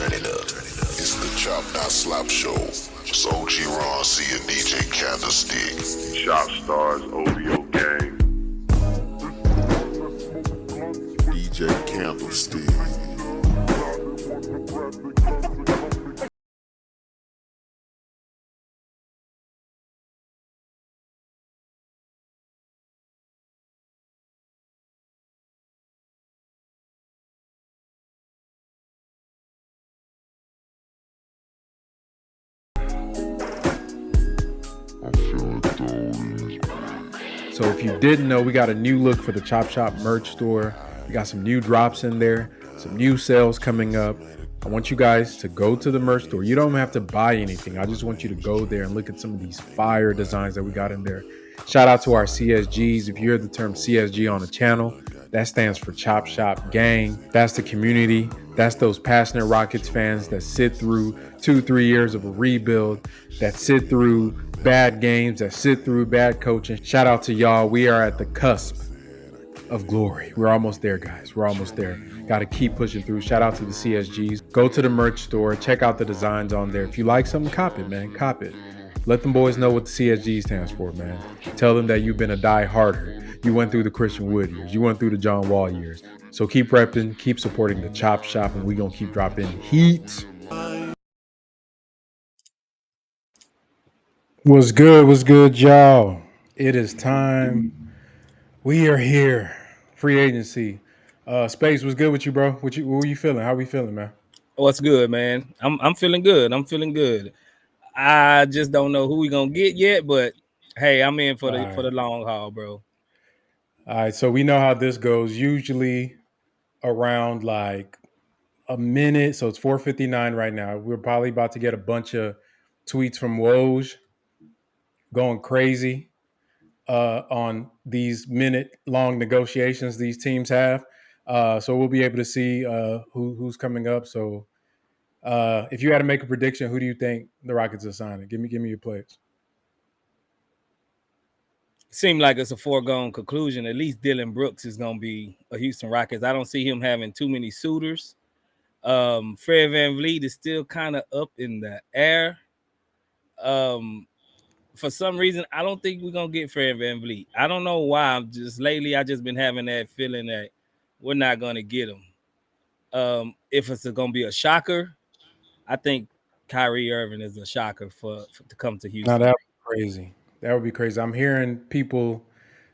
It's the Chop Not Slop Show. It's OG Ron C and DJ Candlestick. Shop Stars OVO Gang. DJ Candlestick. So if you didn't know, we got a new look for the Chop Shop merch store. We got some new drops in there, some new sales coming up. I want you guys to go to the merch store. You don't have to buy anything. I just want you to go there and look at some of these fire designs that we got in there. Shout out to our CSGs. If you hear the term CSG on the channel, that stands for Chop Shop Gang. That's the community. That's those passionate Rockets fans that sit through 2-3 years of a rebuild, that sit through bad games, that sit through bad coaching. Shout out to y'all. We are at the cusp of glory. We're almost there, guys. We're almost there. Got to keep pushing through. Shout out to the CSGs. Go to the merch store. Check out the designs on there. If you like something, cop it, man. Cop it. Let them boys know what the CSG stands for, man. Tell them that you've been a die-harder. You went through the Christian Wood years. You went through the John Wall years. So keep repping, keep supporting the Chop Shop, and we're going to keep dropping heat. What's good, y'all? It is time. We are here. Free agency. Space, what's good with you, bro? What are you feeling? How we feeling, man? What's good, man? I'm feeling good. I just don't know who we gonna get yet, but hey, I'm in for the long haul, bro. All right, so we know how this goes. Usually around like a minute. So it's 4:59 right now. We're probably about to get a bunch of tweets from Woj going crazy on these minute-long negotiations these teams have. So we'll be able to see who's coming up. So if you had to make a prediction, who do you think the Rockets are signing? Give me your players. Seemed like it's a foregone conclusion. At least Dylan Brooks is gonna be a Houston Rockets. I don't see him having too many suitors. Fred VanVleet is still kind of up in the air. For some reason, I don't think we're gonna get Fred VanVleet. I don't know why. I just been having that feeling that we're not gonna get him. If it's gonna be a shocker, I think Kyrie Irving is a shocker for to come to Houston. Now that would be crazy. That would be crazy. I'm hearing people.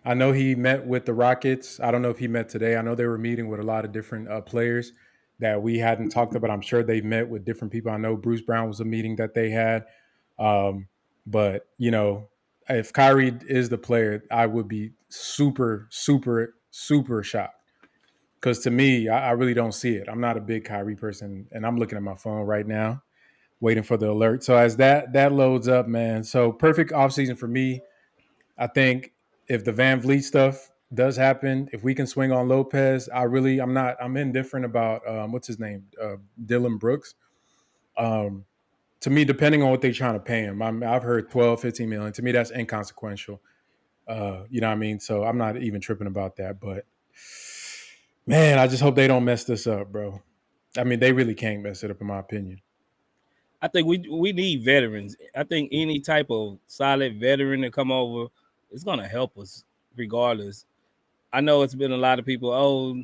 I know he met with the Rockets. I don't know if he met today. I know they were meeting with a lot of different players that we hadn't talked about. I'm sure they've met with different people. I know Bruce Brown was a meeting that they had. But, you know, if Kyrie is the player, I would be super, super, super shocked. Because to me, I really don't see it. I'm not a big Kyrie person, and I'm looking at my phone right now, waiting for the alert. So as that loads up, man. So perfect offseason for me. I think if the VanVleet stuff does happen, if we can swing on Lopez, I'm indifferent about what's his name, Dylan Brooks. To me, depending on what they're trying to pay him, I've heard 12, 15 million. To me, that's inconsequential. You know what I mean? So I'm not even tripping about that. But, man, I just hope they don't mess this up, bro. I mean, they really can't mess it up, in my opinion. I think we need veterans. I think any type of solid veteran to come over is going to help us regardless. I know it's been a lot of people,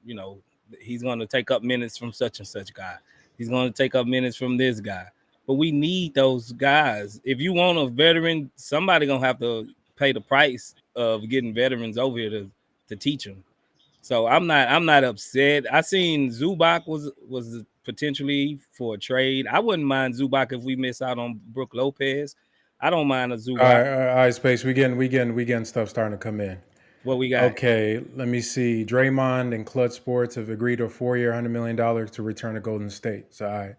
you know, he's going to take up minutes from such and such guy. He's going to take up minutes from this guy. But we need those guys. If you want a veteran, somebody going to have to pay the price of getting veterans over here to teach them. So I'm not upset. I seen Zubac was potentially for a trade. I wouldn't mind Zubac if we miss out on Brook Lopez. I don't mind a Zubac. All right, Space. We getting stuff starting to come in. What we got? Okay, let me see. Draymond and Clutch Sports have agreed to a 4-year, $100 million to return to Golden State. So, all right.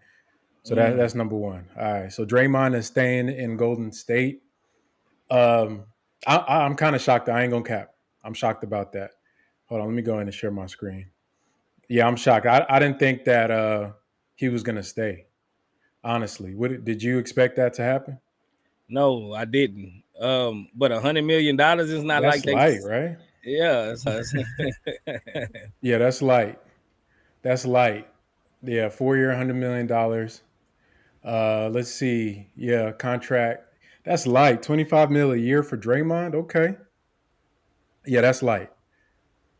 So that's number one. All right. So Draymond is staying in Golden State. I'm kind of shocked. I ain't gonna cap. I'm shocked about that. Hold on. Let me go in and share my screen. Yeah, I'm shocked. I didn't think that he was gonna stay. Honestly, did you expect that to happen? No, I didn't. But $100 million is not That's like they light, right? Yeah. Yeah, that's light. That's light. Yeah, 4 year, $100 million. Let's see. Yeah, contract. That's light. 25 mil a year for Draymond. Okay. Yeah, that's light.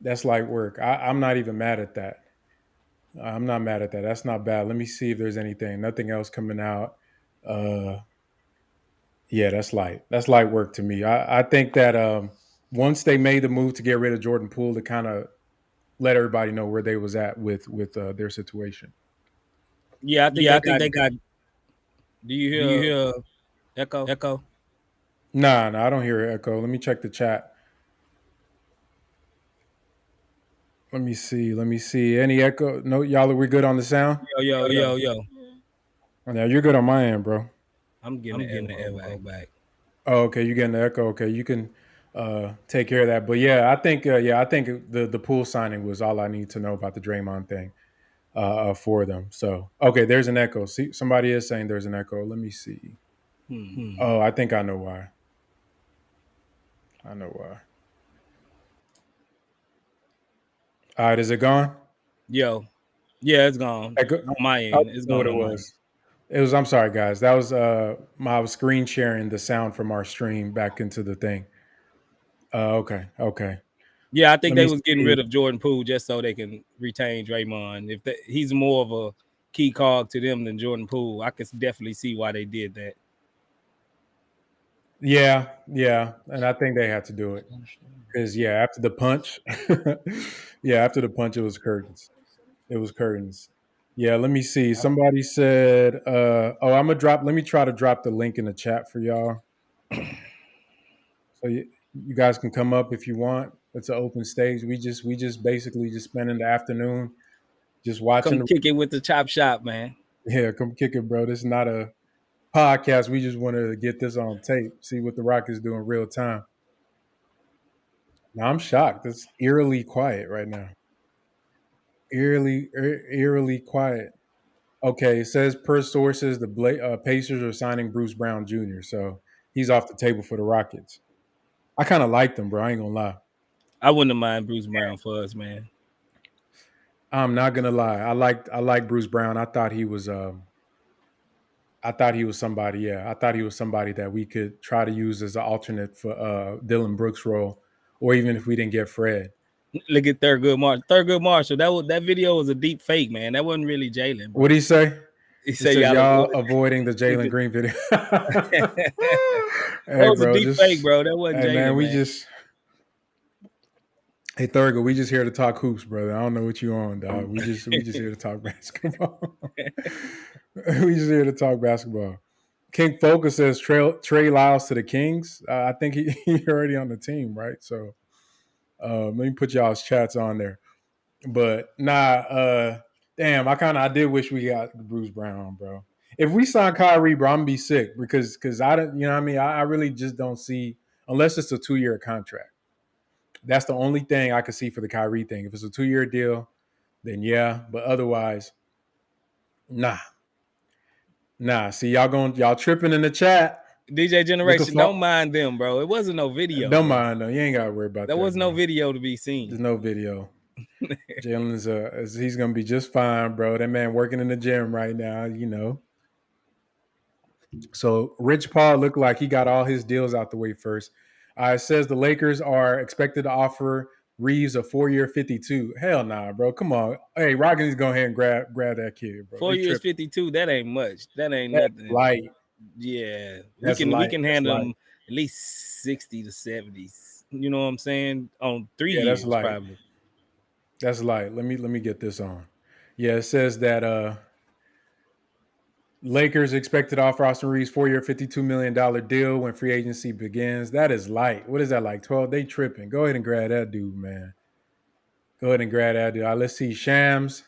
That's light work. I'm not even mad at that. I'm not mad at that. That's not bad. Let me see if there's anything. Nothing else coming out. Uh, yeah, that's light. That's light work to me. I think that once they made the move to get rid of Jordan Poole, to kind of let everybody know where they was at with their situation. Yeah, I think they got. Do you hear echo? Nah, I don't hear echo. Let me check the chat. Let me see. Any echo? No, y'all, are we good on the sound? Yo. Now you're good on my end, bro. I'm getting the echo back. Oh, okay, you getting the echo. Okay, you can take care of that. But yeah, I think the Poole signing was all I need to know about the Draymond thing for them. So okay, there's an echo. See, somebody is saying there's an echo. Let me see. Oh, I think I know why. All right, is it gone? Yo, yeah, it's gone Echo. on my end. Oh, It's know what gone it on my end. was. It was. I'm sorry, guys. That was I was screen sharing the sound from our stream back into the thing. Okay. Yeah, I think Let they me was getting see. rid of Jordan Poole just so they can retain Draymond. If he's more of a key cog to them than Jordan Poole, I can definitely see why they did that. Yeah, and I think they had to do it because after the punch, after the punch, it was curtains. Yeah, let me see. Somebody said, I'm gonna drop. Let me try to drop the link in the chat for y'all, so you guys can come up if you want. It's an open stage. We just basically just spending the afternoon just watching. Come kick it with the chop shop, man. Yeah, come kick it, bro. This is not a podcast. We just wanted to get this on tape, see what the Rockets do in real time. Now I'm shocked. It's eerily quiet right now. Eerily quiet. Okay, it says per sources the Pacers are signing Bruce Brown Jr. So he's off the table for the Rockets. I kind of liked him, bro. I ain't gonna lie. I wouldn't mind Bruce Brown for us, man. I'm not gonna lie. I like Bruce Brown. I thought he was somebody. Yeah, I thought he was somebody that we could try to use as an alternate for Dylan Brooks' role, or even if we didn't get Fred. Look at Thurgood Marshall. That video was a deep fake, man. That wasn't really Jalen. What did he say? He He said says y'all avoid. avoiding the Jalen Green video. That Hey, was a bro, deep fake, bro. That wasn't hey, man, Jalen, man. Hey, Thurgood, we just here to talk hoops, brother. I don't know what you on, dog. We just here to talk basketball. We just here to talk basketball. King Focus says Trey Lyles to the Kings. I think he already on the team, right? So let me put y'all's chats on there. But damn, I did wish we got Bruce Brown, bro. If we sign Kyrie, bro, I'm gonna be sick because I don't, you know what I mean. I really just don't see unless it's a 2 year contract. That's the only thing I could see for the Kyrie thing. If it's a 2 year deal, then yeah. But otherwise, nah. See, y'all tripping in the chat. DJ Generation, don't mind them, bro. It wasn't no video. Don't bro. mind them. You ain't gotta worry about that. There was no bro. video to be seen. There's no video. Jalen's he's gonna be just fine, bro. That man working in the gym right now, you know. So Rich Paul looked like he got all his deals out the way first. It says the Lakers are expected to offer Reaves a 4 year 52. Hell nah, bro. Come on. Hey, Rockets go ahead and grab that kid, bro. 4 years 52, that ain't much. That ain't nothing. Light. Yeah. We can handle them at least 60 to 70s. You know what I'm saying? On 3 years, that's light. probably. That's light. Let me get this on. Yeah, it says that Lakers expected to offer Austin Reaves 4 year $52 million deal when free agency begins. That is light. What is that, like 12? They tripping. Go ahead and grab that dude, man. Go ahead and grab that dude. Let's see. Shams.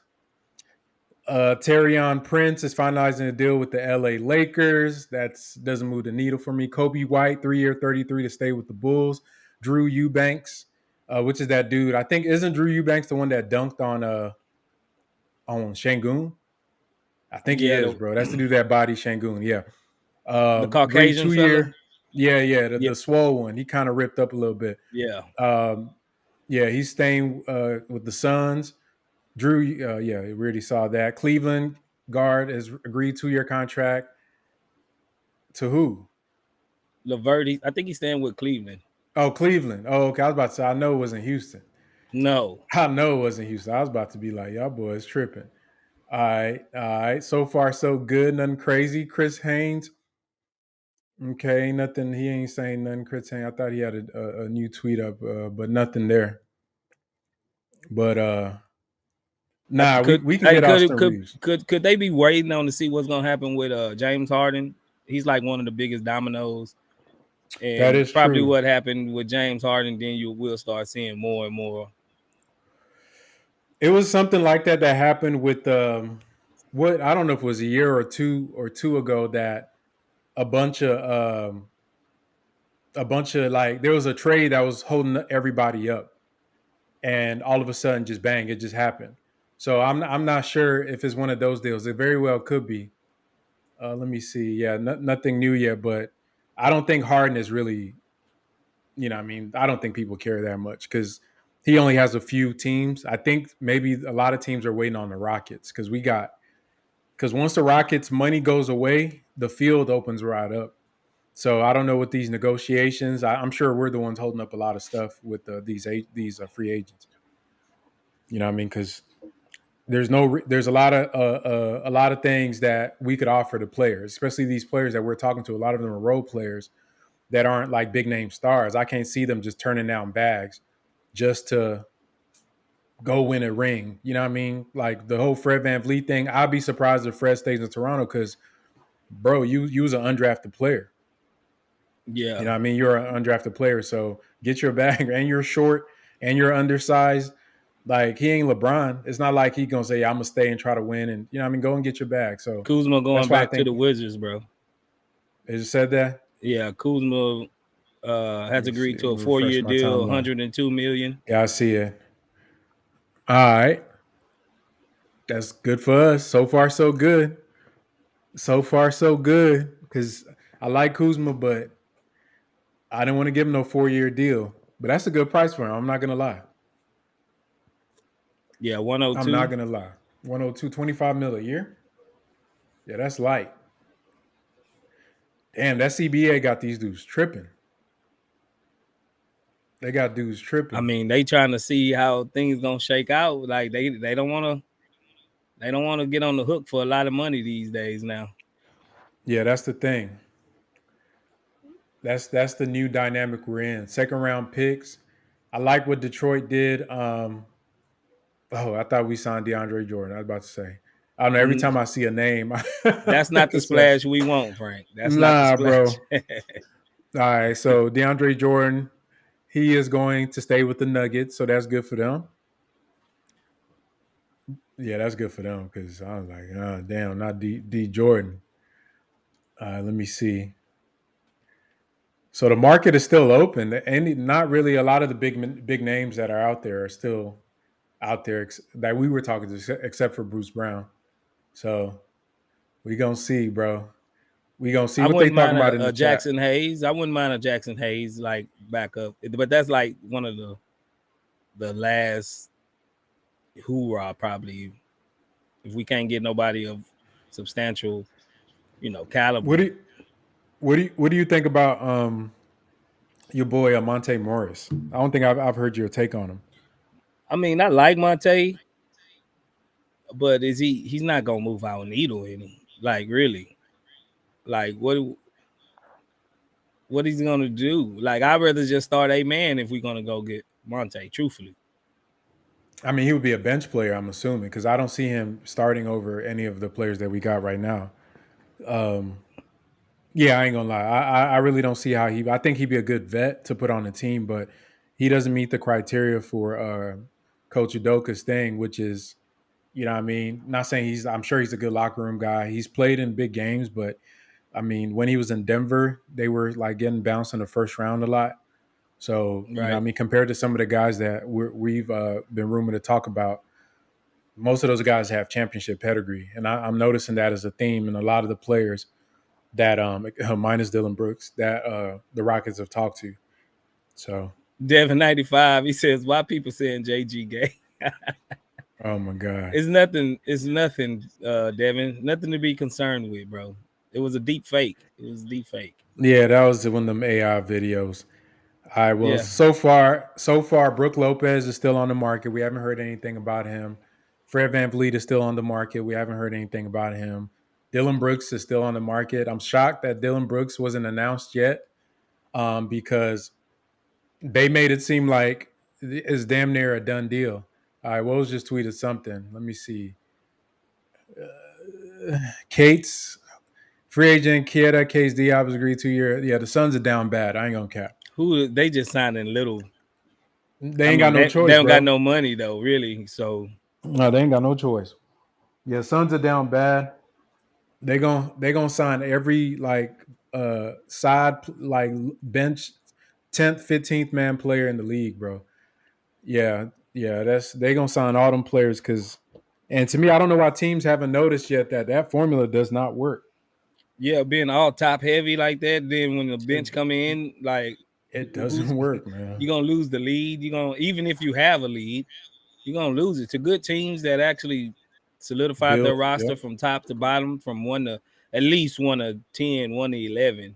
Terrion Prince is finalizing a deal with the LA Lakers. That doesn't move the needle for me. Kobe White, 3 year 33 to stay with the Bulls. Drew Eubanks, which is that dude. I think isn't Drew Eubanks the one that dunked on Sengun? I think he is, bro. That's the dude that body Sengun. Yeah. The Caucasian 2 year. Yeah. The swole one. He kind of ripped up a little bit. Yeah. Yeah, he's staying with the Suns. Drew, yeah, we already saw that. Cleveland guard has agreed 2-year contract. To who? Levert, I think he's staying with Cleveland. Oh, Cleveland. Oh, okay. I was about to say, I know it wasn't Houston. No. I know it wasn't Houston. I was about to be like, y'all boys tripping. All right. All right. So far, so good. Nothing crazy. Chris Haynes. Okay. Nothing. He ain't saying nothing. Chris Haynes. I thought he had a new tweet up, but nothing there. But nah, we can Hey, get Austin Reaves. could they be waiting on to see what's gonna happen with James Harden? He's like one of the biggest dominoes, That and is probably true. what happened with James Harden. Then you will start seeing more and more. It was something like that happened with what I don't know if it was a year or two ago that a bunch of like there was a trade that was holding everybody up, and all of a sudden just bang, it just happened. So I'm not sure if it's one of those deals. It very well could be. Let me see. Yeah, nothing new yet, but I don't think Harden is really. I mean, I don't think people care that much because he only has a few teams. I think maybe a lot of teams are waiting on the Rockets because once the Rockets' money goes away, the field opens right up. So I don't know what these negotiations. I'm sure we're the ones holding up a lot of stuff with these free agents. You know what I mean? Because there's a lot of things that we could offer to players, especially these players that we're talking to. A lot of them are role players that aren't like big name stars. I can't see them just turning down bags just to go win a ring. You know what I mean? Like the whole Fred VanVleet thing. I'd be surprised if Fred stays in Toronto because, bro, you was an undrafted player. Yeah, You know what I mean? You're an undrafted player, so get your bag. And you're short and you're undersized. Like he ain't LeBron. It's not like he gonna say, "I'm gonna stay and try to win." And you know what I mean? Go and get your bag. So Kuzma going that's why I back to think the Wizards, bro. they just said that. Yeah, Kuzma Let has me see. agreed Let to me a refresh 4-year my deal, timeline. 102 million. Yeah, I see it. All right. That's good for us. So far, so good. So far, so good. Because I like Kuzma, but I didn't want to give him no 4-year deal. But that's a good price for him. I'm not gonna lie. Yeah, I'm not 102. gonna lie. 102, 25 mil a year. Yeah, that's light. Damn, that CBA got these dudes tripping. They got dudes I tripping. mean, they trying to see how things gonna shake out. Like they don't want to get on the hook for a lot of money these days now. Yeah, that's the thing. That's the new dynamic we're in. Second round picks. I like what Detroit did. I thought we signed DeAndre Jordan. I was about to say. I don't know. Every time I see a name, I That's not think the it's like, splash we want, Frank. That's not the nah, splash. bro. All right, so DeAndre Jordan, he is going to stay with the Nuggets, so that's good for them. Yeah, that's good for them because I was like, oh, damn, not D Jordan. Let me see. So the market is still open, and not really a lot of the big names that are out there are still out there that we were talking to, except for Bruce Brown. So we gonna see, bro. We gonna see I what they wouldn't talking mind about in the a chat. Jackson Hayes. I wouldn't mind a Jackson Hayes like backup, but that's like one of the last hoorah probably if we can't get nobody of substantial, What caliber. do you, what do you think about your boy Monte Morris? I don't think I've heard your take on him. I mean, I like Monte, but he's not gonna move our needle any. Like really. Like what he's gonna do? Like I'd rather just start a man if we're gonna go get Monte, truthfully. I mean, he would be a bench player, I'm assuming, because I don't see him starting over any of the players that we got right now. Yeah, I ain't gonna lie. I really don't see how I think he'd be a good vet to put on the team, but he doesn't meet the criteria for Coach Udoka's thing, which is, you know what I mean? Not saying I'm sure he's a good locker room guy. He's played in big games, but I mean, when he was in Denver, they were like getting bounced in the first round a lot. So, you know what I Right. mean? Compared to some of the guys that we've been rumored to talk about, most of those guys have championship pedigree. And I'm noticing that as a theme in a lot of the players that minus Dylan Brooks that the Rockets have talked to. So Devin 95, he says, why people saying JG gay? Oh my god. It's nothing. It's nothing, Devin. Nothing to be concerned with, bro. It was a deep fake. It was a deep fake. Yeah, that was one of them AI videos. All right. Well, Yeah. so far, Brooke Lopez is still on the market. We haven't heard anything about him. Fred VanVleet is still on the market. We haven't heard anything about him. Dylan Brooks is still on the market. I'm shocked that Dylan Brooks wasn't announced yet, because they made it seem like it's damn near a done deal. All right, Woes just tweeted something. Let me see. Kate's free agent Kieta, Case Diab's agreed 2 year. Yeah, the Suns are down bad. I ain't gonna cap. Who they just signed in little. They I ain't mean, got no they choice, don't got bro. no money though, really. So No, they ain't got no choice. Yeah, Suns are down bad. They gonna sign every side bench 10th, 15th man player in the league, bro. Yeah, yeah, they gonna sign all them players because, and to me, I don't know why teams haven't noticed yet that formula does not work. yeah, being all top heavy like that, then when the bench It, come in, like it who's doesn't work, man. you're gonna lose the lead. You're gonna even if you have a lead, you're gonna lose it to good teams that actually solidified their Bill, roster yep. from top to bottom, from one to at least 1 to 10, 1 to 11.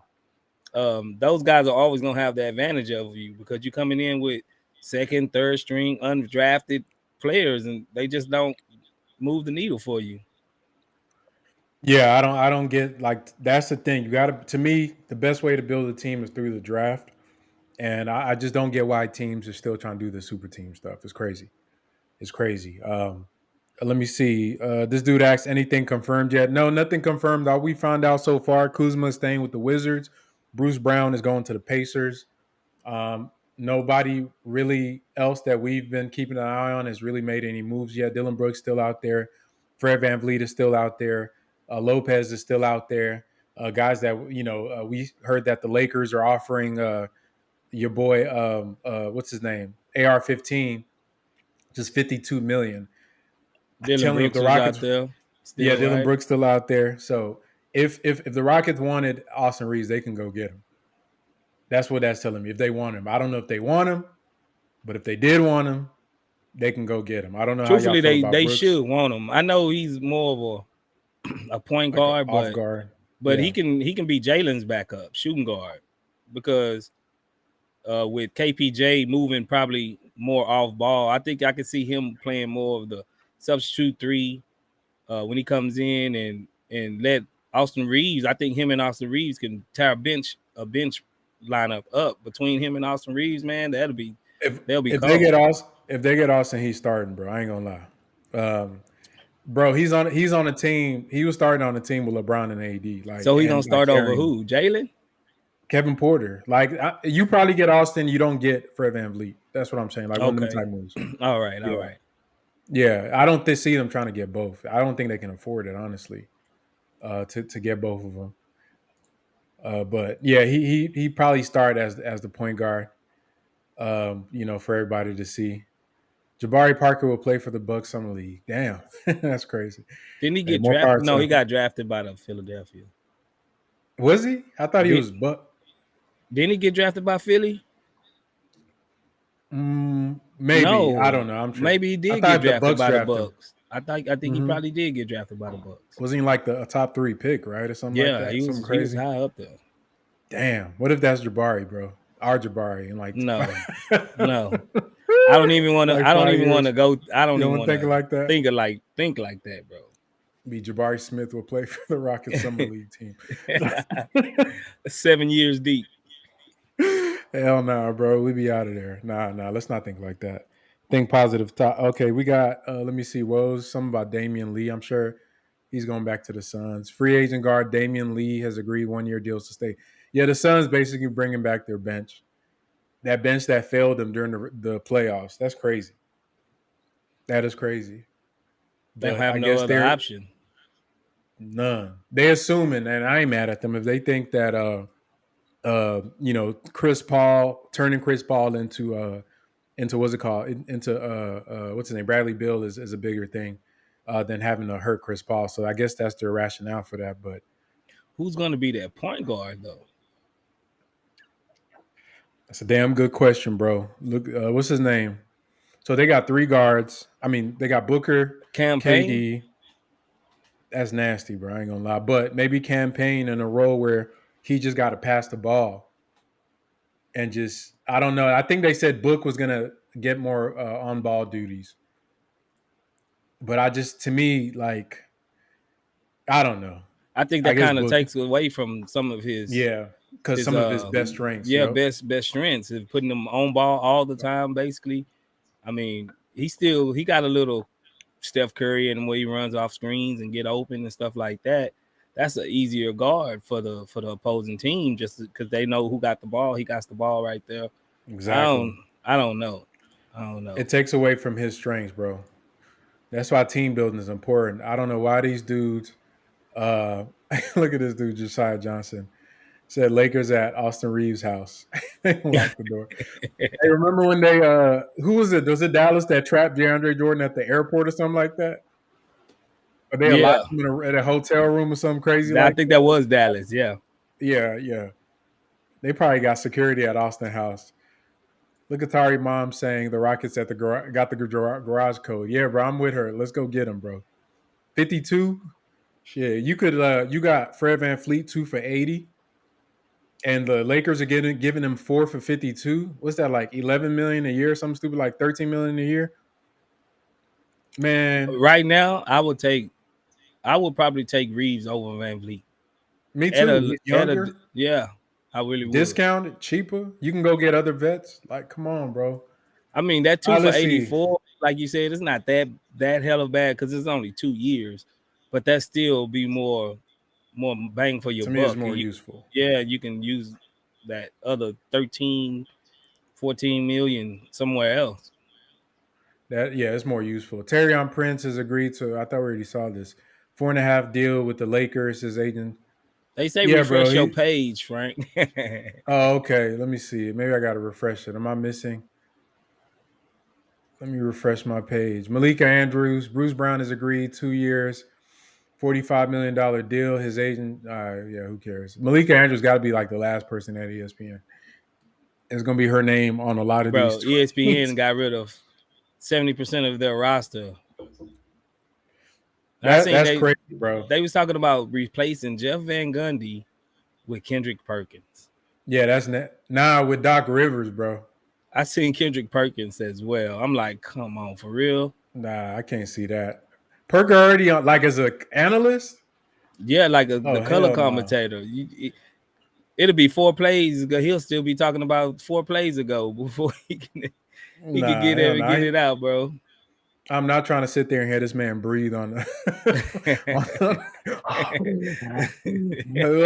Those guys are always gonna have the advantage over you because you're coming in with second, third string, undrafted players, and they just don't move the needle for you. Yeah, I don't get that's the thing. You gotta to me, the best way to build a team is through the draft. And I just don't get why teams are still trying to do the super team stuff. It's crazy. It's crazy. Let me see. This dude asked, anything confirmed yet? No, nothing confirmed. All we found out so far, Kuzma is staying with the Wizards. Bruce Brown is going to the Pacers. Nobody really else that we've been keeping an eye on has really made any moves yet. Dylan Brooks still out there. Fred VanVleet is still out there. Lopez is still out there. Guys that we heard that the Lakers are offering your boy, what's his name, AR-15, just 52 million. I'm Dylan telling you, if Brooks the was out Rockets, there yeah, still, Dylan right? Brooks still out there. So if the Rockets wanted Austin Reeves, they can go get him. That's what that's telling me. If they want him, I don't know if they want him, but if they did want him, they can go get him. I don't know how y'all Truthfully, feel about they Brooks, should want him. I know he's more of a point like an guard, off but guard. but Yeah. he can be Jalen's backup shooting guard because with KPJ moving probably more off ball, I think I could see him playing more of the substitute three when he comes in and let Austin Reeves. I think him and Austin Reeves can tear a bench lineup up between him and Austin Reeves. Man, If they'll be if they cold. get Austin, if they get Austin, he's starting, bro. I ain't gonna lie. Bro, he's on a team. He was starting on a team with LeBron and AD, So he gonna and start over carrying who? Jalen? Kevin Porter. You probably get Austin, you don't get Fred VanVleet. That's what I'm saying. Like one of them Okay. type moves. All right, all Yeah, right. yeah. I don't see them trying to get both. I don't think they can afford it, honestly, to get both of them. But yeah, he probably start as the point guard. For everybody to see. Jabari Parker will play for the Bucks Summer League. Damn, that's crazy. Didn't he Hey, get more power drafted? to No, he him. got drafted by the Philadelphia. Was he? I thought he Did was. But didn't he get drafted by Philly? maybe I No, don't know. I'm tripping. maybe he I did get thought the drafted Bucks by the drafted him. Bucks. I think he Mm-hmm. probably did get drafted by the Bucks. Wasn't he like a top 3 pick, right, or something like Yeah, that? he Something was he was crazy. high up there. Damn. What if that's Jabari, bro? Our Jabari in No, no. I don't even want to. like I don't 5 even want years. to go. I You don't don't even want want to think to like that? think like that, bro. Be Jabari Smith will play for the Rockets Summer League team. 7 years deep. Hell no, bro. We be out of there. Nah. Let's not think like that. Think positive. Okay, we got. Let me see. Woes something about Damian Lee. I'm sure he's going back to the Suns. Free agent guard Damian Lee has agreed 1 year deals to stay. Yeah, the Suns basically bringing back their bench. That bench that failed them during the playoffs. That's crazy. That is crazy. They don't But have I no guess other they're option. none. They assuming, and I ain't mad at them if they think that Chris Paul turning Chris Paul into what's it called into what's his name Bradley Beal is a bigger thing than having to hurt Chris Paul. So I guess that's their rationale for that. But Who's going to be that point guard though? that's a damn good question, bro. Look, what's his name? So they got 3 guards. I mean, they got Booker, Campaign. KD. That's nasty, bro. I ain't gonna lie. But maybe campaign in a role where he just got to pass the ball and just I don't know. I think they said Book was gonna get more on ball duties, but I just to me like I don't know. I think I that guess kind of Book, takes away from some of yeah, because his some of his best strengths. yeah, Yep, best strengths is putting them on ball all the time, basically. I mean, he got a little Steph Curry and the way he runs off screens and get open and stuff like that. That's an easier guard for the opposing team just because they know who got the ball. He got the ball right there. I exactly. don't I don't know. I don't know. It takes away from his strengths, bro. That's why team building is important. I don't know why these dudes. Uh, look at this dude, Josiah Johnson. Said Lakers at Austin Reaves' house. They locked the door. Hey, remember when they who was it? Was it Dallas that trapped DeAndre Jordan at the airport or something like that? Or they Yeah, locked him in a hotel room or something crazy I like think that that? was Dallas. Yeah, Yeah, yeah. They probably got security at Austin House. Look at Tari mom saying the Rockets at the got the garage code. Yeah, bro, I'm with her. Let's go get him, bro. 52. Shit, you could you got Fred VanVleet 2 for 80. And the Lakers are giving him 4 for 52. What's that like 11 million a year or something stupid like 13 million a year? Man, right now I would probably take Reeves over Van Vliet me at too. He's at a younger, yeah. I really would. discounted, cheaper. You can go get other vets. Like, come on, bro. I mean that All two right, for let's see. 84, like you said, it's not that hella bad because it's only 2 years, but that still be more bang for your To me, it's buck. more And useful. you can use that other 13, 14 million somewhere else. That yeah, it's more useful. Terrion Prince has agreed to. I thought we already saw this 4.5 deal with the Lakers. His agent. They say Yeah, bro. refresh your He. page, Frank. Oh, okay. Let me see. Maybe I got to refresh it. Am I missing? Let me refresh my page. Malika Andrews, Bruce Brown has agreed 2 years, $45 million deal. His agent, yeah, who cares? Malika Andrews got to be like the last person at ESPN. It's gonna be her name on a lot of these Bro, tweets. ESPN got rid of 70% of their roster. I seen That's crazy, bro. they was talking about replacing Jeff Van Gundy with Kendrick Perkins. Yeah, nah with Doc Rivers, bro. I seen Kendrick Perkins as well. I'm like, come on, for real? Nah, I can't see that. Perk already on like as an analyst. Yeah, like the Oh color hell no. commentator. It'll be 4 plays ago. He'll still be talking about 4 plays ago before he can Nah, hell no. get it out, bro. I'm not trying to sit there and hear this man breathe on the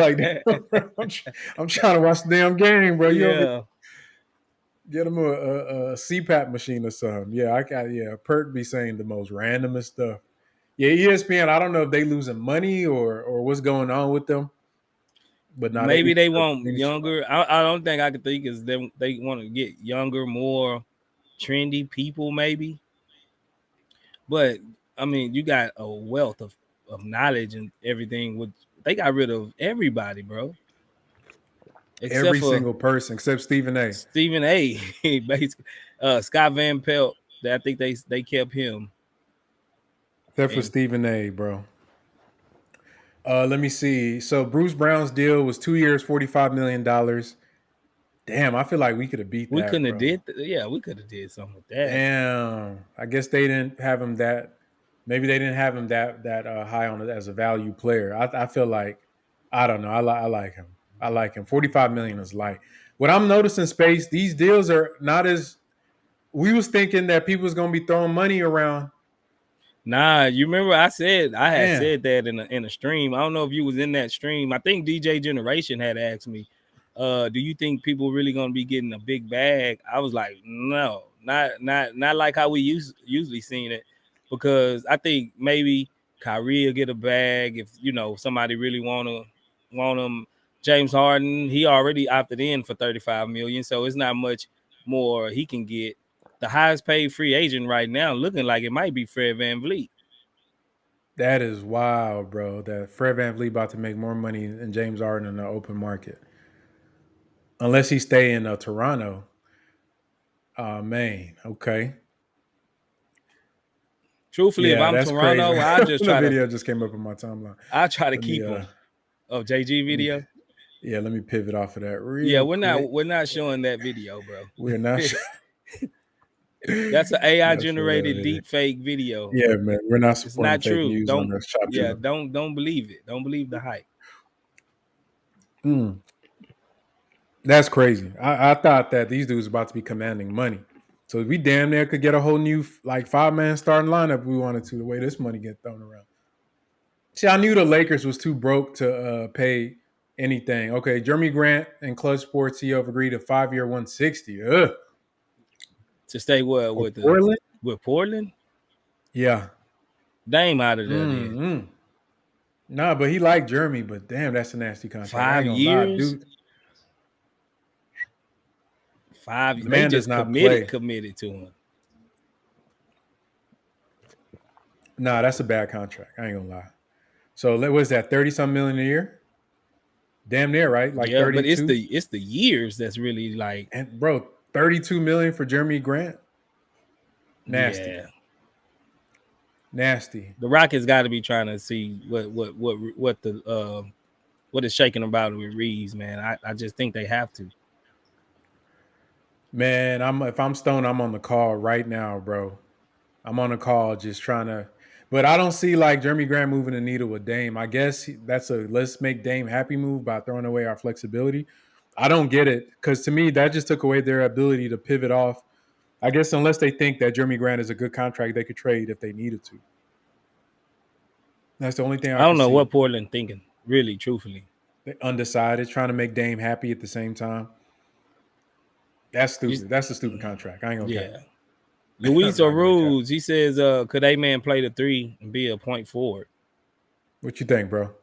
like I'm trying to watch the damn game, bro. You over Yeah. get him a CPAP machine or something. Yeah, I got Perk be saying the most randomest stuff. Yeah, ESPN. I don't know if they losing money or what's going on with them, but now they Maybe they are want pretty strong. younger. I don't think I could think is them they want to get younger, more trendy people, maybe. But I mean, you got a wealth of knowledge and everything. With they got rid of everybody, bro, except Every for single person except Stephen A. Stephen A. Basically, Scott Van Pelt. I think they kept him. Except for And Stephen A, bro. Let me see. So Bruce Brown's deal was 2 years, $45 million. Damn, I feel like we could have beat we that, couldn't have bro. yeah, we could have did something with that. Damn. I guess they didn't have him that. Maybe they didn't have him that high on it as a value player. I feel like I don't know. I like him. I like him. 45 million is light. What I'm noticing, Space, these deals are not as we was thinking that people was gonna be throwing money around. Nah, you remember I had Damn. said that in a stream. I don't know if you was in that stream. I think DJ Generation had asked me, do you think people really gonna be getting a big bag? I was like, no, not like how we usually seen it, because I think maybe Kyrie will get a bag if somebody really want him. James Harden, he already opted in for 35 million, so it's not much more he can get. The highest paid free agent right now, looking like it might be Fred VanVleet. That is wild, bro. That Fred VanVleet about to make more money than James Harden in the open market. Unless he stay in Toronto. Oh man, okay. Truthfully, if Yeah, I'm that's Toronto, crazy. I just The try to video just came up in my timeline. I try to Let me keep them. Of JG let me video. yeah, let me pivot off of that Yeah, real quick. we're not showing that video, bro. We're not That's an AI That's generated hilarious. deep fake video. Yeah, man. We're not It's supporting not fake true. news on this shop channel. Don't believe it. Don't believe the hype. That's crazy. I thought that these dudes about to be commanding money. So we damn near could get a whole new like 5-man starting lineup if we wanted to, the way this money get thrown around. See, I knew the Lakers was too broke to pay anything. Okay, Jeremy Grant and Clutch Sports CEO have agreed to 5-year 160. Ugh. To stay what For Portland? with Portland? Yeah. Dame out of there then. Mm-hmm. Nah, but he liked Jeremy, but damn, that's a nasty contract. I 5 ain't gonna lie, years. dude. 5. The They man does just not play. committed to him. Nah, that's a bad contract. I ain't gonna lie. So what was that, 30-some million a year? Damn near, right? Like Yeah, but 32. it's the years that's really like, And bro, 32 million for Jeremy Grant? Nasty. yeah. Nasty. The Rockets got to be trying to see what the what is shaking about with Reaves, man. I just think they have to. Man, if I'm stoned, I'm on the call right now, bro. I'm on a call just trying to, but I don't see like Jeremy Grant moving the needle with Dame. I guess that's a let's make Dame happy move by throwing away our flexibility. I don't get it because to me that just took away their ability to pivot off. I guess unless they think that Jeremy Grant is a good contract they could trade if they needed to. That's the only thing I I don't can know see. what Portland thinking, really, truthfully. They're undecided, trying to make Dame happy at the same time. That's stupid. That's a stupid contract. I ain't gonna Yeah. cap. Luis I'm not gonna cap. Aruz, he says, could A-Man play the 3 and be a point forward? What you think, bro?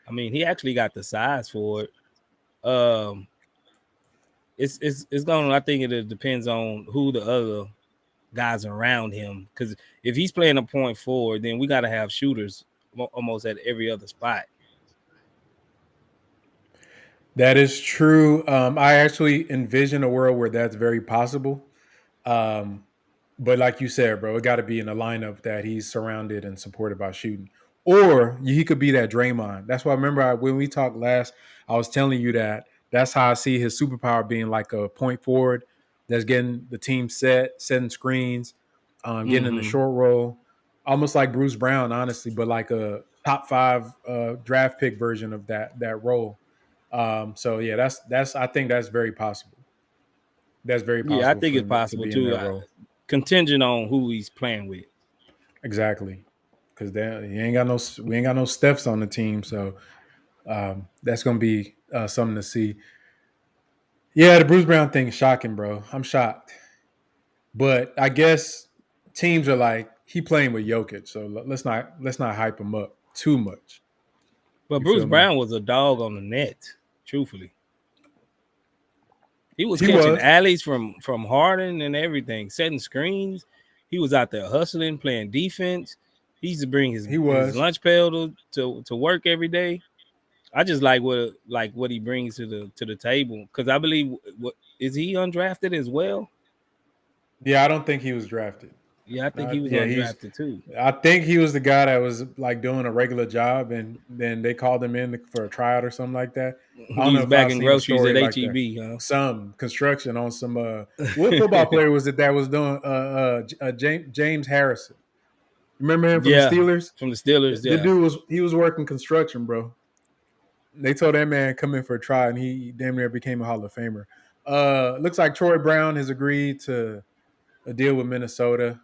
I mean, he actually got the size for it. It's gonna. I think it depends on who the other guys around him. Because if he's playing a point forward, then we got to have shooters almost at every other spot. That is true. I actually envision a world where that's very possible. But like you said, bro, it got to be in a lineup that he's surrounded and supported by shooting. Or he could be that Draymond. That's why I remember when we talked last, I was telling you that that's how I see his superpower being like a point forward that's getting the team setting screens, getting in the short roll, almost like Bruce Brown, honestly, but like a top 5 draft pick version of that role. So yeah, that's I think that's very possible. That's very Yeah, I possible think for it's him to possible be in too. that role. Contingent on who he's playing with. Exactly, because we ain't got no Stephs on the team, so that's gonna be something to see. Yeah, the Bruce Brown thing is shocking, bro. I'm shocked, but I guess teams are like he playing with Jokic, so let's not hype him up too much. But You Bruce feel me? Brown was a dog on the net, truthfully. He was He catching was. alleys from Harden and everything, setting screens. He was out there hustling, playing defense. He used to bring He his was. lunch pail to work every day. I just like what he brings to the table because I believe what is he undrafted as well? Yeah, I don't think he was drafted. Yeah, I think he was Yeah, he's. undrafted too. I think he was the guy that was like doing a regular job, and then they called him in for a tryout or something like that. I don't know He's if I've bagging seen a groceries at story like that. HEB, huh? Some construction on some. What football player was it that was doing? James Harrison. Remember him from the Yeah, Steelers? from the Steelers. The Yeah, dude was working construction, bro. They told that man come in for a try, and he damn near became a Hall of Famer. Looks like Troy Brown has agreed to a deal with Minnesota.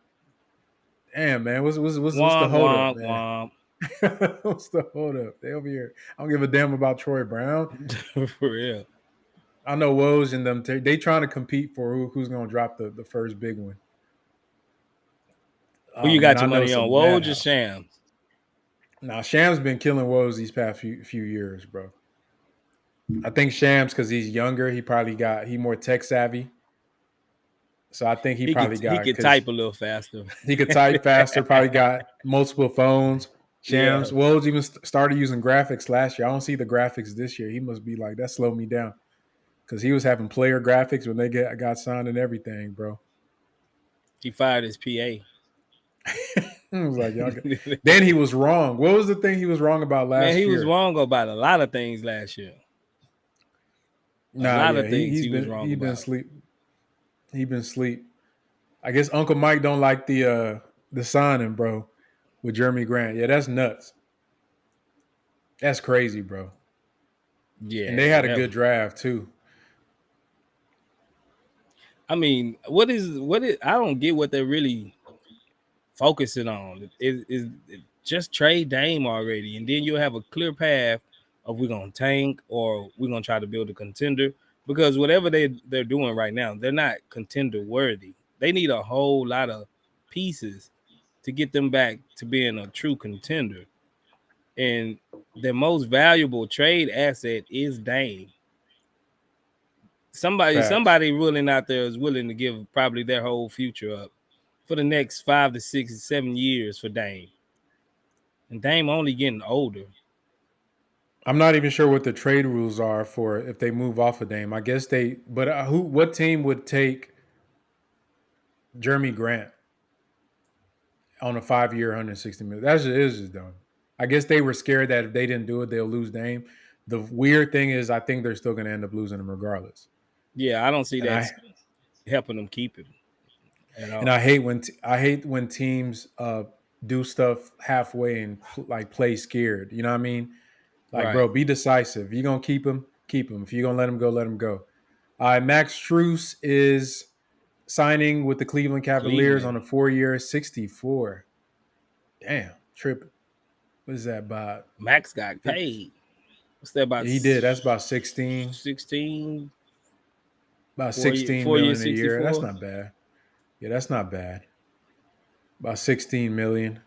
Damn, man, what's the womp holdup, womp man? womp. What's the holdup? They over here. I don't give a damn about Troy Brown. For real. I know Woj and them. They trying to compete for who's going to drop the first big one. Who you And got I your know money it's a on? Woj or madhouse. Shams? Now Sham's been killing Woj these past few years, bro. I think Shams because he's younger. He more tech savvy. So I think he probably He got could because type a little faster. he could type faster. Probably got multiple phones. Yeah. Shams Woj even started using graphics last year. I don't see the graphics this year. He must be like that slowed me down because he was having player graphics when they got signed and everything, bro. He fired his PA. I was like, y'all. Then he was wrong. What was the thing he was wrong about last Man, he year? was wrong about a lot of things last year. Nah, lot yeah, of things he's he was been wrong he been about. sleep. He been sleep. I guess Uncle Mike don't like the signing, bro, with Jeremy Grant. Yeah, that's nuts. That's crazy, bro. Yeah, And they had a that good was- draft too. I mean, what is? I don't get what they're really focusing on. Is just trade Dame already, and then you'll have a clear path of we're gonna tank or we're gonna try to build a contender. Because whatever they're doing right now, they're not contender worthy. They need a whole lot of pieces to get them back to being a true contender. And their most valuable trade asset is Dame. Facts. Somebody willing out there is willing to give probably their whole future up for the next 5 to 6 to 7 years for Dame. And Dame only getting older. I'm not even sure what the trade rules are for if they move off of Dame. I guess they. But what team would take Jeremy Grant on a 5-year, 160 million? That's just, it's just dumb. I guess they were scared that if they didn't do it, they'll lose Dame. The weird thing is, I think they're still going to end up losing him regardless. Yeah, I don't see And that I helping them keep him at and all. I hate when teams do stuff halfway and like play scared. You know what I mean? Like, Right. bro, be decisive. If you're gonna keep him, keep him. If you're gonna let him go, let him go. All right, Max Strus is signing with the Cleveland Cavaliers on Cleveland. a 4-year, 64. Damn, tripping. What is that about? Max got paid. What's that about? He did. That's about 16, 16, about 16 4 years, million a year. That's 64. not bad. Yeah, that's not bad. About 16 million.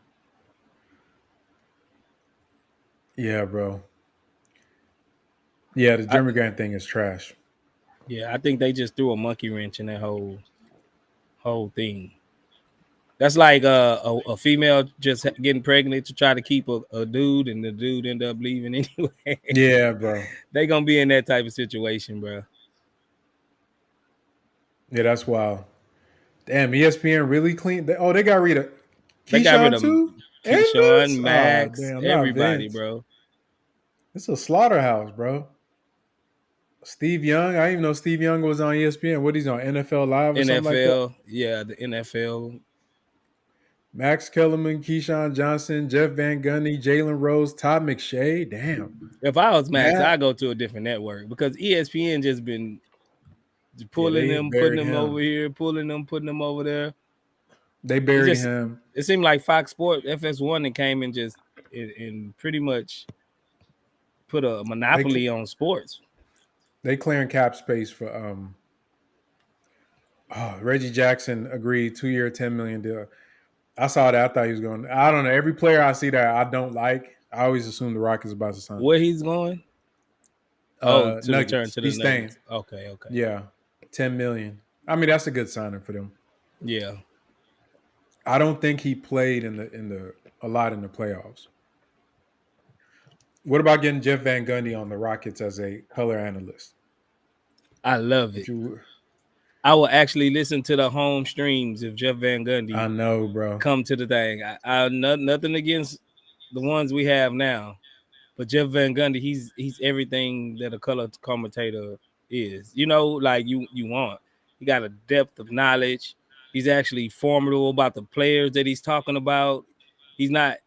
Yeah, bro. Yeah, the Jeremy Grant thing is trash. Yeah, I think they just threw a monkey wrench in that whole thing. That's like a female just getting pregnant to try to keep a dude, and the dude end up leaving anyway. Yeah, bro. They gonna be in that type of situation, bro. Yeah, that's wild. Damn, ESPN really clean. They got rid of They got rid Keyshawn of too, and Keyshawn, Vince. Ah, Max, damn, not everybody, Vince. bro. It's a slaughterhouse, bro. Steve Young. I didn't even know Steve Young was on ESPN. What he's on NFL Live or something like that. NFL, yeah, the NFL. Max Kellerman, Keyshawn Johnson, Jeff Van Gundy, Jalen Rose, Todd McShay. Damn, If I was Max, Matt. I'd go to a different network because ESPN just been Yeah, pulling they them, putting buried them over him. here, pulling them, putting them over there. They It buried just him. it seemed like Fox Sports FS1 that came and just and pretty much put a They monopoly on sports. they clearing cap space for Reggie Jackson agreed 2-year, $10 million deal. I saw that. I thought he was going. I don't know. Every player I see that I don't like, I always assume the Rockets about to sign. Where he's going? Oh, to return Nuggets. to the He's staying. Nuggets. Okay. Yeah, $10 million. I mean, that's a good signing for them. Yeah. I don't think he played in a lot in the playoffs. What about getting Jeff Van Gundy on the Rockets as a color analyst? I love it. I will actually listen to the home streams if Jeff Van Gundy I know, bro. come to the thing. I nothing against the ones we have now, but Jeff Van Gundy, he's everything that a color commentator is. You know, like you want. He got a depth of knowledge. He's actually formidable about the players that he's talking about. He's not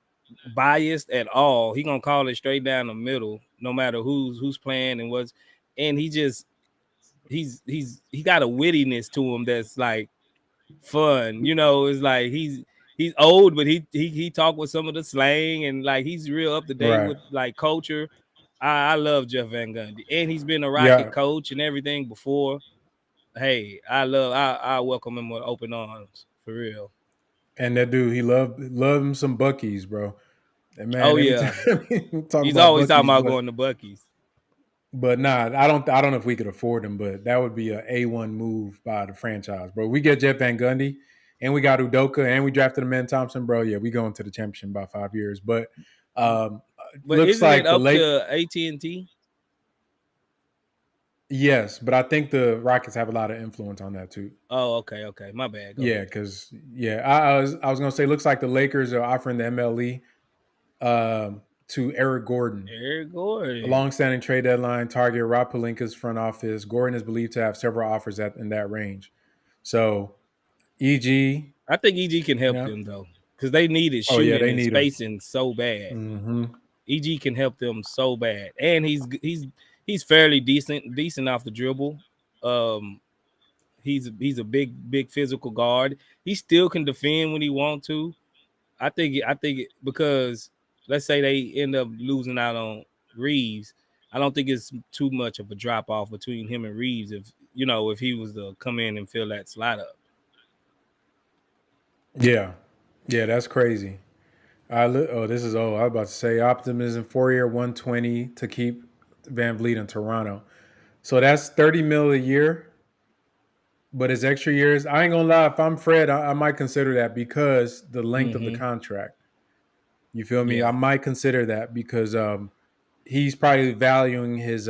biased at all. He gonna call it straight down the middle, no matter who's playing and what's. And he got a wittiness to him that's like fun. You know, it's like he's old, but he talk with some of the slang and like he's real up to date Right. with like culture. I love Jeff Van Gundy, and he's been a Rocket Yeah, coach and everything before. Hey, I welcome him with open arms for real. and that dude, he loved him some Buckies, bro. And man, Oh every yeah, time we talk he's about always talking Buckies, about going to Bucky's. but nah, I don't know if we could afford him, but that would be a A1 move by the franchise, bro. We get Jeff Van Gundy, and we got Udoka, and we drafted a man Thompson, bro. Yeah, we going to the championship in about 5 years. But But looks isn't it like the up late. to AT&T? Yes, but I think the Rockets have a lot of influence on that too. Oh, okay. My bad. Go Yeah, ahead. because I was gonna say, looks like the Lakers are offering the MLE to Eric Gordon, Eric a Gordon. long-standing trade deadline target. Rob Pelinka's front office. Gordon is believed to have several offers in that range. So, EG, I think EG can you help know, them though, because they needed oh yeah, shooting they and need him. spacing so bad. Hmm. EG can help them so bad, and he's fairly decent off the dribble. Um, he's a big physical guard. He still can defend when he want to. I think because let's say they end up losing out on Reaves, I don't think it's too much of a drop off between him and Reaves if he was to come in and fill that slot up. Yeah, yeah, that's crazy. This is old. I was about to say Optimism 4-year 120 to keep Van Vliet in Toronto. So that's 30 mil a year, but his extra years. I ain't gonna lie. If I'm Fred, I might consider that because the length of the Mm-hmm. contract. You feel me? I Yeah. might consider that because he's probably valuing his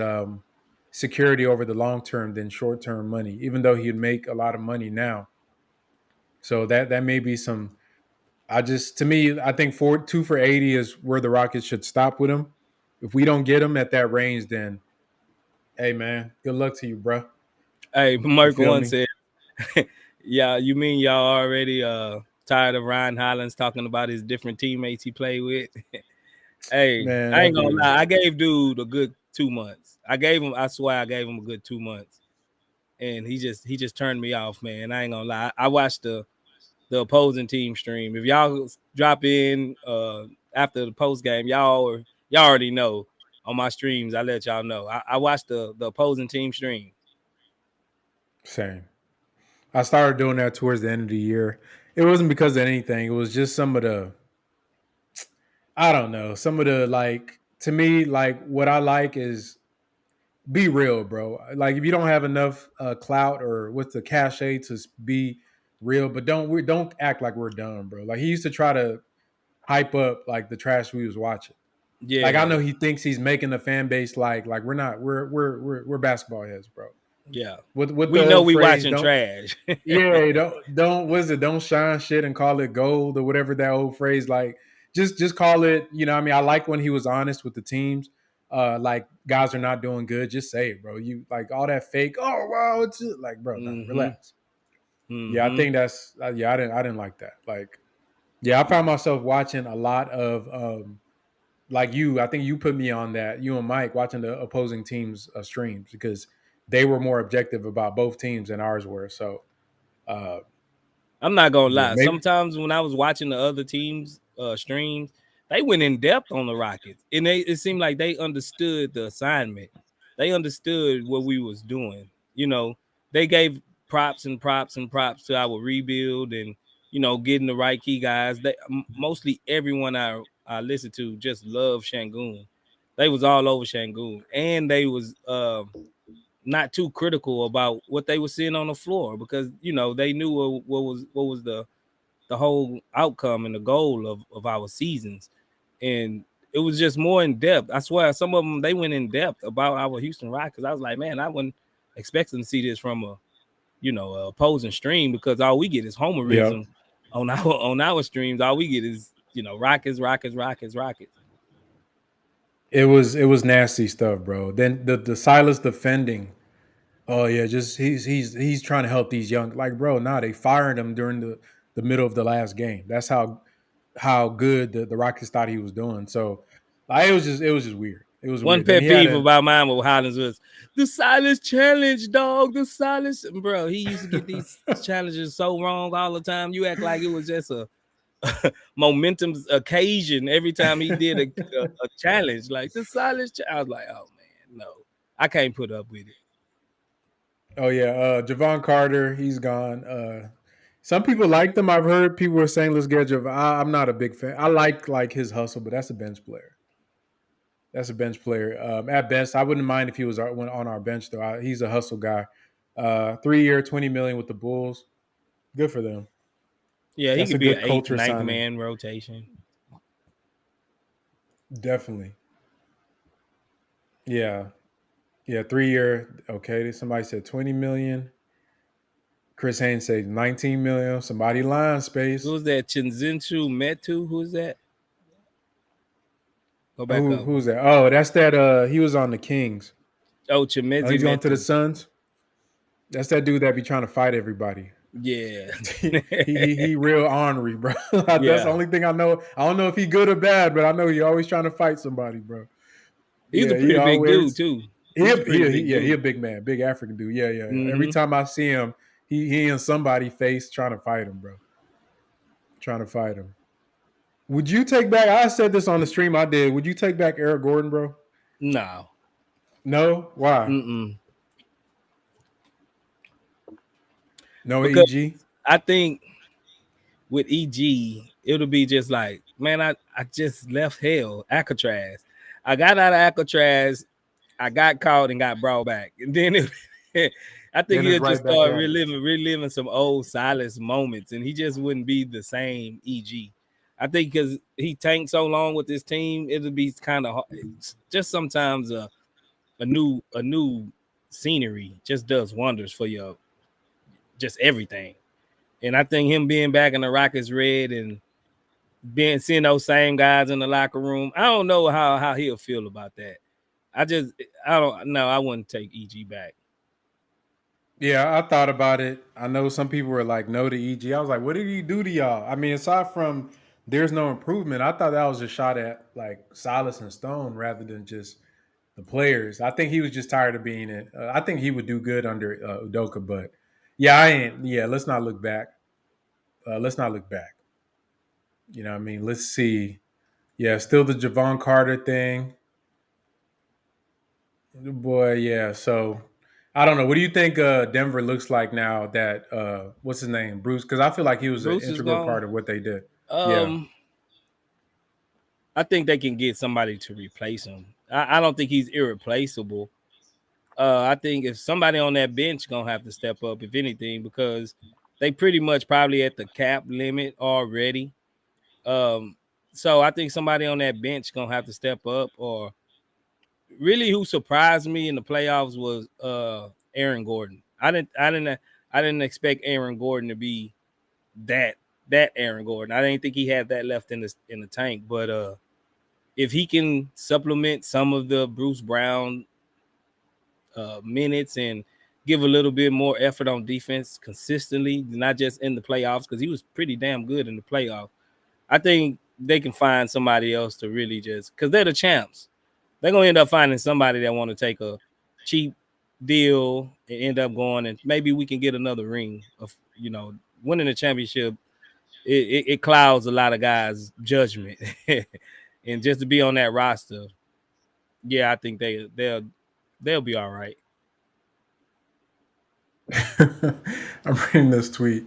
security over the long term than short term money, even though he'd make a lot of money now. So that may be some. To me, I think 2 for 80 is where the Rockets should stop with him. If we don't get him at that range, then hey man, good luck to you, bro. Hey, You Mark feel one me? said, "Yeah, you mean y'all already tired of Ryan Hollins talking about his different teammates he played with?" Hey, Man, I that ain't gonna dude. lie. I gave dude a good 2 months. I swear I gave him a good 2 months. And he just turned me off, man. I ain't gonna lie. I watched the opposing team stream. If y'all drop in after the post game, y'all already know on my streams. I let y'all know. I watched the opposing team stream. Same. I started doing that towards the end of the year. It wasn't because of anything. It was just some of the I don't know. Some of the like to me, like what I like is be real, bro. Like if you don't have enough clout or what's the cachet to be real, but don't act like we're dumb, bro. Like he used to try to hype up like the trash we was watching. Like I Yeah, know he thinks he's making the fan base like we're not. We're basketball heads, bro. yeah. With the We know old we phrase, watching don't trash. yeah, don't what is it? Don't shine shit and call it gold or whatever that old phrase. Like just call it. You know, what I mean, I like when he was honest with the teams. Like guys are not doing good. Just say it, bro. You like all that fake. Oh wow, it's just, like, bro, nah, Mm-hmm. relax. Yeah, I Mm-hmm. think that's yeah. I didn't like that. Like yeah, I found myself watching a lot of like you. I think you put me on that. You and Mike watching the opposing teams' streams because they were more objective about both teams than ours were. So. Uh, I'm not gonna yeah, lie. maybe. Sometimes when I was watching the other teams' streams, they went in depth on the Rockets, and it seemed like they understood the assignment. They understood what we was doing. They gave props and props and props to our rebuild, and getting the right key guys. Mostly everyone I listened to just loved Sengun. They was all over Sengun, and they was not too critical about what they were seeing on the floor because they knew what was the whole outcome and the goal of our seasons, and it was just more in depth. I swear, some of them they went in depth about our Houston Rockets. I was like, man, I wasn't expecting to see this from a opposing stream because all we get is Yep. homerism on our streams. All we get is Rockets, Rockets, Rockets, Rockets. It was nasty stuff, bro. Then the Silas defending. Oh yeah, just he's trying to help these young like bro. Nah, they fired him during the middle of the last game. That's how good the Rockets thought he was doing. So like, it was just weird. It was One weird. Then pet he had peeve a about mine with Hollins was the Silas challenge, dog. The Silas, bro. He used to get these challenges so wrong all the time. You act like it was just a momentum occasion every time he did a challenge. Like the Silas, I was like, oh man, no, I can't put up with it. oh yeah, Javon Carter, he's gone. Some people liked him. I've heard people were saying let's get Javon. I'm not a big fan. I like his hustle, but that's a bench player. That's a bench player. At best, I wouldn't mind if he was on our bench though. He's a hustle guy. 3-year, 20 million with the Bulls. Good for them. Yeah, he That's a could be an good eighth, culture ninth signing. man rotation. Definitely. Yeah. Yeah, 3 year. Okay, somebody said 20 million. Chris Haynes said 19 million. Somebody lying, Space. Who's that? Chinzinchu Metu? Who's that? Go back up. Who's that? Oh, that's that. He was on the Kings. Oh, Oh, Chimezi he's going to the Metu. Suns. That's that dude that be trying to fight everybody. Yeah. he real ornery, bro. That's the Yeah. only thing I know. I don't know if he good or bad, but I know he always trying to fight somebody, bro. He's a Yeah, he pretty big dude always too. He's a pretty big he dude. a big man, big African dude. Yeah. Every Mm-hmm. time I see him, he in somebody face trying to fight him, bro. Trying to fight him. Would you take back? I said this on the stream I did. Would you take back Eric Gordon, bro? No. No. Why? Mm-mm. No Because EG. I think with EG, it'll be just like, man, I just left hell, Alcatraz. I got out of Alcatraz, I got caught and got brought back. And then I think Then it's he'll right just back start at it. reliving some old Silas moments, and he just wouldn't be the same EG. I think because he tanked so long with this team, it'll be kind of just sometimes a new scenery just does wonders for your just everything. And I think him being back in the Rockets red and seeing those same guys in the locker room, I don't know how he'll feel about that. I don't know. I wouldn't take EG back. Yeah, I thought about it. I know some people were like, no to EG. I was like, what did he do to y'all? I mean, aside from there's no improvement, I thought that was a shot at like Silas and Stone rather than just the players. I think he was just tired of being it. I think he would do good under Udoka, but yeah, I ain't. Yeah, let's not look back. Let's not look back. You know what I mean? Let's see. Yeah, still the Javon Carter thing. Boy, yeah. So I don't know. What do you think Denver looks like now that what's his name? Bruce? Because I feel like he was an Bruce is integral gone. part of what they did. Yeah. I think they can get somebody to replace him. I don't think he's irreplaceable. I think if somebody on that bench gonna have to step up, if anything, because they pretty much probably at the cap limit already. Um, so I think somebody on that bench gonna have to step up. Or really, who surprised me in the playoffs was Aaron Gordon. I didn't expect Aaron Gordon to be that Aaron Gordon. I didn't think he had that left in the tank. But if he can supplement some of the Bruce Brown minutes and give a little bit more effort on defense consistently, not just in the playoffs, because he was pretty damn good in the playoffs. I think they can find somebody else to really just, because they're the champs. They're gonna end up finding somebody that want to take a cheap deal and end up going, and maybe we can get another ring of winning the championship. It clouds a lot of guys' judgment, and just to be on that roster, yeah, I think they'll be all right. I'm reading this tweet.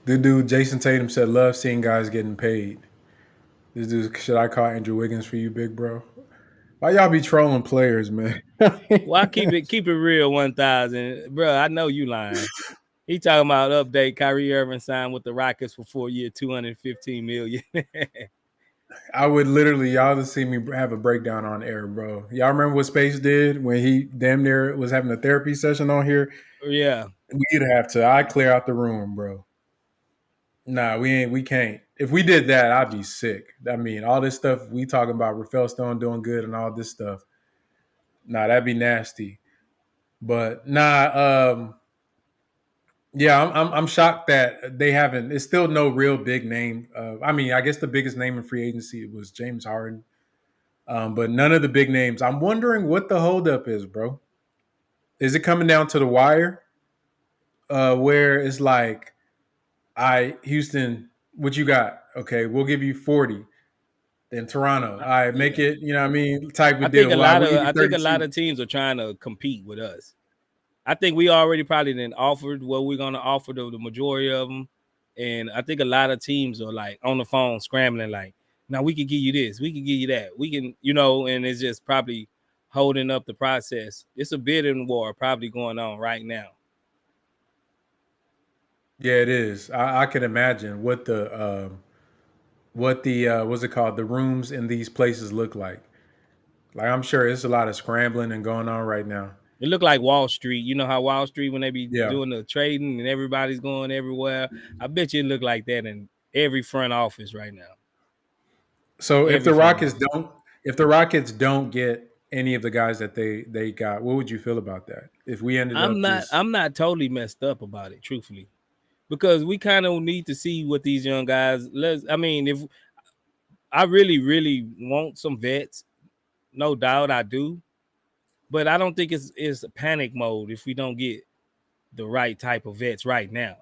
The dude Jason Tatum said, "Love seeing guys getting paid." This dude, should I call Andrew Wiggins for you, big bro? Why y'all be trolling players, man? Well, I keep it real 1,000, bro. I know you lying. He talking about update. Kyrie Irving signed with the Rockets for 4 years, $215 million. I would literally, y'all to see me have a breakdown on air, bro. Y'all remember what Space did when he damn near was having a therapy session on here? Yeah, We'd have to. I clear out the room, bro. Nah, we ain't. We can't. If we did that, I'd be sick. I mean, all this stuff we talking about, Rafael Stone doing good and all this stuff. Nah, that'd be nasty. But nah, yeah, I'm shocked that they haven't. It's still no real big name. I mean, I guess the biggest name in free agency was James Harden, but none of the big names. I'm wondering what the holdup is, bro. Is it coming down to the wire, where it's like, I Houston, what you got? Okay, we'll give you 40. Then Toronto, I make yeah. it. You know what I mean? Type of deal. We'll give you I think a lot 32. of teams are trying to compete with us. I think we already probably then offered what we're gonna offer to the majority of them, and I think a lot of teams are like on the phone scrambling, like, "Now we can give you this, we can give you that, we can," and it's just probably holding up the process. It's a bidding war probably going on right now. Yeah, it is. I can imagine what the what's it called? The rooms in these places look like. Like I'm sure it's a lot of scrambling and going on right now. It looked like Wall Street. You know how Wall Street, when they be Yeah. doing the trading and everybody's going everywhere. I bet you it look like that in every front office right now. So Every front office. if the Rockets don't get any of the guys that they got, what would you feel about that? If we ended up I'm not totally messed up about it, truthfully, because we kind of need to see what these young guys. If I really want some vets, no doubt I do, but I don't think it's a panic mode if we don't get the right type of vets right now,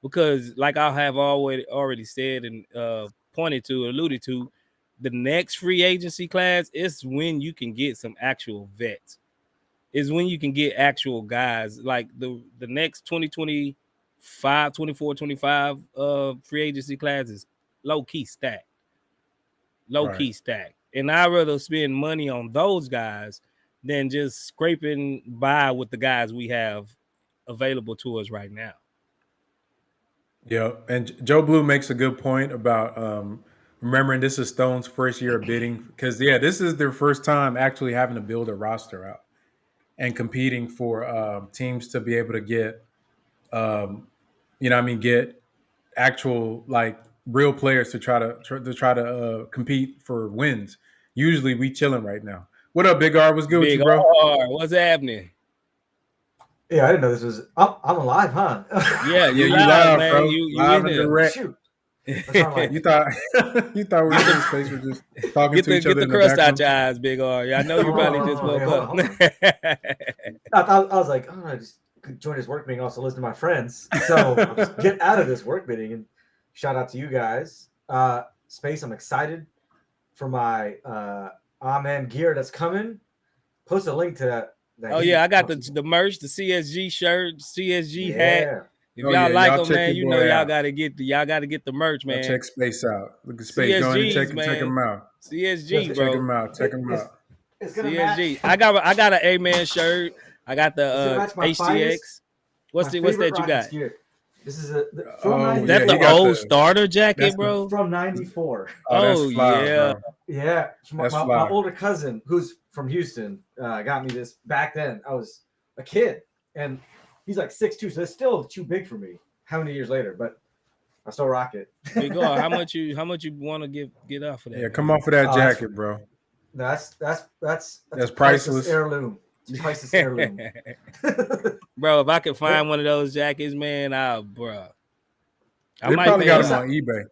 because like I have already said and alluded to, the next free agency class is when you can get some actual vets. Is when you can get actual guys like the next 2025, 24, 25 free agency class is low key stacked. And I'd rather spend money on those guys than just scraping by with the guys we have available to us right now. Yeah, and Joe Blue makes a good point about remembering this is Stone's first year of bidding, because this is their first time actually having to build a roster out and competing for teams to be able to get, get actual like real players to try to compete for wins. Usually we chilling right now. What up, Big R? What's good with you, bro? What's happening? Yeah, I didn't know this was. Oh, I'm alive, huh? Yeah, you live, man. Bro. You live and direct. Shoot. You thought we were in space. We're just talking to each other. Get the crust out your eyes, Big R. I know you probably just woke up. I was like, I just join this work meeting, also listen to my friends. So I'll just get out of this work meeting and shout out to you guys. Space, I'm excited for my Amen gear that's coming. Post a link to that. I got the merch, the CSG shirt, CSG hat. If y'all like them, man, you know y'all gotta get the merch, man. Check Space out. Look at Space. Go ahead and check him out. CSG, bro. Check him out. It's gonna CSG. match. I got an Amen shirt. I got the HTX. What's that you got? Gear. This is from is that the old starter jacket, bro? From '94. Oh fly, yeah, bro. Yeah. My older cousin, who's from Houston, got me this back then. I was a kid, and he's like 6'2", so it's still too big for me. How many years later? But I still rock it. Big R, how much you want to get off of that? Yeah, come off of that jacket, bro. That's priceless. Heirloom. It's priceless heirloom. Bro, if I could find one of those jackets, man, bro. They probably got them on eBay.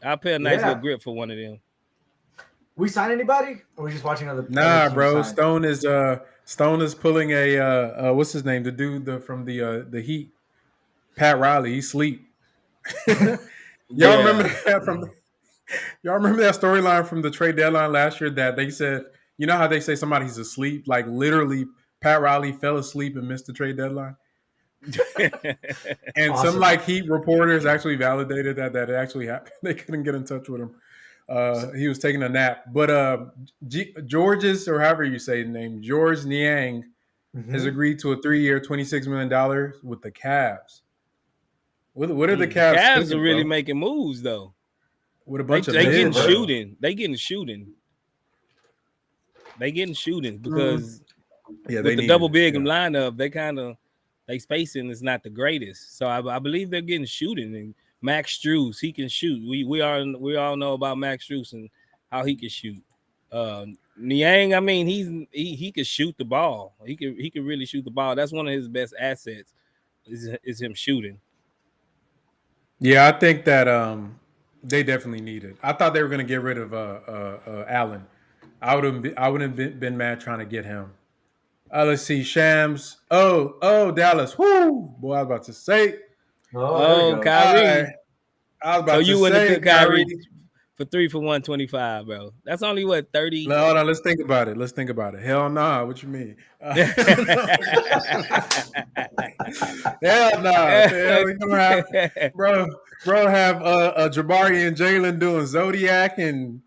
I'll pay a nice little grip for one of them. We sign anybody? Or are we just watching other? Nah, other bro. sign? Stone is pulling a what's his name? The dude from the Heat, Pat Riley. He sleep. Y'all remember that y'all remember that storyline from the trade deadline last year that they said, you know how they say somebody's asleep? Like literally, Pat Riley fell asleep and missed the trade deadline. And awesome. some like Heat reporters actually validated that it actually happened. They couldn't get in touch with him. He was taking a nap. But George's, or however you say the name, George Niang has agreed to a 3-year, $26 million with the Cavs. What are the Cavs? The Cavs thinking, are really bro? making moves though. With a bunch of they getting mids, bro. shooting. They getting shooting because they with the double big lineup, they spacing is not the greatest. So I believe they're getting shooting. And Max Strus, he can shoot. We all know about Max Strus and how he can shoot. Niang, I mean, he can shoot the ball. He can really shoot the ball. That's one of his best assets is him shooting. Yeah, I think that they definitely need it. I thought they were going to get rid of Allen. I wouldn't have been mad trying to get him. Let's see, Shams. Oh, Dallas. Whoo, boy, I was about to say. Oh, Kyrie. I was about to say. So you wouldn't have took Kyrie for 3 for 125, bro. That's only what 30. No, hold on. Let's think about it. Hell nah. What you mean? Hell nah. We gonna have, bro have Jabari and Jalen doing Zodiac and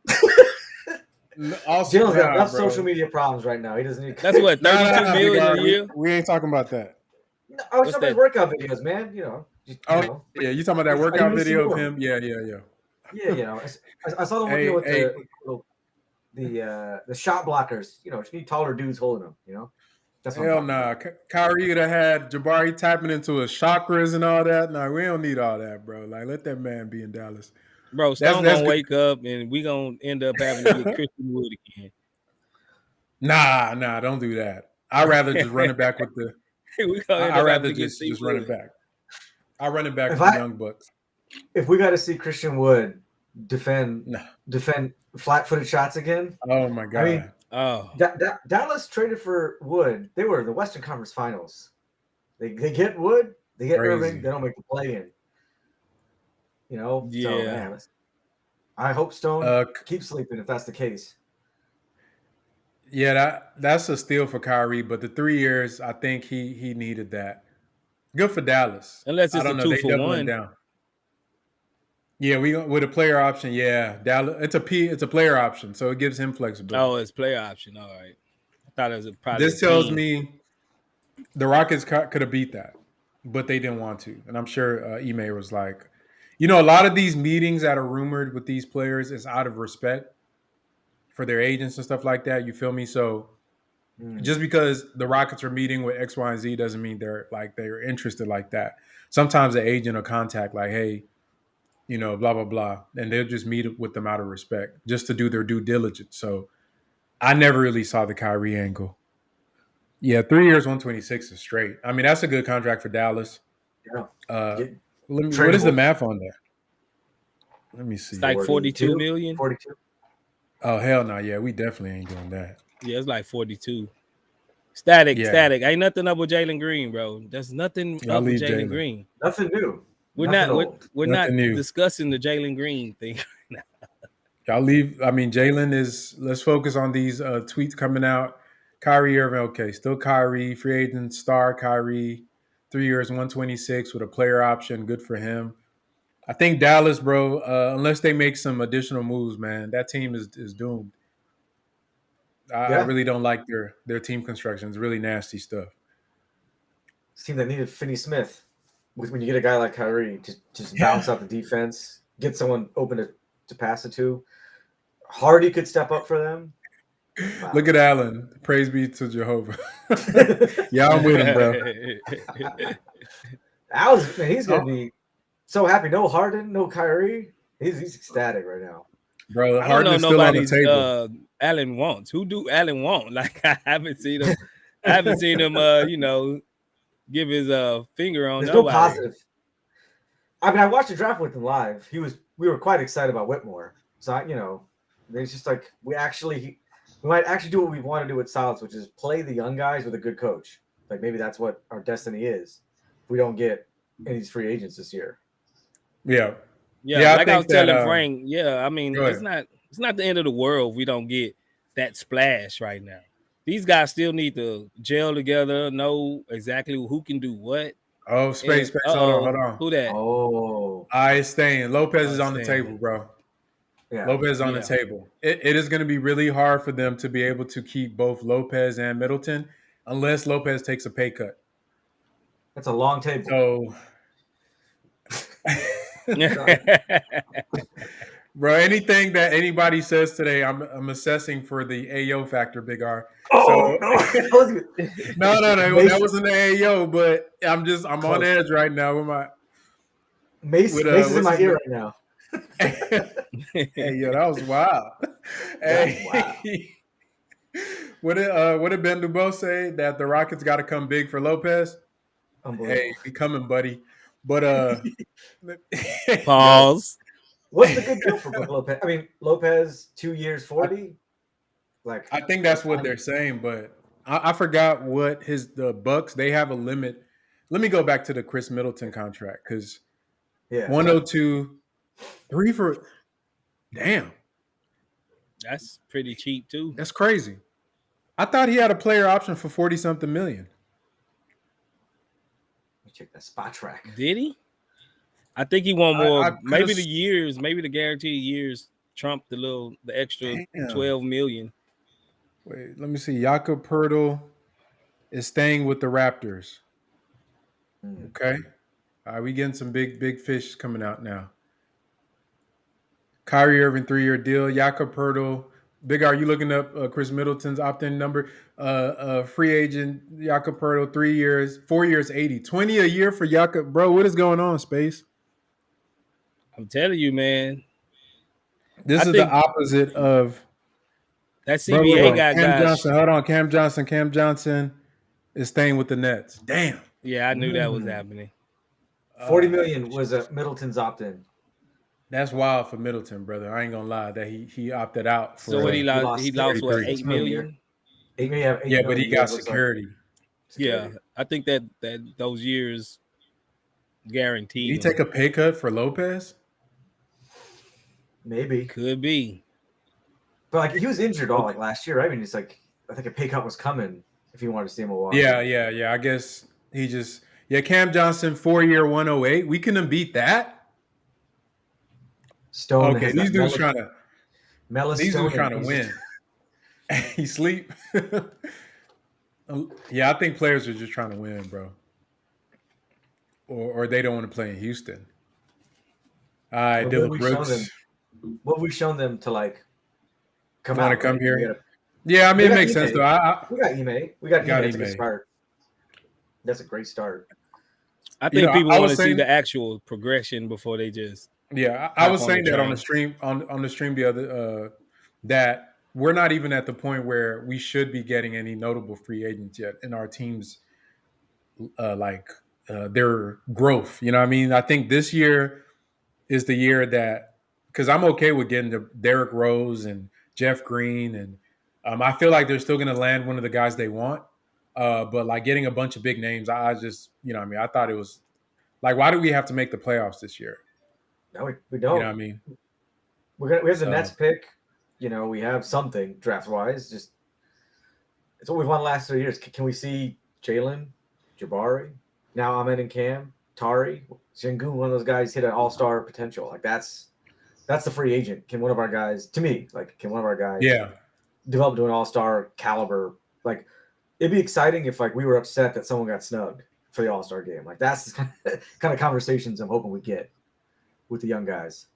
also Jalen's got enough social media problems right now. He doesn't need. That's what 32 million a year. We ain't talking about that. No, I was talking about workout videos, man. You know. Yeah, you talking about that workout video of him? Yeah. Yeah, you know, I saw the one video with the shot blockers. You know, just need taller dudes holding them. You know, That's what I'm Hell talking nah. about. Kyrie would have had Jabari tapping into his chakras and all that. Nah, we don't need all that, bro. Like, let that man be in Dallas. Bro, Stone That's gonna good. wake up and we gonna end up having to get Christian Wood again. Nah, don't do that. I'd rather just run it back with the. We gonna end I'd up having rather to get just run it Wood. back. I run it back If with the Young Bucks. If we got to see Christian Wood defend Nah. flat-footed shots again, Oh my god. I mean, Oh, Dallas traded for Wood. They were in the Western Conference Finals. They get Wood, they get Crazy. Irving. They don't make the play-in. You know, so Yeah. man, I hope Stone keeps sleeping if that's the case. Yeah, that's a steal for Kyrie, but the 3 years, I think he needed that. Good for Dallas. Unless I it's a don't know. 2 They for doubling 1. down. Yeah, we with a player option. Yeah, Dallas. It's a player option, so it gives him flexibility. Oh, it's player option. All right. I thought it was probably This tells team. me the Rockets could have beat that, but they didn't want to. And I'm sure Ime was like, a lot of these meetings that are rumored with these players is out of respect for their agents and stuff like that. You feel me? So just because the Rockets are meeting with X, Y, and Z doesn't mean they're interested like that. Sometimes the agent will contact like, hey, blah, blah, blah. And they'll just meet with them out of respect just to do their due diligence. So I never really saw the Kyrie angle. Yeah, 3 years, 126 is straight. I mean, that's a good contract for Dallas. Yeah. What is the math on that? Let me see. It's like 42 million. 42. Oh, hell no. Yeah, we definitely ain't doing that. Yeah, it's like 42. Static. Ain't nothing up with Jalen Green, bro. There's nothing up with Jalen Green. Nothing new. We're not discussing the Jalen Green thing right now. Y'all leave. I mean, Jalen is. Let's focus on these tweets coming out. Kyrie Irving, okay, still Kyrie, free agent star Kyrie, 3 years, 126 with a player option. Good for him. I think Dallas, bro, unless they make some additional moves, man, that team is doomed. I really don't like their team construction. It's really nasty stuff. This team that needed Finney Smith. When you get a guy like Kyrie, just bounce out the defense, get someone open to pass it to. Hardy could step up for them. Wow. Look at Allen. Praise be to Jehovah. Yeah, I'm with him, bro. He's going to be so happy. No Harden, no Kyrie. He's ecstatic right now. Bro, Harden is still on the table. Allen wants. Who do Allen want? Like, I haven't seen him. Give his finger on. There's no positive. I mean, I watched the draft with him live. We were quite excited about Whitmore. So it's just like we might actually do what we want to do with Solids, which is play the young guys with a good coach. Like maybe that's what our destiny is. If we don't get any of these free agents this year. Yeah. Like I was telling Frank. Yeah, I mean, it's not the end of the world if we don't get that splash right now. These guys still need to gel together, know exactly who can do what. Oh, space. Hold on. Who that? Oh. It's staying. Lopez is on the table, bro. Yeah. Lopez is on the table. It is going to be really hard for them to be able to keep both Lopez and Middleton unless Lopez takes a pay cut. That's a long table. So, bro, anything that anybody says today, I'm assessing for the AO factor, Big R. No. No, that wasn't the AO, but I'm on edge right now with my Mace is in my ear right now. Hey, yo, that was wild. Hey, wow. What did Ben Dubois say? That the Rockets got to come big for Lopez? Hey, he coming, buddy. But pause. What's the good deal for Lopez? I mean, Lopez 2 years, 40. I think that's what they're saying, but I forgot what the Bucks. They have a limit. Let me go back to the Chris Middleton contract because 102, 3 for. Damn, that's pretty cheap too. That's crazy. I thought he had a player option for 40-something million. Let me check that spot track. Did he? I think he won more. Maybe the guaranteed years trumped the extra 12 million. Wait, let me see. Jakob Poeltl is staying with the Raptors. Okay. All right, we getting some big fish coming out now. Kyrie Irving 3-year deal. Jakob Poeltl Big R, you looking up Chris Middleton's opt-in number? Free agent Jakob Poeltl, 3 years, 4 years, 80, 20 a year for Jakob. Bro, what is going on, Space? I'm telling you, man. This I is the think opposite of that bro. CBA got Cam guys. Johnson, hold on. Cam Johnson is staying with the Nets. Damn. Yeah, I knew that was happening. 40 million was a Middleton's opt-in. That's wild for Middleton, brother. I ain't gonna lie that he opted out for So what he lost? He lost what, 33. 8 million? 8 million. Yeah, but he got security. Yeah, I think that those years guaranteed. Did he take a pay cut for Lopez? Maybe. Could be. But like he was injured all like last year, right? I mean, it's like I think a pay cut was coming if you wanted to see him a while. Yeah. I guess he just Cam Johnson 4-year 108. We couldn't beat that. Stone. Okay, these dudes trying to win. He sleep. Yeah, I think players are just trying to win, bro. Or they don't want to play in Houston. All right, Dylan Brooks. What have we shown them to like come want out? To come here? Yeah, I mean, it makes sense, though. We got Ime. We got Ime. That's a good start. That's a great start. I think people want to see the actual progression before they just. Yeah, I was saying that on the stream the other that we're not even at the point where we should be getting any notable free agents yet in our teams, their growth. You know what I mean? I think this year is the year that because I'm okay with getting the Derrick Rose and Jeff Green, and I feel like they're still going to land one of the guys they want. But like getting a bunch of big names, I just I thought it was like, why do we have to make the playoffs this year? No, we don't. You know what I mean? We have the Nets pick. We have something draft wise. Just it's what we've won the last 3 years. Can we see Jalen, Jabari, now Ahmed and Cam, Tari, Sengun, one of those guys hit an all-star potential? Like that's the free agent. Can one of our guys, to me, develop to an all-star caliber? Like it'd be exciting if like we were upset that someone got snubbed for the all-star game. Like that's the kind of conversations I'm hoping we get with the young guys.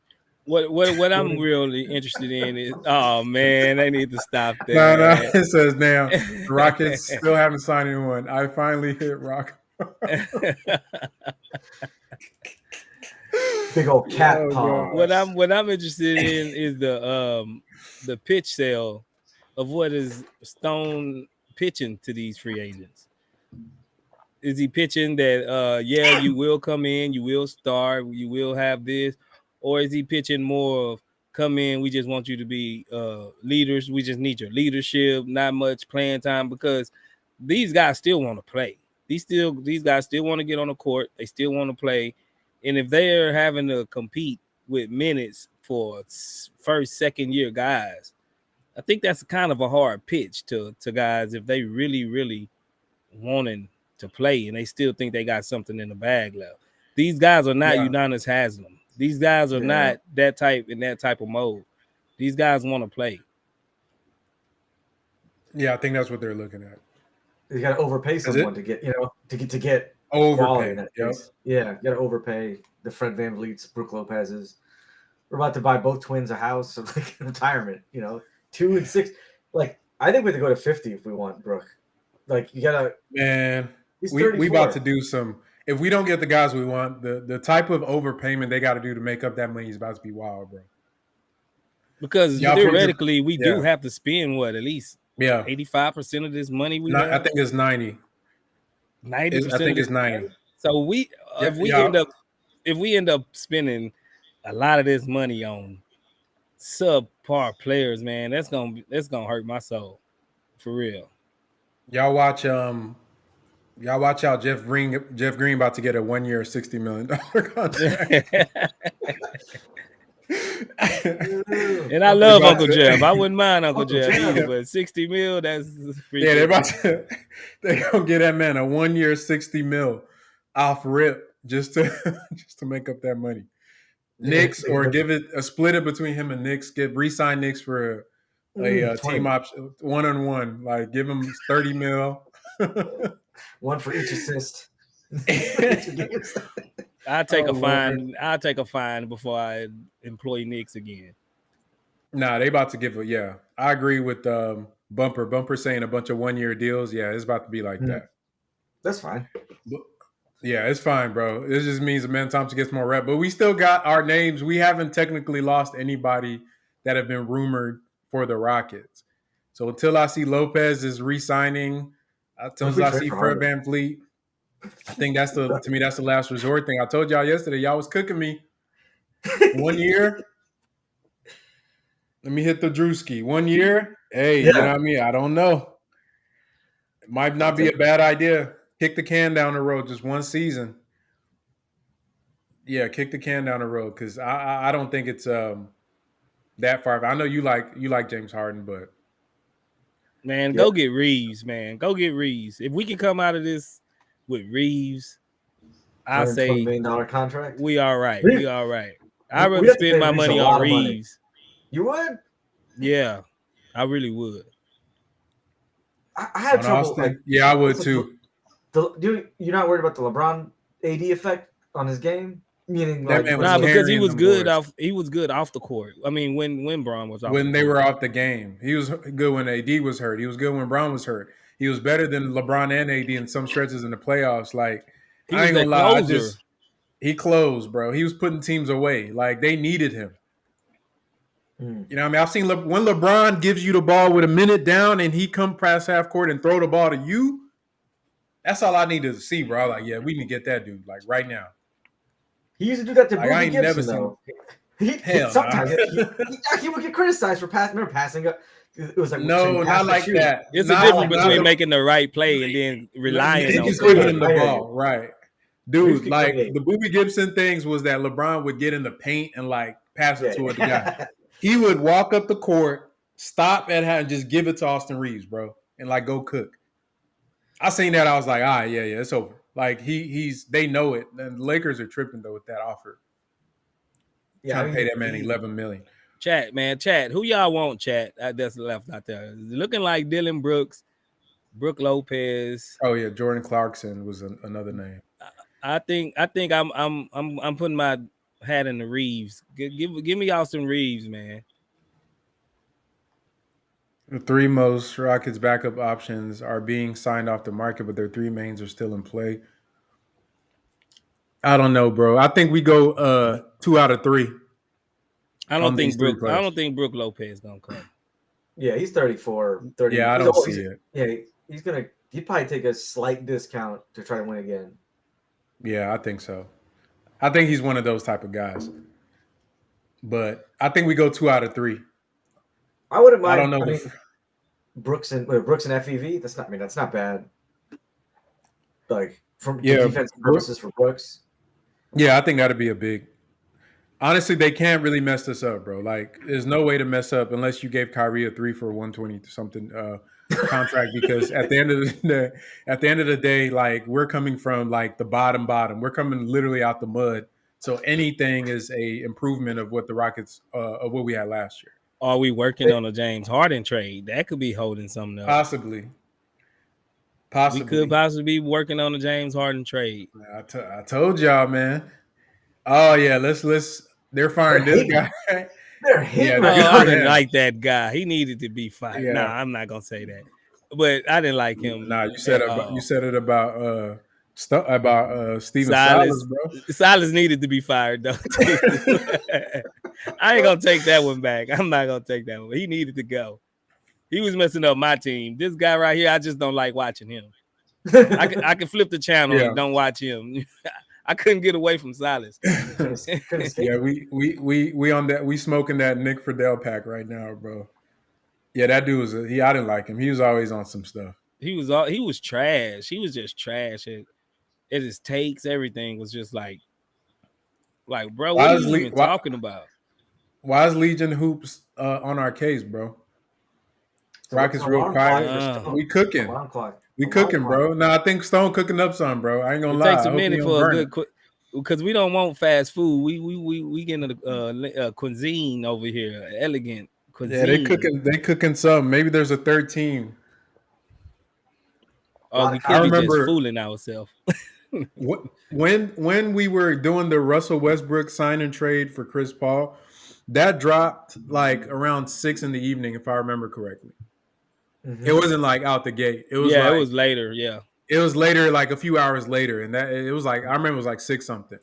What I'm really interested in is, oh man, they need to stop that. No, it says now the Rockets still haven't signed anyone. I finally hit rock. Big old cat paw. What I'm interested in is the pitch sale of what is Stone pitching to these free agents. Is he pitching that you will come in, you will start, you will have this? Or is he pitching more of come in, we just want you to be leaders, we just need your leadership, not much playing time? Because these guys still want to play. These guys still want to get on the court, they still want to play. And if they're having to compete with minutes for first, second year guys, I think that's kind of a hard pitch to guys if they really, really wanting to play and they still think they got something in the bag left. These guys are not Udonis Haslam. These guys are not that type of mode. These guys want to play. Yeah, I think that's what they're looking at. You got to overpay someone to get overpay. In that case. Yeah, you got to overpay the Fred VanVleets, Brook Lopez's. We're about to buy both twins a house, so like retirement. 2 and 6. Like I think we have to go to 50 if we want Brook. Like you gotta. Man, we about to do some. If we don't get the guys we want, the type of overpayment they got to do to make up that money is about to be wild, bro. Because theoretically, we do have to spend what, at least 85% of this money we have? I think it's 90. 90%. I think it's 90. So if we end up spending a lot of this money on subpar players, man, that's gonna hurt my soul for real. Y'all watch out. Jeff Green about to get a 1 year, $60 million contract. And I love Uncle Jeff. I wouldn't mind Uncle Jeff either, but 60 mil, that's they're gonna get that man a 1 year, $60 million off rip just to make up that money. Knicks, or give it split it between him and Knicks. Re-sign Knicks for a team option 1-on-1. Like give him 30 mil. One for each assist. I'll take a fine. I'll take a fine before I employ Knicks again. Nah, they about to give a yeah. I agree with Bumper. Bumper saying a bunch of 1-year deals. Yeah, it's about to be like that. That's fine. But- yeah, it's fine, bro. This just means that Thompson gets more rep. But we still got our names. We haven't technically lost anybody that have been rumored for the Rockets. So until I see Lopez is re-signing, What if until we I trade see for Fred Harden? VanVleet, I think to me that's the last resort thing. I told y'all yesterday, y'all was cooking me 1 year. Let me hit the Drewski. 1 year. Hey, you know Yeah, what I mean? I don't know. It might I'll not be take a bad idea. Kick the can down the road just one season. Yeah, kick the can down the road because I don't think it's that far. I know you like James Harden, but Man, Yeah. go get Reaves, man. Go get Reaves. If we can come out of this with Reaves, I $120 say million contract. we all right. We We all right. I'd we rather have to spend pay my Reeves a money on lot of money. Reaves. You would? Yeah, I really would. I had on trouble like Austin, yeah, I would what's it, too. you're not worried about the LeBron AD effect on his game? Meaning That like man when was Nah, because he carrying was them good boys off. He was good off the court. I mean, when Braun was off the when they court. were off the game. He was good when AD was hurt. He was good when Brown was hurt. He was better than LeBron and AD in some stretches in the playoffs. Like He I was ain't their gonna lie, closer. he closed, bro. He was putting teams away. Like they needed him. Hmm. You know what I mean? I've seen when LeBron gives you the ball with a minute down and he come past half court and throw the ball to you. That's all I needed to see, bro. Like, yeah, we need to get that dude like right now. He used to do that to Like I Booby ain't never Gibson seen. though. He Hell no. sometimes he would get criticized for passing up. It was like so you No, pass not or like shoot. that. It's a Not difference like Not between the. making the right play and then relying He on He's just good giving at him it. somebody. the I hear you. ball, right? Reeves Dude, could come like in. the Booby Gibson things was that LeBron would get in the paint and like pass it Yeah. to the guy. He would walk up the court, stop at hand, and just give it to Austin Reaves, bro, and like go cook. I seen that. I was like, all right, yeah, it's over. Like he's they know it. And the Lakers are tripping though with that offer, Yeah, I trying to pay mean that man 11 million. Chat, man, chat. Who y'all want, chat? That's left out there. Looking like Dylan Brooks, Brooke Lopez. Oh yeah, Jordan Clarkson was another name. I think I'm putting my hat in the Reaves. Give me Austin Reaves, man. The three most Rockets backup options are being signed off the market, but their three mains are still in play. I don't know, bro. I think we go 2 out of 3 on these three I players. don't think Brooke Lopez gonna come. yeah, he's 34, 30. Yeah, I He's don't always see it. yeah, he'd probably take a slight discount to try to win again. Yeah, I think so. I think he's one of those type of guys. But I think we go 2 out of 3. I wouldn't I don't mind. know. I mean, Brooks and FEV. That's not bad. Like from Yeah, defensive purposes for Brooks. yeah, I think that'd be a big. Honestly, they can't really mess this up, bro. Like, there's no way to mess up unless you gave Kyrie a 3 for 120 something contract. Because at the end of the day, like we're coming from like the bottom. We're coming literally out the mud. So anything is a improvement of what the Rockets of what we had last year. Are we working on a James Harden trade? That could be holding something up. Possibly. We could possibly be working on a James Harden trade. I told y'all, man. Oh yeah, let's. They're firing this guy. They're hating. Yeah, Oh, good I for didn't him. like that guy. He needed to be fired. Yeah. Nah, I'm not gonna say that. But I didn't like him. Nah, you said it about Steven Silas. Silas, bro. Silas needed to be fired, though. I ain't gonna take that one back. I'm not gonna take that one. He needed to go. He was messing up my team. This guy right here, I just don't like watching him. I can flip the channel Yeah. and don't watch him. I couldn't get away from Silas. Yeah, we on that. We smoking that Nick Friedel pack right now, bro. Yeah, that dude was. I didn't like him. He was always on some stuff. He was trash. He was just trash. At his takes, everything was just like, bro, what are you even talking about? Why is Legion Hoops on our case, bro? Rockets real quiet. We cooking. We cooking, bro. No, I think Stone cooking up some, bro. I ain't gonna lie. It takes a minute for a good because we don't want fast food. We getting a cuisine over here, elegant cuisine. Yeah, they cooking some. Maybe there's a third team. Oh, we could be just fooling ourselves. When we were doing the Russell Westbrook sign and trade for Chris Paul, That dropped like around 6 in the evening, if I remember correctly. Mhm. It wasn't like out the gate. It was Yeah, like it was later. Yeah. it was later, like a few hours later, and that it was like I remember it was like 6 something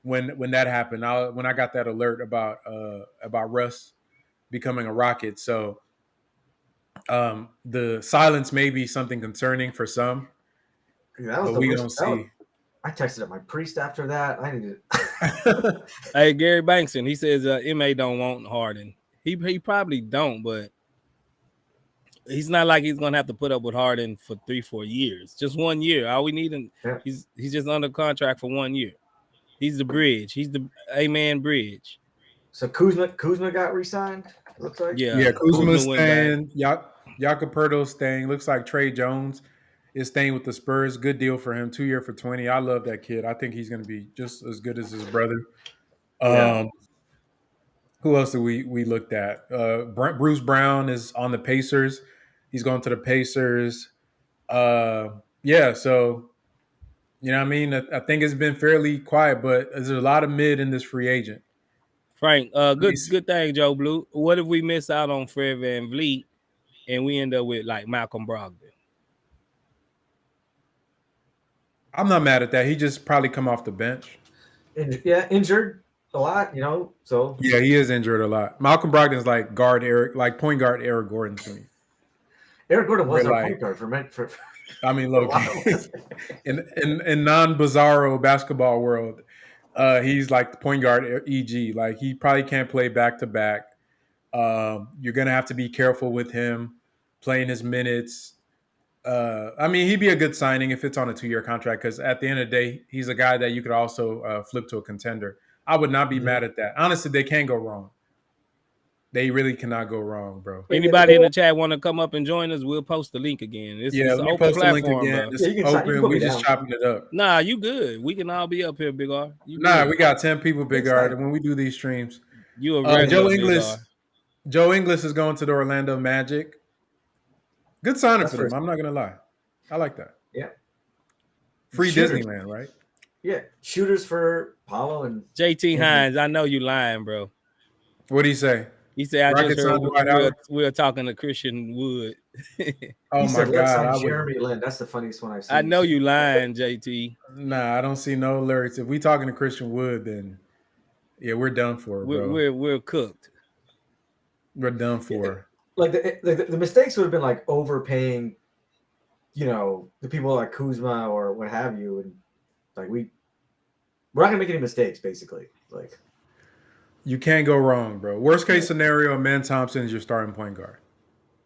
when that happened. When I got that alert about Russ becoming a Rocket. So the silence may be something concerning for some, That was but the we worst. gonna see. I texted up my priest after that. I needed. Hey, Gary Bankson, he says MA don't want Harden. He probably don't, but he's not like he's gonna have to put up with Harden for 3-4 years. Just 1 year. All we need him. Yeah. He's just under contract for 1 year. He's the bridge. He's the A-man bridge. So Kuzma got re-signed. Looks like. Yeah, Kuzma's went back. staying. Jakob staying. Looks like Trey Jones is staying with the Spurs. Good deal for him. 2 year for 20. I love that kid. I think he's going to be just as good as his brother. Yeah. Who else did we looked at? Bruce Brown is on the Pacers. He's going to the Pacers. Yeah, so you know what I mean? I think it's been fairly quiet, but there's a lot of mid in this free agent. Frank, good thing, Joe Blue. What if we miss out on Fred VanVleet and we end up with like Malcolm Brogdon? I'm not mad at that. He just probably come off the bench. Injured a lot, So Yeah, he is injured a lot. Malcolm Brogdon's like point guard Eric Gordon to me. Eric Gordon was our like, point guard for I mean, look, in non-bizarro basketball world, he's like the point guard EG. Like he probably can't play back to back. You're gonna have to be careful with him playing his minutes. I mean, he'd be a good signing if it's on a 2-year contract because at the end of the day, he's a guy that you could also flip to a contender. I would not be mad at that. Honestly, they can't go wrong. They really cannot go wrong, bro. Anybody in the chat want to come up and join us? We'll post the link again. It's Let an me open post the link platform, again. bro. It's open. We just chopping it up. Nah, you good. We can all be up here, Big R. Nah, we got 10 people, Big R. And when we do these streams, you a regular, Big R. Joe Ingles is going to the Orlando Magic. Good signing for them. I'm not gonna lie. I like that. Yeah. Free Disneyland, right? Yeah. Shooters for Paulo and JT Hines. I know you lying, bro. What did he say? He said, I Rockets just heard we're talking to Christian Wood. Oh my God. Jeremy Lin. That's the funniest one I've seen. I know you lying, JT. Nah, I don't see no alerts. If we talking to Christian Wood, then yeah, we're done for, bro. We're cooked. We're done for. Like the mistakes would have been like overpaying, the people like Kuzma or what have you, and like we're not gonna make any mistakes, basically. Like you can't go wrong, bro. Worst case scenario, Man Thompson is your starting point guard,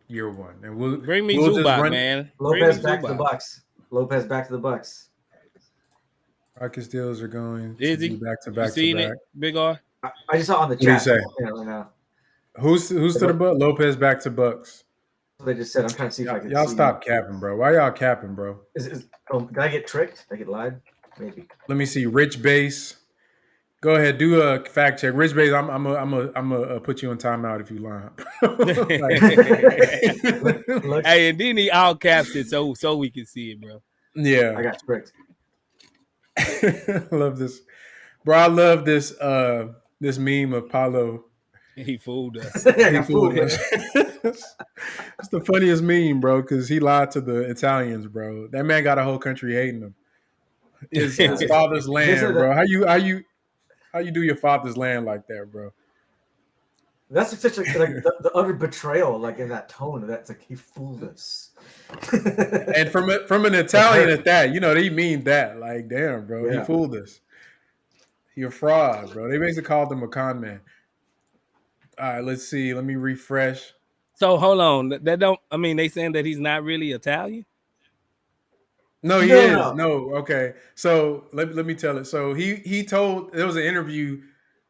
year 1, and we'll bring me Zubac, man. Lopez back to the Bucks. Lopez back to the Bucks. Rockets deals are going is he back to back. You seen it, Big R? I just saw on the chat. What do you say? Right now. Who's to the Bucks? Lopez back to Bucks. They just said. I'm trying to see if I can. Y'all stop capping, bro. Why y'all capping, bro? Did I get tricked? Did I get lied? Maybe. Let me see. Rich Base. Go ahead, do a fact check. Rich Base, I'm gonna put you in timeout if you lie. Hey, and then he all caps it so we can see it, bro. Yeah, I got tricked. I love this, bro. I love this this meme of Paulo. He fooled us. He fooled us. It's the funniest meme, bro, because he lied to the Italians, bro. That man got a whole country hating him. His father's land, bro. How you do your father's land like that, bro? That's such the utter betrayal, like in that tone. That's like he fooled us. And from an Italian at that, they mean that. Like, damn, bro, yeah. He fooled us. He a fraud, bro. They basically called him a con man. All right, let's see. Let me refresh. So hold on. They saying that he's not really Italian? No, he is. No, okay. So let me tell it. So he told, there was an interview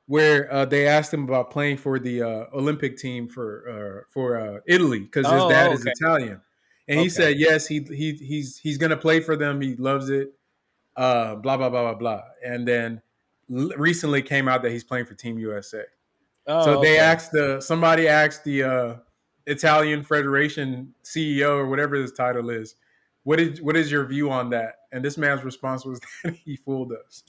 where they asked him about playing for the Olympic team for Italy because his dad is Italian, and he said yes, he's gonna play for them. He loves it. Blah blah blah blah blah. And then recently came out that he's playing for Team USA. So they somebody asked the Italian Federation CEO or whatever his title is. What is your view on that? And this man's response was that he fooled us.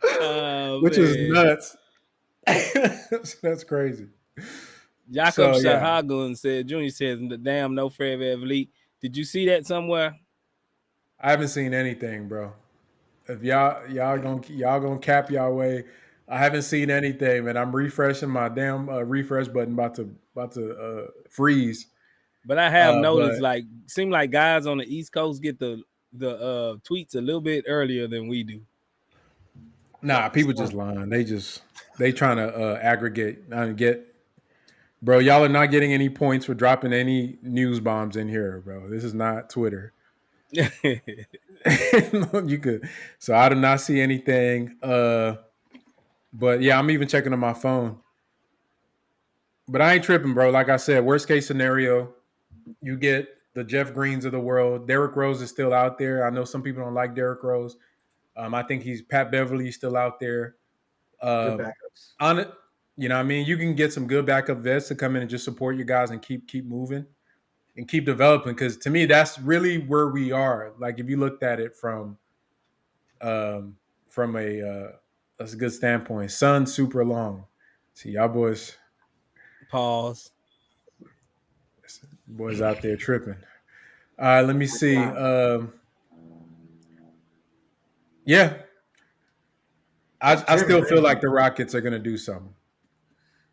Oh which is man. nuts. That's crazy. Jakob So yeah, Shahagun said, Junior says, damn, no Fred VanVleet. Did you see that somewhere? I haven't seen anything, bro. If y'all gonna cap y'all way, I haven't seen anything, man. I'm refreshing my damn refresh button, about to freeze. But I have But noticed, like, seem like guys on the East Coast get the tweets a little bit earlier than we do. nah, people just lying. They trying to aggregate and get. Bro, y'all are not getting any points for dropping any news bombs in here, bro. This is not Twitter. You could. So I do not see anything. But yeah, I'm even checking on my phone. But I ain't tripping, bro. Like I said, worst case scenario, you get the Jeff Greens of the world. Derrick Rose is still out there. I know some people don't like Derrick Rose. I think he's Pat Beverly still out there. Good Uh, backups. on it, you know what I mean? You can get some good backup vets to come in and just support your guys and keep moving and keep developing. Because to me, that's really where we are. Like if you looked at it um, from that's a good standpoint. Sun super long. See y'all Pause. boys out there tripping. All right, let me see. Yeah, I Jeremy still feel Grant like deal. the Rockets are gonna do something.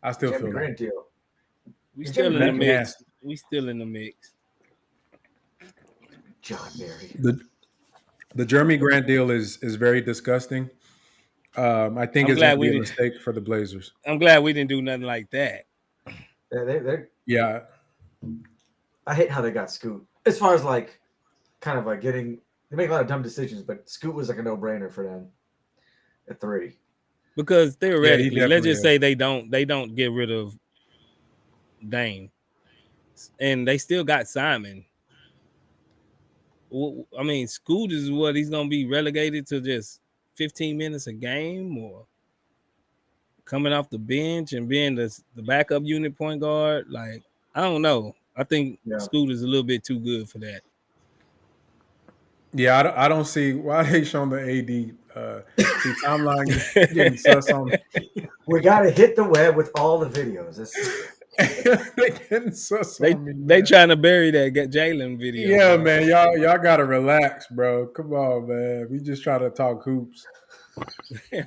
I still Jeremy feel like Grant deal. We Is still Jeremy in the Grant yeah. mix. We still in the mix. John Barry. The Jeremy Grant deal is very disgusting. I think I'm it's going glad to we be a didn't. mistake for the Blazers. I'm glad we didn't do nothing like that. They're Yeah, I hate how they got Scoot. As far as like, kind of like getting, they make a lot of dumb decisions, but Scoot was like a no-brainer for them at 3. Because yeah, he theoretically, let's definitely just is. say they don't get rid of Dame, and they still got Simon. I mean, Scoot is what he's gonna be relegated to just 15 minutes a game, or coming off the bench and being the backup unit point guard. Like I don't know. I think Yeah. Scoot is a little bit too good for that. Yeah, I don't see why they showing the AD. See, timeline getting sus on me. We got to hit the web with all the videos. They getting sus They on me, they man. trying to bury that Jalen video, Yeah, bro. man, y'all gotta relax, bro. Come on, man. We just try to talk hoops. I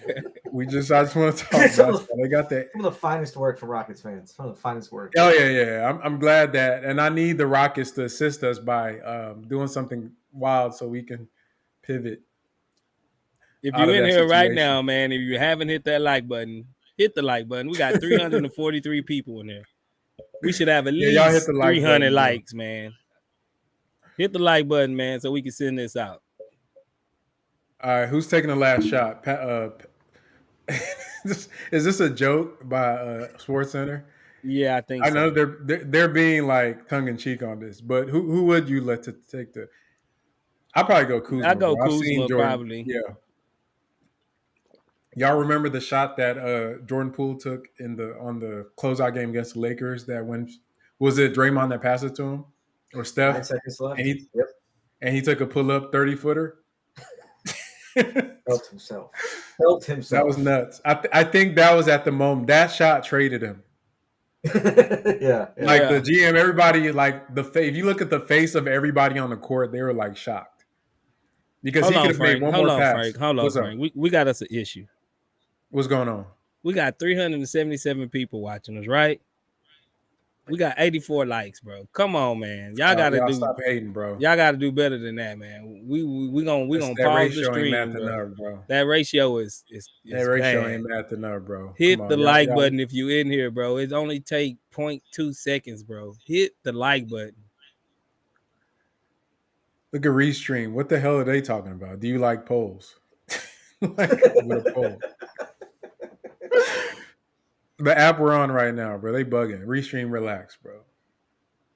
just want to talk some, of the, basketball. They got that. some of the finest work from Rockets fans. Some of the finest work. Oh yeah. I'm glad that, and I need the Rockets to assist us by doing something wild so we can pivot If out you're of in that here right situation. now, man, if you haven't hit that like button, hit the like button. We got 343 people in there. We should have at Yeah, y'all hit least the like 300 button, bro. likes, man. Hit the like button, man, so we can send this out. All right, who's taking the last shot? Is this a joke by Sports Center? Yeah, I think I know so. they're being like tongue in cheek on this, but who would you let to take the? I'll probably go I Kuzma, go bro. I've seen Kuzma Jordan. probably. Yeah, y'all remember the shot that Jordan Poole took on the closeout game against the Lakers? That when was it Draymond that passed it to him or 9 Steph, seconds and left. he Yep. and he took a pull up 30-footer. Helped himself. Helped That was himself. nuts. I think that was at the moment that shot traded him. Yeah. Like the Yeah. GM, everybody like if you look at the face of everybody on the court, they were like shocked because he could have made one Hold more on, pass. Frank. Hold on, What's up? Frank. We got us an issue. What's going on? We got 377 people watching us, right? We got 84 likes, bro. Come on, man. Y'all stop hating, bro. Y'all gotta do better than that, man. We gonna That pause the ratio ain't stream, mathing bro. up, bro. That ratio is That ratio bad. ain't mathing up, bro. Come Hit the on, like y'all. button if you in here, bro. It only take 0.2 seconds, bro. Hit the like button. Look at Restream. What the hell are they talking about? Do you like polls? Like with a poll. The app we're on right now, bro. They bugging. Restream, relax, bro.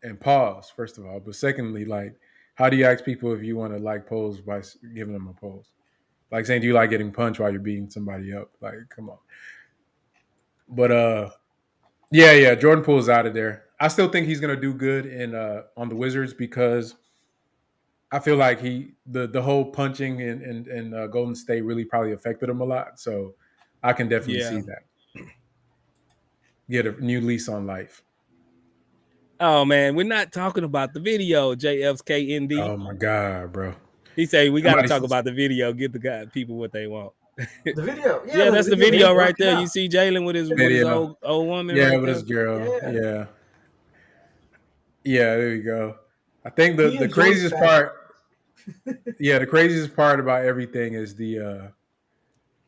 And pause, first of all. But secondly, like, how do you ask people if you want to like polls by giving them a pose? Like saying, do you like getting punched while you're beating somebody up? Like, come on. But yeah, Jordan Poole's out of there. I still think he's gonna do good in on the Wizards because I feel like the whole punching in Golden State really probably affected him a lot. So I can definitely Yeah. see that. Get a new lease on life. Oh man, we're not talking about the video, JFKND. Oh my god, bro. He say we got to Somebody talk says- about the video, give the people what they want. The video, Yeah, that's the video right there. You see, see Jalen with his Video. old woman. Yeah, right with there. his girl. Yeah. Yeah, there you go. I think He the enjoys craziest fashion. part. Yeah, the craziest part about everything is the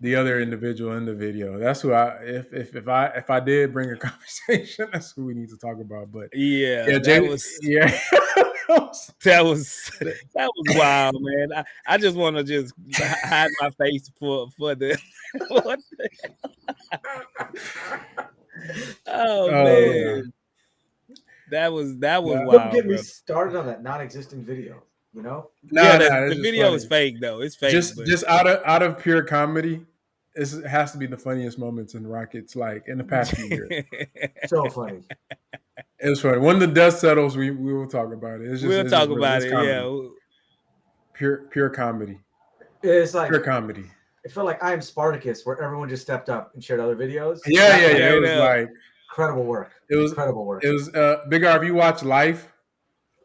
other individual in the video. That's who if I did bring a conversation, that's who we need to talk about. But Yeah, yeah, that was that was wild, man. I just want to just hide my face for the. What the oh man, that was wild. Don't get me Bro. started on that non-existent video. You know, The video is fake though. It's fake. Just out of pure comedy. It has to be the funniest moments in Rockets, like in the past few years. so funny. It was funny. When the dust settles, we will talk about it. We'll talk about it. Comedy. Yeah, pure comedy. It's like Pure comedy. it felt like I Am Spartacus, where everyone just stepped up and shared other videos. Yeah. It was like incredible work. It was incredible work. It was Big R. If you watch Life,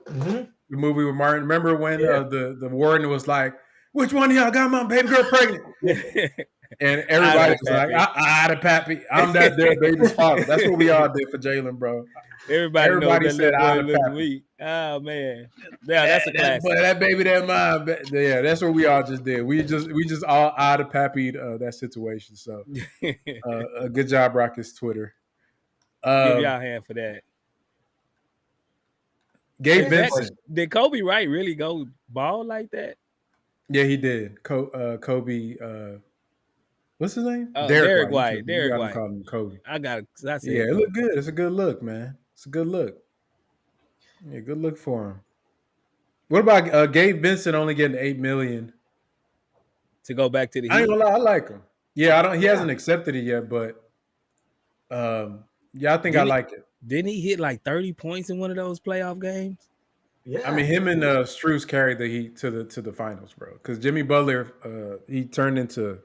Mm-hmm. the movie with Martin, remember when the warden was like, "Which one of y'all got my baby girl pregnant?" And everybody was like, "I the pappy. I'm that their baby's father." That's what we all did for Jalen, bro. Everybody said, "I the pappy." weak. Oh man, yeah, that's a classic. But that baby, that mine. Yeah, that's what we all just did. We just all out of pappied that situation. So, a good job, Rockets Twitter. Give y'all a hand for that. Gabe Vincent. Did Kobe Wright really go ball like that? Yeah, he did. Kobe. What's his name? Derek White. Derek White. Call him Kobe. I got it. Yeah, it looked good. It's a good look, man. It's a good look. Yeah, good look for him. What about Gabe Vincent only getting $8 million to go back to the Heat? I ain't gonna lie, I like him. Yeah, He hasn't accepted it yet, but I think I like it. Didn't he hit like 30 points in one of those playoff games? Yeah, I mean, him and Strus carried the Heat to the finals, bro. Because Jimmy Butler, he turned into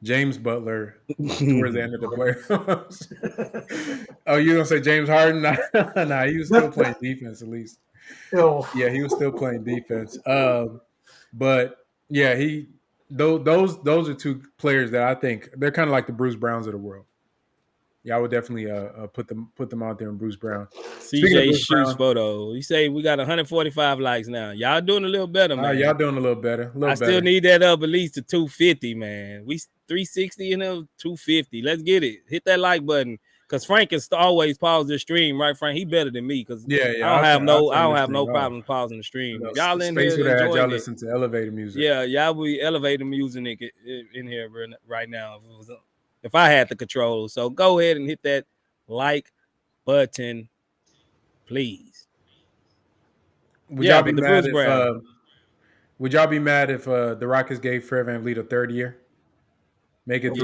James Butler towards the end of the playoffs. Oh, you gonna say James Harden? Nah, he was still playing defense at least. Oh. Yeah, he was still playing defense. But yeah, those are two players that I think they're kind of like the Bruce Browns of the world. Yeah, I would definitely put them out there in Bruce Brown. CJ Shoes photo. You say we got 145 likes now. Y'all doing a little better, man. Y'all doing a little better. Still need that up at least to 250, man. We 360 and 250. Let's get it. Hit that like button. Because Frank can always pause the stream, right, Frank? He better than me because I don't have no problem pausing the stream. Y'all in here enjoying y'all listen to elevator music. Yeah, y'all be elevator music in here right now. If I had the control. So go ahead and hit that like button, please. Would y'all be mad if the Rockets gave Fred VanVleet a third year? Make it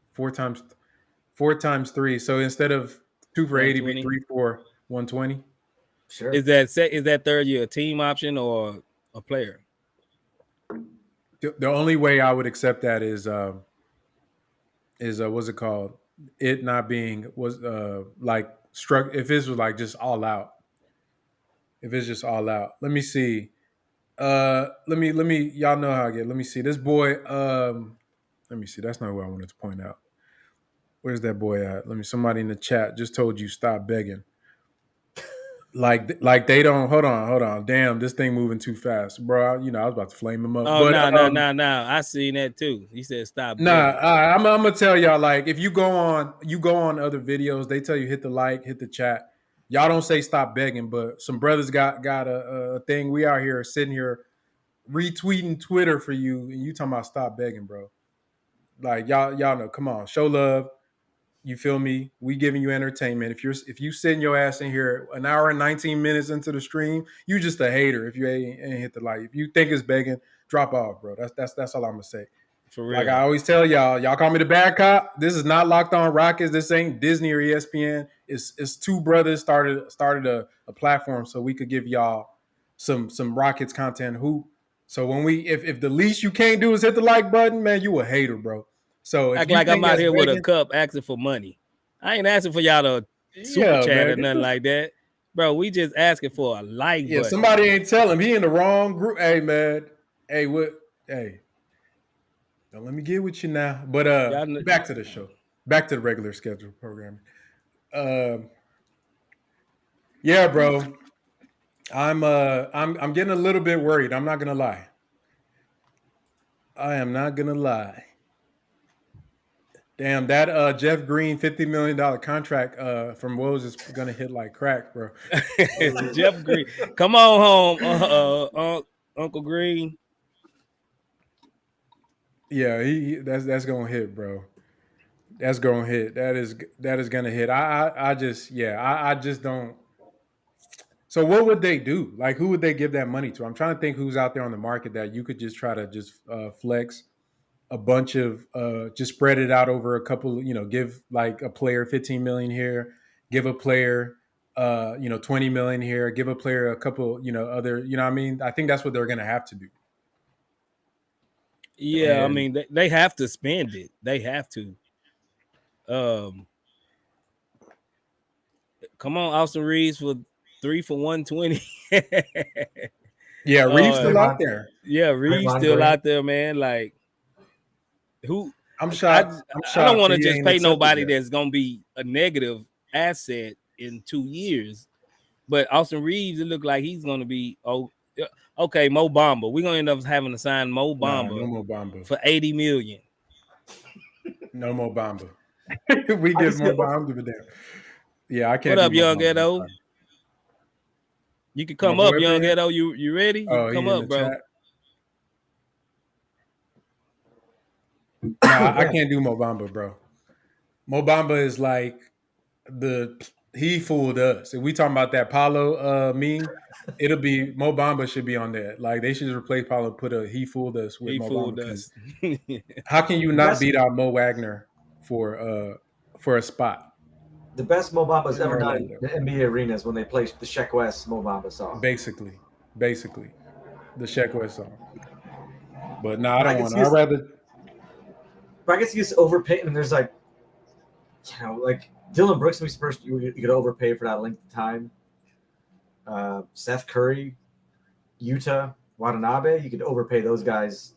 4 times 3. So instead of 2 for 80, be 3 for 120. Sure. Is that third year a team option or a player? The only way I would accept that is what's it called? It not being like struck. If it was like just all out. If it's just all out. Let me see. Let me. Y'all know how I get. Let me see. This boy. Let me see. That's not what I wanted to point out. Where's that boy at? Somebody in the chat just told you stop begging. Like they don't. Hold on. Damn, this thing moving too fast, bro. I was about to flame him up. Oh, no. I seen that too. He said stop. I'm gonna tell y'all, like, if you go on other videos, they tell you hit the like, hit the chat. Y'all don't say stop begging, but some brothers got a thing. We out here sitting here retweeting Twitter for you, and you talking about stop begging, bro. Like y'all know. Come on, show love. You feel me? We giving you entertainment. If you sitting your ass in here an hour and 19 minutes into the stream, you just a hater. If you ain't hit the like, if you think it's begging, drop off, bro. That's all I'm gonna say. For real. Like I always tell y'all call me the bad cop. This is not Locked On Rockets. This ain't Disney or ESPN. It's two brothers started a platform so we could give y'all some Rockets content hoop. So when if the least you can't do is hit the like button, man, you a hater, bro. So if Act you like I'm think out that's here with a begging, cup asking for money. I ain't asking for y'all to super yeah, chat man, or nothing like that. Bro, we just asking for a like yeah, button. somebody ain't tell him he in the wrong group. Hey, man, hey, what? Hey, don't let me get with you now. But Y'all, back to the show, back to the regular schedule programming. Yeah, bro, I'm getting a little bit worried. I'm not gonna lie. I am not gonna lie. Damn, that Jeff Green $50 million contract from Woes is gonna hit like crack, bro. Jeff Green, come on home, Uncle Green. Yeah, that's gonna hit, bro. That's gonna hit. That is gonna hit. I just don't. So what would they do? Like, who would they give that money to? I'm trying to think who's out there on the market that you could just try to just flex a bunch of just spread it out over a couple. Give like a player 15 million here, give a player 20 million here, give a player a couple other. What I mean? I think that's what they're gonna have to do. Yeah, I And mean they have to spend it. They have to. Come on, Austin Reaves for 3 for 120. yeah, Reeves still out Draymond, there. Yeah, Reaves Draymond still Green. out there, man. Like who? I'm I shocked. I'm I don't shocked want to he just ain't pay accepted nobody that. that's gonna be a negative asset in 2 years. But Austin Reaves, it looked like he's gonna be okay. Mo Bamba, we're gonna end up having to sign Mo Nah, no Bamba more Bamba. for 80 million. No more Bamba. We I can get see more Bamba. I don't give a damn. Yeah, I What can't do up, more young Bamba. I'm Edo? sorry. You can My come boy up, up in young here? Edo. You ready? You Oh, can he come in up, the bro. chat. Nah, I Yeah. can't do Mobamba, bro. Mobamba is like he fooled us. If we talking about that Paulo meme, it'll be Mobamba should be on there. Like they should just replace Paulo, put a he fooled us with He Mobamba fooled because us. how can you The not best beat out Mo Wagner for a spot the best Mo Bamba's in ever done in Orlando? the NBA arenas when they play the Sheck West Mo Bamba song. Basically, the Sheck West song. But no, I But I don't can want. see I'd us, rather. but I can see us overpaying. And there's like, like Dylan Brooks. We first you could overpay for that length of time. Seth Curry, Utah, Watanabe. You could overpay those guys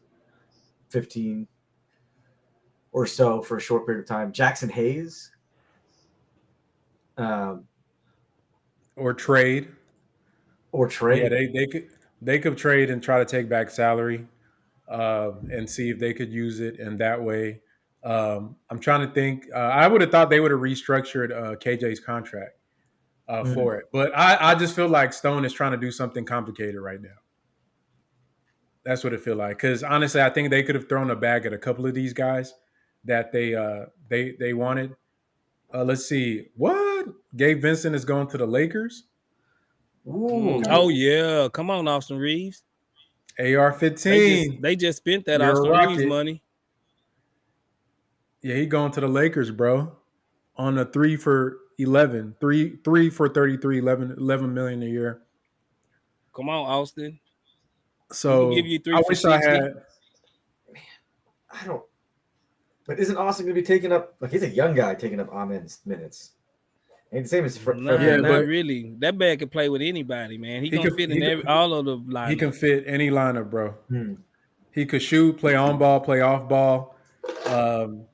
15 or so for a short period of time. Jackson Hayes. Um, Or trade. or Yeah, trade. they could trade and try to take back salary, and see if they could use it in that way. I'm trying to think. I would have thought they would have restructured KJ's contract for it, but I just feel like Stone is trying to do something complicated right now. That's what it feel like. Because honestly, I think they could have thrown a bag at a couple of these guys that they wanted. Let's see. What Gabe Vincent is going to the Lakers? Okay. Oh Ooh, yeah, come on, Austin Reeves. AR-15. They just spent that You're a Austin Reeves rocket. money. Yeah, he going to the Lakers, bro. On a 3 for 11. 3 for 33, 11 million a year. Come on, Austin. We can give So you I 3 for wish I 60. had. I don't. But isn't Austin going to be taking up? Like he's a young guy taking up Amen's minutes. Ain't the same as Fred Nah, Yeah, VanVleet. not but really. That man can play with anybody, man. He he gonna could fit he in could all of the he can lineup. fit any lineup, bro. Hmm. He could shoot, play on ball, play off ball. Um,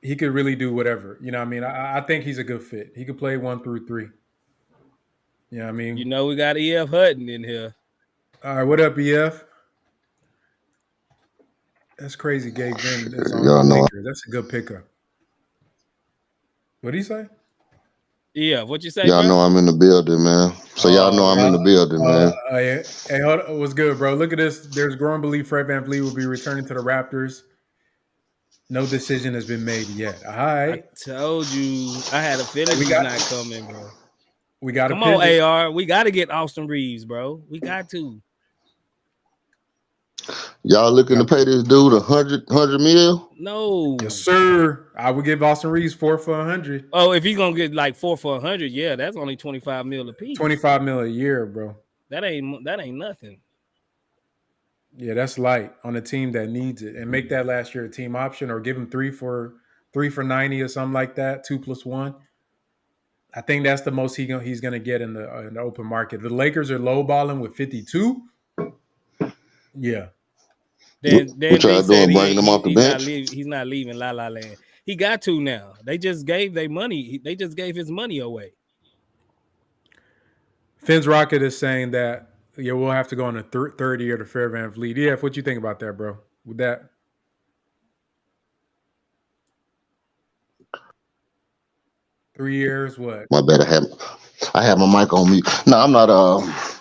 he could really do whatever. You know what I mean? I think he's a good fit. He could play 1 through 3. You know what I You mean? know, we got EF Hutton in here. All right, what up, EF? That's crazy. Gabe Vin is on the Y'all know, Lakers. That's a good pickup. What did he say? Yeah, what you say, y'all bro? know I'm in the building, man. So y'all know Oh, I'm in the building, man. hey, hold on. What's good, bro? Look at this. There's growing belief Fred VanVleet will be returning to the Raptors. No decision has been made yet. All I right. told you I had a feeling Hey, he's not coming, bro. we got to Come on, pivot. AR. We got to get Austin Reeves, bro. We got to. Y'all looking to Got pay to. this dude 100 mil? No. Yes, sir. I would give Austin Reeves 4 for 100. Oh, if he's gonna get like 4 for 100, yeah, that's only 25 mil a piece. 25 mil a year, bro. That ain't nothing. Yeah, that's light on a team that needs it, and make that last year a team option, or give him three for 90 or something like that. 2+1. I think that's the most he's gonna get in the open market. The Lakers are lowballing with 52. Yeah, Dan What D y'all said doing? Bringing them off the bench? he's not leaving La La Land. He got to now. They just gave their money. They just gave his money away. Finn's Rocket is saying that we'll have to go on the third year to Fred VanVleet. Yeah, what you think about that, bro? With that, 3 years, what? My bad. I have my mic on mute. No, I'm not.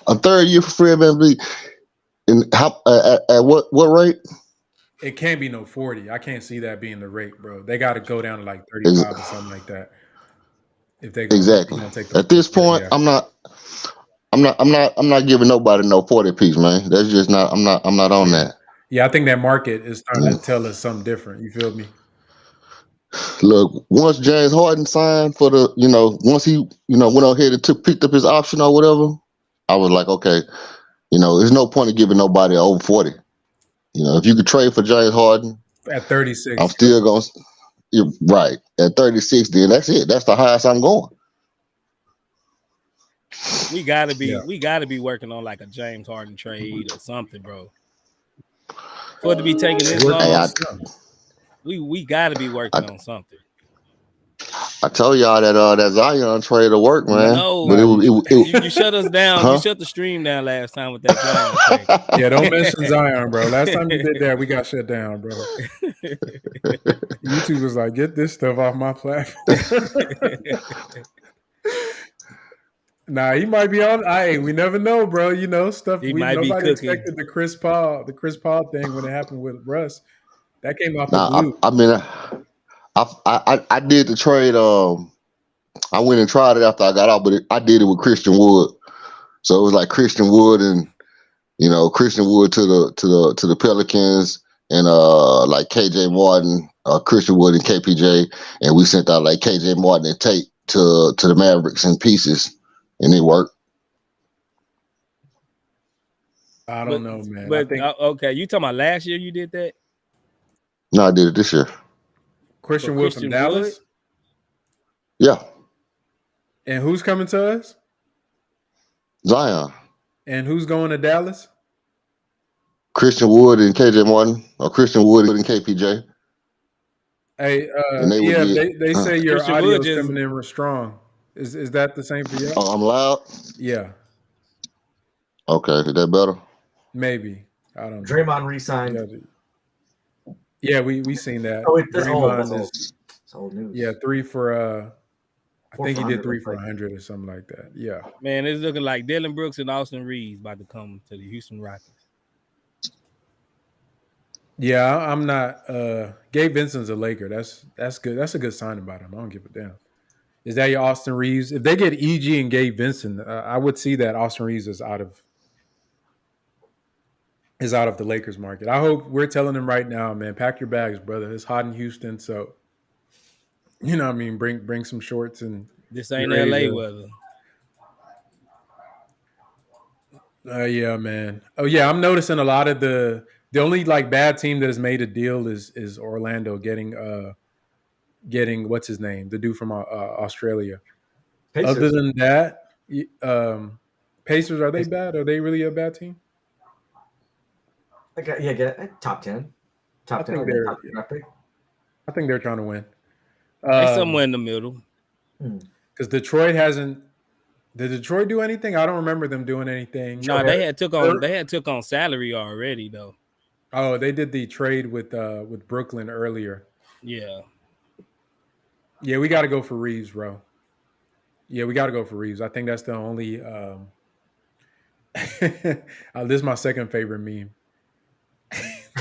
A third year for Fred VanVleet. And how at what rate? It can't be no 40. I can't see that being the rate, bro. They got to go down to like Ex- 35 or something like that. If they Exactly. gonna take the At this point, yeah. I'm not giving nobody no 40 piece, man. That's just not. I'm not on that. Yeah, I think that market is starting to tell us something different. You feel me? Look, once James Harden signed for the, once he, went ahead and picked up his option or whatever, I was like, okay, there's no point in giving nobody over 40. If you could trade for James Harden At 36, I'm still going. You're right at 36. Then that's it. That's the highest I'm going. We gotta be working on like a James Harden trade or something, bro. For it to be taking this long, we gotta be working on something. I told y'all that Zion trade will work, man. No, but you shut us down. Huh? You shut the stream down last time with that Zion trade. Yeah, don't mention Zion, bro. Last time you did that, we got shut down, bro. YouTube was like, get this stuff off my platform. Nah, he might be on. We never know, bro. Stuff. Nobody expected the Chris Paul thing when it happened with Russ. That came off the blue. I mean, I did the trade. I went and tried it after I got out, but I did it with Christian Wood. So it was like Christian Wood and Christian Wood to the Pelicans and like KJ Martin, Christian Wood and KPJ, and we sent out like KJ Martin and Tate to the Mavericks in pieces, and it worked. I don't know, man. But okay, you talking about last year? You did that? No, I did it this year. Christian Wood from Dallas. Yeah. And who's coming to us? Zion. And who's going to Dallas? Christian Wood and KJ Martin, or Christian Wood and KPJ. Hey, they say your audio is coming in strong. Is that the same for you? Oh, I'm loud? Yeah. Okay, is that better? Maybe. I don't know. Draymond re-signed. Yeah, we seen that. Oh, that's old news. Yeah, 3 for I think he did 3 for 100 or something like that. Yeah. Man, it's looking like Dylan Brooks and Austin Reaves about to come to the Houston Rockets. Yeah, I'm not. Gabe Vincent's a Laker. That's good. That's a good sign about him. I don't give a damn. Is that your Austin Reaves? If they get EG and Gabe Vincent, I would see that Austin Reaves is out of the Lakers market. I hope we're telling them right now, man. Pack your bags, brother. It's hot in Houston, so what I mean. Bring some shorts and. This ain't LA weather. Yeah, man. Oh yeah, I'm noticing a lot of the only like bad team that has made a deal is Orlando getting what's his name, the dude from Australia. Pacers. Other than that, Pacers, are they bad? Are they really a bad team? Okay, yeah, get it. Top 10. Top 10. I think they're trying to win. They're somewhere in the middle. Because Detroit hasn't. Did Detroit do anything? I don't remember them doing anything. No, they had took on salary already though. Oh, they did the trade with Brooklyn earlier. Yeah. Yeah, we got to go for Reaves, bro. Yeah, we got to go for Reaves. I think that's the only. This is my second favorite meme.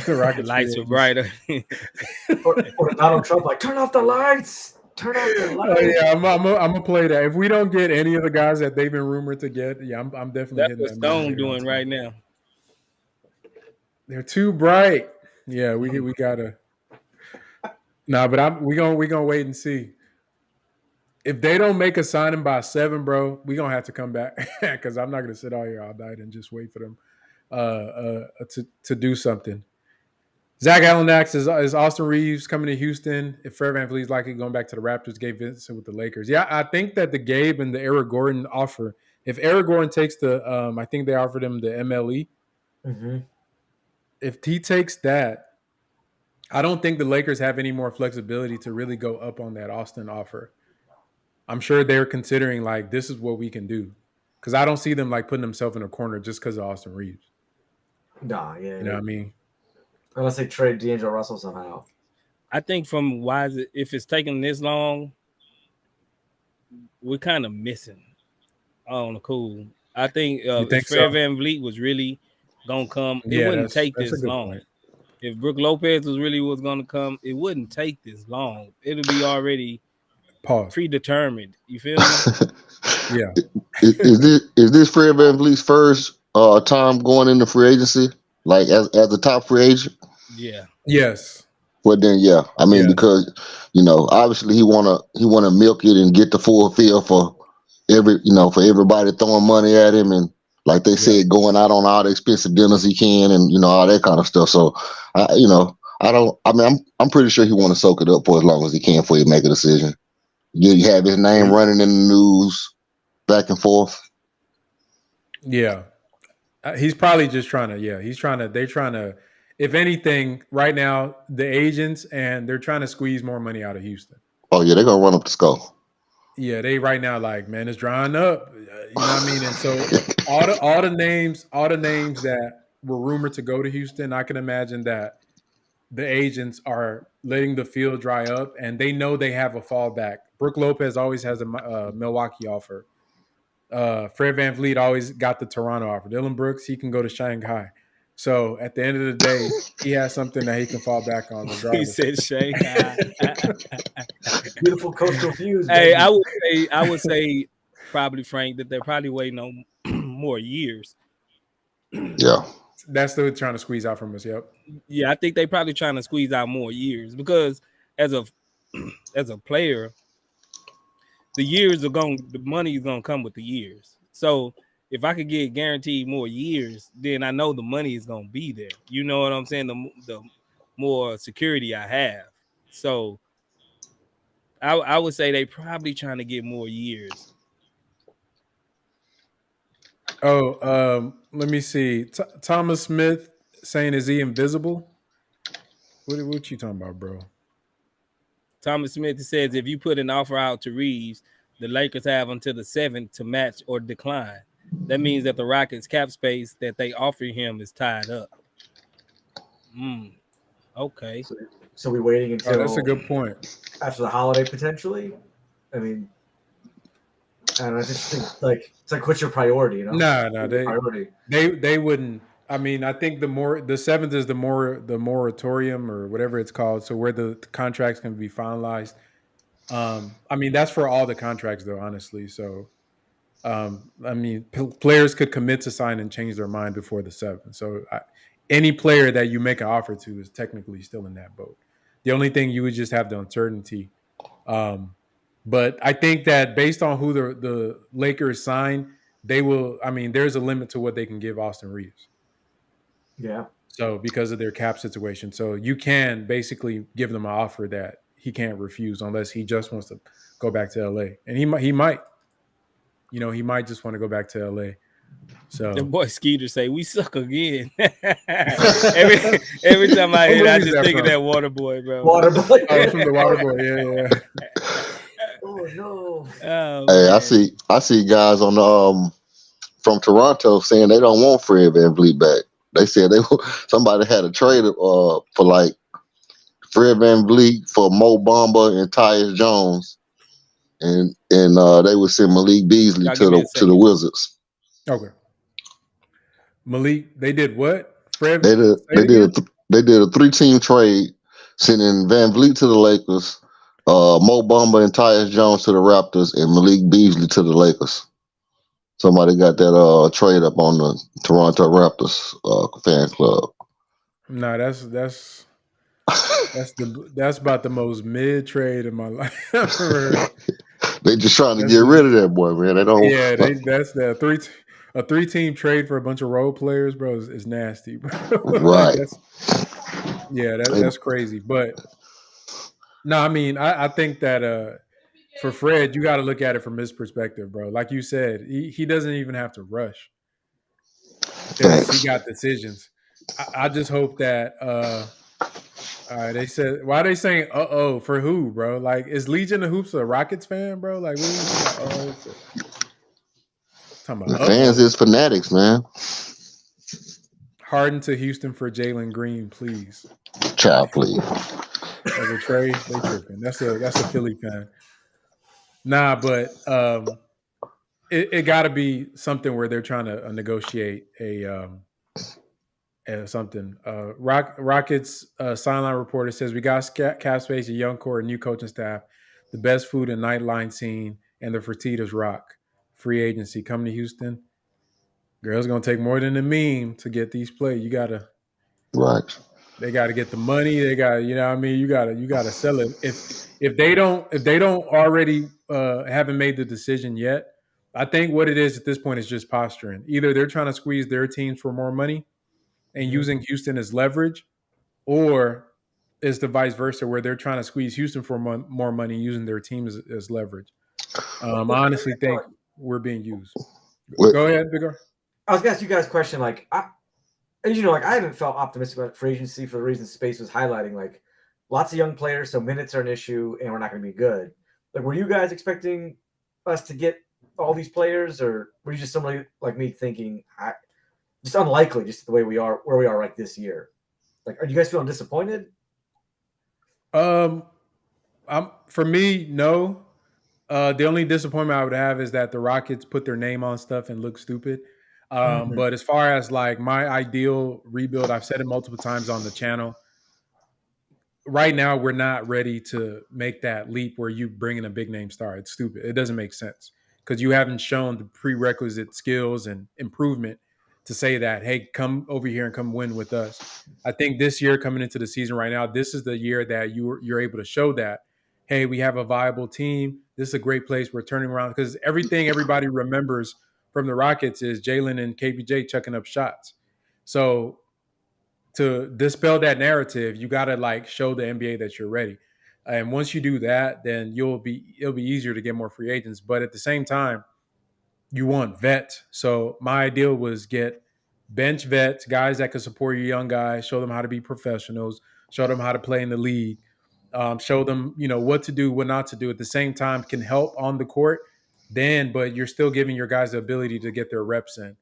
The Rockets lights are brighter. or Donald Trump, like, turn off the lights. Turn off the lights. Yeah, I'm gonna play that. If we don't get any of the guys that they've been rumored to get, yeah, I'm definitely that's hitting what Stone doing right now. They're too bright. Yeah, we gotta. Nah, but we gonna wait and see. if they don't make a signing by 7, bro, we're gonna have to come back because I'm not gonna sit out here all night and just wait for them to do something. Zach Allen asks, is Austin Reaves coming to Houston? If Fred VanVleet's likely going back to the Raptors, Gabe Vincent with the Lakers. Yeah, I think that the Gabe and the Eric Gordon offer, if Eric Gordon takes I think they offered him the MLE. Mm-hmm. If he takes that, I don't think the Lakers have any more flexibility to really go up on that Austin offer. I'm sure they're considering, like, this is what we can do. Because I don't see them, like, putting themselves in a corner just because of Austin Reaves. Nah, yeah. You know what I mean? Unless they trade D'Angelo Russell somehow. I think from if it's taking this long, we're kind of missing on the cool. I think if Fred VanVleet was really gonna come, it wouldn't take this long. Point. If Brook Lopez was gonna come, it wouldn't take this long. It'll be already predetermined. You feel me? Yeah. Is this Fred VanVleet's first time going into free agency, like as a top free agent? Yeah. Yes. Well then, yeah. I mean, because obviously he wanna milk it and get the full feel for for everybody throwing money at him, and like they said, going out on all the expensive dinners he can, and all that kind of stuff. So I'm pretty sure he want to soak it up for as long as he can before he make a decision. You have his name running in the news back and forth. Yeah. He's probably just trying to, they're trying to, if anything, right now, the agents, and they're trying to squeeze more money out of Houston. Oh, yeah, they're going to run up the skull. Yeah, they right now, like, man, it's drying up. You know what I mean? And so all the names that were rumored to go to Houston, I can imagine that the agents are letting the field dry up, and they know they have a fallback. Brook Lopez always has a Milwaukee offer. Fred VanVleet always got the Toronto offer. Dylan Brooks, he can go to Shanghai. So at the end of the day, he has something that he can fall back on regardless. He said Shanghai. Beautiful coastal views. Hey, I would say probably, Frank, that they're probably waiting on more years. Yeah. That's what they're trying to squeeze out from us. Yep. Yeah, I think they're probably trying to squeeze out more years because as a player, the money is gonna come with the years. So if I could get guaranteed more years, then I know the money is gonna be there. You know what I'm saying? The more security I have. So I would say they probably trying to get more years. Oh, let me see. Thomas Smith saying, is he invisible? What you talking about, bro? Thomas Smith says, if you put an offer out to Reaves, the Lakers have until the 7th to match or decline. That means that the Rockets' cap space that they offer him is tied up. Okay. So we're waiting until that's a good point. After the holiday, potentially. I mean, and I just think it's like what's your priority? No, they wouldn't. I mean, I think the 7th is the moratorium or whatever it's called. So where the contracts can be finalized. I mean, that's for all the contracts, though, honestly. So, I mean, players could commit to sign and change their mind before the 7th. So, any player that you make an offer to is technically still in that boat. The only thing you would just have the uncertainty. But I think that based on who the Lakers sign, they will. I mean, there's a limit to what they can give Austin Reaves. Yeah. So because of their cap situation, so you can basically give them an offer that he can't refuse unless he just wants to go back to LA, and he might, he might just want to go back to LA. So the boy Skeeter say we suck again. every time I hear it, I just think of that water boy, bro. Water boy. Oh, from the water boy, yeah. Oh no. Oh, hey, man. I see guys on the from Toronto saying they don't want Fred VanVleet back. They said somebody had a trade for like Fred VanVleet for Mo Bamba and Tyus Jones, and they would send Malik Beasley to the Wizards. Okay. Malik, they did what? Fred? They did a 3-team trade, sending VanVleet to the Lakers, Mo Bamba and Tyus Jones to the Raptors, and Malik Beasley to the Lakers. Somebody got that trade up on the Toronto Raptors fan club. No, that's about the most mid trade in my life. They just trying to That's get the, rid of that boy, man. They don't. yeah, that's the a 3-team trade for a bunch of role players, bro, is nasty, bro. Like Right. that's crazy. But no, I mean, I think that for Fred, you got to look at it from his perspective, bro. Like you said, he doesn't even have to rush because he got decisions. I just hope that they said, why are they saying oh for who, bro? Like, is Legion of Hoops a Rockets fan, bro? Like, what are you talking about uh-oh for? Talking about The fans is fanatics, man. Harden to Houston for Jalen Green, please. Child, please. As a trade, they tripping. That's a Philly fan. Nah, but it got to be something where they're trying to negotiate something. Rockets sideline reporter says we got cap space, a young core, a new coaching staff, the best food and nightline scene, and the Fertitas rock. Free agency coming to Houston. Girls gonna take more than a meme to get these players. You gotta, right? They got to get the money. They got, you know what I mean. You gotta sell it. If they don't already haven't made the decision yet, I think what it is at this point is just posturing. Either they're trying to squeeze their teams for more money and using Houston as leverage, or is the vice versa where they're trying to squeeze Houston for more money using their team as leverage. I honestly think we're being used. Go ahead, Bigger. I was gonna ask you guys a question. Like, I haven't felt optimistic about free agency for the reasons Space was highlighting. Like, lots of young players, so minutes are an issue, and we're not going to be good. Like, were you guys expecting us to get all these players, or were you just somebody like me thinking just unlikely, just the way we are, where we are right this year? Like, are you guys feeling disappointed? For me, no. The only disappointment I would have is that the Rockets put their name on stuff and look stupid. But as far as like my ideal rebuild, I've said it multiple times on the channel. Right now, we're not ready to make that leap where you bring in a big name star. It's stupid. It doesn't make sense because you haven't shown the prerequisite skills and improvement to say that, hey, come over here and come win with us. I think this year coming into the season right now, this is the year that you're able to show that, hey, we have a viable team. This is a great place. We're turning around because everything everybody remembers from the Rockets is Jalen and KPJ chucking up shots. So to dispel that narrative, you got to like show the NBA that you're ready. And once you do that, then it'll be easier to get more free agents. But at the same time, you want vets. So my ideal was get bench vets, guys that can support your young guys, show them how to be professionals, show them how to play in the league, show them, what to do, what not to do. At the same time, can help on the court. But you're still giving your guys the ability to get their reps in.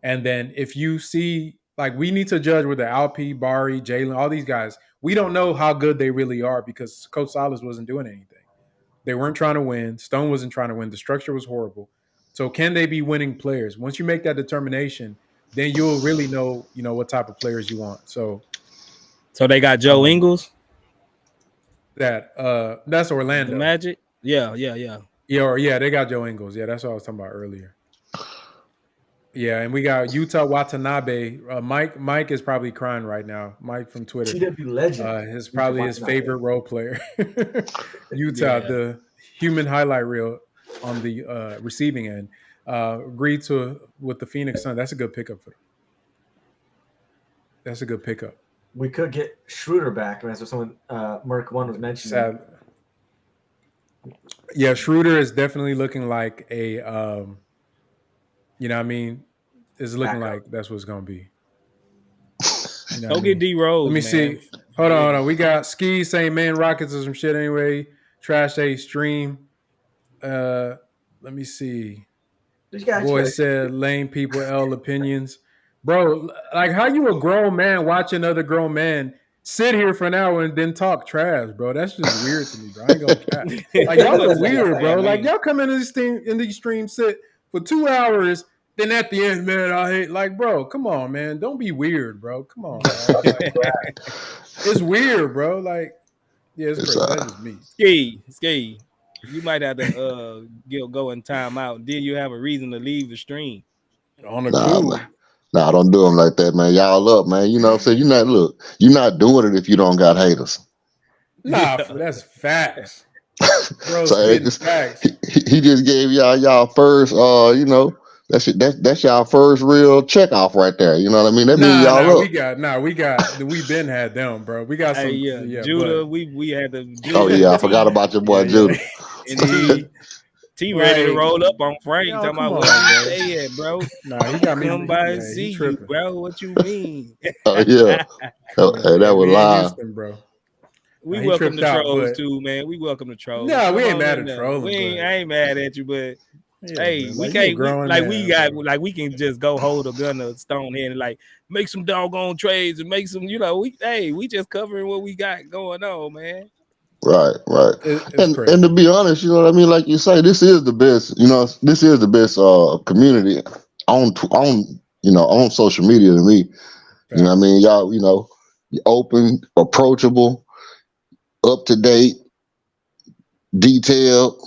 And then if you see, like, we need to judge with the Alperen, Bari, Jalen, all these guys. We don't know how good they really are because Coach Salas wasn't doing anything. They weren't trying to win. Stone wasn't trying to win. The structure was horrible. So can they be winning players? Once you make that determination, then you'll really know, what type of players you want. So they got Joe Ingles. That's Orlando. The Magic. Yeah. They got Joe Ingles. Yeah, that's what I was talking about earlier. Yeah, and we got Utah Watanabe. Mike is probably crying right now. Mike from Twitter. TW legend. His favorite role player. Utah, the human highlight reel on the receiving end. Agreed with the Phoenix Suns. That's a good pickup for them. That's a good pickup. We could get Schroeder back. That's what someone Merc One was mentioning. Yeah, Schroeder is definitely looking like a it's looking like that's what it's gonna be. Go get D Rose. Let me see. Hold on. We got Ski saying, man, Rockets is some shit anyway. Trash a stream. Let me see. Boy said lame people L opinions. Bro, like, how you a grown man watching other grown men sit here for an hour and then talk trash, bro? That's just weird to me, bro. I ain't gonna cap. Like, y'all are weird, bro. Like, y'all come in these streams, sit for 2 hours, then at the end, man, I hate. Like, bro, come on, man. Don't be weird, bro. Come on, like, it's weird, bro. Like, yeah, it's crazy. That's just me. Ski. You might have to go in time out. Then you have a reason to leave the stream. On the cool. Nah, don't do them like that, man. Y'all up, man. You know what I'm saying? You're not doing it if you don't got haters. Nah, that's facts. Bro, So spitting facts. he just gave y'all first, that's y'all first real check off right there. You know what I mean? That means y'all up. We been had them, bro. We got some, Hey, yeah, yeah, Judah, but we had the Judah. Oh yeah, I and forgot T, about your boy yeah, Judah. and T ready to like, roll up on Frank. yo, Talking come about on, where you bro. stay at, bro. Nah, he got me. Come by and Yeah, he see you, tripping. bro. What you mean? Oh yeah, hey, that was We in live. Houston, bro. We Nah, he welcome the tripped out, trolls but too, man. We welcome the trolls. nah, we Come ain't on mad in at there. trolling, I ain't mad at you, but but yeah, hey, bro. we Like, you a can't. grown We man, got bro. like we can just go hold a gun to stone head and like make some doggone trades and make some. We just covering what we got going on, man. Right. It's And crazy. to be honest, you know what I mean. Like you say, this is the best. You know, this is the best community on social media to me. You know what I Facts. mean? Y'all, open, approachable, up to date, detailed.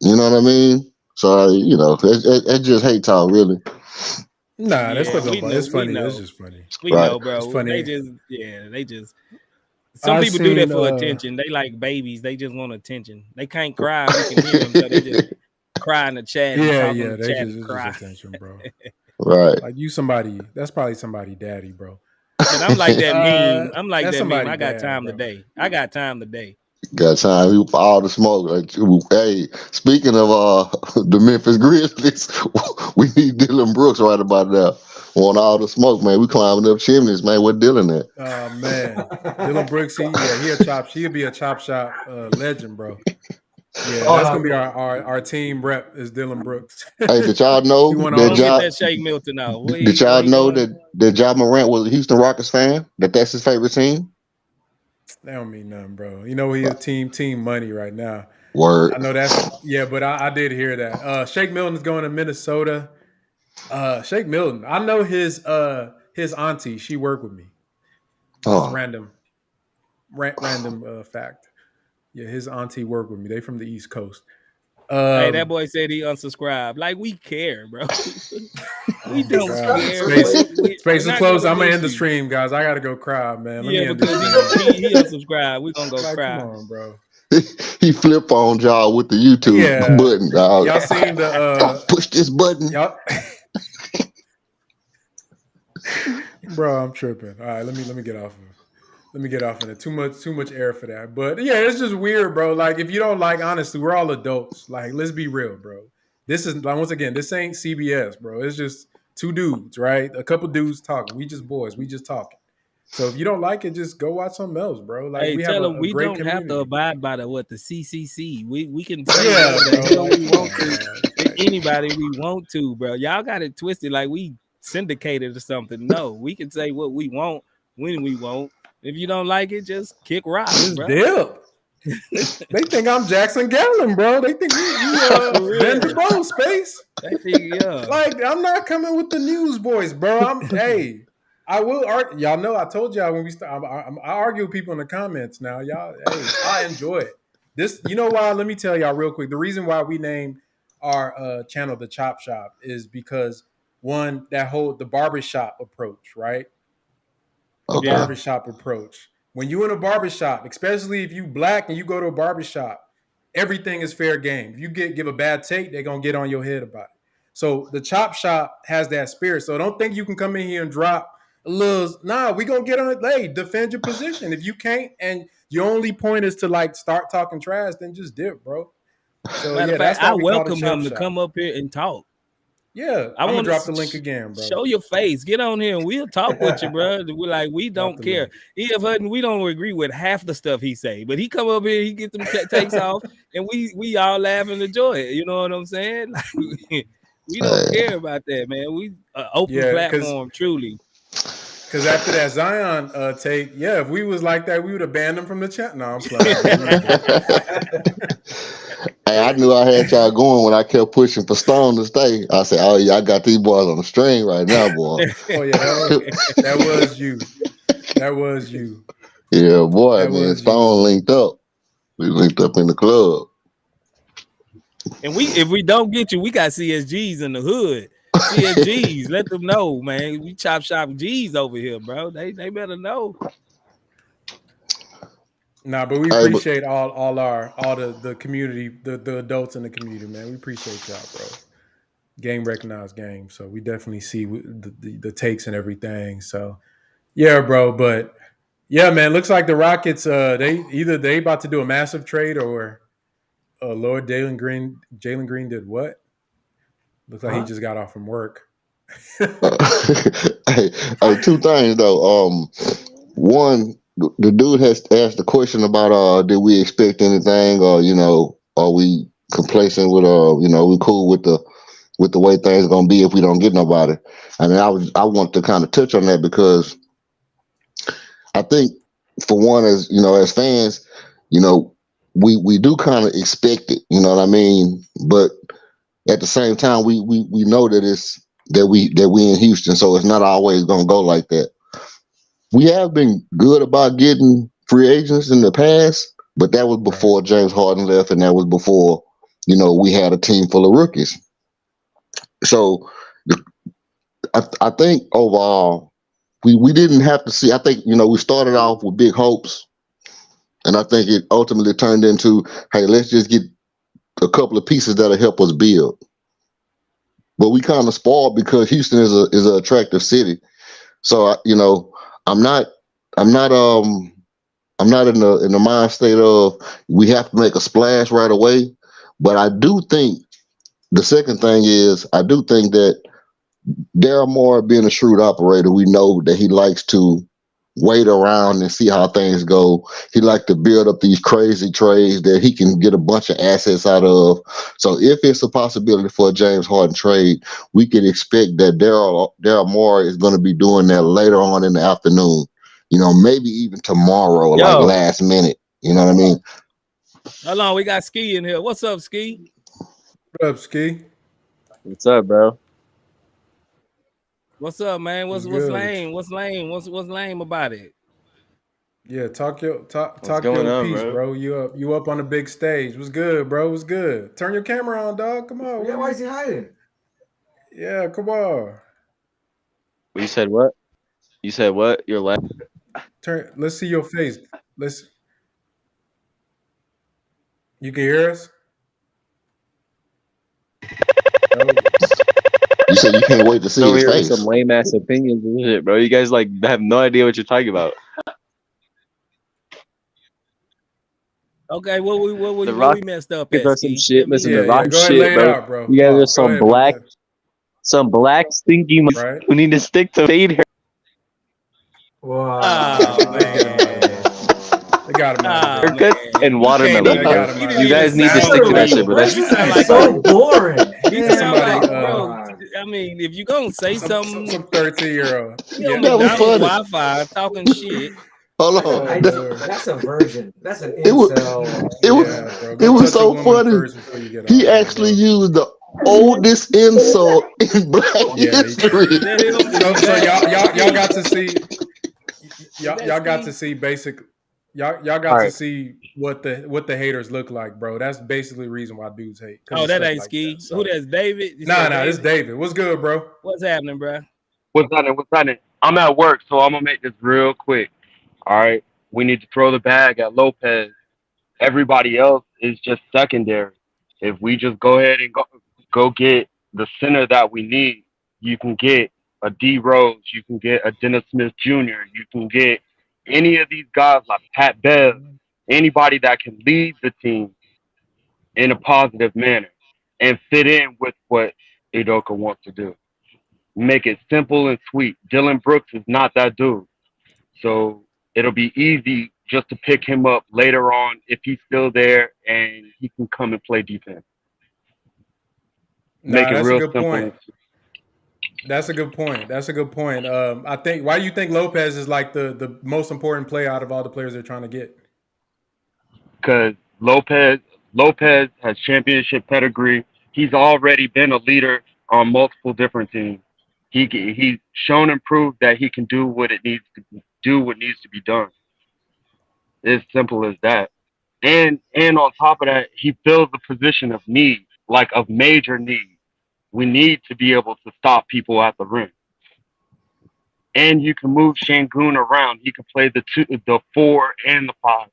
You know what I mean? So it's just hate talk, really. Nah, that's Yeah, because it's we funny. It's know, just funny. Right. bro. It's funny. They just. Some I people do that seen for attention. They like babies. They just want attention. They can't cry. We can hear them, so they just cry in the chat and talk on the they chat just and it's just cry. attention, bro. Right. Like you somebody that's probably somebody daddy, bro. But I'm like that meme. I'm like That's that meme. somebody I got dad, time bro. today. I got time today. Got time for all the smoke. Like, hey, speaking of the Memphis Grizzlies, we need Dylan Brooks right about now. Want all the smoke, man. We climbing up chimneys, man. Where Dylan at? Oh man. Dylan Brooks, he'll be a chop shop legend, bro. Yeah, Oh, that's how gonna be cool. our team rep is Dylan Brooks. Hey, did y'all He know won that all Don't them. get Ja that Shake Milton out. did y'all Where he know going? that Ja Morant was a Houston Rockets fan? That's his favorite team? That don't mean nothing, bro. You know he a team money right now. I Word. know but I did hear that. Shake Milton's going to Minnesota. Shake Milton. I know his auntie. She worked with me. Just Oh, random fact. Yeah, his auntie worked with me. They from the East Coast. Hey, that Um, boy said he unsubscribed. Like we care, bro. oh We my don't god, Subscribe care, for bro. space free. We're space is not closed. gonna I'm gonna miss end the you. stream, guys. I gotta go cry, man. Let Yeah, me end this because stream. he unsubscribed. We're gonna go Like, come cry. on, bro. he flip on y'all with the YouTube Yeah, button, dog. y'all seen the Push this button. y'all, bro. I'm tripping. All right, let me get off of. Let me get off of it. Too much air for that. But yeah, it's just weird, bro. Like if you don't like, honestly, we're all adults. Like let's be real, bro. This is like once again, this ain't CBS, bro. It's just two dudes, right? A couple dudes talking. We just boys. We just talking. So if you don't like it, just go watch something else, bro. Like Hey, we have tell him a we great don't have to community. abide by the CCC. We can say Yeah, whatever the bro. hell Like we come want on, to man. to anybody we want to, bro. Y'all got it twisted like we syndicated or something. No, we can say what we want when we want. If you don't like it, just kick rocks, Just bro. dip. They think I'm Jackson Gallon, bro. They think you For Ben real. DeBose space. That thing, yeah. Like I'm not coming with the news boys, bro. I will argue. Y'all know I told y'all when we start. I argue with people in the comments now. Y'all, hey, I enjoy it. This, you know why? Let me tell y'all real quick. The reason why we named our channel the Chop Shop is because one, the barbershop approach, right? The Okay. barbershop approach. When you in a barbershop, especially if you black and you go to a barbershop, everything is fair game. If you give a bad take, they're gonna get on your head about it. So the chop shop has that spirit. So don't think you can come in here and drop a little. Nah, we gonna get on it. Hey, defend your position. If you can't, and your only point is to like start talking trash, then just dip, bro. So Matter of yeah, fact, that's why I we call it welcome chop him to shop. come up here and talk. Yeah, I I'm gonna want drop the to link again, bro. show your face. Get on here and we'll talk with you, bro. We Drop don't the care. link. If we don't agree with half the stuff he say, but he come up here, he get them takes off, and we all laugh and enjoy it. You know what I'm saying? Like, we don't Hey, care about that, man. We open Yeah, because platform, truly. after that Zion take, yeah, if we was like that, we would have banned him from the chat. No, I'm playing. Man. We good. hey, I knew I had y'all going when I kept pushing for Stone to stay. I said, "Oh yeah, I got these boys on the string right now, boy." Oh yeah, that was you. That was you. Yeah, boy, That man, was you, Stone bro. linked up. We linked up in the club. And if we don't get you, we got CSGs in the hood. CSGs, let them know, man. We chop shop G's over here, bro. They better know. Nah, but we Hey, but appreciate all the community, the adults in the community, man. We appreciate y'all, bro. Game recognized game, so we definitely see the takes and everything. So yeah, bro. But yeah, man, looks like the Rockets. They about to do a massive trade, or Lord Jalen Green did what? Looks like he Huh? just got off from work. hey, two things though. One, the dude has asked the question about did we expect anything, or are we complacent with we cool with the way things gonna be if we don't get nobody. I mean, I want to kind of touch on that because I think for one, as fans, you know, we do kind of expect it, you know what I mean? But at the same time, we know that we in Houston, so it's not always gonna go like that. We have been good about getting free agents in the past, but that was Right. before James Harden left, and that was before we had a team full of rookies. So I think overall we didn't have to see. I think we started off with big hopes, and I think it ultimately turned into, hey, let's just get a couple of pieces that'll help us build. But we kind of spoiled because Houston is an attractive city. So I'm not I'm not I'm not in the mind state of we have to make a splash right away. But I do think the second thing is I do think that Daryl Moore, being a shrewd operator, we know that he likes to wait around and see how things go. He likes to build up these crazy trades that he can get a bunch of assets out of. So if it's a possibility for a James Harden trade, we can expect that Daryl Moore is going to be doing that later on in the afternoon. Maybe even tomorrow, like Yo, last minute. You know what I mean? Hold on, we got Ski in here. What's up, Ski? What up, Ski? what's up, bro? What's up, man? What's What's good with you? lame? What's lame? What's lame about it? Yeah, What's talk going your on, piece, bro? bro. You up on the big stage. What's good, bro? What's good? Turn your camera on, dog. Come on. Yeah, why is he hiding? Yeah, come on. You said what? You said what? Your last. Let's see your face. Let's You can hear us? No. You said you can't wait to see Over his here with some face. lame ass opinions and shit, bro. You guys like have no idea what you're talking about. Okay, The what we Rockets messed up at, are some Ski? shit. Listen, the Yeah, yeah. Rockets Go ahead, shit, lay it bro. out, bro. You Come guys are on. Go ahead, bro. Go ahead. some black stinky Right? who need to stick to fade. Oh They got him out of man. there. They got him out of Oh there. Haircuts man. and You can't watermelon, They even bro. got him you out of didn't You there. even guys need to sound stick to that shit, real. bro. That Where's shit's this You dude sound ass. like so you boring? you Need sound somebody, like, Come bro. on. I mean, if you gonna say something, some 13-year-old. you on Yeah. That was McDonald's funny. Wi-Fi talking shit. Hold That's a Oh on. 19. Lord. That's a virgin. That's an It was incel. it was Yeah, bro. it Go was touch a so woman funny. first before you get on He here, actually bro. used the oldest insult in Black Yeah. history. Is that him? So Is that y'all Ski? got to see Is that y'all got to Ski? see basic y'all All got to right. see what the haters look like, bro. That's basically the reason why dudes hate, because Oh, of that stuff ain't like that. Ski. Who So that's David? You nah, said this is David? David. What's good, bro? What's happening, bro? What's happening? What's happening? I'm at work, so I'm gonna make this real quick. All right. We need to throw the bag at Lopez. Everybody else is just secondary. If we just go ahead and go get the center that we need, you can get a D Rose, you can get a Dennis Smith Jr., you can get any of these guys like Pat Bev, anybody that can lead the team in a positive manner and fit in with what Idoka wants to do. Make it simple and sweet. Dylan Brooks is not that dude. So it'll be easy just to pick him up later on if he's still there and he can come and play defense. Make Nah, it that's a real good simple point. and That's a good point. That's a good point. I think, why do you think Lopez is like the most important player out of all the players they're trying to get? because Lopez has championship pedigree. He's already been a leader on multiple different teams. He's shown and proved that he can do what it needs to do what needs to be done. It's simple as that. And on top of that, he fills the position of need, like of major need. We need to be able to stop people at the rim. And you can move Sengun around. He can play the 4 and the 5.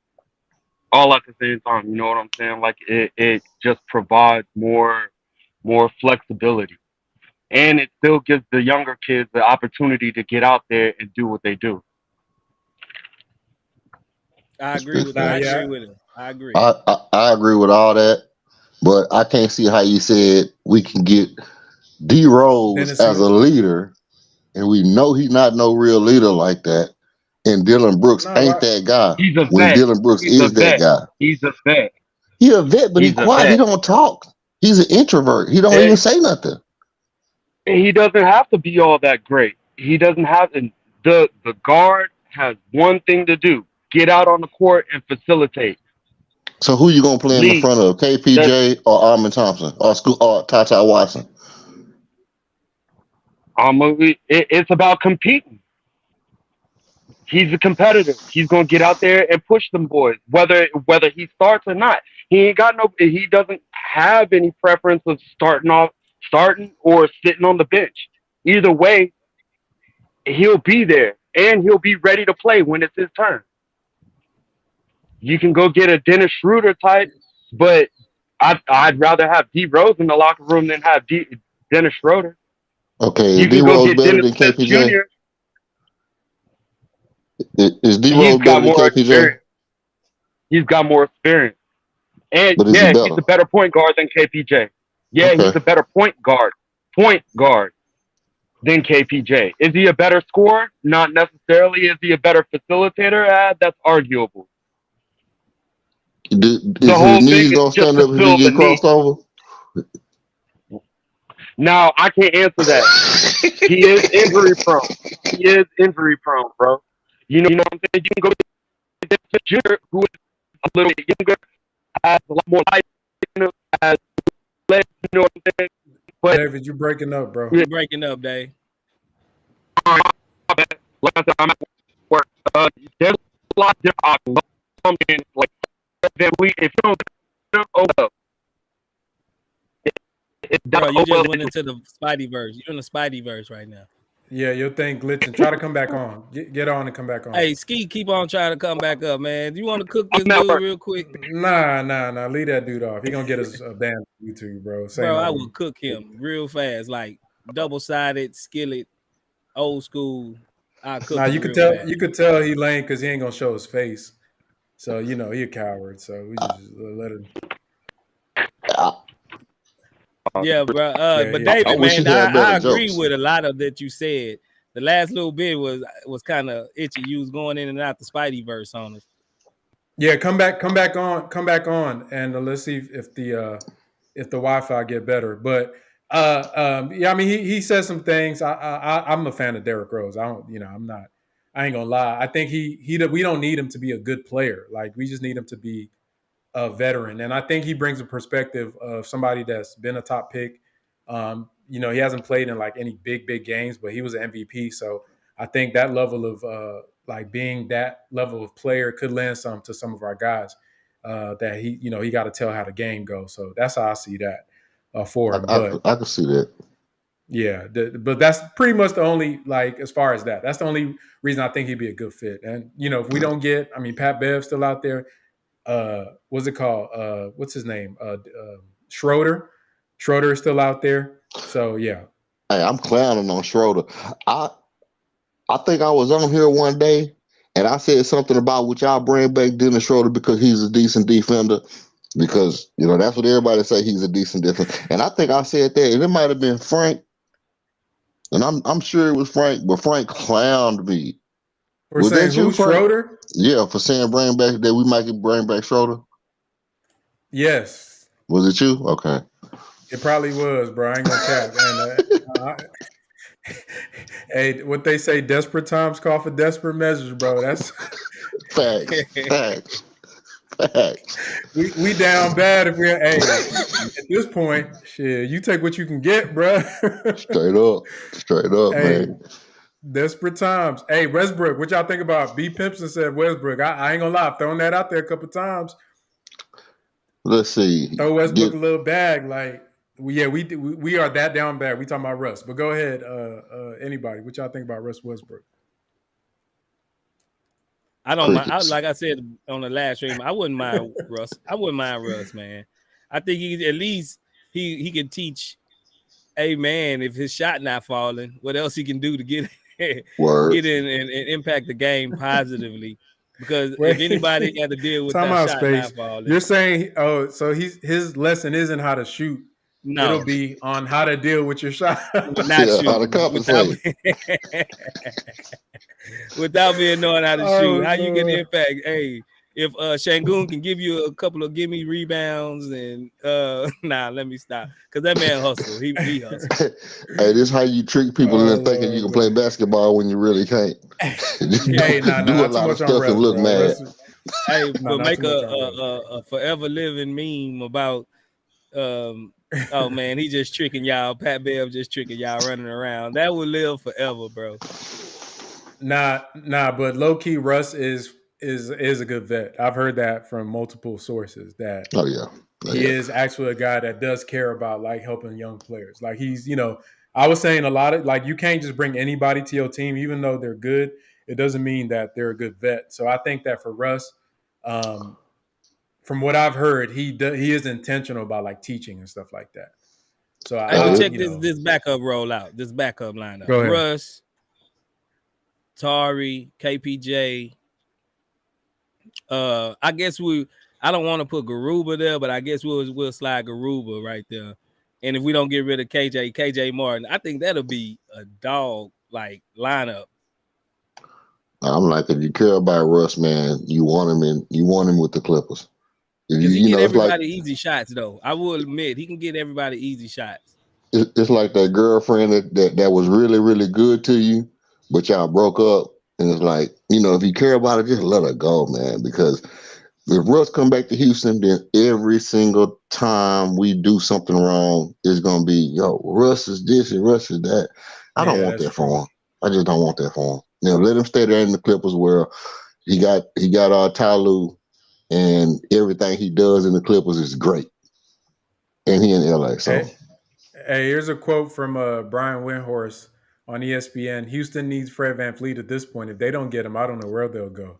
all at the same time. You know what I'm saying? Like it just provides more flexibility, and it still gives the younger kids the opportunity to get out there and do what they do. I That's agree big with Nah, I facts. yeah, agree with him. I agree. I agree with all that, but I can't see how you said we can get D Rose Dennis as a Smith. leader, and we know he's not no real leader like that. And Dylan Brooks No, ain't why? that guy He's a when vet. Dylan Brooks He's a is that vet. guy. He's a vet. He a vet, but he He's a quiet. He vet. don't talk. He's an introvert. He don't even And say nothing. he doesn't have to be all that great. He doesn't have to. The guard has one thing to do: get out on the court and facilitate, So who you gonna play him in lead. front of? That's KPJ or Armin Thompson or Tata Watson? it's about competing. He's a competitor. He's gonna get out there and push them boys, whether he starts or not. He ain't got no. He doesn't have any preference of starting or sitting on the bench. Either way, he'll be there and he'll be ready to play when it's his turn. You can go get a Dennis Schroeder type, but I'd rather have D Rose in the locker room than have Dennis Schroeder. Okay, is You D can go Rose get better Dennis than Smith KPJ? Jr. Is D He's Rose better got than more KPJ? experience. He's got more experience. And But is he yeah, he's better? a better point guard than KPJ. Yeah, he's Okay. a better point guard than KPJ. Is he a better scorer? Not necessarily. Is he a better facilitator? That's arguable. The Is his whole thing knees is gonna just stand to up if he fill the get need. crossed over? Now, I can't answer that. He is injury prone. He is injury prone, bro. You know what I'm saying? You can go to this junior who is a little bit younger, has a lot more life, has legs, you know what I'm saying? But David, you breaking up, bro. You breaking up, Dave. like I said, I'm at work. There's a lot of different options. Some men, like if you don't oh well, it's done Bro, you oh well. just went into the Spidey verse. You're in the Spidey verse right now. Yeah, your thing glitching. Try to come back on. Get on and come back on. Hey, Ski, keep on trying to come back up, man. You want to cook this I'm at dude work. real quick? Nah. Leave that dude off. He gonna get us banned on YouTube, bro. Say Bro, no I to will him. cook him real fast, like double-sided skillet, old school. I'll cook Nah, him real fast. you could tell he lame because he ain't gonna show his face. So you know he a coward. So we just let him. Yeah, bro. But Yeah. I David, wish he man, had better I agree jokes. with a lot of that you said. The last little bit was kind of itchy. You was going in and out the Spidey verse on us. Yeah, come back on, and let's see if the Wi-Fi get better. But yeah, I mean, he says some things. I'm a fan of Derrick Rose. I don't, I'm not. I ain't gonna lie. I think we don't need him to be a good player. Like we just need him to be a veteran, and I think he brings a perspective of somebody that's been a top pick. He hasn't played in like any big games, but he was an MVP. So I think that level of like being that level of player could lend some to some of our guys that he got to tell how the game goes. So that's how I see that for him. But I can see that. yeah, but that's pretty much the only like as far as that's the only reason I think he'd be a good fit. And if we don't get, I mean, Pat Bev's still out there. What's it called? What's his name? Schroeder. Schroeder is still out there. So yeah. Hey, I'm clowning on Schroeder. I I think I was on here one day and I said something about would y'all bring back Dennis Schroeder because he's a decent defender. Because that's what everybody say, he's a decent defender. And I think I said that, and it might have been Frank, and I'm sure it was Frank, but Frank clowned me. We're Was saying that you, who? Frank? Schroeder? Yeah, for saying bring back that we might bring back Schroeder. Yes. Was it you? Okay. It probably was, bro. I ain't gonna cap. And hey, what they say, desperate times call for desperate measures, bro. That's Facts. Facts. Facts. we down bad if we're at this point, shit, you take what you can get, bro. Straight up. Straight up, Hey, man. desperate times. Hey, Westbrook, what y'all think about B. Pimpson said Westbrook? I ain't gonna lie, I've thrown that out there a couple times. Let's see. Throw Westbrook a little bag, like we are that down bad. We talking about Russ, but go ahead, anybody. What y'all think about Russ Westbrook? I don't mind. Crickets. Like I said on the last stream, I wouldn't mind Russ. I wouldn't mind Russ, man. I think he at least he can teach a man if his shot not falling, what else he can do to get Word. get in and impact the game positively. Because Wait. if anybody got to deal with Time that out, shot Space. not falling, You're saying, oh, so his lesson isn't how to shoot. no, It'll be on how to deal with your shot. with not Yeah, how to shooting, compensate. without being knowing how to Oh, shoot, how you can Lord. impact. Hey, if Sengun can give you a couple of gimme rebounds and let me stop because that man hustle. He hustle. Hey, this how you trick people into thinking you can play basketball when you really can't. Hey, nah, Do not a too lot of much on stuff Russ, and look bro. mad. Russ- Hey, No, but not make too much on a forever living meme about oh man, he just tricking y'all. Pat Bev just tricking y'all running around. That will live forever, bro. Nah, but low key, Russ is a good vet. I've heard that from multiple sources that Oh yeah. he is actually a guy that does care about like helping young players. Like he's, I was saying a lot of like you can't just bring anybody to your team, even though they're good. It doesn't mean that they're a good vet. So I think that for Russ, from what I've heard, he is intentional about like teaching and stuff like that. So Hey, but check you know, this backup roll out, this backup lineup. Go ahead. Russ, Tari, KPJ. I guess I don't want to put Garuba there, but I guess we'll slide Garuba right there. And if we don't get rid of KJ Martin, I think that'll be a dog like lineup. I'm like, if you care about Russ, man, you want him with the Clippers. Because he get It's like everybody easy shots, though. I will admit he can get everybody easy shots. it's like that girlfriend that was really, really good to you, but y'all broke up. And it's like, if you care about it, just let her go, man. Because if Russ come back to Houston, then every single time we do something wrong, it's gonna be, yo, Russ is this and Russ is that. I don't want that for him. I just don't want that for him. Let him stay there in the Clippers where he got Ty Lue, and everything he does in the Clippers is great. And he in LA, so. Hey, here's a quote from Brian Windhorst on ESPN. Houston needs Fred VanVleet at this point. If they don't get him, I don't know where they'll go.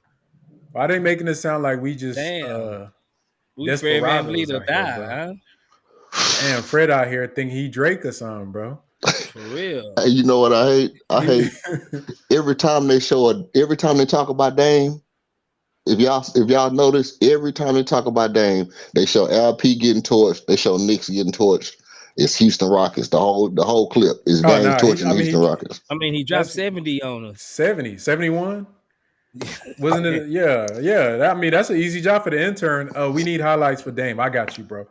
Why are they making it sound like we just we Fred VanVleet will die, huh? Damn, Fred out here think he Drake or something, bro. For real. Hey, you know what I hate? I hate every time they talk about Dame. If y'all notice, every time they talk about Dame, they show LP getting torched, they show Knicks getting torched. It's Houston Rockets. The whole clip is Dame torching the Houston Rockets. I mean, he dropped 70 on us. 70, 71? Wasn't it? Yeah. I mean, that's an easy job for the intern. We need highlights for Dame. I got you, bro.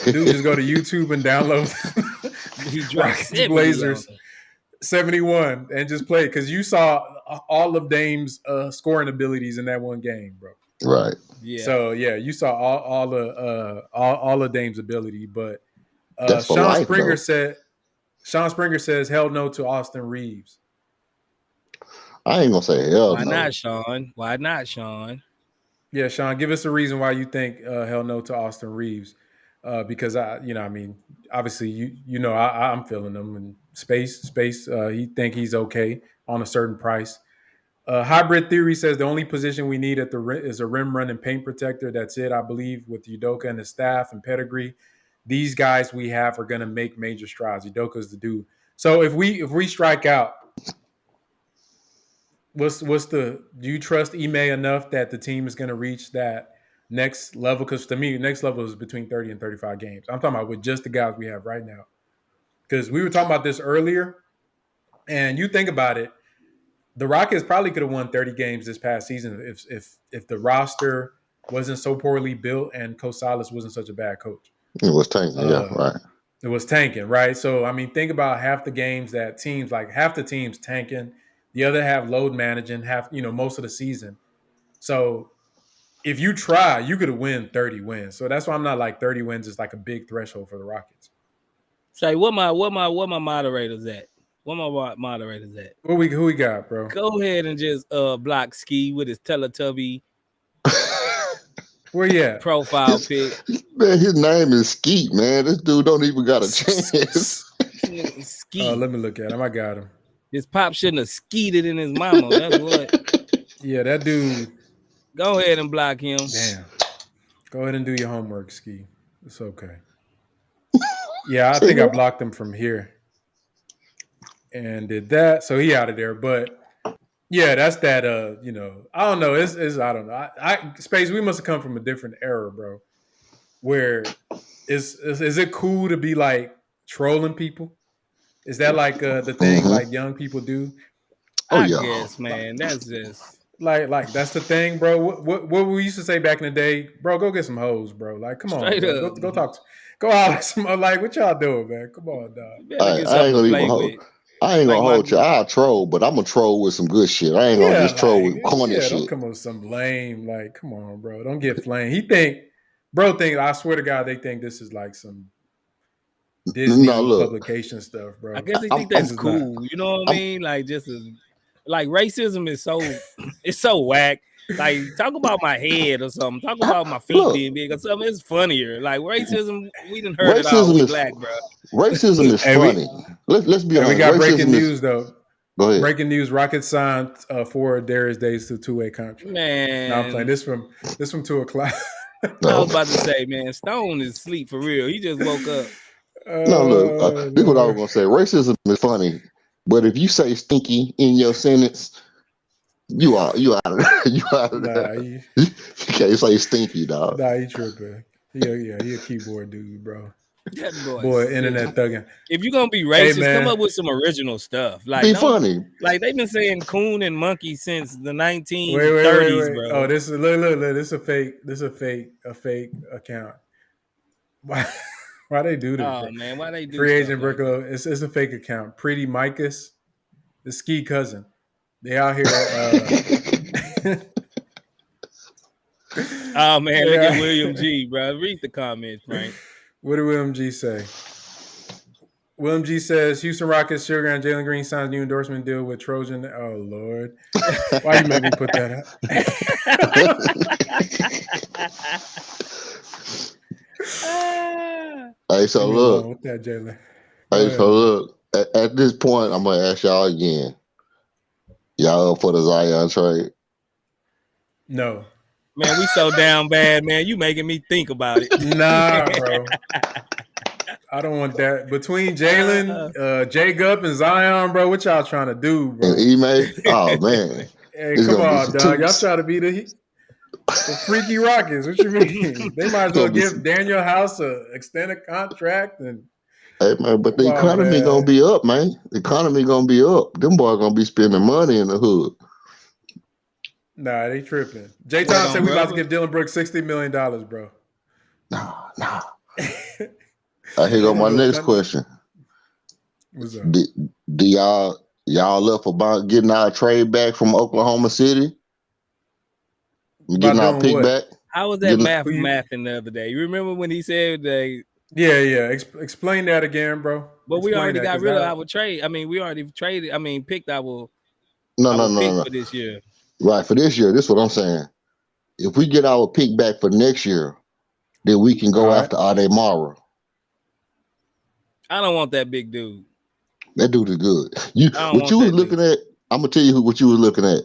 Dude, just go to YouTube and download he dropped 70 Blazers 71 and just play because you saw all of Dame's scoring abilities in that one game, bro. Right. Yeah. So yeah, you saw all of Dame's ability, but Sean Springer says hell no to Austin Reaves. I ain't gonna say hell Why no. Why not, Sean? Yeah, Sean, give us a reason why you think hell no to Austin Reaves. Because obviously I'm feeling him and space. He think he's okay on a certain price. Hybrid Theory says the only position we need is a rim running paint protector. That's it, I believe, with Udoka and his staff and pedigree. These guys we have are going to make major strides. Udoka's the dude. So if we strike out, do you trust Ime enough that the team is going to reach that next level? Because to me, next level is between 30 and 35 games. I'm talking about with just the guys we have right now. Because we were talking about this earlier, and you think about it, the Rockets probably could have won 30 games this past season if the roster wasn't so poorly built and Coach Silas wasn't such a bad coach. It was tanking, right. It was tanking, right? So, I mean, think about half the games that teams, like half the teams tanking, the other half load managing, most of the season. So if you try, you could win 30 wins. So that's why I'm not like 30 wins is like a big threshold for the Rockets. Say, what my moderators at? What my moderators at? Who we got, bro? Go ahead and just block Ski with his Teletubby. Where you at? Profile pic. Man, his name is Skeet, man. This dude don't even got a chance. Skeet. Let me look at him. I got him. His pop shouldn't have skeeted in his mama. That's what. Yeah, that dude. Go ahead and block him. Damn. Go ahead and do your homework, Ski. It's okay. Yeah, I think I blocked him from here and did that. So he out of there. But yeah, that's that. I don't know. It's I don't know. Space. We must have come from a different era, bro. Where is it cool to be like trolling people? Is that like the thing like young people do? I guess, man. That's just like that's the thing, bro. What we used to say back in the day, bro? Go get some hoes, bro. Like, come on, bro. Go talk. Go out some. Like, what y'all doing, man? Come on, dog. You better get something to play with. I ain't gonna hold you. I'll troll, but I'm gonna troll with some good shit. I ain't gonna just troll with corny shit. Don't come up with some lame. Like, come on, bro. Don't get flamed. Bro think. I swear to God, they think this is like some Disney publication stuff, bro. I guess they think that's cool. You know what I mean? Like, just like racism is so it's so whack. Like, talk about my head or something. Talk about my feet being big or something. It's funnier. Like racism, we didn't heard it all. We black, bro. Racism is funny. Let's be honest. We got breaking news though. Go ahead. Breaking news: Rockets signed for Darius Days to two-way contract. Man, no, I'm playing this from 2:00. I was about to say, man, Stone is asleep for real. He just woke up. No, look, this is what I was gonna say. Racism is funny, but if you say stinky in your sentence, you out of there. You can't say stinky, dog. Nah, he tripping. He a keyboard dude, bro. That boy internet thugging. If you're gonna be racist, come up with some original stuff. Like, be funny. Like they've been saying coon and monkey since the 1930s, wait. bro. Oh, this is look. This is a fake. This is a fake account. Why they do this? Oh bro? man, why they do Free agent like Bricklow? It's a fake account. Pretty Micus, the Ski cousin. They out here. Oh man, look at William G, bro. Read the comments, Frank. What did William G say? William G says Houston Rockets Sugar and Jalen Green signs new endorsement deal with Trojan. Oh Lord, why you make me put that up? Hey, so look. With that, Jalen. Hey, so look. At this point, I'm gonna ask y'all again. Y'all up for the Zion trade? No. Man, we so down bad, man. You making me think about it. Nah, bro. I don't want that. Between Jalen, Jacob, and Zion, bro, what y'all trying to do, bro? And Ime? Oh, man. Hey, come on, dog. Y'all try to be the freaky Rockets. What you mean? They might as well give Daniel House an extended contract. Hey, man, but the economy going to be up, man. The economy going to be up. Them boys going to be spending money in the hood. Nah, they tripping. Jay Tom said we about to give Dylan Brooks $60 million, bro. Nah. Here go my next question. What's up? Do y'all up about getting our trade back from Oklahoma City? Getting our pick back? How was that mathing the other day? You remember when he said they? Yeah. Explain that again, bro. But we already got rid of our trade. I mean, we already traded. I mean, picked our no for this year. Right, for this year. This is what I'm saying. If we get our pick back for next year, then we can go after Ademara. I don't want that big dude. That dude is good. What you was looking at, I'm gonna tell you what you was looking at.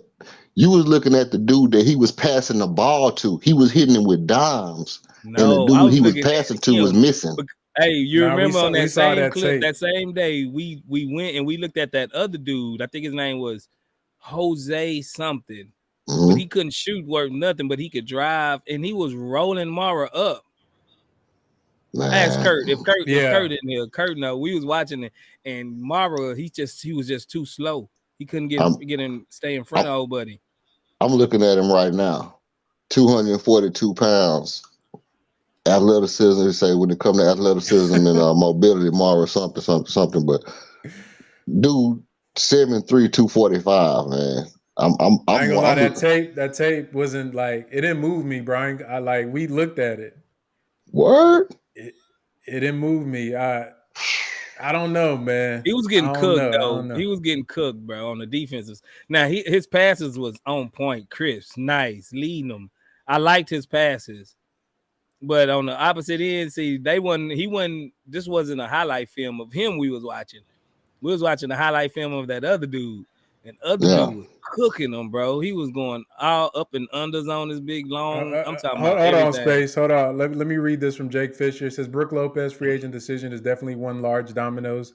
You was looking at the dude that he was passing the ball to. He was hitting him with dimes. No, and the dude he was passing to was missing. Hey, you remember on that same clip, that same day, we went and we looked at that other dude. I think his name was Jose something. But he couldn't shoot worth nothing, but he could drive, and he was rolling Mara up. Ask Kurt. If Kurt in here, Kurt no, we was watching it, and Mara, he was just too slow. He couldn't stay in front of old buddy. I'm looking at him right now. 242 pounds. Athleticism, they say when it comes to athleticism and mobility, Mara something. But dude, 7'3", 245, man. I ain't gonna lie, that tape wasn't like, it didn't move me, Brian. We looked at it. Word? It didn't move me. I don't know, man. He was getting cooked, though. He was getting cooked, bro, on the defenses. Now, his passes was on point, crisp, nice, leading them. I liked his passes. But on the opposite end, see, this wasn't a highlight film of him we was watching. We was watching the highlight film of that other dude. And other dude was cooking them, bro. He was going all up and unders on his big long. I'm talking about hold on, everything. Space. Hold on. Let me read this from Jake Fisher. It says Brook Lopez free agent decision is definitely one large dominoes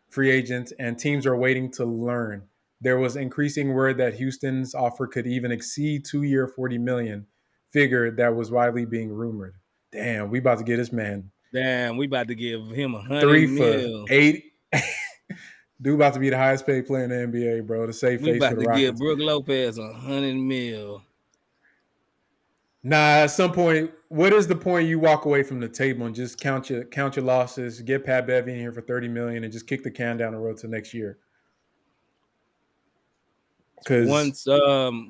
free agent, and teams are waiting to learn. There was increasing word that Houston's offer could even exceed 2-year $40 million figure that was widely being rumored. Damn, we about to get this man. Damn, we about to give him $100 3 million. for 8. Dude about to be the highest paid player in the NBA, bro. To save We face about for the to Rockets. give Brook Lopez $100 million. Nah, at some point, what is the point you walk away from the table and just count your losses, get Pat Bev in here for $30 million, and just kick the can down the road to next year? Because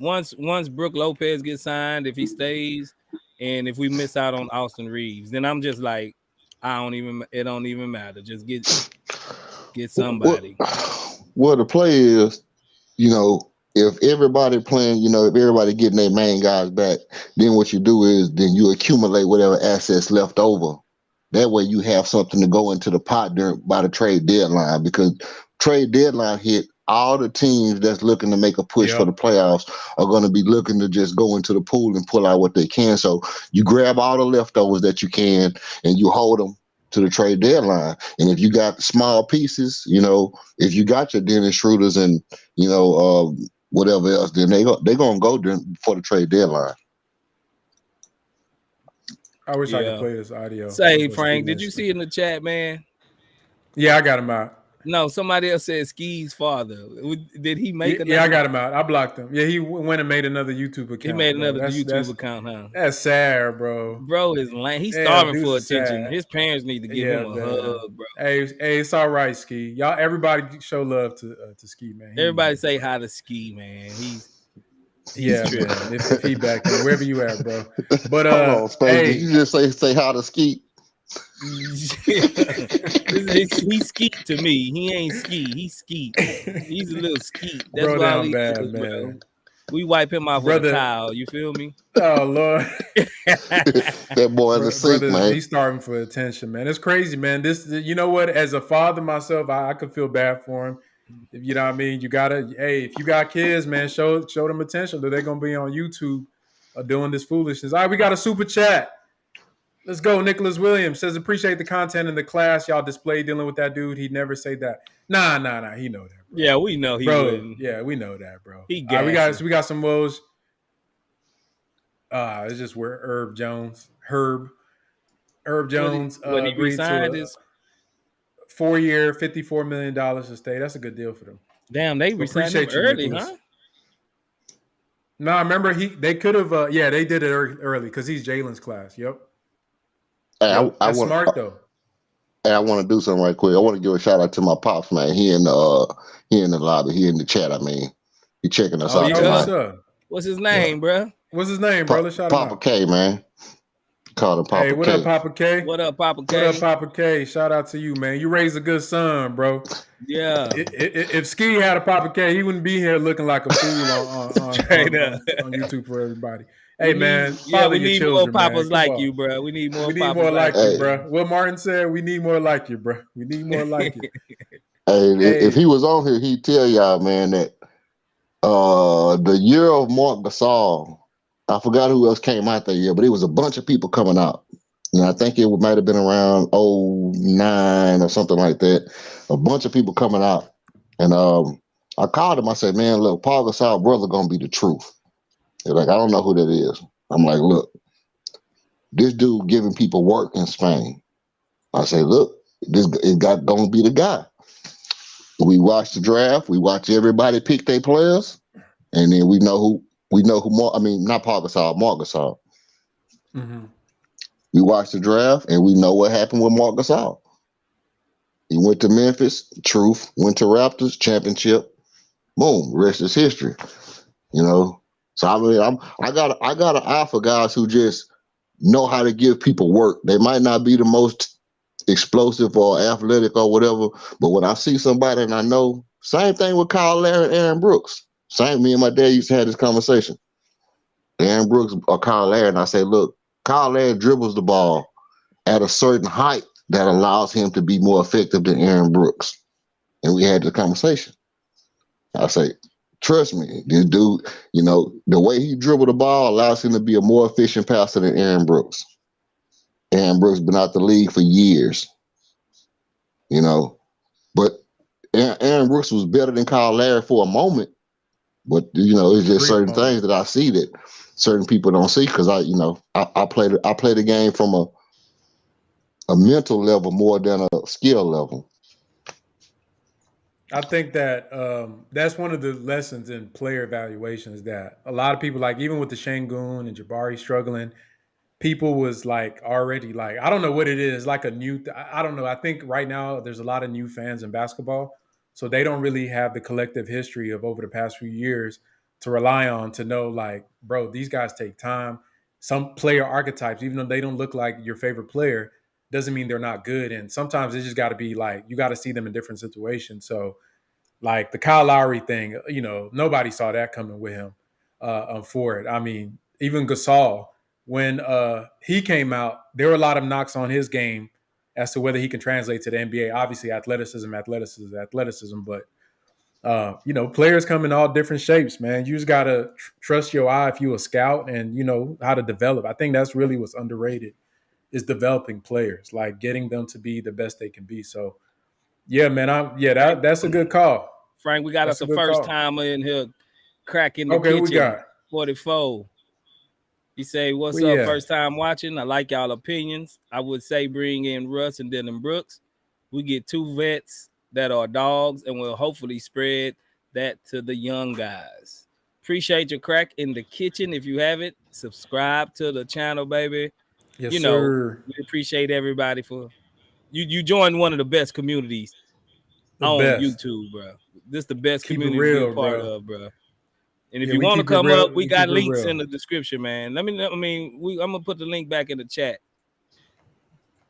once Brook Lopez gets signed, if he stays, and if we miss out on Austin Reaves, then I'm just like, it don't even matter. Just get somebody. Well, the play is, you know, if everybody playing, you know, if everybody getting their main guys back, then what you do is then you accumulate whatever assets left over. That way you have something to go into the pot by the trade deadline, because trade deadline hit, all the teams that's looking to make a push for the playoffs are going to be looking to just go into the pool and pull out what they can. So you grab all the leftovers that you can and you hold them to the trade deadline. And if you got small pieces, you know, if you got your Dennis Schroeders and, you know, whatever else, then they're going to go for the trade deadline. I wish I could play this audio. Say, Frank, did you see in the chat, man? Yeah, I got him out. No, somebody else said Ski's father. Did he make another? Yeah, I got him out. I blocked him. Yeah, he went and made another YouTube account. He made another YouTube account, huh? That's sad, bro. Bro is lame. He's starving for attention. Sad. His parents need to give him a hug, bro. Hey, it's all right, Ski. Y'all, everybody show love to Ski, man. Everybody say hi to Ski, man. He's man. If he back there, wherever you at, bro. But hold on, Space. Did you just say hi to Ski? He's skeet to me. He ain't ski. He's skeet. He's a little skeet. That's bro, why all he bad, does, man. Bro. We wipe him off with a towel. You feel me? Oh Lord, that boy in the sink, man. He's starving for attention, man. It's crazy, man. This, you know what? As a father myself, I could feel bad for him. You know what I mean? You gotta, if you got kids, man, show them attention. That they're gonna be on YouTube doing this foolishness. All right, we got a super chat. Let's go. Nicholas Williams says, appreciate the content in the class y'all display dealing with that dude. He'd never say that. Nah. He know that, bro. Yeah, we know he wouldn't. Yeah, we know that, bro. He we got some woes. It's just where Herb Jones. When he resigned his 4-year, $54 million to stay. That's a good deal for them. Damn, they resigned him early, Nicholas. huh? No, remember they could have. They did it early because he's Jalen's class. Yep. Hey, that's smart though. Hey, I want to do something right quick. I want to give a shout out to my pops, man. He in the lobby. He in the chat. I mean, he checking us out tonight. What's his name, bro? What's his name, bro? Let's shout him out. Papa K, man. Call him Papa K. Hey, what up, Papa K? What up, Papa K? What up, Papa K? Shout out to you, man. You raised a good son, bro. Yeah. If Ski had a Papa K, he wouldn't be here looking like a fool on YouTube for everybody. Hey, man. We need more papas like you, bro. We need more papas like you, bro. What Martin said, we need more like you, bro. We need more like you. Hey, if he was on here, he'd tell y'all, man, that the year of Marc Gasol, I forgot who else came out that year, but it was a bunch of people coming out. And I think it might have been around 2009 or something like that. A bunch of people coming out. And I called him. I said, man, look, Paul Gasol brother going to be the truth. They're like, I don't know who that is. I'm like, look, this dude giving people work in Spain. I say, look, this is going to be the guy. We watch the draft. We watch everybody pick their players. And then we know who not Paul Gasol, Marc Gasol. Mm-hmm. We watched the draft, and we know what happened with Marc Gasol. He went to Memphis, truth. Went to Raptors, championship. Boom, rest is history. You know. So I mean, I got an eye for guys who just know how to give people work. They might not be the most explosive or athletic or whatever, but when I see somebody and I know, same thing with Kyle Larry and Aaron Brooks. Same, me and my dad used to have this conversation. Aaron Brooks or Kyle Larry, and I say, look, Kyle Larry dribbles the ball at a certain height that allows him to be more effective than Aaron Brooks. And we had the conversation. I say, trust me, this dude, the way he dribbled the ball allows him to be a more efficient passer than Aaron Brooks. Aaron Brooks been out the league for years, but Aaron Brooks was better than Kyle Larry for a moment. But it's just certain things that I see that certain people don't see because I play the game from a mental level more than a skill level. I think that that's one of the lessons in player evaluations that a lot of people, like even with the Sengun and Jabari struggling, people was like already like, I don't know what it is, like a new, I don't know. I think right now there's a lot of new fans in basketball. So they don't really have the collective history of over the past few years to rely on to know like, bro, these guys take time. Some player archetypes, even though they don't look like your favorite player, doesn't mean they're not good. And sometimes it just got to be like, you got to see them in different situations. So like the Kyle Lowry thing, nobody saw that coming with him for it. I mean, even Gasol, when he came out, there were a lot of knocks on his game as to whether he can translate to the NBA. Obviously, athleticism, but players come in all different shapes, man. You just gotta trust your eye if you a scout and you know how to develop. I think that's really what's underrated is developing players, like getting them to be the best they can be. So yeah, man, that's a good call. Frank, we got That's us a a good first call. timer in here cracking the Okay, kitchen. we got 44. He say, what's Where up? you at? First time watching. I like y'all opinions. I would say bring in Russ and Dylan Brooks. We get two vets that are dogs, and we'll hopefully spread that to the young guys. Appreciate your crack in the kitchen. If you haven't, subscribe to the channel, baby. Yes, sir. We appreciate everybody for you joined one of the best communities The on best. YouTube, bro. This is the best Keep it community to be a real, part bro. of, bro. And if Yeah, you we want to keep it come real. up, we We got keep it links real. in the description, man. I'm gonna put the link back in the chat.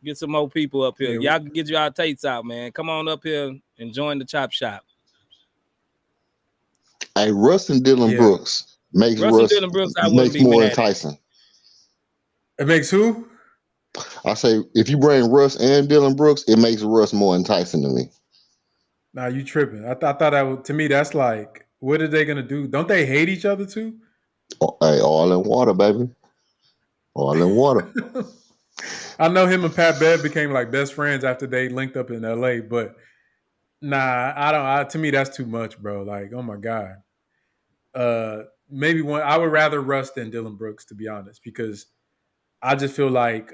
Get some more people up here. Yeah, Y'all can get y'all tates out, man. Come on up here and join the chop shop. Hey, Russ and Dylan yeah. Brooks makes Russ and Russ Dylan Brooks, I wouldn't makes be more mad at. enticing. It makes who? I say if you bring Russ and Dylan Brooks, it makes Russ more enticing to me. Nah, you tripping. I thought that would, to me, that's like, what are they gonna do? Don't they hate each other too? Hey, all in water, baby. All in water. I know him and Pat Bev became like best friends after they linked up in LA, but nah, I don't. To me, that's too much, bro. Like, oh my god. Maybe one. I would rather Russ than Dylan Brooks, to be honest, because I just feel like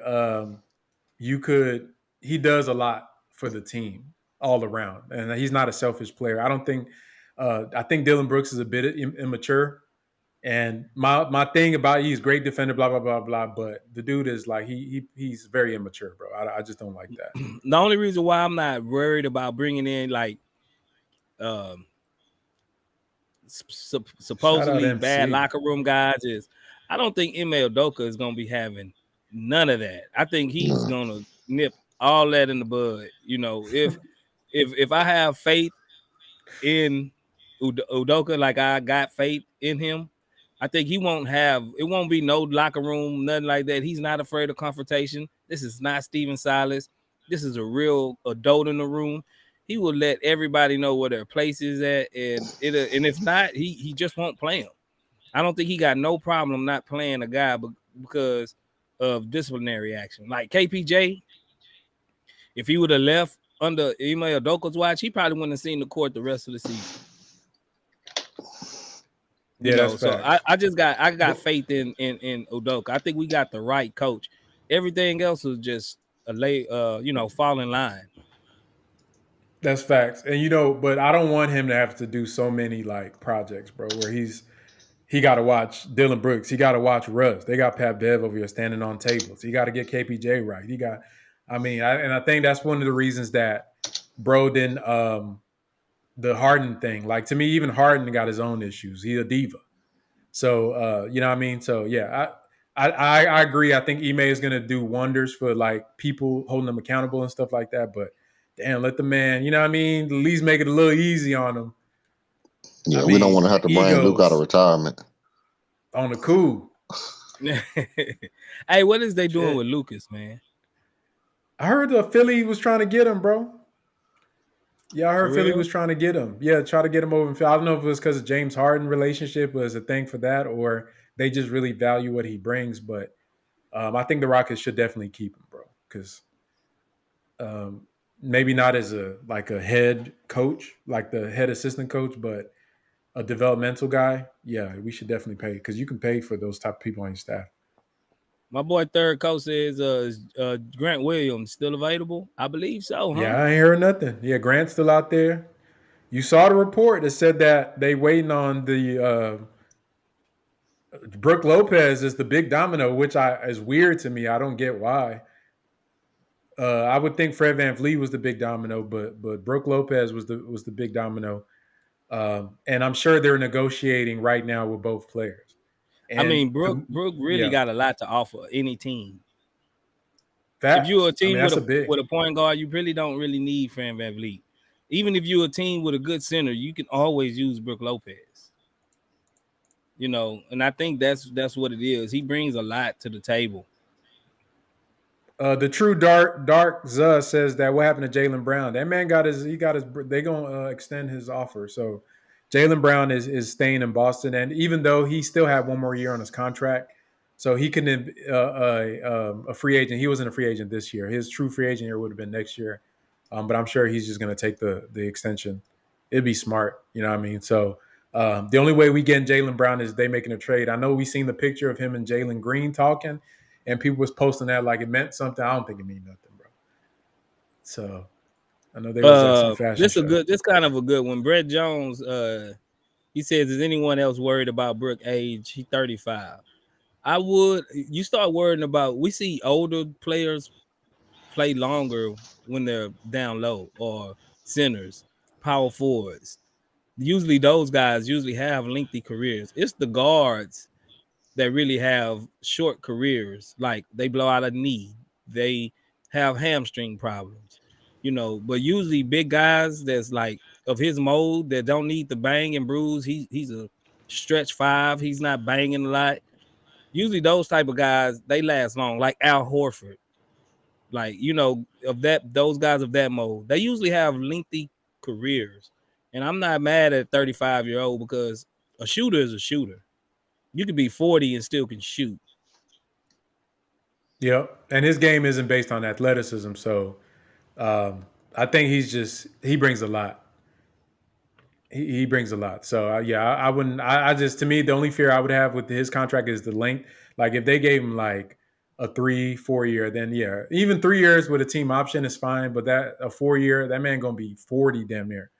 you could. He does a lot for the team all around, and he's not a selfish player. I don't think. I think Dylan Brooks is a bit immature. And my thing about he's great defender, blah blah blah blah. But the dude is like he's very immature, bro. I just don't like that. The only reason why I'm not worried about bringing in like Shout out supposedly bad MC. locker room guys is I don't think Ime Udoka is gonna be having none of that. I think he's gonna nip all that in the bud. If I have faith in Udoka, like I got faith in him, I think it won't be no locker room, nothing like that. He's not afraid of confrontation. This is not Steven Silas. This is a real adult in the room. He will let everybody know where their place is at, and if not, he just won't play him. I don't think he got no problem not playing a guy because of disciplinary action. Like KPJ, if he would have left under Ime Udoka's watch, he probably wouldn't have seen the court the rest of the season. Yeah, that's So facts. I got faith in Udoka. I think we got the right coach. Everything else was just fall in line. That's facts. And but I don't want him to have to do so many like projects, bro, where he got to watch Dylan Brooks. He got to watch Russ. They got Pat Bev over here standing on tables. He got to get KPJ right. I think that's one of the reasons that bro didn't the Harden thing. Like to me, even Harden got his own issues. He's a diva. So you know what I mean? So yeah, I agree. I think Ime is gonna do wonders for like people holding them accountable and stuff like that. But damn, let the man, you know what I mean? At least make it a little easy on him. Yeah, we don't want to have to bring Luke out of retirement. On the cool. Hey, what is they doing with Lucas, man? I heard the Philly was trying to get him, bro. Yeah, I For heard Philly real? was trying to get him. Yeah, try to get him over in Philly. I don't know if it was because of James Harden relationship was a thing for that, or they just really value what he brings. But I think the Rockets should definitely keep him, bro. Because um, maybe not as a head coach, like the head assistant coach, but a developmental guy. Yeah, we should definitely pay because you can pay for those type of people on your staff. My boy third coach says Grant Williams still available. I believe so, huh? Yeah, I ain't heard nothing. Yeah, Grant's still out there. You saw the report that said that they waiting on the Brooke Lopez is the big domino, which is weird to me. I don't get why. I would think Fred VanVleet was the big domino, but Brooke Lopez was the big domino, and I'm sure they're negotiating right now with both players. I And mean, Brooke really yeah, got a lot to offer any team. If you're a facts. I mean, team with that's a a big. point guard, you really don't really need Fred VanVleet. Even if you're a team with a good center, you can always use Brooke Lopez. And I think that's what it is. He brings a lot to the table. The true dark Zuz says that what happened to Jalen Brown? That man got his. He got his. They gonna extend his offer. So Jalen Brown is staying in Boston, and even though he still had one more year on his contract, so he couldn't a free agent. He wasn't a free agent this year. His true free agent year would have been next year. But I'm sure he's just gonna take the extension. It'd be smart, you know what I mean? So the only way we get Jalen Brown is they making a trade. I know we seen the picture of him and Jalen Green talking and people was posting that like it meant something. I don't think it means nothing, bro. So I know they was at some fashion show. This kind of a good one. Brett Jones, he says, is anyone else worried about Brooke age? He 35. You start worrying about, we see older players play longer when they're down low, or centers, power forwards. Usually those guys have lengthy careers. It's the guards that really have short careers. Like they blow out a knee, they have hamstring problems, But usually big guys that's like of his mold that don't need to bang and bruise. He's a stretch five. He's not banging a lot. Usually those type of guys, they last long. Like Al Horford, like of those guys of that mold, they usually have lengthy careers. And I'm not mad at 35-year-old because a shooter is a shooter. You could be 40 and still can shoot. Yep. And his game isn't based on athleticism. So I think he brings a lot. He brings a lot. So I wouldn't. I just, to me, the only fear I would have with his contract is the length. Like if they gave him like a 3-4 year, then yeah, even 3 years with a team option is fine. But that a 4 year, that man gonna be 40 damn near.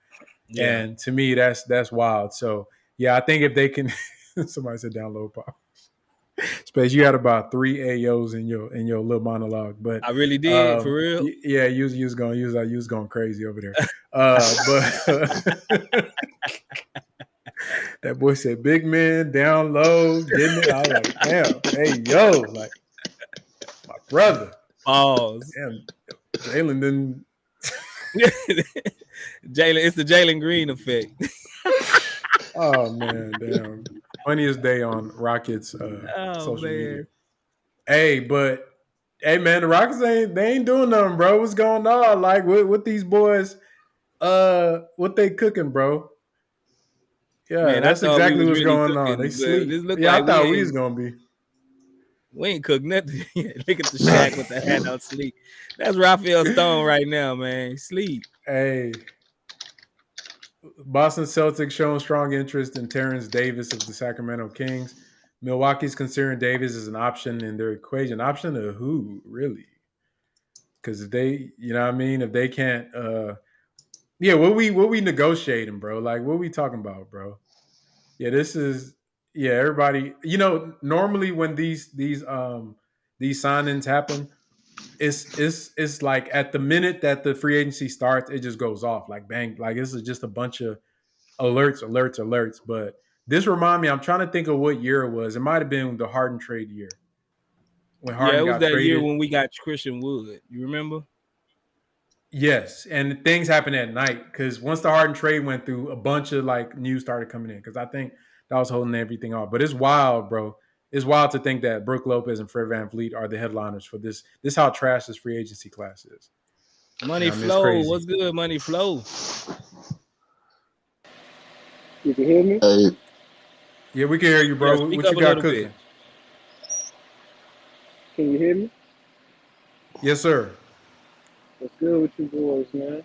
Yeah. And to me, that's wild. So yeah, I think if they can, somebody said download pop. Space, you had about 3 AOs in your little monologue, but I really did, for real. yeah, you was going crazy over there. But that boy said, "Big man down low, getting it." I was like, "Damn, hey yo, like my brother." Pause. Damn, Jalen didn't. Jalen, it's the Jalen Green effect. Oh man, damn. Funniest day on Rockets social media. Hey, but hey man, the Rockets ain't doing nothing, bro. What's going on? Like with these boys, what they cooking, bro? Yeah, Man, I that's thought we exactly was what's really going on. cooking, They but sleep. this look Yeah, like I thought we was gonna be. We ain't cooked nothing. Look at the Shaq with the hand out sleep. That's Raphael Stone right now, man. Sleep. Hey, Boston Celtics showing strong interest in Terrence Davis of the Sacramento Kings. Milwaukee's considering Davis as an option in their equation. Option to who, really? Because if they, you know what I mean? If they can't, yeah, what we negotiating, bro? Like, what we talking about, bro? Yeah, this is, yeah, everybody, normally when these signings happen, it's like at the minute that the free agency starts, it just goes off like bang. Like this is just a bunch of alerts. But this remind me, I'm trying to think of what year it was. It might have been the Harden trade year when Yeah, Harden it was got that year traded. when we got Christian Wood. You remember? Yes, and things happened at night because once the Harden trade went through, a bunch of like news started coming in because I think that was holding everything off. But it's wild, bro. It's wild to think that Brooke Lopez and Fred VanVleet are the headliners for this. This is how trash this free agency class is. Money Nah, man, it's Flow, crazy. what's good, Money Flow? You can hear me? Hey, Yeah, we can hear you, Yeah, bro. speak What up you a got little cooking? bit. Can you hear me? Yes, sir. What's good with you boys, man?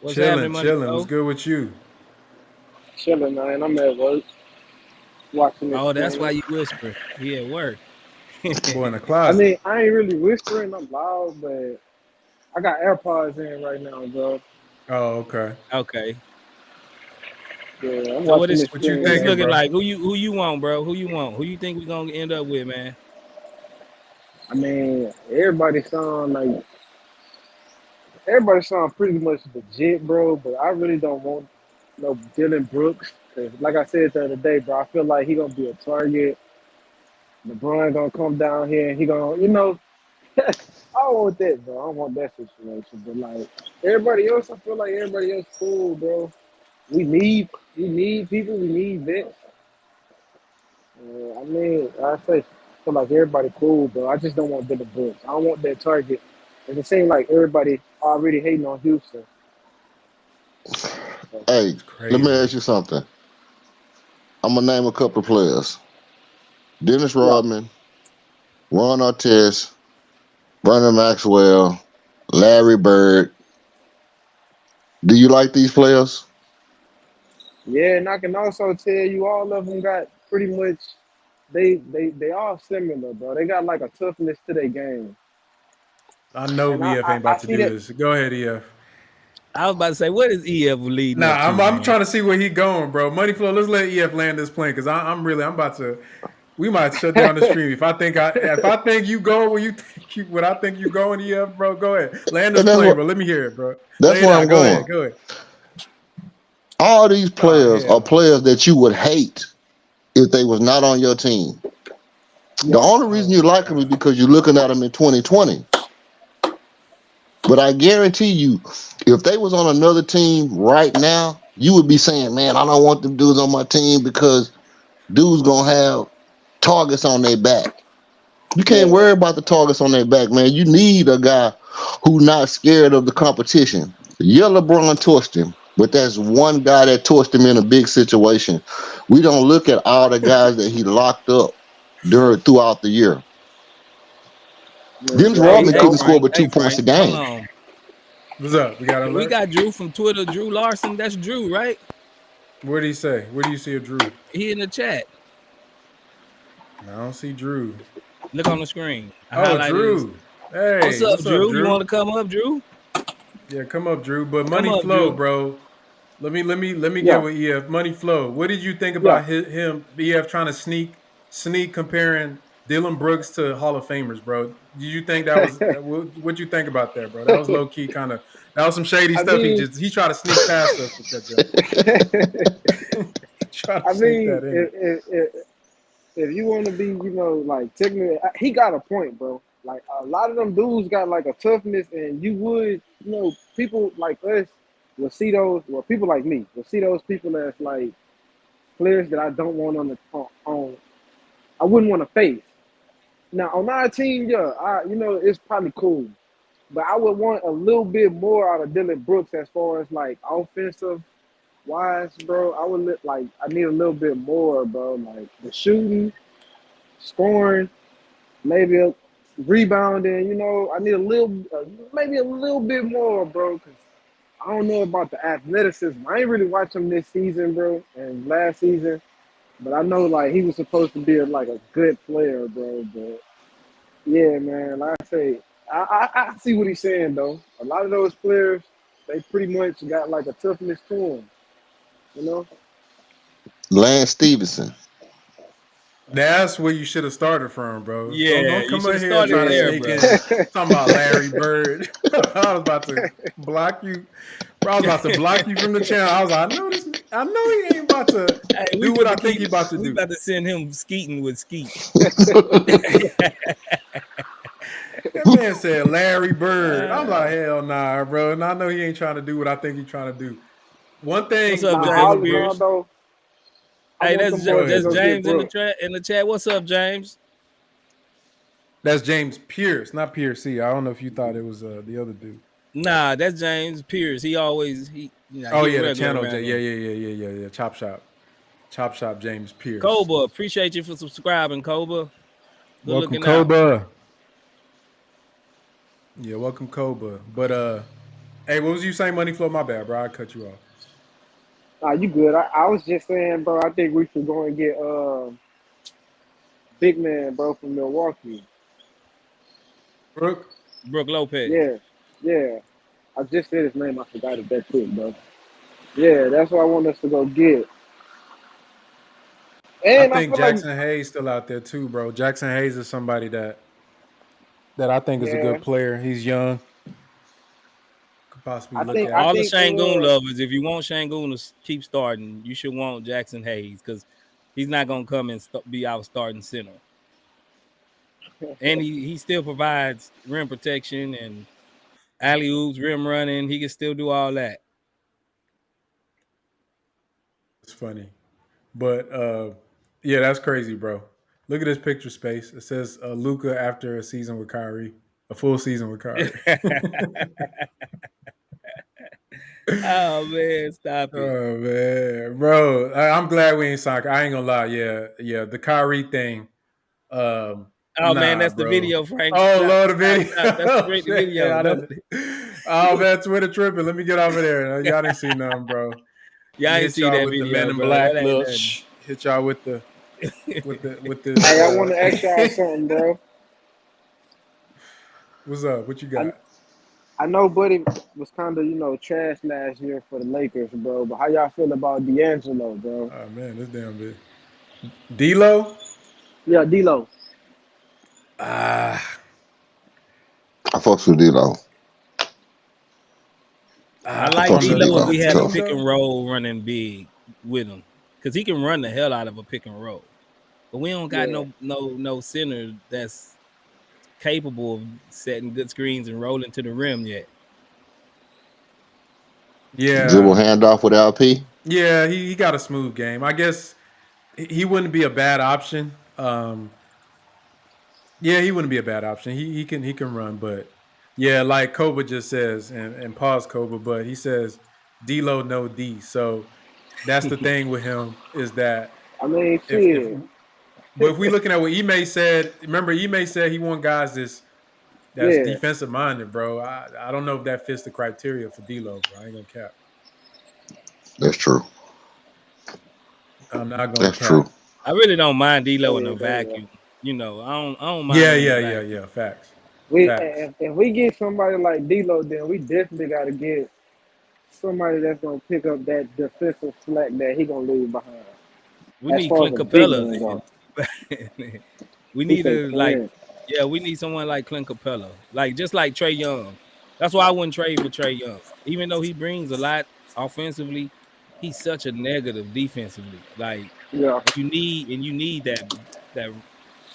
What's happening, Money Chilling. What's Flow? good with you? Chilling, man. I'm at work watching this Oh, that's game. why you whispering. He at work. Boy in the I closet. mean, I ain't really whispering. I'm loud, but I got AirPods in right now, bro. Oh, okay. Okay. Yeah, I'm So what watching is this What you game, it's thinking, man. looking bro? like? Who you want, bro? Who you want? Who you think we gonna end up with, man? I mean, everybody sound pretty much legit, bro. But I really don't want no Dylan Brooks. 'Cause like I said the other day, bro, I feel like he gonna be a target. LeBron gonna come down here and he gonna, I don't want that, bro. I don't want that situation. But like everybody else, I feel like everybody else cool, bro. We need people. We need vets. I mean, I feel like everybody cool, bro. I just don't want Dylan Brooks. I don't want that target. And it seems like everybody already hating on Houston. So, hey, It's let me crazy. ask you something. I'm gonna name a couple of players: Dennis yeah, Rodman, Ron Artest, Vernon Maxwell, Larry Bird. Do you like these players? yeah, and I can also tell you all of them got pretty much they all similar, bro. They got like a toughness to their game, I know and I EF I, ain't I about to see do that. this. Go ahead, EF. I was about to say, what is EF leading Nah, up to, I'm man? trying to see where he going, bro. Money flow. Let's let EF land this plane because I'm about to. We might shut down the stream if I think you go where you think you what I think you going, EF, bro. Go ahead, land this And plane, bro. Let me hear it, bro. that's Lay it where out. I'm Go ahead. going. Go ahead. All these Oh players are hell. players that you would hate if they was not on your team. The Yep. only reason Oh you my like them is god. because you're looking at them in 2020. But I guarantee you, if they was on another team right now, you would be saying, "Man, I don't want them dudes on my team because dudes gonna have targets on their back." You can't Yeah. worry about the targets on their back, man. You need a guy who not scared of the competition. Yeah, LeBron torched him, but that's one guy that torched him in a big situation. We don't look at all the guys that he locked up throughout the year. Dennis Yeah. Hey, Rodman We hey, couldn't don't. score Frank. but Hey, 2 points a Frank. Hold game. on. What's up? We got an We alert. got Drew from Twitter. Drew Larson. That's Drew, right? What did he say? Where do you see a Drew? He in the chat. I don't see Drew. Look on the screen. I Oh, highlighted his. Drew. What's Hey, up, what's up, Drew? You want Drew? to come up, Drew? Yeah, come up, Drew. But Come money up, flow, Drew. bro. Let me get Yeah. with EF. Money flow. What did you think Yeah. about him EF trying to sneak comparing Dylan Brooks to Hall of Famers, bro? Did you think that was what you think about that, bro? That was low key kind of that was some shady I stuff. mean, He tried to sneak past us with that jump. He tried to I sneak mean, that in. if you want to be, like technically, he got a point, bro. Like a lot of them dudes got like a toughness, and you would, people like us will see those, well, people like me will see those people as like players that I don't want on I wouldn't want to face. Now on our team, yeah, it's probably cool, but I would want a little bit more out of Dylan Brooks as far as like offensive wise, bro. I need a little bit more, bro. Like the shooting, scoring, maybe rebounding. I need maybe a little bit more, bro. Cause I don't know about the athleticism. I ain't really watched him this season, bro, and last season. But I know like he was supposed to be like a good player, bro. But yeah, man, like I say, I see what he's saying though. A lot of those players, they pretty much got like a toughness to them, you know. Lance Stevenson. That's where you should have started from, bro. Don't Yeah, don't you come should in have here started trying to Yeah. there, sneak bro. in talking about Larry Bird. I was about to block you. Bro, I was about to block you from the channel. I was like, I know he ain't about to Hey, do what I think he about to we do. about to send him skeeting with Skeet. That man said Larry Bird. I'm Uh, like, hell nah, bro. And I know he ain't trying to do what I think he's trying to do. One what's thing up, Nah, with James all Dylan in all Pierce? Brooks, though, I Hey, want them go boys to ahead, that's go Drew. get James in the Brooks. chat. In the chat, what's up, James? That's James Pierce, not Pierce. I don't know if you thought it was the other dude. Nah, that's James Pierce. He always he Oh he a yeah, the regular channel. around Yeah, there. yeah. Chop Shop. James Pierce. Koba, appreciate you for subscribing, Koba. Good Welcome, looking out. Koba. Yeah, welcome, Koba. But hey, what was you saying, Money Flow? My bad, bro. I cut you off. Nah, you good. I was just saying, bro, I think we should go and get big man, bro, from Milwaukee. Brooke. Brooke Lopez. Yeah, yeah. I just said his name. I forgot it that quick, bro. Yeah, that's what I want us to go get. I And I think feel like, Jackson Hayes still out there too, bro. Jackson Hayes is somebody that I think is a yeah, good player. He's young. Could possibly I look think, at. I All the think, Şengün lovers, if you want Şengün to keep starting, you should want Jackson Hayes because he's not gonna come and be our starting center. And he still provides rim protection and alley oops, rim running. He can still do all that. It's funny, but yeah, that's crazy, bro. Look at this picture space. It says Luca after a season with Kyrie, a full season with Kyrie. Oh man, stop it. Oh man, bro, I'm glad we ain't signed. I ain't gonna lie. Yeah, the Kyrie thing. Oh man, Nah, that's the bro. video, Frank. Oh, Stop, love the stop, video. stop. That's the great Shit, video. oh man, Twitter tripping. Let me get over there. Y'all didn't see nothing, bro. Y'all ain't Hit see y'all that with the video, Men in bro. Black That ain't look. nothing. Hit y'all with the hey, I want to ask y'all something, bro. What's up? What you got? I know Buddy was kind of, trash last year for the Lakers, bro. But how y'all feel about D'Angelo, bro? Oh man, this damn bit. D-Lo? Yeah, D'Lo. Ah, I fucks with D-Lo. I I like fucks don't know. with Is D-Lo this if D-Lo the we for had a sure. team pick though? and roll running big with him. Because he can run the hell out of a pick and roll. But we don't got Yeah. no center that's capable of setting good screens and rolling to the rim yet. Dribble Yeah, handoff with LP. yeah. He got a smooth game. I guess he wouldn't be a bad option. Yeah, he wouldn't be a bad option. He can run, but yeah, like Koba just says, and pause Koba, but he says D-Lo no D. So that's the thing with him is that I mean, if shit. but if we looking at what Ime said, remember Ime said he want guys that's Yeah. defensive minded, bro. I don't know if that fits the criteria for D-Lo, bro. I ain't gonna cap. That's true. I'm not gonna That's true. cap. I really don't mind D-Lo in a Yeah. vacuum. I don't mind Yeah, him in a yeah, yeah, vacuum. yeah. Facts. We Facts. if we get somebody like D'Lo, then we definitely got to get somebody that's gonna pick up that defensive slack that he gonna leave behind. We As need far as Clint a big Capella man go, then. We he need say a Clint. we need someone like Clint Capella. Like just like Trey Young. That's why I wouldn't trade for Trey Young. Even though he brings a lot offensively, he's such a negative defensively. Like Yeah, and you need that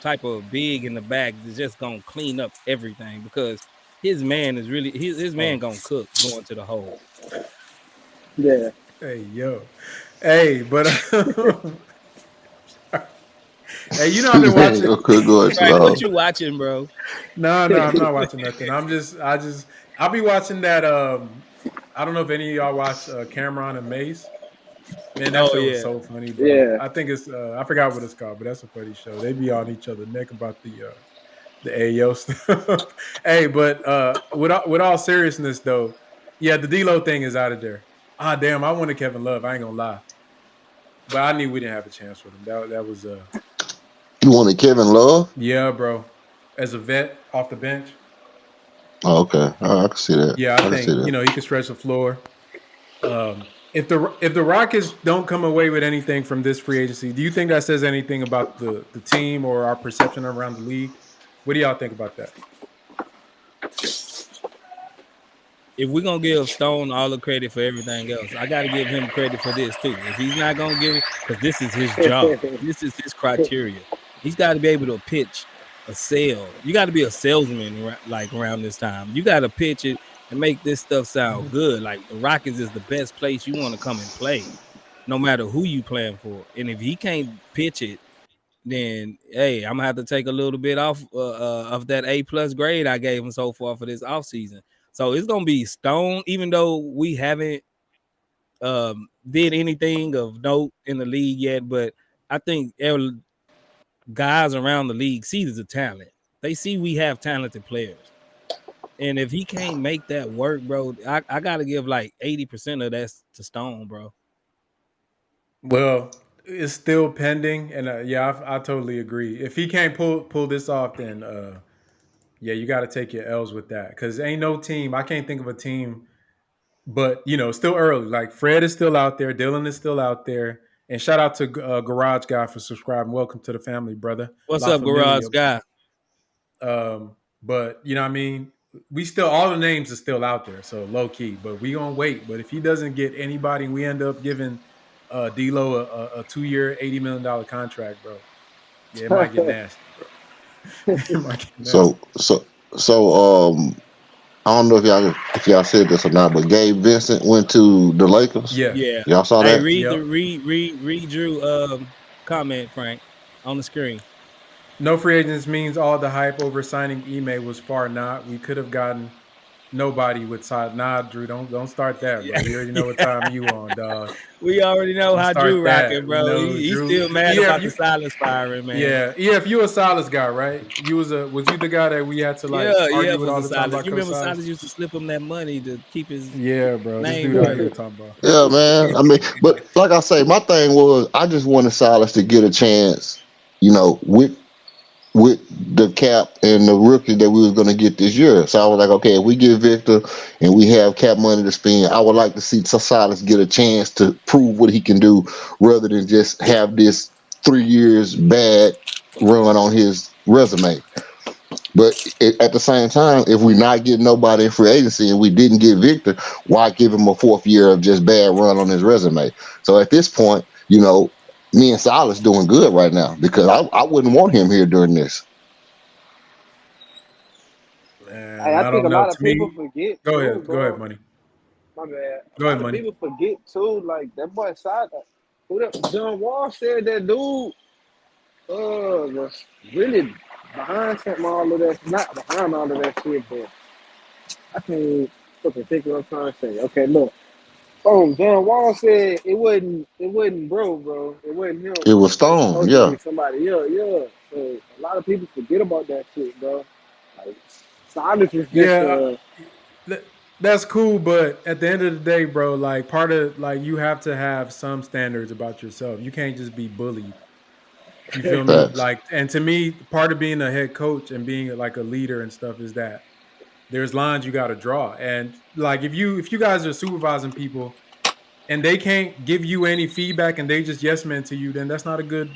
type of big in the back that's just gonna clean up everything because his man is really his man Oh, gonna cook going to the hole. yeah. hey, yo. Hey, but hey, you know I've been watching. Could go to the Right, what hole. you watching, bro? No, I'm not watching nothing. I'll be watching that. I don't know if any of y'all watch Cameron and Mace. Man, that Oh show is yeah. so funny, bro. Yeah, I think it's I forgot what it's called, but that's a funny show. They be on each other neck about the AO stuff. Hey, but with all seriousness though, yeah, the D-Lo thing is out of there. Ah, damn, I wanted Kevin Love. I ain't gonna lie, but I knew we didn't have a chance with him. That was You wanted Kevin Love? yeah, bro. As a vet off the bench, Oh, okay. I can see that. yeah, I I can see think that. he could stretch the floor. If the Rockets don't come away with anything from this free agency, do you think that says anything about the team or our perception around the league? What do y'all think about that? If we're gonna give Stone all the credit for everything else, I gotta give him credit for this too. If he's not gonna give it, because this is his job, this is his criteria. He's got to be able to pitch a sale. You got to be a salesman like around this time. You got to pitch it and make this stuff sound good. Like the Rockets is the best place you want to come and play, no matter who you playing for. And if he can't pitch it, then hey, I'm gonna have to take a little bit off of that A+ grade I gave him so far for this offseason. So it's gonna be stone, even though we haven't did anything of note in the league yet. But I think guys around the league see the talent. They see we have talented players. And if he can't make that work, bro, I gotta give like 80% of that to Stone, bro. Well, it's still pending, and yeah, I totally agree. If he can't pull this off, then yeah, you got to take your L's with that because ain't no team. I can't think of a team, but still early. Like Fred is still out there, Dylan is still out there, and shout out to Garage Guy for subscribing. Welcome to the family, brother. What's La up, Garage Familia. Guy? But what I mean, we still all the names are still out there, so low key. But we gonna wait. But if he doesn't get anybody, we end up giving D'Lo a 2-year, $80 million contract, bro. Yeah, it might get nasty, bro. It might get nasty. So I don't know if y'all said this or not, but Gabe Vincent went to the Lakers. Yeah. Y'all saw Hey, that? read Drew comment, Frank, on the screen. No free agents means all the hype over signing Ime was far not. We could have gotten nobody with side. Nah, Drew, don't start that, bro. We already know what time you on, dog. We already know how Drew rocking, bro. He's still mad about the silence firing, man. Yeah, if you a Silas guy, right? Was you the guy that we had to argue with all the time about? You remember Silas used to slip him that money to keep his bro. This name dude out here talking about. Yeah, man. I mean, but like I say, my thing was I just wanted Silas to get a chance, with the cap and the rookie that we was going to get this year. So I was like, okay, if we get Victor and we have cap money to spend, I would like to see Silas get a chance to prove what he can do rather than just have this 3 years bad run on his resume. But at the same time, if we're not getting nobody in free agency and we didn't get Victor, why give him a 4th year of just bad run on his resume? So at this point, me and Silas doing good right now because I wouldn't want him here during this. Man, I think a lot of people forget. forget. Go too, ahead. bro. Go ahead, Money. My bad. Go ahead, Money. People forget too, like that boy John Wall said that dude was really behind something, all of that, not behind all of that shit, but I can't fucking think what I'm trying to say. Okay, look. John Wall said it wasn't bro. It wasn't him. It was Stone, yeah. Somebody, yeah. So a lot of people forget about that shit, bro. Like Silas is just that's cool, but at the end of the day, bro, like part of you have to have some standards about yourself. You can't just be bullied. You feel me? Like, and to me, part of being a head coach and being like a leader and stuff is that there's lines you got to draw. And like if you guys are supervising people and they can't give you any feedback and they just yes men to you, then that's not a good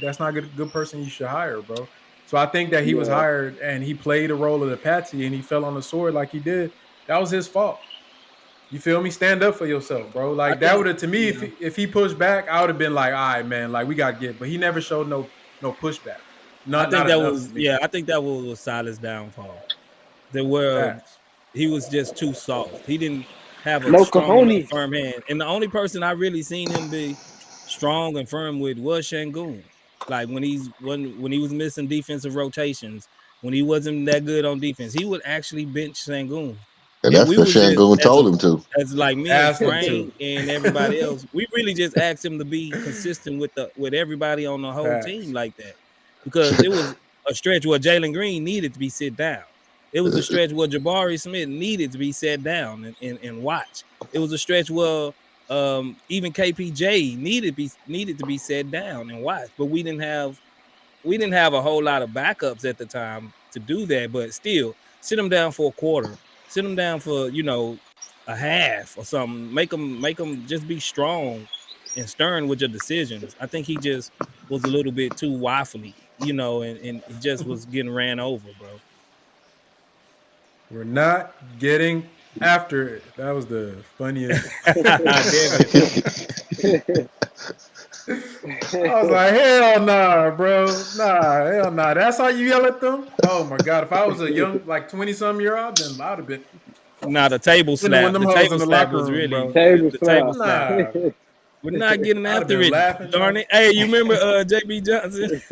person you should hire, bro. So I think that he was hired and he played a role of the patsy and he fell on the sword like he did. That was his fault. You feel me? Stand up for yourself, bro. Like that would have, to me, if he pushed back, I would have been like, all right, man, like we got to get. But he never showed no pushback. I think that was Silas' downfall. He was just too soft. He didn't have a strong enough firm hand. And the only person I really seen him be strong and firm with was Sengun. Like when he was missing defensive rotations, when he wasn't that good on defense, he would actually bench Sengun. And that's because Sengun told him to. As like me and Frank and everybody else, we really just asked him to be consistent with everybody on the whole team like that. Because it was a stretch where Jalen Green needed to be sit down. It was a stretch where Jabari Smith needed to be sat down and watch. It was a stretch where even KPJ needed to be sat down and watch. But we didn't have a whole lot of backups at the time to do that. But still, sit them down for a quarter, sit them down for a half or something. Make them just be strong and stern with your decisions. I think he just was a little bit too waffly, and he just was getting ran over, bro. We're not getting after it. That was the funniest. I was like, hell nah, bro. Nah, hell nah. That's how you yell at them? Oh my God. If I was a young, like 20-some-year-old, then I'd have been. Nah, the table slap. The table slap was really. Table slap. We're not getting I'd have after been it, laughing, darn man. it. Hey, you remember JB Johnson?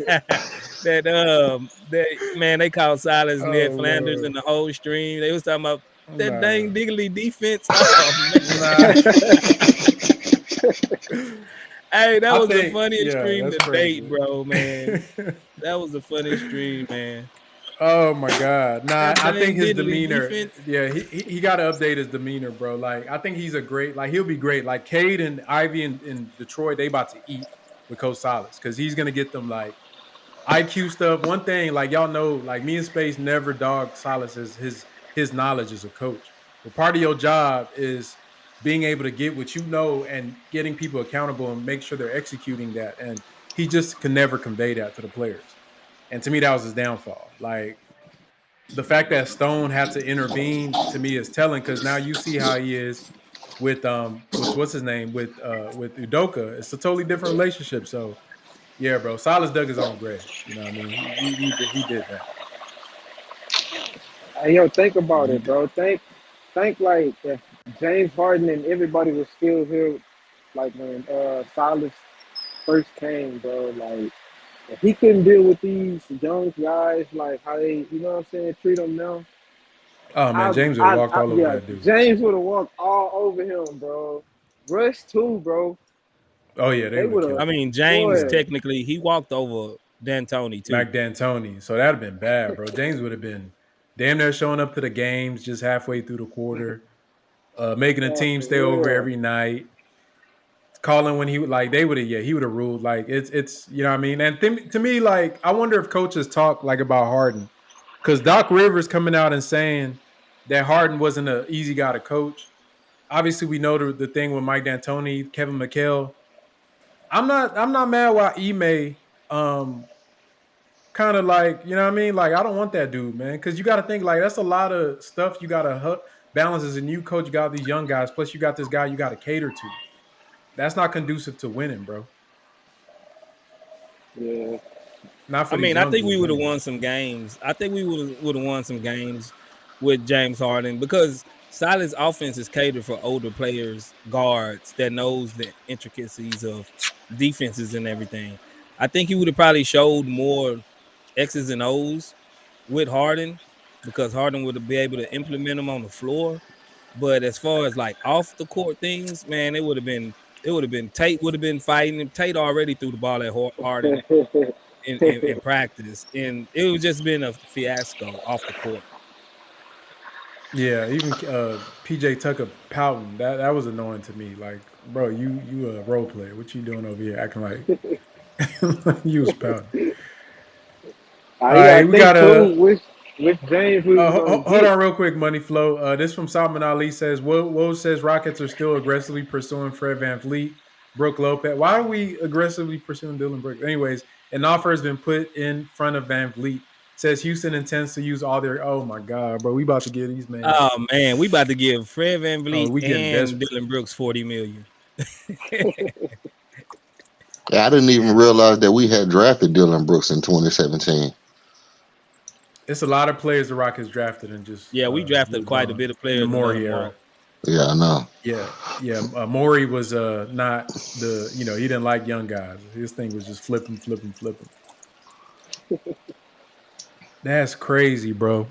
that man, they called Silas Ned Oh Flanders in Lord, the whole stream. They was talking about that nah, dang diggly defense. Oh man. nah. Hey, that I was the think, funniest yeah, stream that's to date, crazy. bro, man. That was the funniest stream, man. Oh my God. Nah, That I think dang his diddly demeanor, defense. yeah, he got to update his demeanor, bro. Like, I think he's a great, like, he'll be great. Like, Cade and Ivy in Detroit, they about to eat with Coach Silas because he's going to get them, like, IQ stuff. One thing, like, y'all know, like, me and Space never dogged Silas as his knowledge as a coach. But part of your job is being able to get what you know and getting people accountable and make sure they're executing that. And he just can never convey that to the players. And to me, that was his downfall. Like the fact that Stone had to intervene to me is telling because now you see how he is with what's his name with Udoka. It's a totally different relationship. So yeah, bro, Silas dug his own grave. You know what I mean? He did that. Hey, yo, think Yeah, about he it, did. bro. Think like if James Harden and everybody was still here, like when Silas first came, bro. Like if he couldn't deal with these young guys, like how they, you know what I'm saying, treat them now. Oh man, James would have walked all over Yeah, that dude. James would have walked all over him, bro. Russ too, bro. Oh yeah, they They would have would have, I killed him. mean, James boy. technically he walked over D'Antoni too. Mac D'Antoni. So that'd have been bad, bro. James would have been damn near showing up to the games just halfway through the quarter, making the Yeah, team for stay over real. every night, calling when he would like they would have he would have ruled like it's you know what I mean. And to me, like I wonder if coaches talk like about Harden because Doc Rivers coming out and saying that Harden wasn't an easy guy to coach. Obviously, we know the thing with Mike D'Antoni, Kevin McHale. I'm not mad why Ime kind of like, you know what I mean? Like, I don't want that dude, man. Because you got to think, like, that's a lot of stuff you got to balance as a new coach. You got these young guys, plus you got this guy you got to cater to. That's not conducive to winning, bro. Yeah. Not I for these mean, I young think we dudes, would have anyway. won some games. I think we would have won some games with James Harden because Silas' offense is catered for older players, guards that knows the intricacies of defenses and everything. I think he would have probably showed more X's and O's with Harden because Harden would have been able to implement them on the floor. But as far as like off the court things, man, it would have been Tate would have been fighting him. Tate already threw the ball at Harden in practice, and it would just been a fiasco off the court. Yeah, even PJ Tucker pouting, that was annoying to me. Like, bro, you a role player. What you doing over here acting like you was pouting? All You right, gotta we think got too, which James we was gonna hold get. on real quick, Money Flow. This from Salman Ali says, Wo says Rockets are still aggressively pursuing Fred VanVleet, Brooke Lopez. Why are we aggressively pursuing Dylan Brooks? Anyways, an offer has been put in front of Van Vliet. Says Houston intends to use all their. Oh my God, bro, we about to get these man. Oh man, we about to give Fred Oh, VanVleet we getting and desperate. Dylan Brooks $40 million. Yeah, I didn't even realize that we had drafted Dylan Brooks in 2017. It's a lot of players the Rockets drafted and just Yeah, we drafted moved quite a on bit of in the players and let Morey them era. walk. Yeah, I know. Yeah. Morey was not the he didn't like young guys. His thing was just flip them. That's crazy, bro.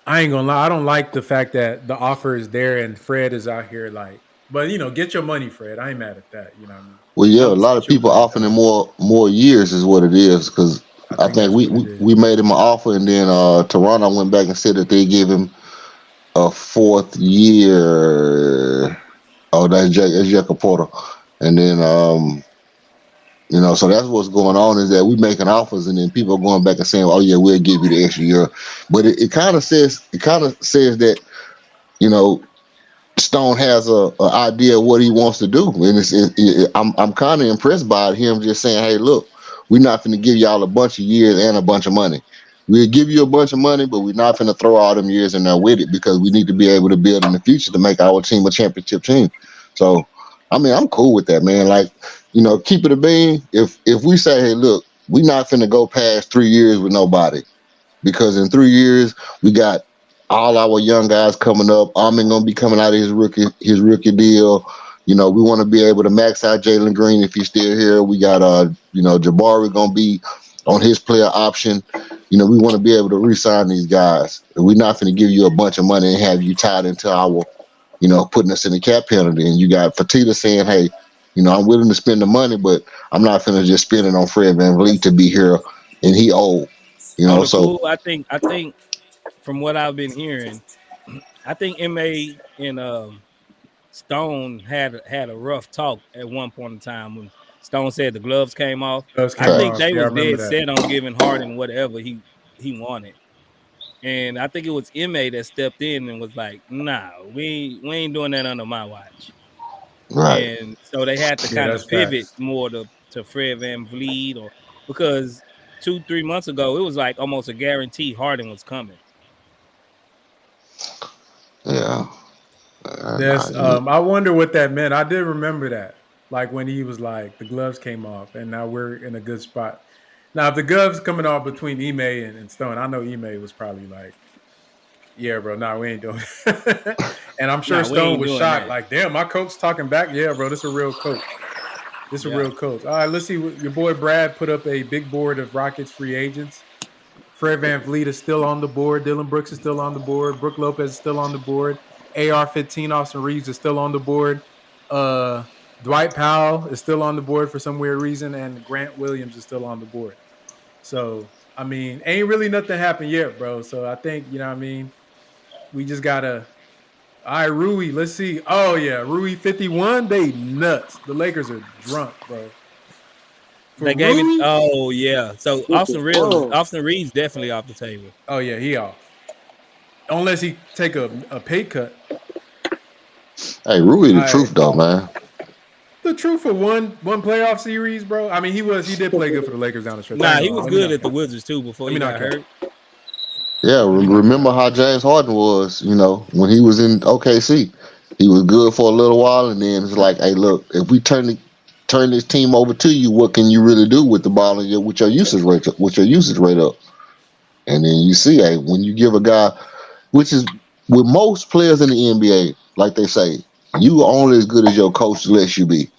I ain't gonna lie. I don't like the fact that the offer is there and Fred is out here like, but get your money, Fred. I ain't mad at that. You know what I mean? Well, yeah, Tell a him to lot of get your people money. offering him more years is what it is. Because I I think think that's we, what it we is. we made him an offer, and then Toronto went back and said that they give him a fourth year. Oh, that's Jacob Porter, and then so that's what's going on is that we making offers, and then people are going back and saying, "Oh yeah, we'll give you the extra year," but it kind of says that you know Stone has a idea of what he wants to do, and I'm kind of impressed by him just saying, "Hey, look, we're not going to give y'all a bunch of years and a bunch of money. We'll give you a bunch of money, but we're not going to throw all them years in there with it because we need to be able to build in the future to make our team a championship team." So, I mean, I'm cool with that, man. Like, keep it a bean. If we say, "Hey, look, we're not going to go past 3 years with nobody," because in 3 years we got all our young guys coming up. Armin gonna be coming out of his rookie deal. We want to be able to max out Jalen Green if he's still here. We got Jabari gonna be on his player option. We want to be able to re-sign these guys. We're not going to give you a bunch of money and have you tied into our, putting us in the cap penalty. And you got Fatita saying, hey, I'm willing to spend the money, but I'm not going to just spend it on Fred VanVleet to be here and he old. I think from what I've been hearing, I think MA and Stone had a rough talk at one point in time when Stone said the gloves came off. I think they was dead set on giving Harden whatever he wanted. And I think it was MA that stepped in and was like, nah, we ain't doing that under my watch. Right. And so they had to kind of pivot more to Fred VanVleet, or because 2-3 months ago it was like almost a guarantee Harden was coming. Yeah. I wonder what that meant. I did remember that. Like when he was like, the gloves came off and now we're in a good spot. Now, if the gloves coming off between Ime and Stone, I know Ime was probably like, yeah, bro, nah, we ain't doing it. And I'm sure Stone was shocked. Like, damn, my coach talking back. Yeah, bro, this is a real coach. This is a real coach. All right, let's see. Your boy Brad put up a big board of Rockets free agents. Fred VanVleet is still on the board. Dylan Brooks is still on the board. Brook Lopez is still on the board. AR-15 Austin Reaves is still on the board. Dwight Powell is still on the board for some weird reason. And Grant Williams is still on the board. So, I mean, ain't really nothing happened yet, bro. So I think, we just got to – all right, Rui, let's see. Oh, yeah, Rui 51, they nuts. The Lakers are drunk, bro. They gave it. Oh yeah. So Austin Reaves definitely off the table. Oh yeah, he off. Unless he take a pay cut. Hey, Rui, the truth though, man. The truth for one playoff series, bro. I mean, he did play good for the Lakers down the stretch. Nah, he was good at the Wizards too before he got hurt. Yeah, remember how James Harden was, when he was in OKC. He was good for a little while, and then it's like, hey, look, if we turn this team over to you, what can you really do with the ball and with your usage rate up? And then you see, hey, when you give a guy, which is with most players in the NBA, like they say, you are only as good as your coach lets you be.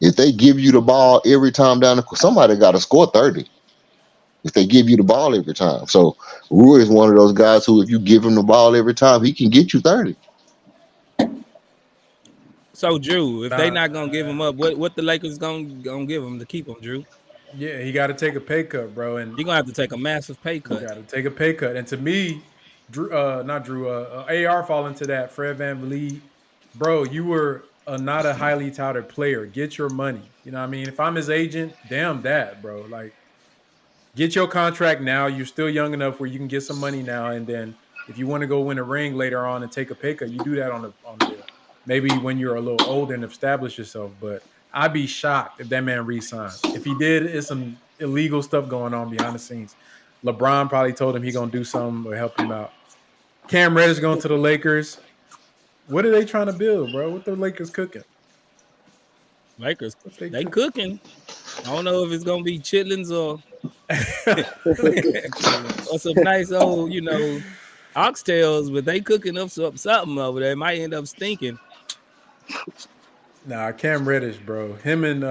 If they give you the ball every time down the court, somebody got to score 30. If they give you the ball every time. So Rui is one of those guys who, if you give him the ball every time, he can get you 30. So Drew, if they not gonna give him up, what the Lakers gonna give him to keep him, Drew? Yeah, he got to take a pay cut, bro, and you're gonna have to take a massive pay cut. You got to take a pay cut, and to me, AR fall into that. Fred VanVleet, bro, you were not a highly touted player. Get your money. You know what I mean? If I'm his agent, damn that, bro. Like, get your contract now. You're still young enough where you can get some money now, and then if you want to go win a ring later on and take a pay cut, you do that on the maybe when you're a little older and establish yourself. But I'd be shocked if that man re-signs. If he did, it's some illegal stuff going on behind the scenes. LeBron probably told him he gonna do something or help him out. Cam Reddish going to the Lakers. What are they trying to build, bro? What the Lakers cooking? Lakers, they cooking. I don't know if it's gonna be chitlins or some nice old, oxtails, but they cooking up something over there. It might end up stinking. Nah, Cam Reddish, bro. Him and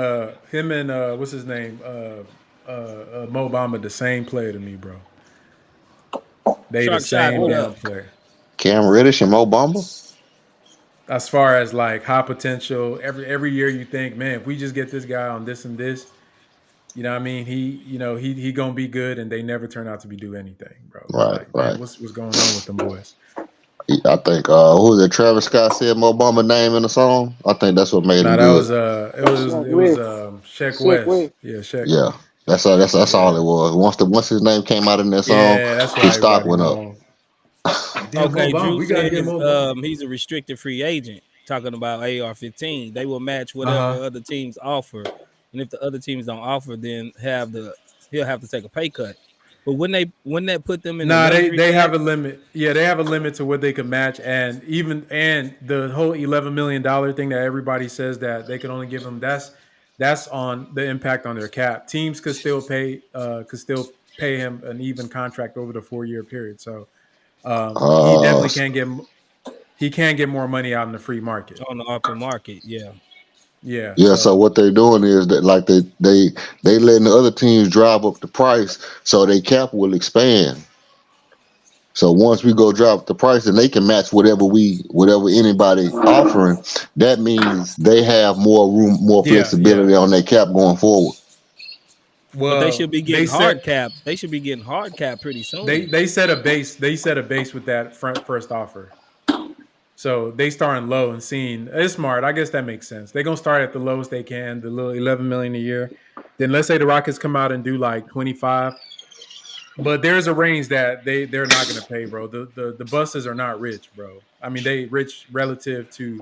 what's his name? Mo Bamba, the same player to me, bro. They the same damn player. Cam Reddish and Mo Bamba? As far as like high potential, every year you think, man, if we just get this guy on this and this, you know what I mean? He gonna be good, and they never turn out to do anything, bro. Right. Man, what's going on with them boys? I think who was it? Travis Scott said Mo Bamba name in the song. I think that's what made him good. It was Sheck West. Yeah, Sheck. Yeah, that's all it was. Once his name came out in that song, that's his stock went up. Okay, Drew says he's a restricted free agent. Talking about AR-15, they will match whatever other teams offer, and if the other teams don't offer, then he'll have to take a pay cut. But wouldn't that put them in? They have a limit. Yeah, they have a limit to what they can match, and the whole $11 million thing that everybody says that they can only give them. That's on the impact on their cap. Teams could still pay him an even contract over the 4-year period. So he definitely can't get. he can get more money out in the free market. On the open market, yeah. Yeah. Yeah, so what they're doing is that like they letting the other teams drive up the price so they cap will expand. So once we go drop the price and they can match whatever anybody offering, that means they have more room, more flexibility on their cap going forward. Well, but they should be getting set, hard cap. They should be getting hard cap pretty soon. They set a base. They set a base with that first offer. So they starting low and seeing it's smart. I guess that makes sense. They're gonna start at the lowest they can, the little 11 million a year. Then let's say the Rockets come out and do like 25. But there's a range that they're not gonna pay, bro. The buses are not rich, bro. I mean, they rich relative to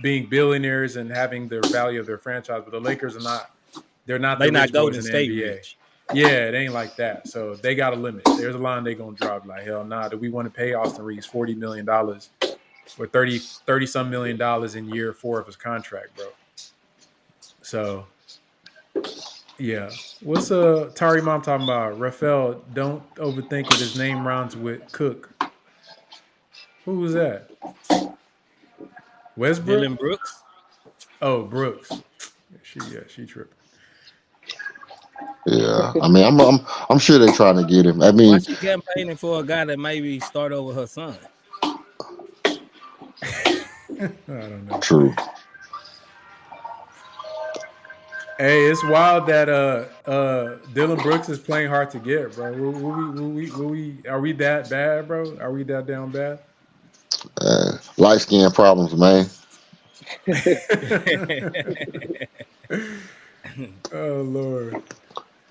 being billionaires and having their value of their franchise, but the Lakers are not. They're not the rich boys in the NBA. Rich. Yeah, it ain't like that. So they got a limit. There's a line they're gonna drop. Like, hell nah, do we want to pay Austin Reaves $40 million or 30 some $million in year 4 of his contract, bro? So yeah. What's Tari mom talking about? Raphael, don't overthink it. His name rhymes with Cook. Who was that? Westbrook? Dylan Brooks. Oh, Brooks. She tripping. Yeah, I mean, I'm sure they're trying to get him. I mean, why she campaigning for a guy that maybe start over her son? I don't know. True. Hey, it's wild that Dylan Brooks is playing hard to get, bro. Will we are we that bad, bro? Are we that down bad? Light skin problems, man. Oh Lord,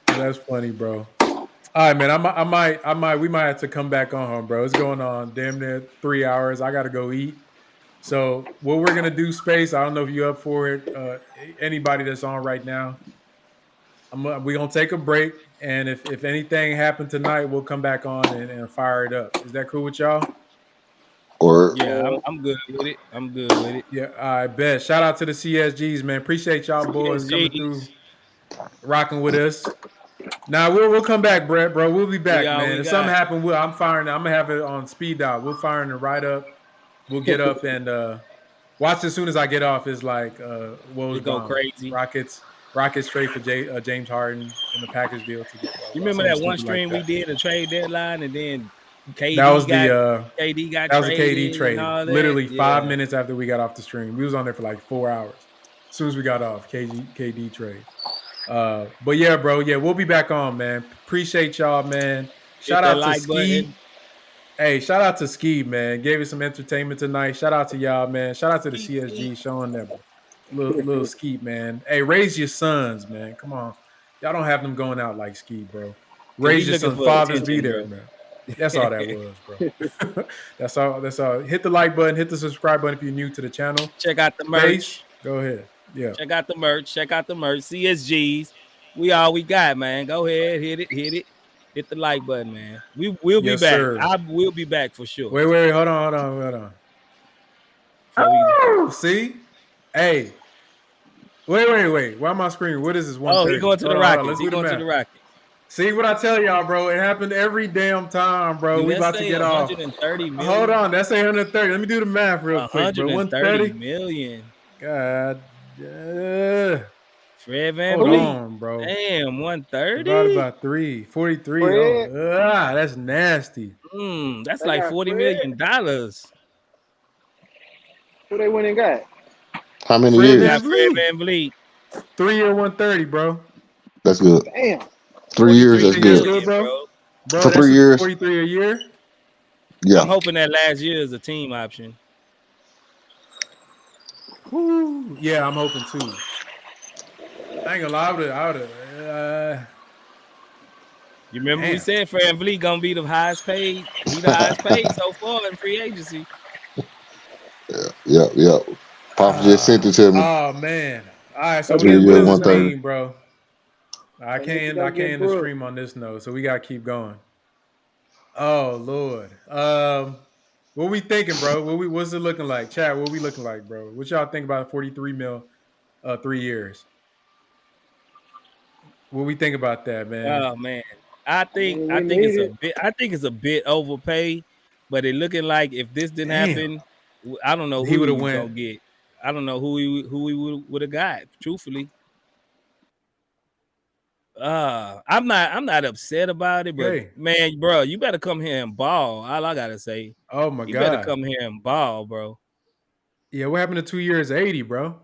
that's funny, bro. All right, man. We might have to come back on, bro. It's going on damn near 3 hours. I gotta go eat. So what we're gonna do, Space? I don't know if you're up for it. Anybody that's on right now, we're gonna take a break, and if anything happened tonight, we'll come back on and fire it up. Is that cool with y'all? Yeah, I'm good with it. I'm good with it. Yeah, I bet. Shout out to the CSGs, man. Appreciate y'all boys coming through, rocking with us. Now we'll come back, Brett, bro. We'll be back, man. If something happened, I'm firing. I'm gonna have it on speed dial. We're firing it right up. We'll get up and watch as soon as I get off. Is like what was go crazy. Rockets trade for James Harden in the package deal. You remember that one stream we did a trade deadline, and then KD that was KD got that was a traded KD trade. Literally 5 minutes after we got off the stream, we was on there for like 4 hours. As soon as we got off, KD trade. But yeah, bro. Yeah, we'll be back on, man. Appreciate y'all, man. Shout out to Ski. Hey, shout out to Ski, man. Gave us some entertainment tonight. Shout out to y'all, man. Shout out to the CSG showing that little Ski, man. Hey, raise your sons, man. Come on. Y'all don't have them going out like Ski, bro. Raise your sons. Fathers be there, man. That's all that was, bro. That's all. Hit the like button. Hit the subscribe button if you're new to the channel. Check out the merch. Go ahead. Yeah. Check out the merch. CSGs. We all we got, man. Go ahead. Hit it. Hit the like button, man. We'll be back. Sir. I will be back for sure. Wait. Hold on. Oh, see? Hey. Wait. Why am I screaming? What is this? Oh, he going to the Rockets. He going to the Rockets. See what I tell y'all, bro? It happened every damn time, bro. We about to get off. 130 million. Hold on. That's 130. Let me do the math real quick, bro. 130 million. God. Yeah. Fred VanVleet, bro. Damn, 130. Divided by 3, 43. Oh, that's nasty. That's like $40 million. Who they went and got? How many years? Fred VanVleet. 3 year 130, bro. That's good. Damn. 3 years, that's good. Good, bro. For 3 years. 43 a year? Yeah. I'm hoping that last year is a team option. Woo. Yeah, I'm hoping too. I ain't gonna lie, I would've you remember we said VanVleet gonna be the highest paid? He the highest paid so far in free agency. Yeah. Papa just sent it to me. Oh man. All right, so what 3 years, does this 130. mean, bro? I can't end the stream on this note, so we gotta keep going. Oh Lord. What we thinking, bro? What's it looking like? Chat, what we looking like, bro? What y'all think about 43 mil 3 years? What we think about that, man? Oh man. I think it's a bit overpaid, but it looking like if this didn't happen, I don't know He who would he have was gonna went. get. I don't know who he would have got. Truthfully, I'm not upset about it, but Okay. man, bro, you better come here and ball. All I gotta say, Oh my you better God. come here and ball, bro. Yeah, what happened to 2 years 80, bro?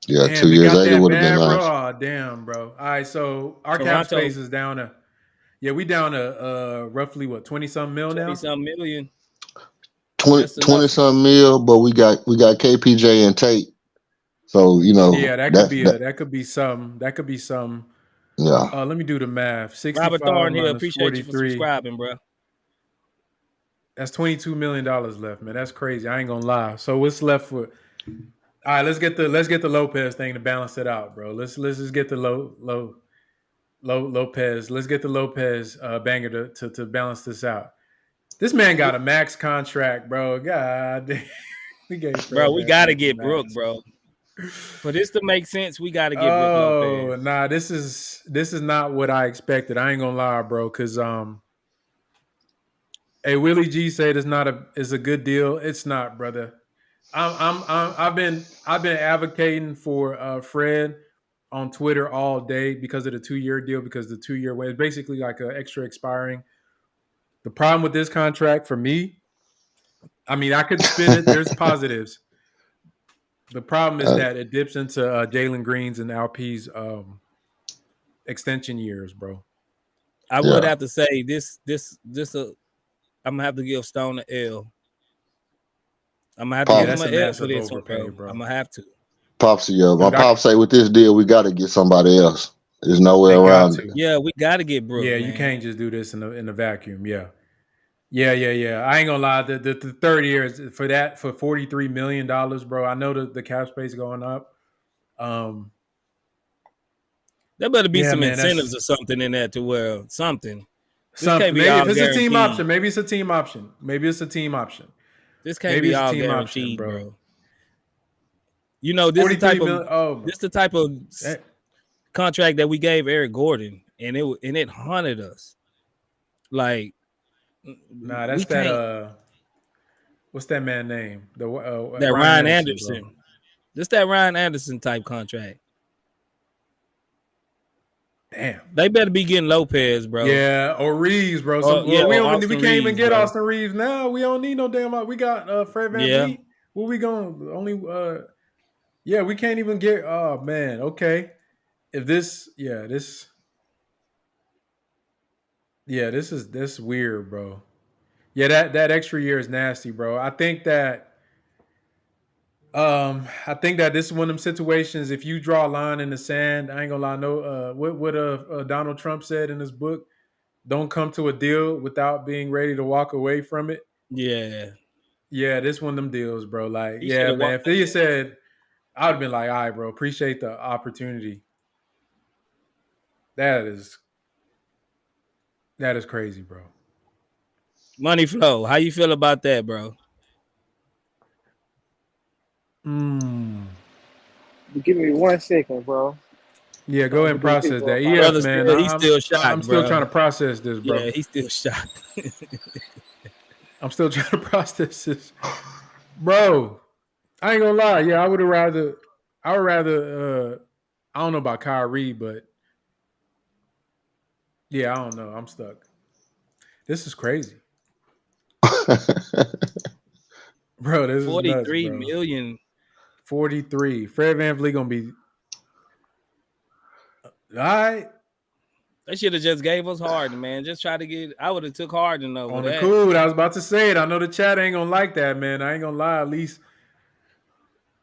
Yeah, Damn, 2 it years got later that would have been bad, bro. nice. Oh, damn, bro. All right, so our cap Toronto, space is down to we down to roughly what 20 something mil 20 now. something million, 20, just 20 enough. something mil, but we got KPJ and Tate. So, Yeah, that could be that that could be some. That could be some. yeah. Let me do the math. Robert 65 Thornhill, minus appreciate you for 43. subscribing, bro. That's $22 million left, man. That's crazy. I ain't gonna lie. So what's left for? All right, let's get the Lopez thing to balance it out, bro. Let's just get the Lopez. Let's get the Lopez banger to balance this out. This man got a max contract, bro. God damn. We gave Bro, Fred we gotta VanVleet the get Brook, max. bro. For this to make sense, we gotta get Brook Oh, Lopez. nah, this is not what I expected. I ain't gonna lie, bro, because hey, Willie G said it's a good deal. It's not, brother. I've been advocating for Fred on Twitter all day because of the 2 year deal, because the 2 year way is basically like an extra expiring. The problem with this contract for me, I mean, I could spin it. There's positives. The problem is that it dips into Jalen Green's and Alp's extension years, bro. I would Yeah. have to say this. I'm gonna have to give Stone an L. I'm gonna have to Yeah, give Pop, him that's a an L for massive this one, overpay, bro. bro. I'm gonna have to. Pops, yeah. My Dude, pop say with this deal, we got to get somebody else. There's no way they got around it. to. Yeah, we gotta get Brook, Yeah, you man. can't just do this in the vacuum. Yeah. Yeah. I ain't gonna lie. The third year is for $43 million, bro. I know the cap space going up. There better be Yeah, some man, that's incentives or something in there to where something. This can't something. be Maybe all if it's a team guaranteed. option, maybe it's a team option. Maybe it's a team option. This can't Maybe be it's a all team option, guaranteed, bro. bro. You know, 43 million. Oh, this the type of eh, contract that we gave Eric Gordon, and it haunted us. Like nah, we that's that. can't. What's that man name? The That Ryan Ryan Anderson, bro. Anderson. This that Ryan Anderson type contract. Damn. They better be getting Lopez, bro. Yeah, or Reaves, bro. Or yeah, We or don't. We Austin can't even Reeves, get bro. Austin Reeves now. We don't need no damn. We got Fred Yeah. VanVleet. Where we going? Only. Yeah, we can't even get. Oh man. Okay. If this. This is weird, bro. Yeah, that extra year is nasty, bro. I think that. This is one of them situations. If you draw a line in the sand, I ain't gonna lie. No. What Donald Trump said in his book. Don't come to a deal without being ready to walk away from it. Yeah. Yeah, this one of them deals, bro. Like, He should yeah, have man. walked. If they had said, I would have been like, all right, bro, appreciate the opportunity. That is crazy, bro. Money flow. How you feel about that, bro? Give me 1 second, bro. Yeah, go Trying ahead to and get these process people that. up out of EF, Brother, man. he's still I'm shocked, still trying bro. to process this, bro. Yeah, he's still shocked. I'm still trying to process this, bro. I ain't gonna lie. Yeah, I would rather. I don't know about Kyrie, but yeah, I don't know. I'm stuck. This is crazy. Bro, this is nuts, 43 bro. million. 43. Fred VanVleet gonna be all right. They should have just gave us Harden, man. Just try to get. I would have took Harden over On the that. cool. I was about to say it. I know the chat ain't gonna like that, man. I ain't gonna lie. At least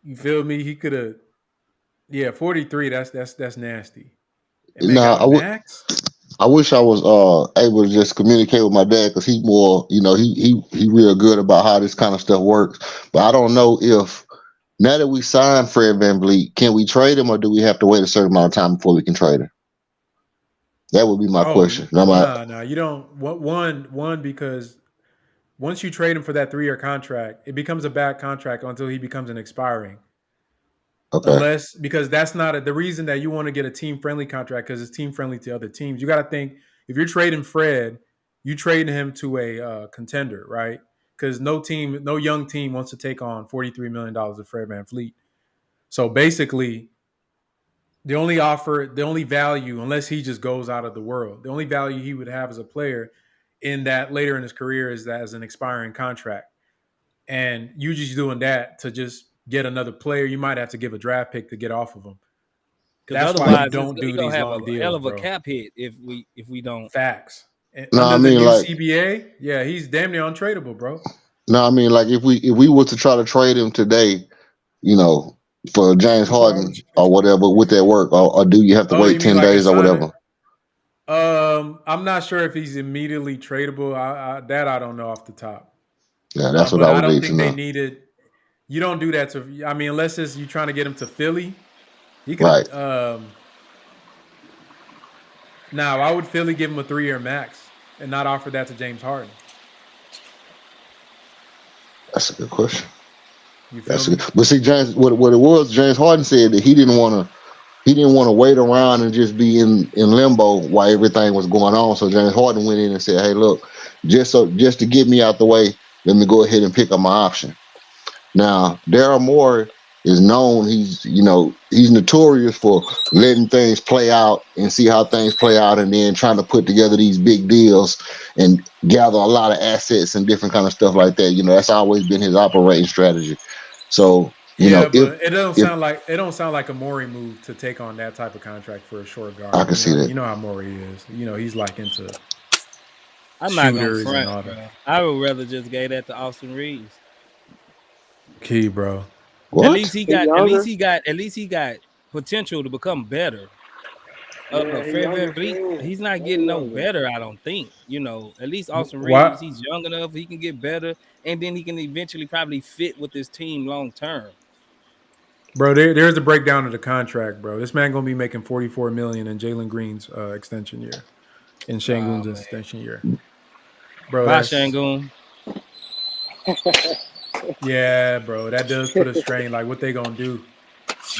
you feel me. He could have. Yeah, 43. That's nasty. That man got a Nah, max. I wish I was able to just communicate with my dad because he's more, he real good about how this kind of stuff works. But I don't know if now that we signed Fred VanVleet, can we trade him or do we have to wait a certain amount of time before we can trade him? That would be my Oh question. And I'm like, no. You don't. One because once you trade him for that 3 year contract, it becomes a bad contract until he becomes an expiring. okay, Unless because that's not the reason that you want to get a team friendly contract because it's team friendly to other teams. You got to think if you're trading Fred, you trading him to a contender, right? because no young team wants to take on $43 million of Fred VanVleet. So basically, the only value, unless he just goes out of the world, the only value he would have as a player in that later in his career is that as an expiring contract. And you just doing that to just get another player, you might have to give a draft pick to get off of him. Because That's why you otherwise, don't do he's gonna these have long a hell deals, of a bro. cap hit if we don't. Facts. And No, I under the mean new like CBA, yeah, he's damn near untradeable, bro. no, I mean like if we were to try to trade him today, you know, for James Why would Harden you? or whatever, would that work? Or do you have to Oh, you wait mean 10 like a days or signing? whatever? I'm not sure if he's immediately tradable. That I don't know off the top. Yeah, that's what But I I would don't need to think they know. needed. You don't do that to. I mean, unless it's you trying to get him to Philly, he Right. could. Now, why would Philly give him a 3-year max and not offer that to James Harden? That's a good question. You feel Good. me? But see, James, what it was, James Harden said that he didn't want to wait around and just be in limbo while everything was going on. So James Harden went in and said, "Hey, look, just to get me out the way, let me go ahead and pick up my option." Now, Daryl Morey is known. He's notorious for letting things play out and see how things play out, and then trying to put together these big deals and gather a lot of assets and different kind of stuff like that. You know, that's always been his operating strategy. So, Yeah, if but it don't sound like a Morey move to take on that type of contract for a short I guard. can see that. You know how Morey is. You know, he's like into I'm not gonna shooters and front, all bro. that. I would rather just gave that to Austin Reaves. Key, bro. At What? least he He got. younger. At least he got potential to become better. Yeah, he Fred younger VanVleet, too. he's not Way getting no younger. better. I don't think. At least Austin Reaves, Why, he's young enough. He can get better, and then he can eventually probably fit with this team long term. bro? There's a breakdown of the contract, bro. This man gonna be making $44 million in Jalen Green's extension year, in Oh Sengun's man, extension year, bro. bye That's Shangoon. yeah, bro. That does put a strain. Like, what they gonna do?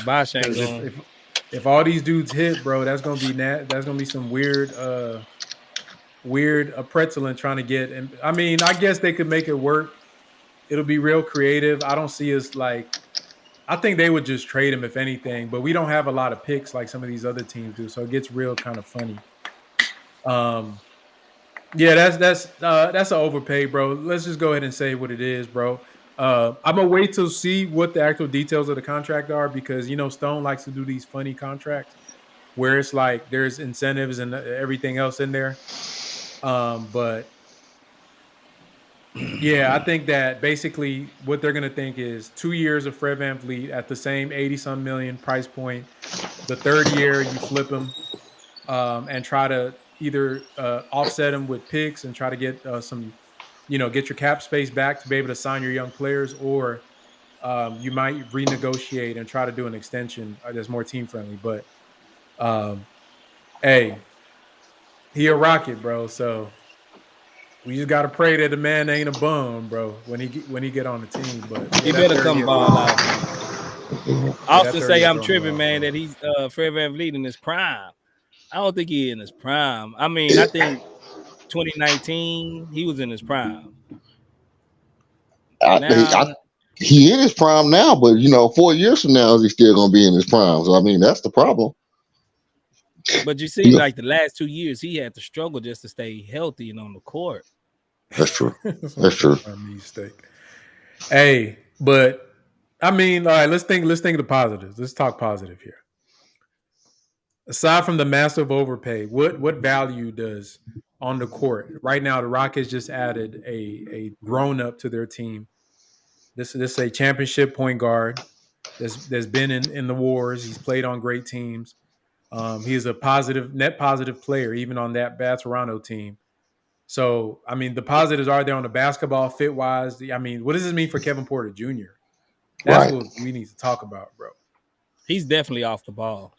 Bye Because Shangoon. if all these dudes hit, bro, that's gonna be some weird pretzeling trying to get. And I mean, I guess they could make it work. It'll be real creative. I don't see us like. I think they would just trade him if anything, but we don't have a lot of picks like some of these other teams do, so it gets real kind of funny. Um, yeah, that's an overpay, bro. Let's just go ahead and say what it is, bro. I'm gonna wait to see what the actual details of the contract are because Stone likes to do these funny contracts where it's like there's incentives and everything else in there. But yeah, I think that basically what they're gonna think is 2 years of Fred VanVleet at the same 80-some million price point. The third year you flip him and try to either offset him with picks and try to get get your cap space back to be able to sign your young players, or you might renegotiate and try to do an extension that's more team friendly. But hey, he a Rocket, bro. So we just gotta pray that the man ain't a bum, bro. When he get on the team, but yeah, He that better third come year ball throwing out, man. yeah, that Austin third say year I'm throwing him tripping, off, man. bro. That he's Fred VanVleet in his prime. I don't think he in his prime. I mean, I It, think 2019 he was in his prime. I, Now, he in his prime now, but 4 years from now, is he still gonna be in his prime? So I mean, that's the problem. but you You see, know, like the last 2 years, he had to struggle just to stay healthy and on the court. that's true. That's That's what true. a mistake. Hey, but I mean, all right, let's think of the positives. Let's talk positive here. Aside from the massive overpay, what value does on the court right now? The Rockets just added a grown up to their team. This is a championship point guard that's been in the wars. He's played on great teams. He is a net positive player, even on that bad Toronto team. So, I mean, the positives are there on the basketball fit wise. I mean, what does this mean for Kevin Porter Jr.? That's Right. what we need to talk about, bro. He's definitely off the ball.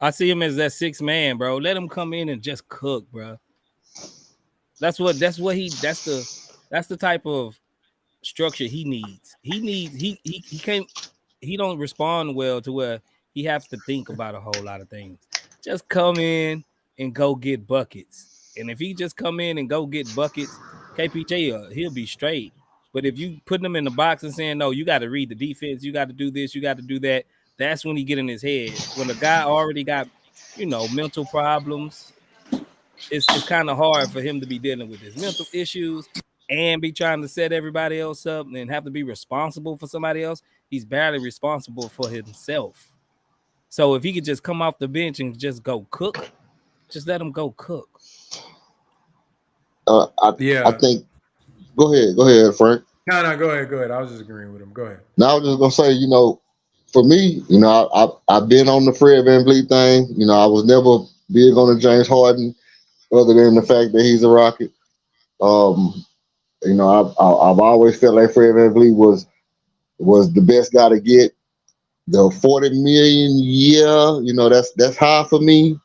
I see him as that sixth man, bro. Let him come in and just cook, bro. That's the type of structure he needs. He can't he don't respond well to where he has to think about a whole lot of things. Just come in and go get buckets. And if he just come in and go get buckets, KPJ, he'll be straight. But if you put him in the box and saying, no, you got to read the defense, you got to do this, you got to do that, that's when he get in his head. When the guy already got, mental problems, it's kind of hard for him to be dealing with his mental issues and be trying to set everybody else up and have to be responsible for somebody else. He's barely responsible for himself. So if he could just come off the bench and just go cook, just let him go cook. I think. Go ahead, Frank. No, go ahead. I was just agreeing with him. Go ahead. Now I was just gonna say, for me, I've been on the Fred VanVleet thing. I was never big on the James Harden, other than the fact that he's a Rocket. I've always felt like Fred VanVleet was the best guy to get. The 40 million, that's high for me.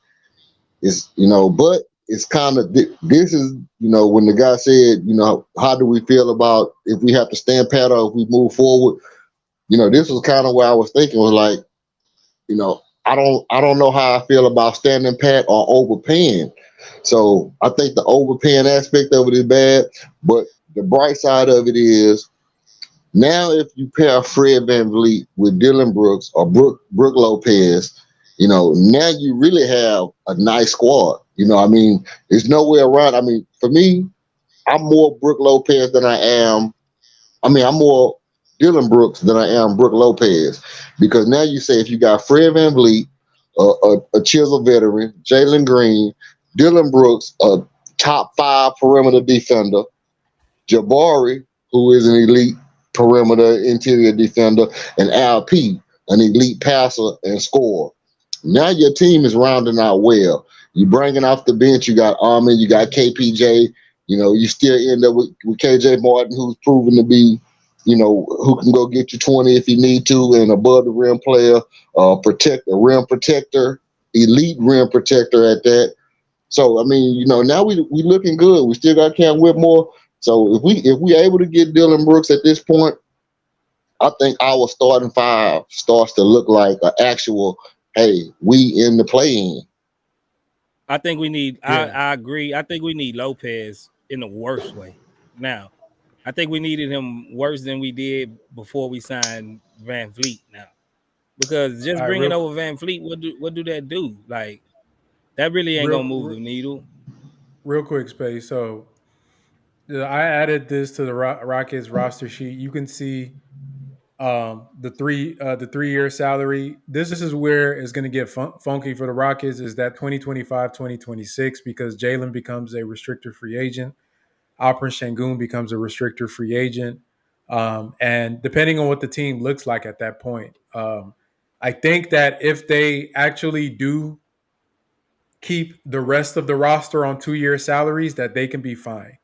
It's but it's kind of this is when the guy said, how do we feel about if we have to stand pat or if we move forward? This was kind of where I was thinking was like, I don't know how I feel about standing pat or overpaying. So I think the overpaying aspect of it is bad, but the bright side of it is now if you pair Fred VanVleet with Dylan Brooks or Brook Lopez, now you really have a nice squad. There's nowhere around. For me, I'm more Brook Lopez than I am. I'm more Dylan Brooks than I am Brook Lopez, because now you say if you got Fred VanVleet, a chisel veteran, Jalen Green, Dylan Brooks, a top 5 perimeter defender, Jabari, who is an elite perimeter interior defender, and Alperen, an elite passer and scorer. Now your team is rounding out well. You're bringing off the bench. You got Armin, you got KPJ. You still end up with KJ Martin, who's proven to be, who can go get you 20 if you need to, and above the rim player, rim protector, elite rim protector at that. So now we looking good. We still got Cam Whitmore. So if we able to get Dylan Brooks at this point, I think our starting 5 starts to look like an actual, hey, we in the play-in. I think we need. I agree. I think we need Lopez in the worst way. Now, I think we needed him worse than we did before we signed VanVleet. Now, because just bringing over VanVleet, what do that do? Like, that really ain't gonna move the needle. Real quick, Space. So I added this to the Rockets roster sheet. You can see the 3-year salary. This is where it's going to get funky for the Rockets, is that 2025-2026, because Jalen becomes a restricted free agent. Alperen Sengun becomes a restricted free agent. And depending on what the team looks like at that point, I think that if they actually do keep the rest of the roster on 2-year salaries, that they can be fine.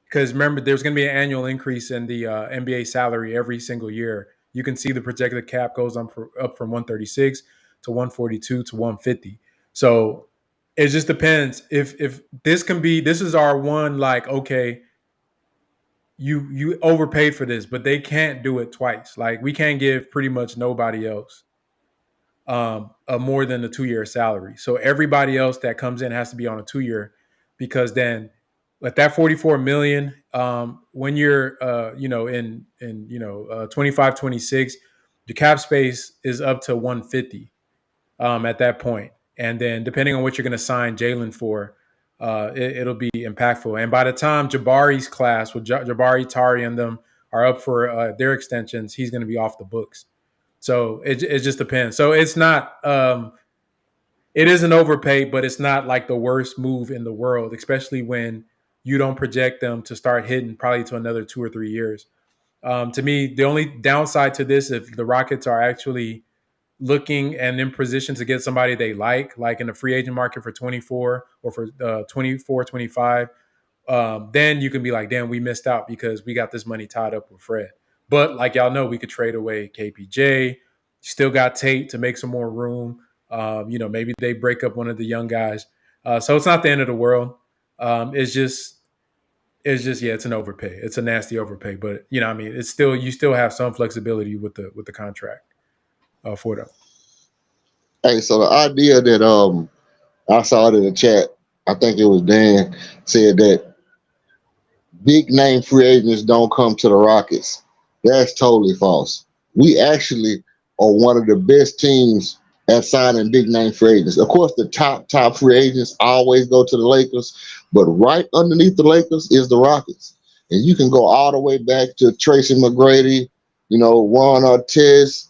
Because remember, there's going to be an annual increase in the NBA salary every single year. You can see the projected cap goes up from 136 to 142 to 150. So it just depends. If this is our one, like, okay, you overpaid for this, but they can't do it twice. Like, we can't give pretty much nobody else more than the 2-year salary. So everybody else that comes in has to be on a 2-year, because then at that 44 million, when you're in 25, 26, the cap space is up to 150 at that point. And then depending on what you're going to sign Jalen for, it'll be impactful. And by the time Jabari's class with Jabari, Tari, and them are up for their extensions, he's going to be off the books. So it just depends. So it's not it is an overpay, but it's not like the worst move in the world, especially when you don't project them to start hitting probably to another 2 or 3 years. To me, the only downside to this, if the Rockets are actually looking and in position to get somebody they like in the free agent market for 24 or for 24, 25, then you can be like, damn, we missed out because we got this money tied up with Fred. But like y'all know, we could trade away KPJ. Still got Tate to make some more room. Maybe they break up one of the young guys. So it's not the end of the world. It's just it's an overpay. It's a nasty overpay. But it's still, you still have some flexibility with the contract for them. Hey, so the idea that I saw it in the chat, I think it was Dan, said that big name free agents don't come to the Rockets. That's totally false. We actually are one of the best teams at signing big name free agents. Of course, the top free agents always go to the Lakers, but right underneath the Lakers is the Rockets. And you can go all the way back to Tracy McGrady, Ron Artest,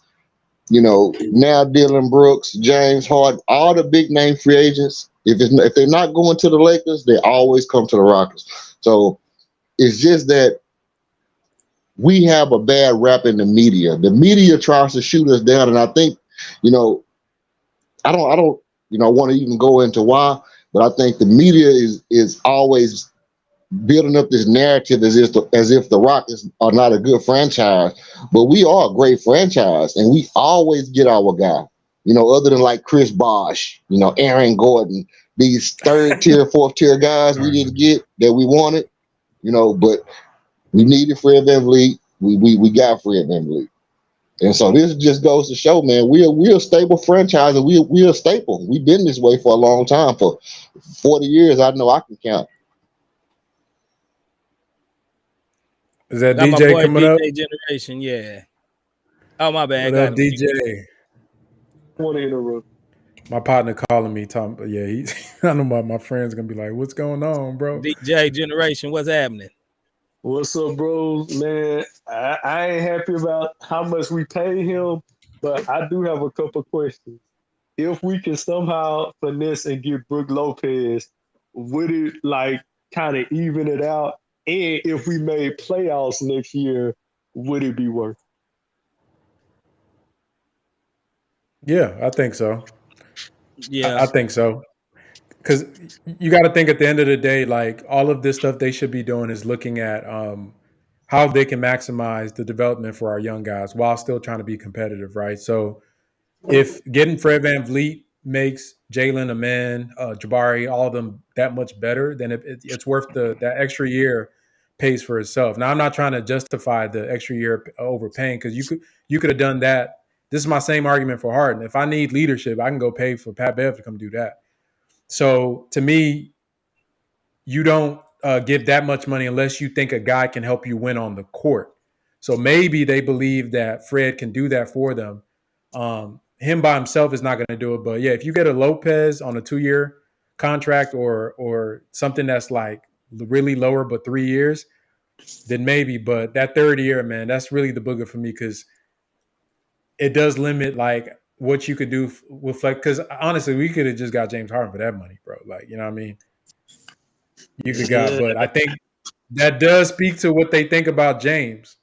now Dylan Brooks, James Harden, all the big name free agents. If they're not going to the Lakers, they always come to the Rockets. So it's just that we have a bad rap in the media. The media tries to shoot us down, and I think, I don't, want to even go into why, but I think the media is always building up this narrative as if the Rockets are not a good franchise, but we are a great franchise, and we always get our guy. Other than like Chris Bosh, Aaron Gordon, these third tier, fourth tier guys we didn't get that we wanted, but we needed Fred VanVleet. We got Fred VanVleet. And so this just goes to show, man, we're a stable franchise, and we're a staple. We've been this way for a long time. For 40 years, I know I can count. Is that Got my DJ boy coming up? DJ Generation, yeah. Oh, my bad. What Got up, him. DJ? Want to interrupt? My partner calling me, Tom. Yeah, I know my friend's gonna be like, "What's going on, bro?" DJ Generation, what's happening? What's up, bro? Man, I ain't happy about how much we pay him, but I do have a couple questions. If we can somehow finesse and get Brook Lopez, would it kind of even it out? And if we made playoffs next year, would it be worth it? Yeah, I think so. Yeah. I think so. Because you got to think at the end of the day, like all of this stuff they should be doing is looking at how they can maximize the development for our young guys while still trying to be competitive, right? So if getting Fred VanVleet makes Jalen, a man, Jabari, all of them that much better, then it's worth that extra year pays for itself. Now I'm not trying to justify the extra year overpaying, because you could have done that. This is my same argument for Harden. If I need leadership, I can go pay for Pat Bev to come do that. So to me, you don't give that much money unless you think a guy can help you win on the court. So maybe they believe that Fred can do that for them. Him by himself is not going to do it. But yeah, if you get a Lopez on a 2-year contract or something that's like really lower but 3 years, then maybe. But that third year, man, that's really the booger for me, because it does limit like what you could do with like, because honestly, we could have just got James Harden for that money, bro. Like, you know what I mean? You could got, but I think that does speak to what they think about James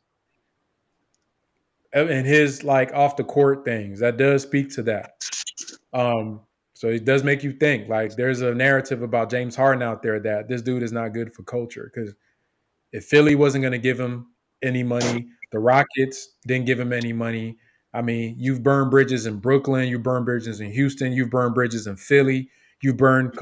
and his like off the court things. That does speak to that. So it does make you think. Like, there's a narrative about James Harden out there that this dude is not good for culture, because if Philly wasn't going to give him any money, the Rockets didn't give him any money. I mean, you've burned bridges in Brooklyn, you burned bridges in Houston, you've burned bridges in Philly, you burned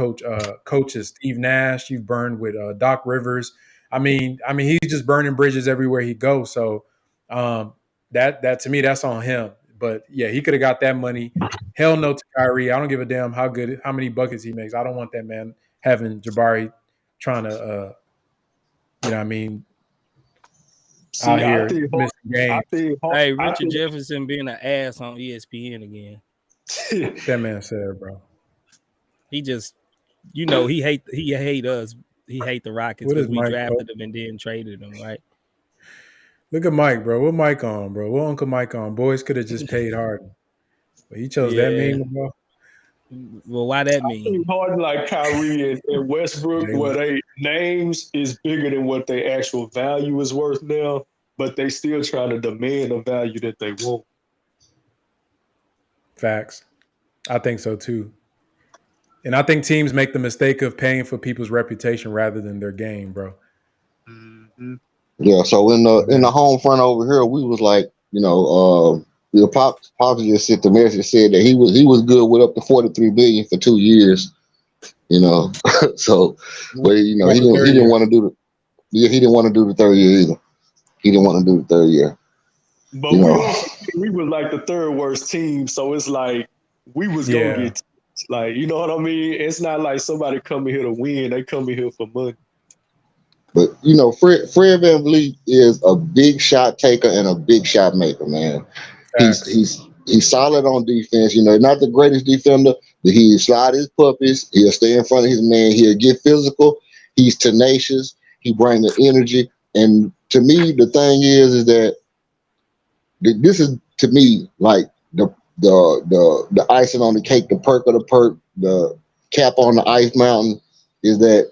coaches Steve Nash, you've burned with Doc Rivers. I mean, he's just burning bridges everywhere he goes. So that to me, that's on him. But yeah, he could have got that money. Hell no to Kyrie. I don't give a damn how many buckets he makes. I don't want that man having Jabari trying to, you know what I mean, See, out I here think missing games. Hey, Richard Jefferson being an ass on ESPN again. That man said, bro. He just, he hate us. He hate the Rockets What is because we Mike, drafted bro? him and then traded him, right? Look at Mike, bro. What Mike on, bro? What Uncle Mike on? Boys could have just paid Harden. But he chose that meme, bro. Well, why that I mean? think Harden, like Kyrie and Westbrook, where they names is bigger than what their actual value is worth now, but they still trying to demand a value that they want. Facts. I think so too. And I think teams make the mistake of paying for people's reputation rather than their game, bro. Mm-hmm. Yeah, so in the home front over here, we was like, the Pops just sent the message, said that he was good with up to $43 billion for 2 years, So, but he didn't want to do he didn't want to do the third year either. He didn't want to do the third year. But we was like the third worst team, so it's like we was gonna get, like, you know what I mean? It's not like somebody coming here to win; they coming here for money. But Fred VanVleet is a big shot taker and a big shot maker, man. He's Facts. he's he's solid on defense. Not the greatest defender, but he slide his puppies. He'll stay in front of his man. He'll get physical. He's tenacious. He brings the energy. And to me, the thing is that this is to me like the icing on the cake, the perk of the perk, the cap on the ice mountain is that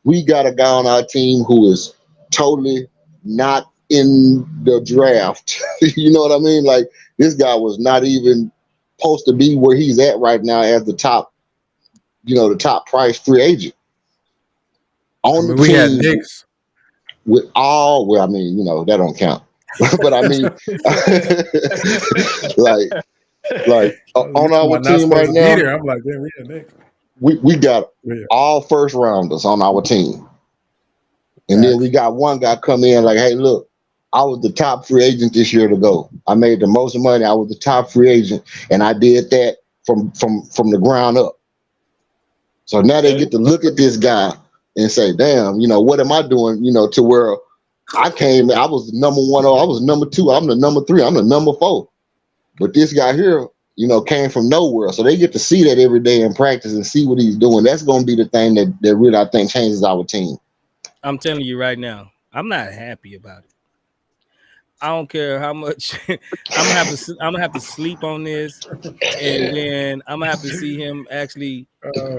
we got a guy on our team who is totally not in the draft. You know what I mean? Like this guy was not even supposed to be where he's at right now as the top, the top price free agent on the we had team Knicks. with all. Well, I mean, that don't count. But I mean, like on our team right now, I'm like, yeah, we had Knicks. we got all first rounders on our team. And then we got one guy come in like, hey, look, I was the top free agent this year to go. I made the most money. I was the top free agent, and I did that from the ground up. So now they get to look at this guy and say, damn, what am I doing, to where I was the number one, I was number two, I'm the number three, I'm the number four. But this guy here, came from nowhere. So they get to see that every day in practice and see what he's doing. That's going to be the thing that really, I think, changes our team. I'm telling you right now, I'm not happy about it. I don't care how much I'm gonna have to sleep on this, and then I'm gonna have to see him actually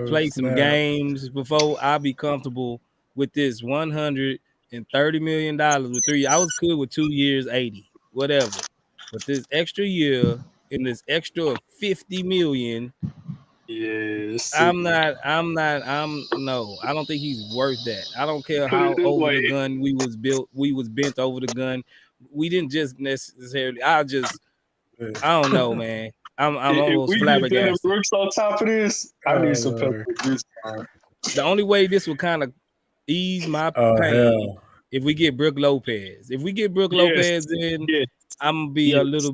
play some games before I'll be comfortable with this $130 million with 3. I was cool with 2 years, 80, whatever. But this extra year and this extra 50 million. Yes. No, I don't think he's worth that. I don't care how over the gun we was bent over the gun. We didn't just necessarily. I don't know, man. I'm almost flabbergasted. If we get Brooks on top of this, I need some pepper this time. The only way this would kind of ease my pain if we get Brook Lopez. If we get Brook Lopez, then I'm gonna be a little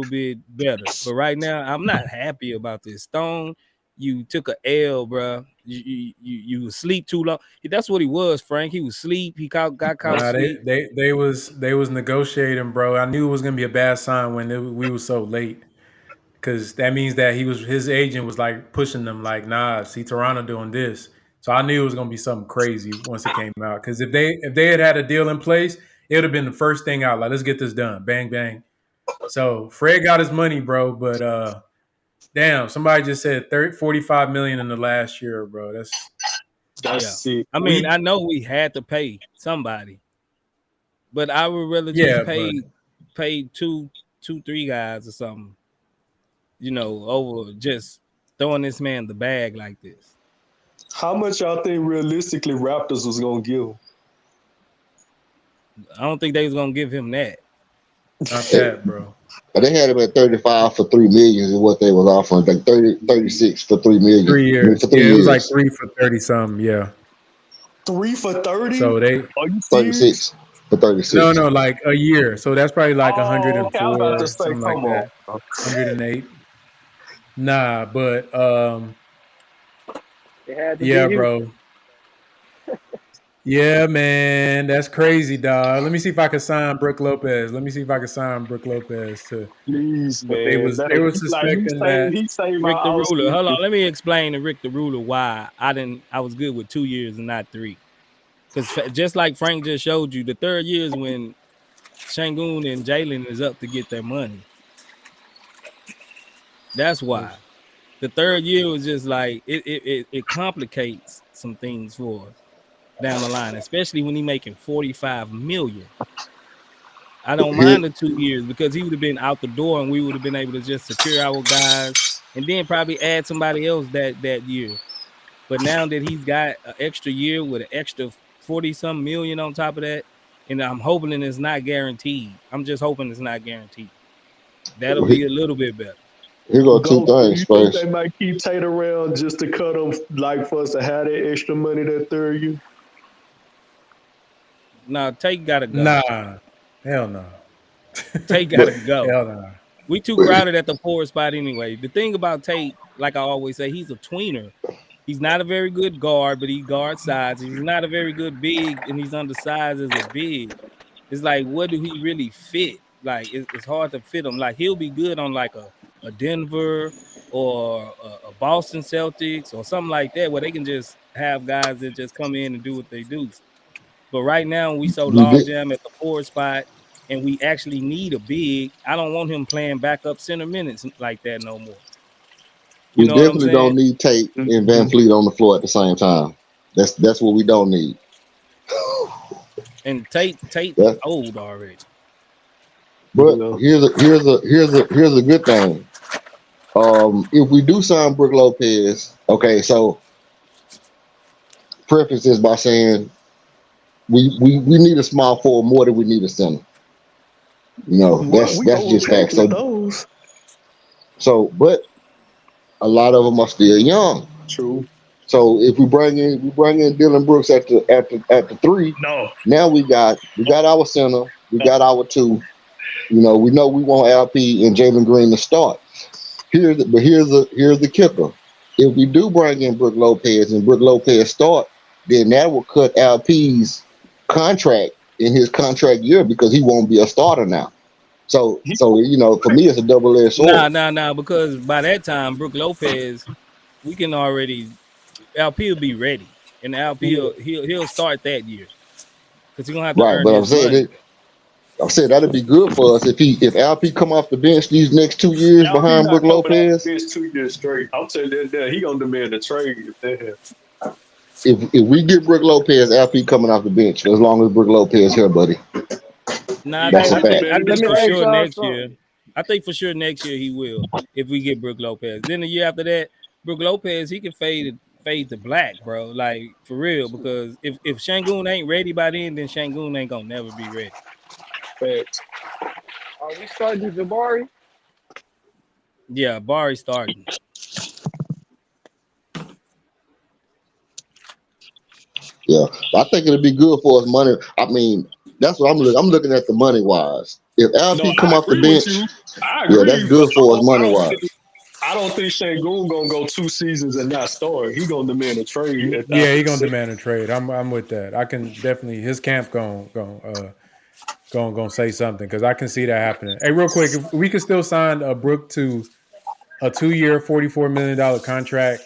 bit better. But right now, I'm not happy about this. Stone, you took a L, bro. You sleep too long. That's what he was, Frank. He was sleep. He got caught asleep. They was negotiating, bro. I knew it was gonna be a bad sign when we were so late, because that means that his agent was like pushing them, like, nah, see Toronto doing this. So I knew it was gonna be something crazy once it came out. Because if they had a deal in place, it would have been the first thing out. Like, let's get this done, bang bang. So Fred got his money, bro. But damn, somebody just said 45 million in the last year, bro. That's sick. I mean, I know we had to pay somebody, but I would rather just pay two, 3 guys or something, over just throwing this man the bag like this. How much y'all think realistically Raptors was gonna give him? I don't think they was gonna give him that. Not that, bro. But they had him at 35 for $3 million is what they was offering. Like 36 for $3 million. 3 years. For 3 years. It was like 3 for 30 something. Yeah. 3 for 30. So they 36 for 36. No, like a year. So that's probably like 104, okay. I'm about to say, something like that. 108. Nah, but yeah, bro. Yeah, man, that's crazy, dog. Let me see if I can sign Brook Lopez. To. Please, man. They were suspecting that he saved Rick the Ruler. Hold on, let me explain to Rick the Ruler why I was good with 2 years and not 3. Because just like Frank just showed you, the third year is when Sengun and Jalen is up to get their money. That's why. The third year was just like it complicates some things for us down the line, especially when he's making 45 million. I don't mind the 2 years because he would have been out the door and we would have been able to just secure our guys and then probably add somebody else that year. But now that he's got an extra year with an extra 40-some million on top of that, and I'm hoping it's not guaranteed. I'm just hoping it's not guaranteed. That'll be a little bit better. Here go 2 things, you think they might keep Tate around just to cut him, like for us to have that extra money that third year? Nah, Tate gotta go. Nah, hell no. Tate gotta go. Hell no. We too crowded at the 4 spot anyway. The thing about Tate, like I always say, he's a tweener. He's not a very good guard, but he guards sides. He's not a very good big, and he's undersized as a big. It's like, what do he really fit? Like, it's hard to fit him. Like, he'll be good on like a Denver or a Boston Celtics or something like that, where they can just have guys that just come in and do what they do. But right now, we so We log did, jam at the forward spot, and we actually need a big. I don't want him playing backup center minutes like that no more. You we know what I'm definitely don't saying? need Tate and Van Mhm. Fleet on the floor at the same time. That's what we don't need. And Tate That, old already. but Yeah. here's a good thing. If we do sign Brook Lopez, okay, so preface this by saying we need a small forward more than we need a center. You know, Well, that's we that's just okay fact. with So those. but a lot of them are still young. True. So if we bring in Dylan Brooks at the three, No. now we got our center, we got our two. You know we want LP and Jalen Green to start. Here's the kicker. If we do bring in Brook Lopez and Brook Lopez start, then that will cut LP's contract in his contract year because he won't be a starter now. So for me it's a double-edged sword. Nah, because by that time, Brook Lopez, we can already LP will be ready, and LP Yeah. he'll start that year because he's gonna have to Right, earn but I'm his saying money. it. I said that'd be good for us if LP come off the bench these next 2 years LP behind not Brook coming off Lopez. the bench 2 years straight. I'm telling you that he gonna demand a trade if that happens. If we get Brook Lopez, LP coming off the bench as long as Brook Lopez here, buddy. Nah, That's a Hey, I think fact. I let think me for ask sure y'all next something. year. I think for sure next year he will if we get Brook Lopez. Then the year after that, Brook Lopez he can fade to black, bro. Like for real, because if Sengun ain't ready by then Sengun ain't gonna never be ready. Facts. Are we starting Jabari? Yeah, Barry starting. Yeah, I think it'll be good for us money. I mean, that's what I'm looking. I'm looking at the money wise. If No, LP come I off the agree with you. bench, I yeah, that's agree, but good for us money wise. I don't think Sengun gonna go 2 seasons and not start. He gonna demand a trade Yeah, after he the gonna second. demand a trade. I'm with that. I can definitely his camp going say something because I can see that happening. Hey, real quick, if we could still sign a Brook to a 2 year, $44 million contract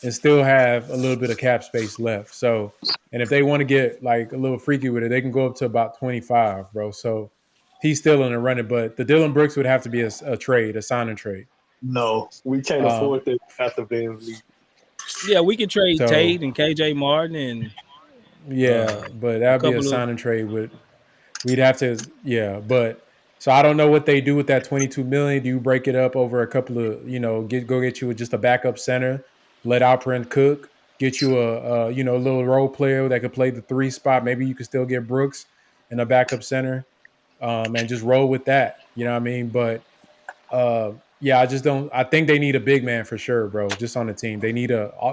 and still have a little bit of cap space left. So, and if they want to get like a little freaky with it, they can go up to about 25, bro. So he's still in the running, but the Dylan Brooks would have to be a trade, a sign and trade. No, we can't Um, afford that after VanVleet. Yeah, we could trade so Tate and KJ Martin and yeah, but a that'd be a couple of. sign and trade with we'd have to, yeah, but so I don't know what they do with that 22 million. Do you break it up over a couple of, get you just a backup center, let Alperen cook, get you a little role player that could play the three spot. Maybe you could still get Brooks and a backup center, and just roll with that. You know what I mean? But yeah, I just don't. I think they need a big man for sure, bro. Just on the team, they need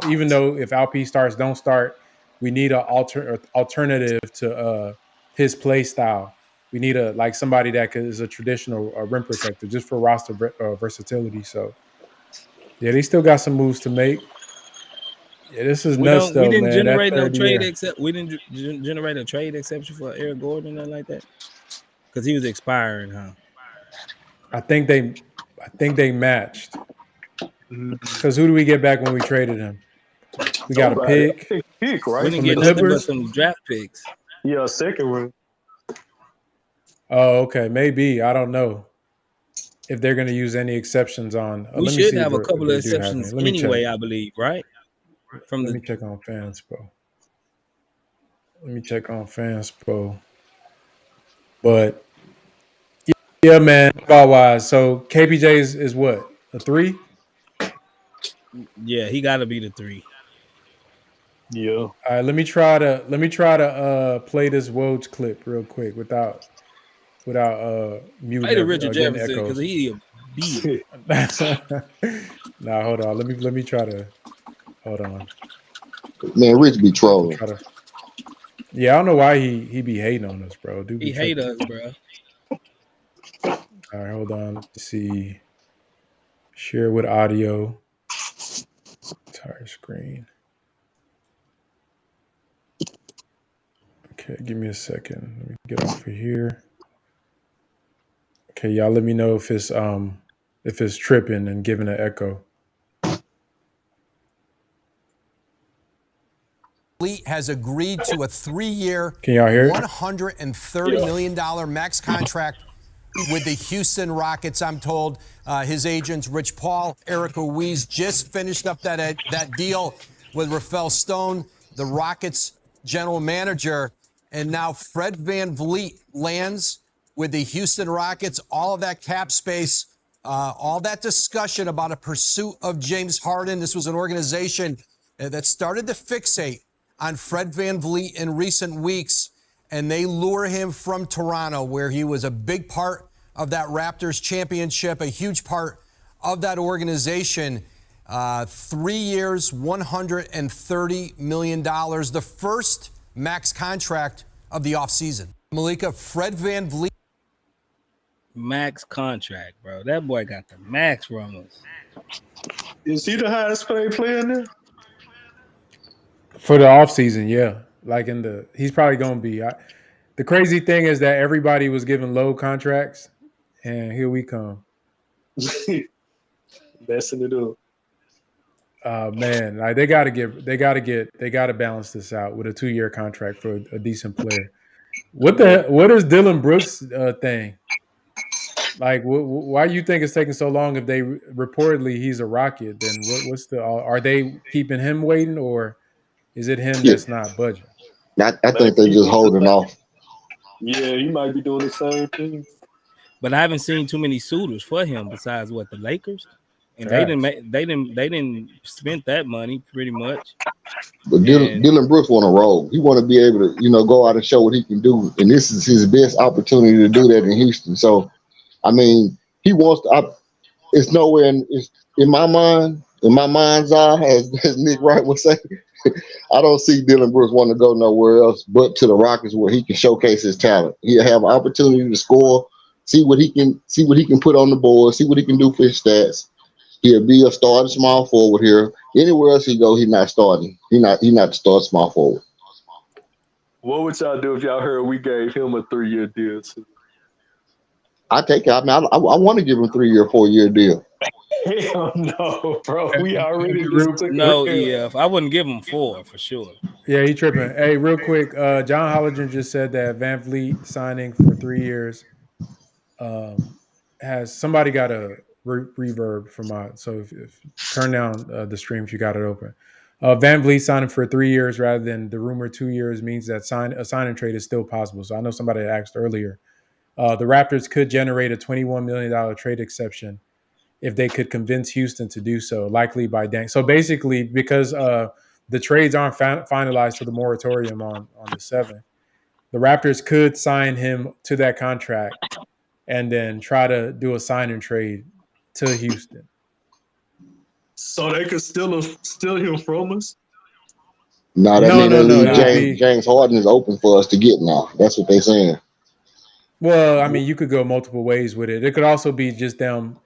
even though if LP starts, don't start, we need a alternative to his play style. We need somebody that is a traditional rim protector just for roster versatility. So yeah, they still got some moves to make. Yeah, this is nuts We though, didn't man. That generate no third trade year, except we didn't generate a trade exception for Eric Gordon or nothing like that because he was expiring, huh? I think they matched. Mm, Because who do we get back when we traded him? We got a nobody. I pick think pick We right didn't from the get for nothing the but Clippers. some draft picks. yeah second one. Oh, okay, maybe I don't know if they're going to use any exceptions on. We Let me should see have a if couple of they do have any. exceptions Let me check. anyway, I believe, right? From Let the me check on Fanspo. Let me check on Fanspo. But yeah, man, ball wise. So KPJ is what, a three? yeah, he got to be the three. Yeah. All right, let me try to play this Woj clip real quick without Play muting the Richard getting Jefferson because echoes. he a beast. Nah, hold on. Let me try to hold on. Man, Rich be I have to trolling. try to. Yeah, I don't know why he be hating on us, bro. Do be He hate tripping. us, bro. All right, hold on. Let's see. Share with audio. Entire screen. Okay, give me a second. Let me get off of here. Okay, y'all let me know if it's tripping and giving an echo. VanVleet has agreed to a 3-year, Can y'all hear it? $130 million max contract with the Houston Rockets. I'm told his agents, Rich Paul, Eric Ruiz, just finished up that deal with Rafael Stone, the Rockets general manager. And now Fred VanVleet lands with the Houston Rockets. All of that cap space, all that discussion about a pursuit of James Harden. This was an organization that started to fixate on Fred VanVleet in recent weeks, and they lure him from Toronto, where he was a big part of that Raptors championship, a huge part of that organization. 3 years, $130 million, the first max contract of the offseason. Malika, Fred VanVleet. Max contract, bro. That boy got the max from us. Is he the highest paid player now? For the offseason, yeah. He's probably going to be. The crazy thing is that everybody was given low contracts, and here we come. Messing it up. Man, like they got to balance this out with a 2-year contract for a decent player. What is Dylan Brooks' thing? Like, why do you think it's taking so long? If they reportedly he's a Rocket, then what's are they keeping him waiting, or is it him that's not budging? I think they're just holding off. Yeah, he might be doing the same thing. But I haven't seen too many suitors for him besides the Lakers, and Right. they didn't spend that money pretty much. But Dylan Brooks want to roll. He want to be able to, go out and show what he can do, and this is his best opportunity to do that in Houston. So, I mean, he wants to. It's nowhere in my mind, in my mind's eye, as Nick Wright would say. I don't see Dylan Brooks want to go nowhere else but to the Rockets, where he can showcase his talent. He'll have an opportunity to score, see what he can put on the board, see what he can do for his stats. He'll be a starting small forward here. Anywhere else he go, he's not starting. He's not the start small forward. What would y'all do if y'all heard we gave him a 3-year deal too? I take it. I mean, I want to give him a 3-year, 4-year deal. Hell no, bro. We already I wouldn't give him 4 for sure. Yeah, he tripping. Hey, real quick, John Hollinger just said that VanVleet signing for 3 years has somebody got a reverb from so if turn down the stream if you got it open. VanVleet signing for 3 years rather than the rumored 2 years means that a sign and trade is still possible. So I know somebody asked earlier. The Raptors could generate a $21 million trade exception if they could convince Houston to do so, likely by Dan. So basically, because the trades aren't finalized to the moratorium on the 7th, the Raptors could sign him to that contract and then try to do a sign and trade to Houston. So they could steal him from us? No. James Harden is open for us to get now. That's what they're saying. Well, I mean, you could go multiple ways with it. It could also be just them,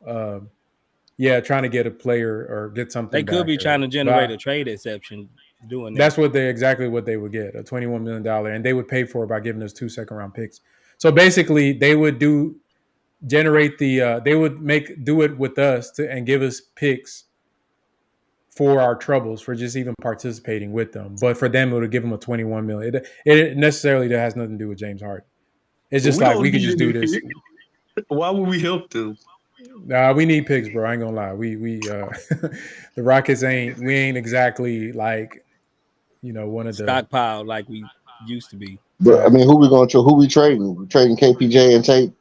trying to get a player or get something. They could be trying to generate a trade exception doing that. That's exactly what they would get, a $21 million, and they would pay for it by giving us 2 second-round picks. So basically, they would do it with us and give us picks for our troubles, for just even participating with them. But for them, it would give them a $21 million. It necessarily has nothing to do with James Harden. It's just like we could just do this. Why would we help them? Nah, we need picks, bro. I ain't gonna lie. We the Rockets ain't exactly like one of the stockpile like we used to be. But I mean, who we trading? We're trading KPJ and Tate,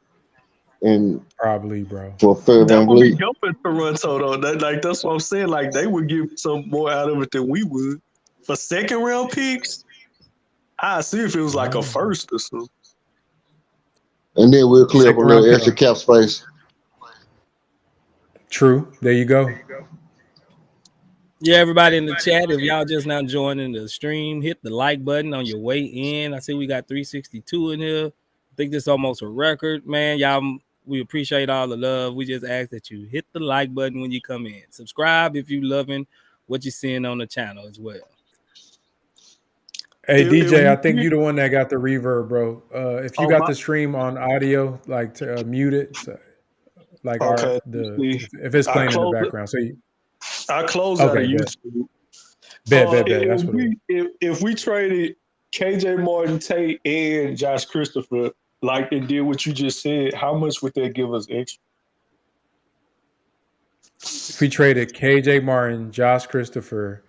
and probably, bro, for Fred That would be VanVleet. helping Toronto though. That's what I'm saying. Like they would give some more out of it than we would for 2nd-round picks. I see if it was like a first or something. And then we'll clear up a little extra cap space. True. There you go. Yeah, everybody in the chat, if y'all just now joining the stream, hit the like button on your way in. I see we got 362 in here. I think this is almost a record, man. Y'all, we appreciate all the love. We just ask that you hit the like button when you come in. Subscribe if you're loving what you're seeing on the channel as well. Hey if DJ, I we think you the one that got the reverb, bro. If you on got my the stream on audio, like to mute it, so, like okay, see, if it's I playing in the close it. background. So I closed out of okay, bet, YouTube. bet. That's what it was. If we traded KJ Martin, Tate, and Josh Christopher like they did what you just said, how much would that give us extra? If we traded KJ Martin, Josh Christopher,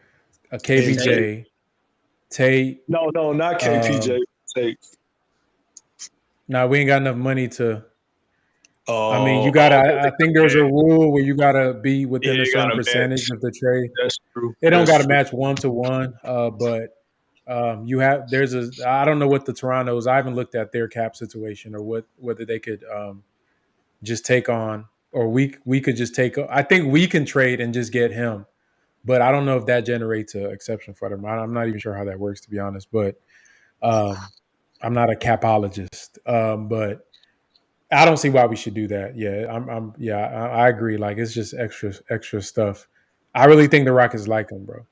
a And Tate. KPJ, Tate. No, not KPJ. Tate. Now we ain't got enough money to. I mean, you Oh, gotta. because I think there's a rule where you gotta be within a you certain got to percentage match. of the trade. That's true. It don't That's got to true. match 1-to-1, but you have. There's a. I don't know what the Toronto's. I haven't looked at their cap situation or whether they could just take on or we could just take. I think we can trade and just get him, but I don't know if that generates an exception for them. I'm not even sure how that works, to be honest. But I'm not a capologist, but I don't see why we should do that. Yeah, I agree. Like it's just extra stuff. I really think the Rockets like him, bro.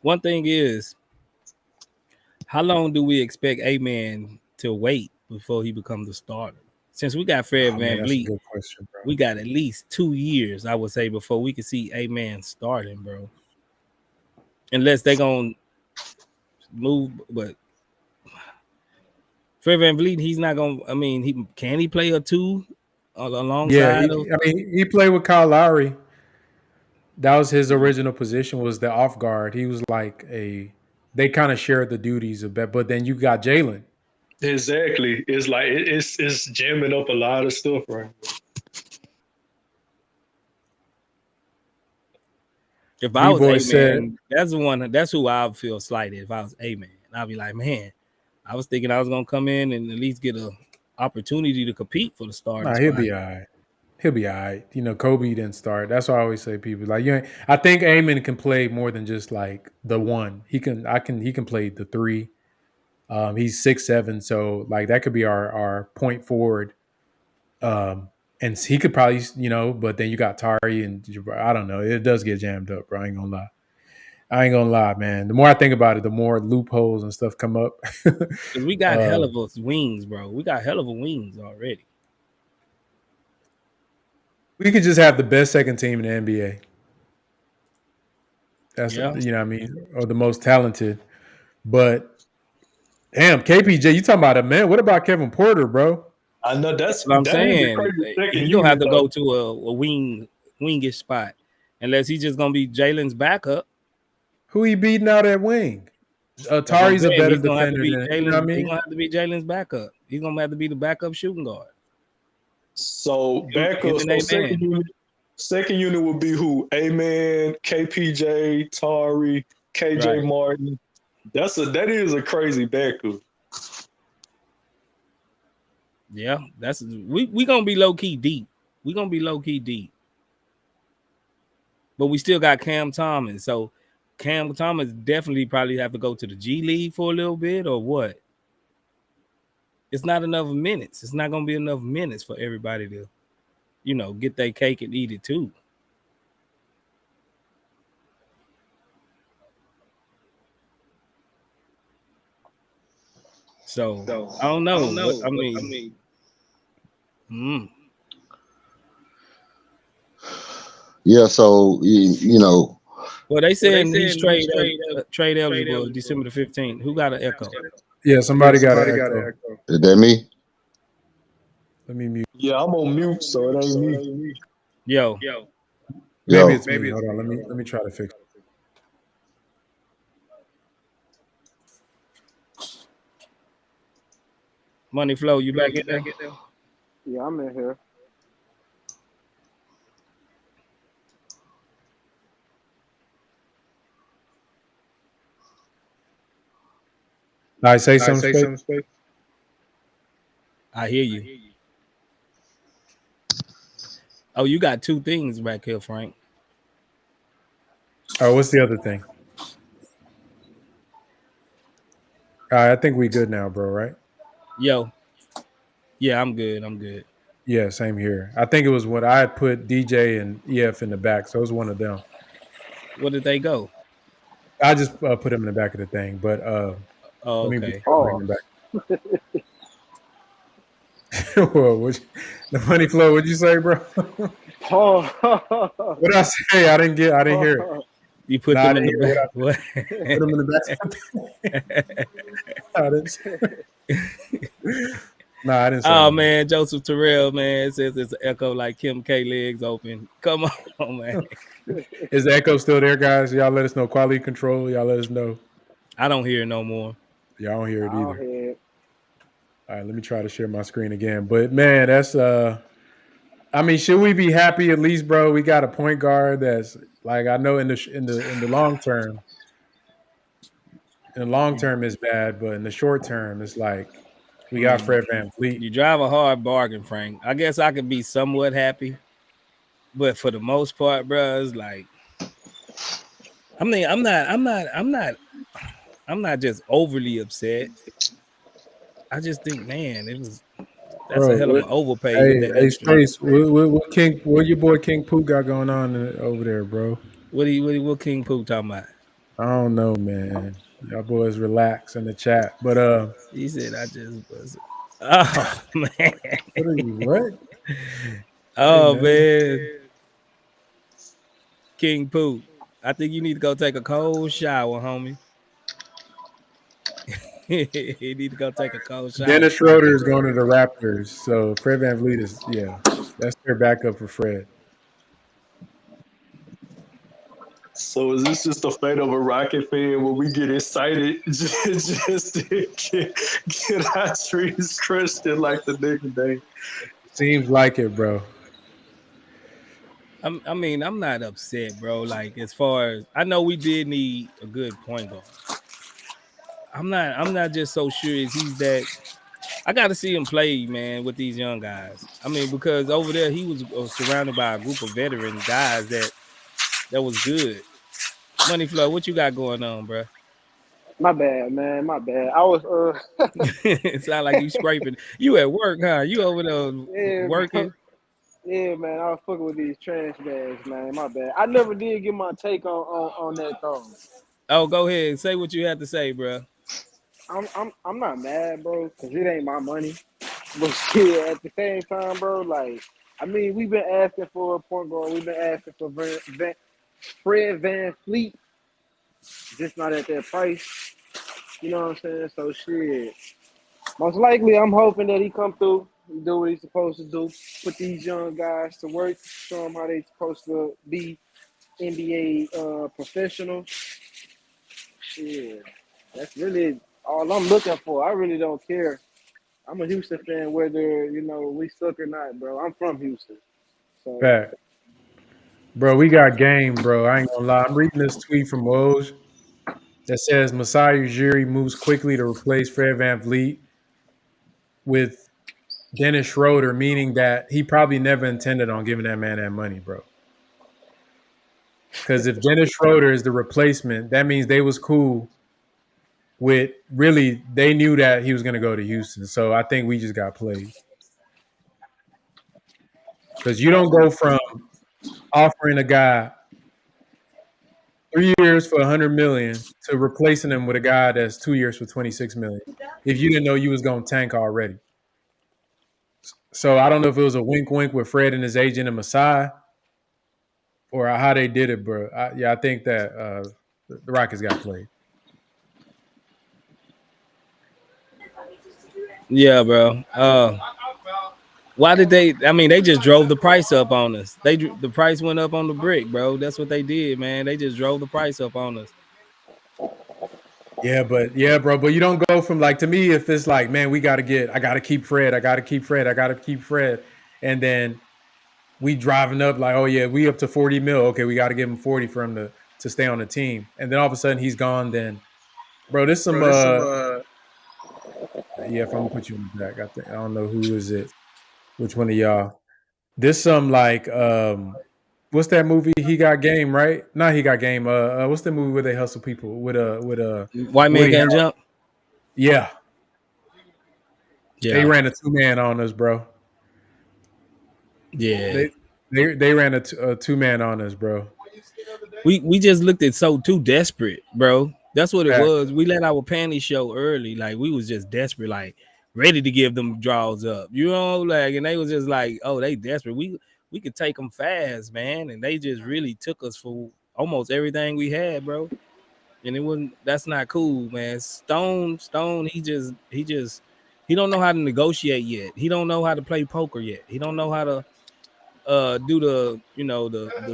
One thing is, how long do we expect A-Man to wait before he becomes the starter? Since we got Fred Man, that's a VanVleet, good question, bro. we got at least 2 years, I would say, before we could see A-Man starting, bro. Unless they gonna move, but Fred VanVleet, he's not gonna. I mean, can he play a 2 Yeah, alongside of? I mean, he played with Kyle Lowry. That was his original position, was the off guard. He was like they kind of shared the duties a bit, but then you got Jalen. Exactly. It's like it's jamming up a lot of stuff right now. If I was B-Boy said, A-Man, that's the one. That's who I would feel slighted. If I was A-Man, I'd be like, man, I was thinking I was gonna come in and at least get a opportunity to compete for the starting nah, he'll spot. be all right. He'll be all right. You know, Kobe didn't start. That's why I always say people like you. I think Amon can play more than just like the one. He can play the 3. He's 6'7", so like that could be our point forward. And he could probably, but then you got Tari and Jabari. I don't know. It does get jammed up, bro. I ain't gonna lie, man. The more I think about it, the more loopholes and stuff come up. Because we got hell of a wings, bro. We got hell of a wings already. We could just have the best second team in the NBA. That's Yeah. what I mean, or the most talented. But damn, KPJ, you talking about a man? What about Kevin Porter, bro? I know that's what I'm that saying. He's gonna have to go to a wingish spot, unless he's just gonna be Jalen's backup. Who he beating out at wing? Tari's a better defender than Jalen. You know what I mean? He's gonna have to be Jalen's backup. He's gonna have to be the backup shooting guard. So backup. Second unit would be who? A-Man, KPJ, Tari, KJ Martin. That is a crazy backup. Yeah, we gonna be low key deep. We gonna be low key deep, but we still got Cam Thomas. So Cam Thomas definitely probably have to go to the G League for a little bit, or what? It's not enough minutes. It's not gonna be enough minutes for everybody to, get their cake and eat it too. So I don't know. I mean. Yeah, so Well, they said he's trade eligible December the 15th. Who got an echo? Yeah, somebody got an echo. Is that me? Let me mute. Yeah, I'm on mute, so it ain't me. Yo. Maybe it's me. Hold on. Let me try to fix it. Money Flow, you back in there? Yeah, I'm in here. I say something. I hear you. Oh, you got 2 things back here, Frank. Oh, what's the other thing? All right, I think we good now, bro, right? Yo. Yeah, I'm good. Yeah, same here. I think it was when I had put DJ and EF in the back, so it was one of them. Where did they go? I just put him in the back of the thing, but Oh, Let me okay. bring him back. Whoa, the money flow? What'd you say, bro? Pause. What did I say? I didn't hear it. You put Nah, I them in didn't the hear what back. I What? put them in the back. I didn't say. Nah, I didn't say Oh that. man, Joseph Terrell, man, it says it's an echo like Kim K legs open. Come on, man. Is the echo still there, guys? Y'all let us know. Quality control. Y'all let us know. I don't hear it no more. Y'all don't hear it I'll either. hear it. All right, let me try to share my screen again. But man, that's I mean, should we be happy at least, bro? We got a point guard that's like I know in the long term, it's bad, but in the short term, it's like we got Fred VanVleet. You drive a hard bargain, Frank. I guess I could be somewhat happy, but for the most part, bro, it's like I mean, I'm not just overly upset. I just think, man, that's a Bro, hell of an overpay with that hey, extra. Space, what your boy King Pooh got going on over there, bro? What King Pooh talking about? I don't know, man. Y'all boys relax in the chat, but He said I just was. Oh man. what? Oh man, King Pooh. I think you need to go take a cold shower, homie. You need to go take a cold shower. Dennis Schroeder is going to the Raptors, so Fred VanVleet is that's their backup for Fred. So is this just the fate of a Rocket fan when we get excited just to get our trees crushed in like the nigga day? Seems like it, bro. I mean, I'm not upset, bro. Like as far as I know, we did need a good point guard. I'm not just so sure as he's that. I got to see him play, man, with these young guys. I mean, because over there he was surrounded by a group of veteran guys that was good. Money Flow, what you got going on, bro? My bad, man. My bad. I was It sound like you scraping. You at work, huh? You over there yeah, bro. working? Yeah, man. I was fucking with these trash bags, man. My bad. I never did get my take on that though. Oh, go ahead. Say what you had to say, bro. I'm not mad, bro, because it ain't my money. But shit, at the same time, bro, like, I mean, we've been asking for a point guard. We've been asking for Fred VanVleet, just not at that price. You know what I'm saying? So shit. Most likely, I'm hoping that he come through, do what he's supposed to do, put these young guys to work, show them how they supposed to be NBA professionals. Shit, that's really all I'm looking for. I really don't care. I'm a Houston fan, whether we suck or not, bro. I'm from Houston, so Fact. Bro, we got game, bro. I ain't gonna lie. I'm reading this tweet from Woj that says Masai Ujiri moves quickly to replace Fred VanVleet with Dennis Schroeder, meaning that he probably never intended on giving that man that money, bro. Because if Dennis Schroeder is the replacement, that means they was cool with really they knew that he was gonna go to Houston. So I think we just got played. Because you don't go from offering a guy 3 years for 100 million to replacing him with a guy that's 2 years for 26 million. If you didn't know you was gonna tank already. So I don't know if it was a wink with Fred and his agent and Masai or how they did it, bro. I think that the Rockets got played. Yeah, bro. Why did they? I mean, they just drove the price up on us. The price went up on the brick, bro. That's what they did, man. They just drove the price up on us. Yeah, bro. But you don't go from like to me if it's like, man, I gotta keep Fred, and then we driving up like, oh yeah, we up to 40 mil. Okay, we got to give him 40 for him to stay on the team, and then all of a sudden he's gone. Then, bro, there's some yeah. If I'm gonna put you in the back, I don't know who is it. Which one of y'all? There's some like what's that movie? He Got Game, right? Not He Got Game. What's the movie where they hustle people with White Man Woody Can't Harrelson? Jump. Yeah, Yeah, they ran a 2-man on us, bro. yeah. They ran a 2-man on us, bro. We just looked at too desperate, bro. That's what it Facts. was. We let our panties show early. Like we was just desperate, like ready to give them draws up. You know, like and they was just like, oh, they desperate. We could take them fast, man. And they just really took us for almost everything we had, bro. And it wasn't that's not cool, man. Stone, he don't know how to negotiate yet. He don't know how to play poker yet. He don't know how to do the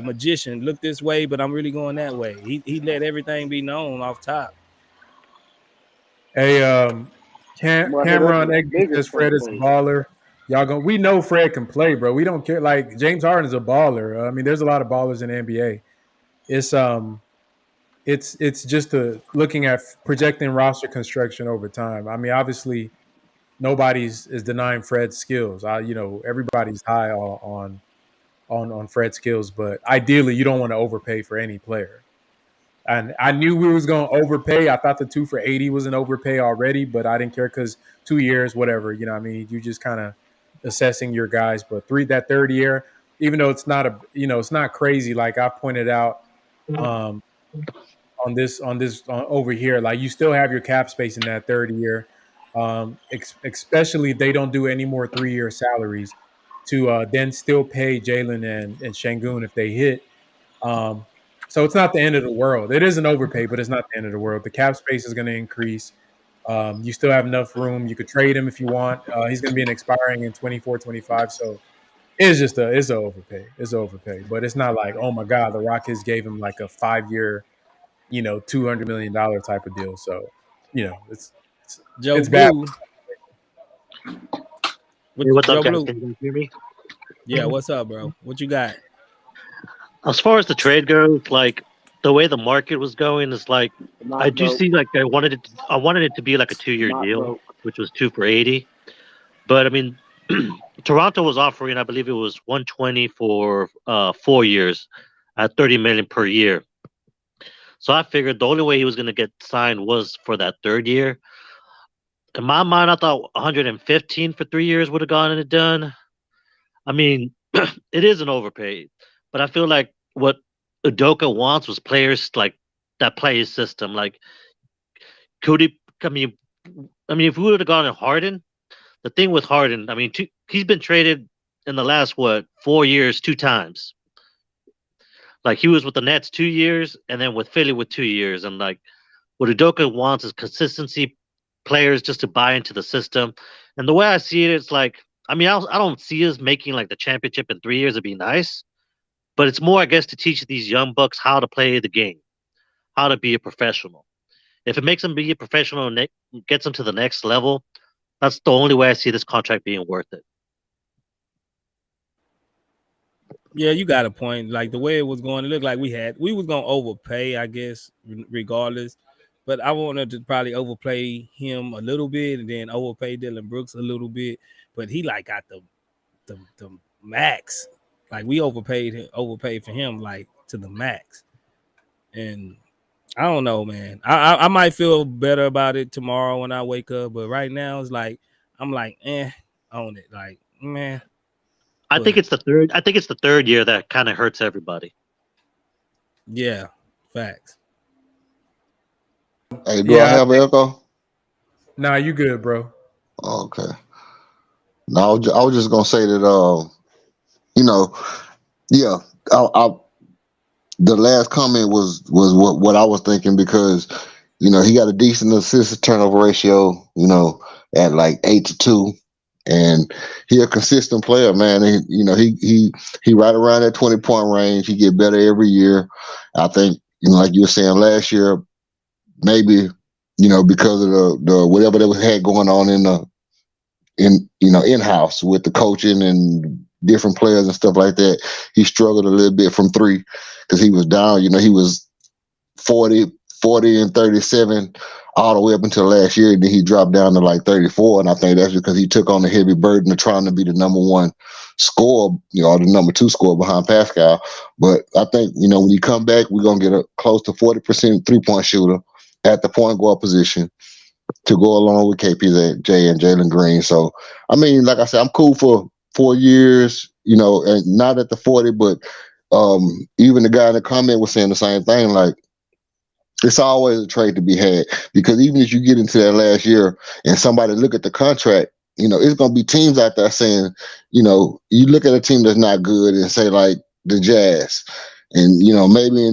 magician look this way, but I'm really going that way. He let everything be known off top. Hey, Boy, I hear that's Cameron the Egby says biggest Fred is a frustration. baller. We know Fred can play, bro. We don't care. Like James Harden is a baller. I mean, there's a lot of ballers in the NBA. It's just looking at projecting roster construction over time. I mean, obviously nobody's is denying Fred's skills. Everybody's high on Fred's skills, but ideally you don't want to overpay for any player. And I knew we was going to overpay. I thought the 2 for 80 was an overpay already, but I didn't care because 2 years, whatever. You know what I mean? You just kind of assessing your guys. But that third year, even though it's not it's not crazy. Like I pointed out on this over here, like you still have your cap space in that third year. Especially if they don't do any more 3-year salaries to then still pay Jalen and Sengun if they hit. So it's not the end of the world. It is an overpay, but it's not the end of the world. The cap space is going to increase. You still have enough room. You could trade him if you want. He's going to be expiring in 24, 25. So it's an overpay. It's an overpay. But it's not like, oh my God, the Rockets gave him like a 5-year, $200 million type of deal. So, Joe it's bad. Blue. Hey, what's Joe up, guys? Blue. Can you guys hear me? Yeah, what's up, bro? What you got? As far as the trade goes, like the way the market was going is like I do see like I wanted it to be like a 2-year deal, which was 2 for 80. But I mean, Toronto was offering, I believe it was 120 for 4 years at 30 million per year. So I figured the only way he was going to get signed was for that third year. In my mind, I thought 115 for 3 years would have gotten it done. I mean, it is an overpay, but I feel like what Udoka wants was players like that play his system. Like, could he? I mean, if we would have gone to Harden, the thing with Harden, I mean, he's been traded in the last 4 years 2 times. Like he was with the Nets 2 years, and then with Philly with 2 years. And like, what Udoka wants is consistency, players just to buy into the system. And the way I see it, it's like, I mean, I don't see us making like the championship in 3 years. It'd be nice, but it's more, I guess, to teach these young bucks how to play the game, how to be a professional. If it makes them be a professional and gets them to the next level, that's the only way I see this contract being worth it. Yeah, you got a point. Like the way it was going, it looked like we was gonna overpay, I guess, regardless. But I wanted to probably overplay him a little bit and then overpay Dylan Brooks a little bit. But he like got the max. Like we overpaid for him like to the max. And I don't know, man. I might feel better about it tomorrow when I wake up, but right now it's like I'm like on it. Like, man. I think it's the third year that kind of hurts everybody. Yeah, facts. Hey, do I have echo? Nah, you good, bro. Okay. No, I was just gonna say that the last comment was what I was thinking, because he got a decent assist turnover ratio, at like 8-2, and he a consistent player, man. He right around that 20-point range. He get better every year. I think like you were saying last year, maybe because of the whatever they had going on in-house with the coaching and different players and stuff like that, he struggled a little bit from 3 because he was down. He was 40 and 37 all the way up until last year, and then he dropped down to like 34. And I think that's because he took on the heavy burden of trying to be the number 1 scorer, or the number 2 scorer behind Pascal. But I think when you come back, we're gonna get a close to 40% 3-point shooter at the point guard position to go along with KPJ and Jalen Green. So, I mean, like I said, I'm cool for 4 years, and not at the 40, but even the guy in the comment was saying the same thing. Like, It's always a trade to be had because even if you get into that last year and somebody look at the contract, it's going to be teams out there saying, you look at a team that's not good and say like the Jazz, and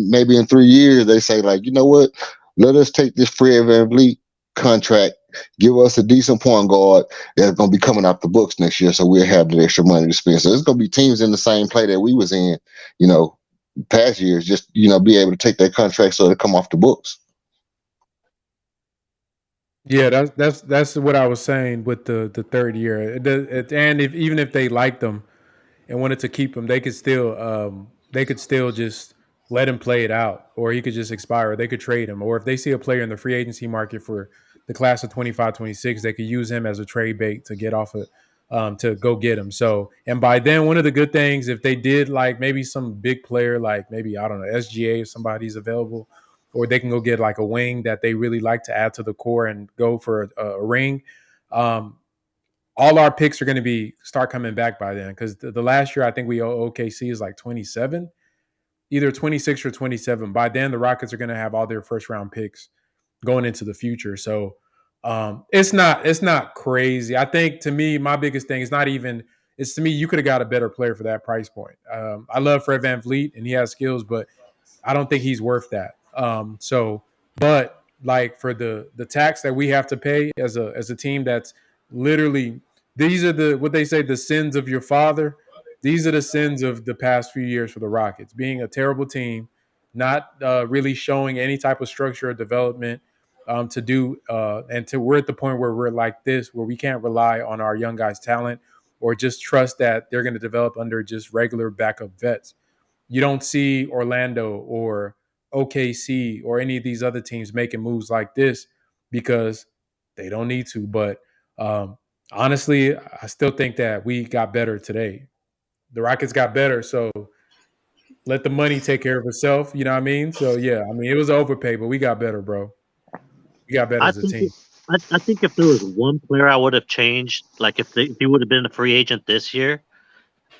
maybe in 3 years they say like, you know what, let us take this Fred VanVleet contract, give us a decent point guard that's going to be coming off the books next year, so we'll have the extra money to spend. So it's going to be teams in the same play that we was in, past years, just be able to take that contract so they come off the books. Yeah, that's what I was saying with the third year. And even if they liked them and wanted to keep him, they could still just let him play it out, or he could just expire. Or they could trade him, or if they see a player in the free agency market for the class of 25-26, they could use him as a trade bait to get off of to go get him. So, and by then, one of the good things, if they did like maybe some big player, like maybe, I don't know, SGA, if somebody's available, or they can go get like a wing that they really like to add to the core and go for a ring. All our picks are going to start coming back by then, because the last year I think we owe OKC is like 27, either 26 or 27. By then, the Rockets are going to have all their first round picks going into the future. So it's not crazy. I think, to me, my biggest thing is to me, you could have got a better player for that price point. I love Fred VanVleet and he has skills, but I don't think he's worth that. But like for the tax that we have to pay as a team, that's literally, these are what they say, the sins of your father. These are the sins of the past few years for the Rockets: being a terrible team, not really showing any type of structure or development to do, we're at the point where we're like this, where we can't rely on our young guys' talent or just trust that they're going to develop under just regular backup vets. You don't see Orlando or OKC or any of these other teams making moves like this because they don't need to. But honestly, I still think that we got better today. The Rockets got better, so let the money take care of itself. You know what I mean? So, yeah, I mean, it was an overpay, but we got better, bro. We got better I as a think team. I think if there was one player I would have changed, like if he would have been a free agent this year,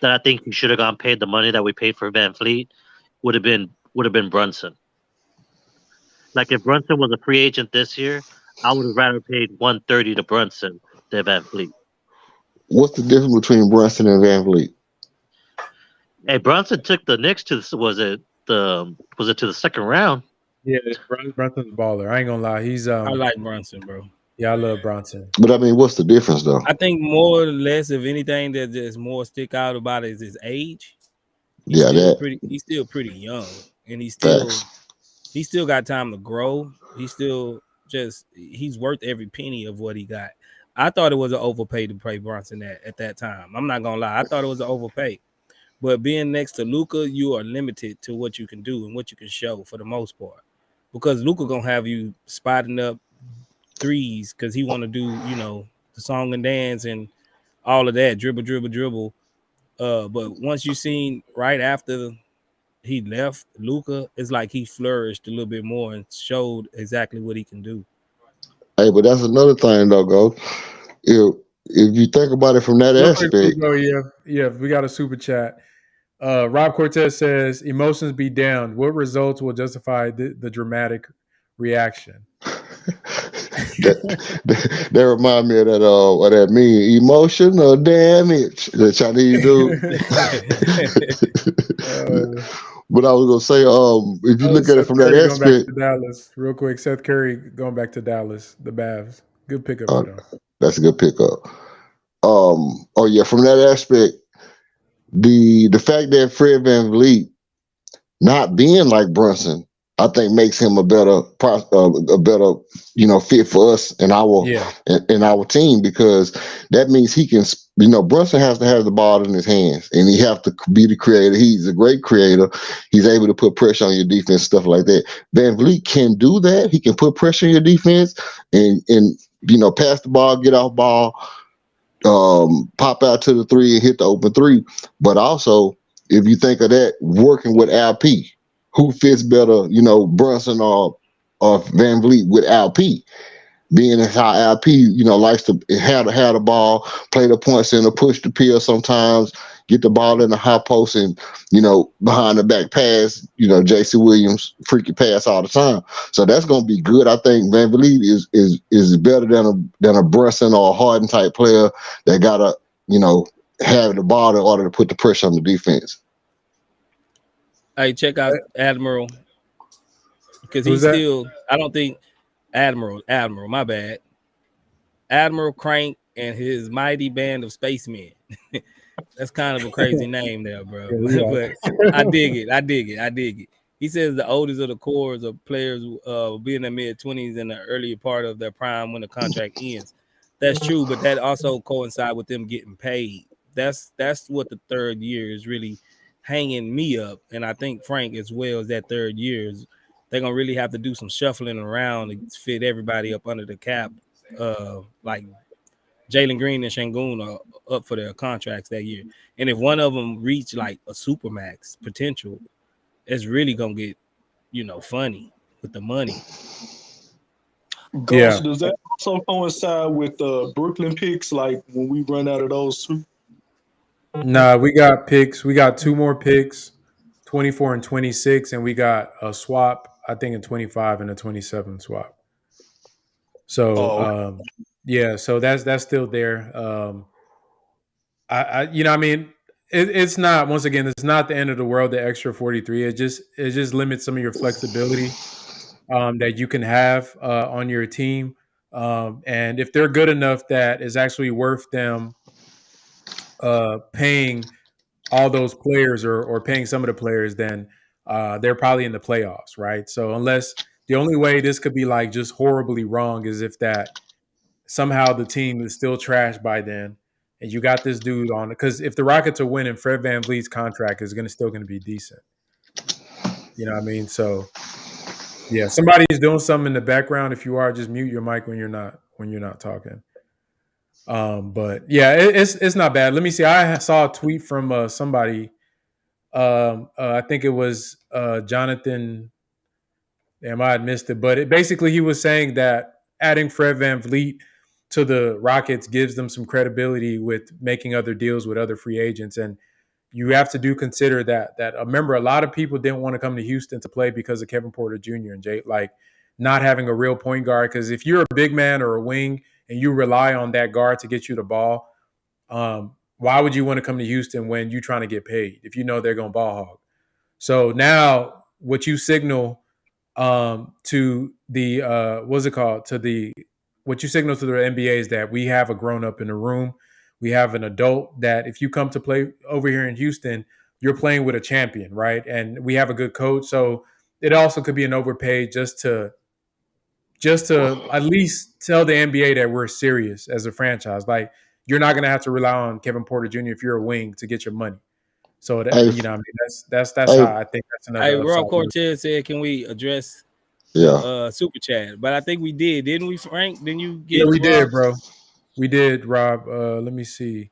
that I think he should have gone paid the money that we paid for VanVleet, would have been Brunson. Like if Brunson was a free agent this year, I would have rather paid 130 to Brunson than VanVleet. What's the difference between Brunson and VanVleet? Hey, Brunson took the Knicks to the second round. Yeah, Brunson's a baller. I ain't gonna lie. I like Brunson, bro. Yeah, I love Brunson. But I mean, what's the difference though? I think more or less, if anything, that just more stick out about it is his age. He's still pretty young, and he's still got time to grow. He's worth every penny of what he got. I thought it was an overpay to pay Brunson at that time. I'm not gonna lie. I thought it was an overpay. But being next to Luka, you are limited to what you can do and what you can show for the most part. Because Luka gonna have you spotting up threes because he want to do, the song and dance and all of that, dribble. But once you seen right after he left, Luka, it's like he flourished a little bit more and showed exactly what he can do. Hey, but that's another thing though, Go. If you think about it from that aspect. Yeah, we got a super chat. Rob Cortez says, emotions be damned. What results will justify the dramatic reaction? that remind me of that meme, emotional damage, the Chinese dude. But I was gonna say, if you look at it from that aspect, going back to Dallas real quick. Seth Curry going back to Dallas, the Mavs. Good pickup for them. That's a good pickup. From that aspect, the fact that Fred VanVleet not being like Brunson, I think makes him a better fit for us and our team, because that means he can. Brunson has to have the ball in his hands, and he have to be the creator. He's a great creator. He's able to put pressure on your defense, stuff like that. VanVleet can do that. He can put pressure on your defense and pass the ball, get off ball, pop out to the three and hit the open three. But also, if you think of that, working with LP, who fits better, Brunson or VanVleet with LP? being as how LP, likes to have the ball, play the point center, push the pill sometimes, get the ball in the high post, and behind the back pass. J.C. Williams freaky pass all the time. So that's gonna be good. I think VanVleet is better than a Brunson or a Harden type player that gotta have the ball in order to put the pressure on the defense. Hey, check out Admiral because Who's he's that? still. I don't think Admiral. My bad. Admiral Crank and his mighty band of spacemen. That's kind of a crazy name there, bro. Yeah. But I dig it. He says the oldest of the cores of players will be in their mid-20s in the earlier part of their prime when the contract ends. That's true, but that also coincides with them getting paid. That's what the third year is really hanging me up, and I think Frank as well as that third year they're gonna really have to do some shuffling around to fit everybody up under the cap. Like Jalen Green and Sengun are up for their contracts that year, and if one of them reach like a supermax potential, it's really gonna get funny with the money. Gosh, does that also coincide with Brooklyn picks? Like when we run out of those two? Nah, we got picks. We got 2 more picks, 24 and 26, and we got a swap, I think, in 25 and a 27 swap. So yeah, so that's still there. It's not, once again, it's not the end of the world, the extra 43. It just limits some of your flexibility that you can have on your team. And if they're good enough that it's actually worth them paying all those players or paying some of the players, then they're probably in the playoffs, right? So unless the only way this could be like just horribly wrong is if that somehow the team is still trash by then, and you got this dude on, because if the Rockets are winning, Fred VanVleet's contract is still going to be decent. You know what I mean? So yeah, somebody is doing something in the background. If you are, just mute your mic when you're not talking. But yeah, it's not bad. Let me see. I saw a tweet from somebody. I think it was Jonathan. Damn, I had missed it. But basically, he was saying that adding Fred VanVleet to the Rockets gives them some credibility with making other deals with other free agents. And you have to consider that remember, a lot of people didn't want to come to Houston to play because of Kevin Porter Jr. and Jay, like not having a real point guard. Because if you're a big man or a wing and you rely on that guard to get you the ball, why would you want to come to Houston when you're trying to get paid if you know they're going to ball hog? So now what you signal to the what's it called, to the what you signal to the NBA is that we have a grown up in the room. We have an adult that if you come to play over here in Houston, you're playing with a champion, right? And we have a good coach. So it also could be an overpay just to at least tell the NBA that we're serious as a franchise. Like, you're not going to have to rely on Kevin Porter Jr. if you're a wing to get your money. So that, I mean, that's how I think that's another. Hey, Rob Cortez said, "Can we address super chat?" But I think we did, didn't we, Frank? Didn't you get? Yeah, we did, bro. We did, Rob. Let me see.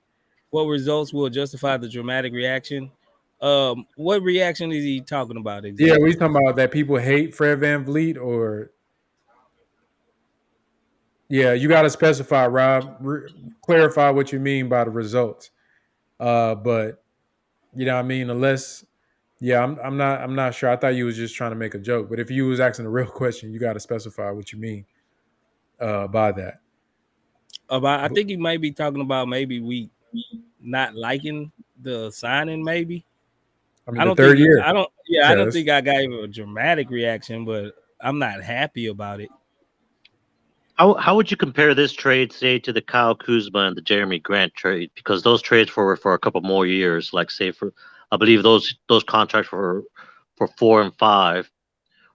What results will justify the dramatic reaction? What reaction is he talking about exactly? Yeah, we talking about that people hate Fred VanVleet, or yeah, you got to specify, Rob. Clarify what you mean by the results. But you know what I mean? Unless, yeah, I'm not sure. I thought you was just trying to make a joke. But if you was asking a real question, you got to specify what you mean by that. I think he might be talking about maybe we not liking the signing. Maybe. I mean, I don't think I got a dramatic reaction, but I'm not happy about it. How would you compare this trade, say, to the Kyle Kuzma and the Jeremy Grant trade? Because those trades were for a couple more years. Like, say, for I believe those contracts were for 4 and 5.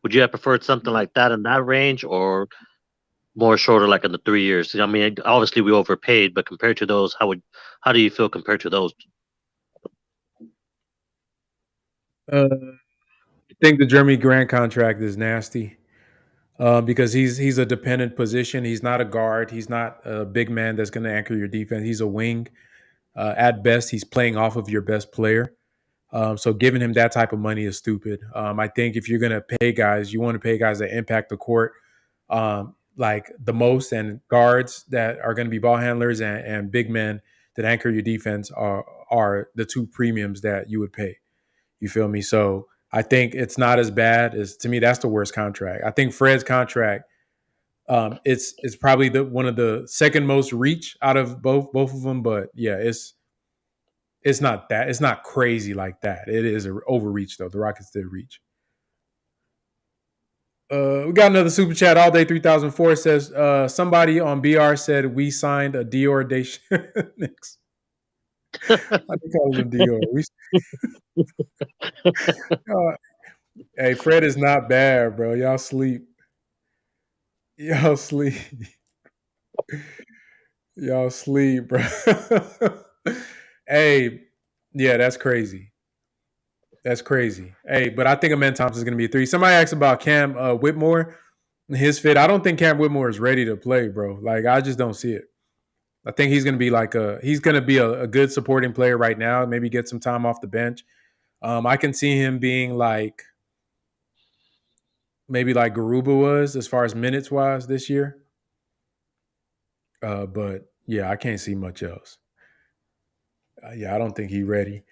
Would you have preferred something like that in that range, or more shorter, like in the 3 years? I mean, obviously we overpaid, but compared to those, how do you feel compared to those? I think the Jeremy Grant contract is nasty. Because he's a dependent position. He's not a guard. He's not a big man that's going to anchor your defense. He's a wing. At best, he's playing off of your best player. So giving him that type of money is stupid. I think if you're going to pay guys, you want to pay guys that impact the court. like the most, and guards that are going to be ball handlers and big men that anchor your defense are the two premiums that you would pay. You feel me? So I think it's not as bad as, to me, that's the worst contract. I think Fred's contract, it's probably the one of the second most reach out of both of them. But yeah, it's not crazy like that. It is an overreach though. The Rockets did reach. We got another super chat. All day 3004 says somebody on BR said we signed a Dior Day. Knicks. I think calling him Dior. Hey, Fred is not bad, bro. Y'all sleep. Y'all sleep. Y'all sleep, bro. Hey, yeah, that's crazy. That's crazy. Hey, but I think Amen Thompson is going to be a 3. Somebody asked about Cam Whitmore, his fit. I don't think Cam Whitmore is ready to play, bro. Like, I just don't see it. I think he's going to be a good supporting player right now. Maybe get some time off the bench. I can see him being like maybe like Garuba was as far as minutes wise this year. But yeah, I can't see much else. Yeah, I don't think he's ready.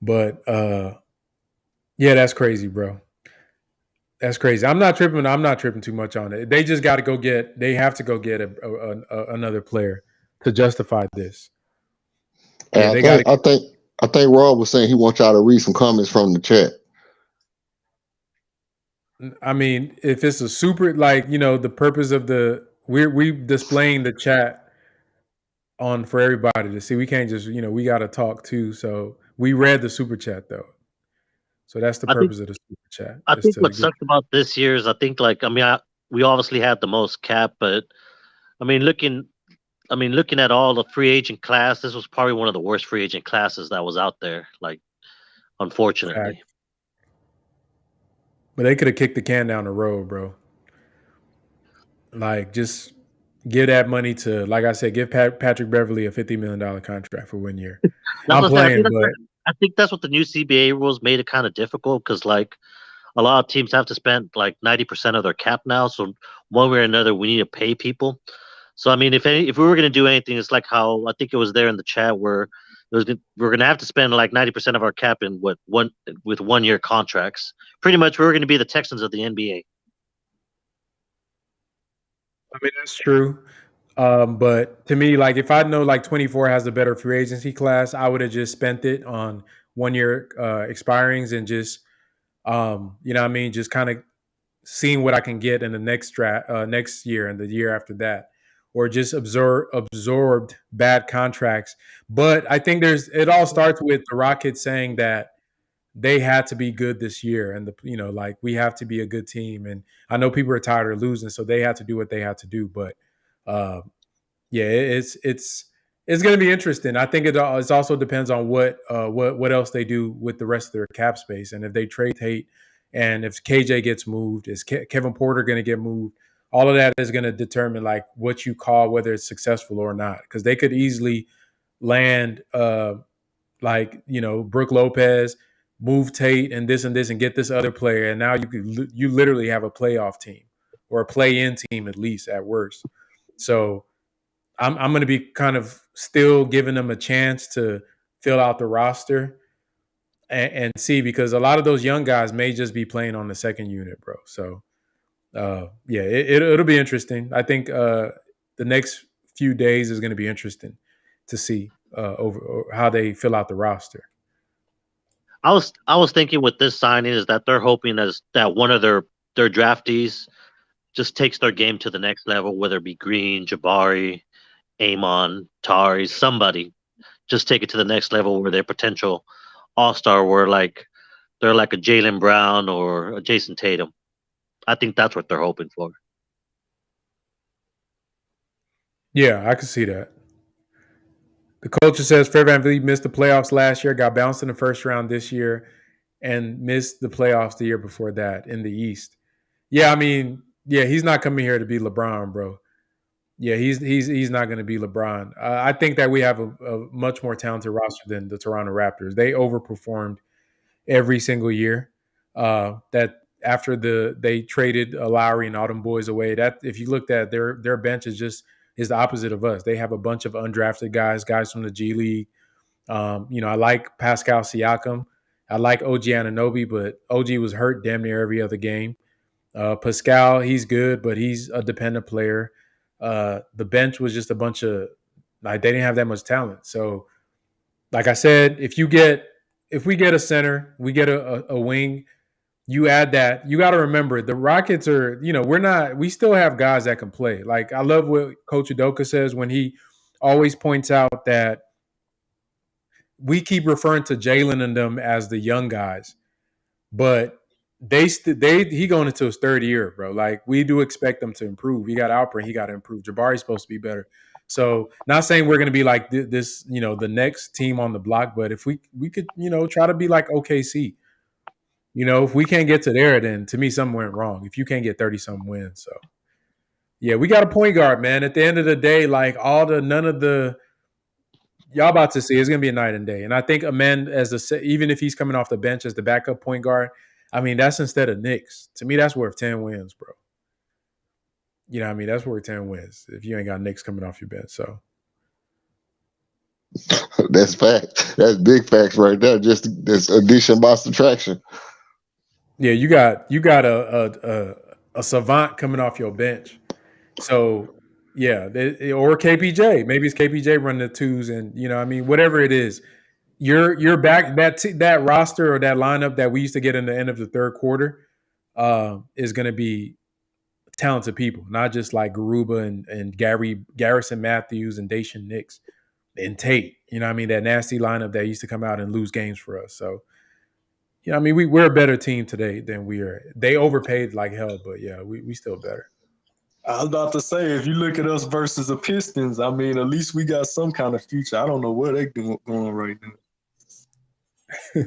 But yeah, that's crazy, bro. That's crazy. I'm not tripping too much on it. They just got to go get. They have to go get another player to justify this. And Yeah, they got. I think Rob was saying he wants y'all to read some comments from the chat. I mean, if it's a super, like, the purpose of we displaying the chat on for everybody to see. We can't just, we got to talk too. So we read the super chat though. So that's the purpose of the super chat. I think what sucked about this year is we obviously had the most cap, but looking at all the free agent class, this was probably one of the worst free agent classes that was out there. Like, unfortunately. Fact. But they could have kicked the can down the road, bro. Like, just give that money to, like I said, give Patrick Beverley a $50 million contract for 1 year. I'm playing, but I think that's what the new CBA rules made it kind of difficult because, like, a lot of teams have to spend like 90% of their cap now. So one way or another, we need to pay people. So I mean, if we were going to do anything, it's like how I think it was there in the chat where we're going to have to spend like 90% of our cap in with 1 year contracts. Pretty much, we're going to be the Texans of the NBA. I mean, that's true. But to me, like, if I know like 24 has a better free agency class, I would have just spent it on 1 year expirings and just, you know what I mean, just kind of seeing what I can get in the next year and the year after that, or just absorbed bad contracts. But I think it all starts with the Rockets saying that they had to be good this year, and like, we have to be a good team. And I know people are tired of losing, so they had to do what they had to do. But yeah, it's going to be interesting. I think it also depends on what else they do with the rest of their cap space, and if they trade Tate, and if KJ gets moved, is Kevin Porter going to get moved? All of that is going to determine like what you call whether it's successful or not, because they could easily land like Brook Lopez, move Tate and this, and get this other player, and now you literally have a playoff team or a play-in team, at least at worst. So I'm going to be kind of still giving them a chance to fill out the roster and see, because a lot of those young guys may just be playing on the second unit, bro. So yeah, it'll be interesting. I think the next few days is going to be interesting to see over how they fill out the roster. I was thinking with this signing is that they're hoping that one of their draftees just takes their game to the next level, whether it be Green, Jabari, Amon, Tari, somebody, just take it to the next level where their potential all-star were like they're like a Jalen Brown or a Jason Tatum. I think that's what they're hoping for. Yeah, I can see that. The culture says Fred VanVleet missed the playoffs last year, got bounced in the first round this year, and missed the playoffs the year before that in the East. Yeah, I mean, yeah, he's not coming here to be LeBron, bro. Yeah, he's not going to be LeBron. I think that we have a much more talented roster than the Toronto Raptors. They overperformed every single year that after they traded Lowry and all them boys away. That if you looked at their bench is the opposite of us. They have a bunch of undrafted guys from the G League. I like Pascal Siakam. I like OG Anunoby, but OG was hurt damn near every other game. Pascal, he's good, but he's a dependent player. The bench was just a bunch of they didn't have that much talent. So, like I said, if we get a center, we get a wing. You add that. You got to remember the Rockets are. We still have guys that can play. Like I love what Coach Udoka says when he always points out that we keep referring to Jalen and them as the young guys, but he going into his third year, bro. Like we do expect them to improve. He got Alperen, he got to improve. Jabari's supposed to be better. So not saying we're going to be like this, the next team on the block, but if we could, try to be like OKC. If we can't get to there, then to me something went wrong. If you can't get 30-something wins, so yeah, we got a point guard, man. At the end of the day, like none of the y'all about to see, it's gonna be a night and day. And I think Amen even if he's coming off the bench as the backup point guard, I mean that's instead of Knicks. To me, that's worth 10 wins, bro. You know what I mean? That's worth 10 wins if you ain't got Knicks coming off your bench. So that's fact. That's big facts right there. Just this addition by subtraction. Yeah, you got a savant coming off your bench. So yeah, or KPJ. Maybe it's KPJ running the twos, and whatever it is, you're back. That roster or that lineup that we used to get in the end of the third quarter is going to be talented people, not just like Garuba and Garrison Matthews and Dacian Nix and Tate. That nasty lineup that used to come out and lose games for us. So. We're a better team today than we are. They overpaid like hell, but yeah, we still better. I was about to say, if you look at us versus the Pistons, at least we got some kind of future. I don't know what they're going right now.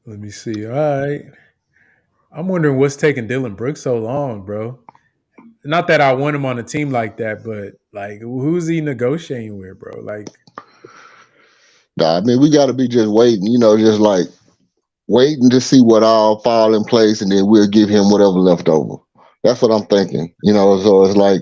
Let me see. All right. I'm wondering what's taking Dylan Brooks so long, bro. Not that I want him on a team like that, but like, who's he negotiating with, bro? Like, we got to be just waiting, just like waiting to see what all fall in place, and then we'll give him whatever left over. That's what I'm thinking, So it's like,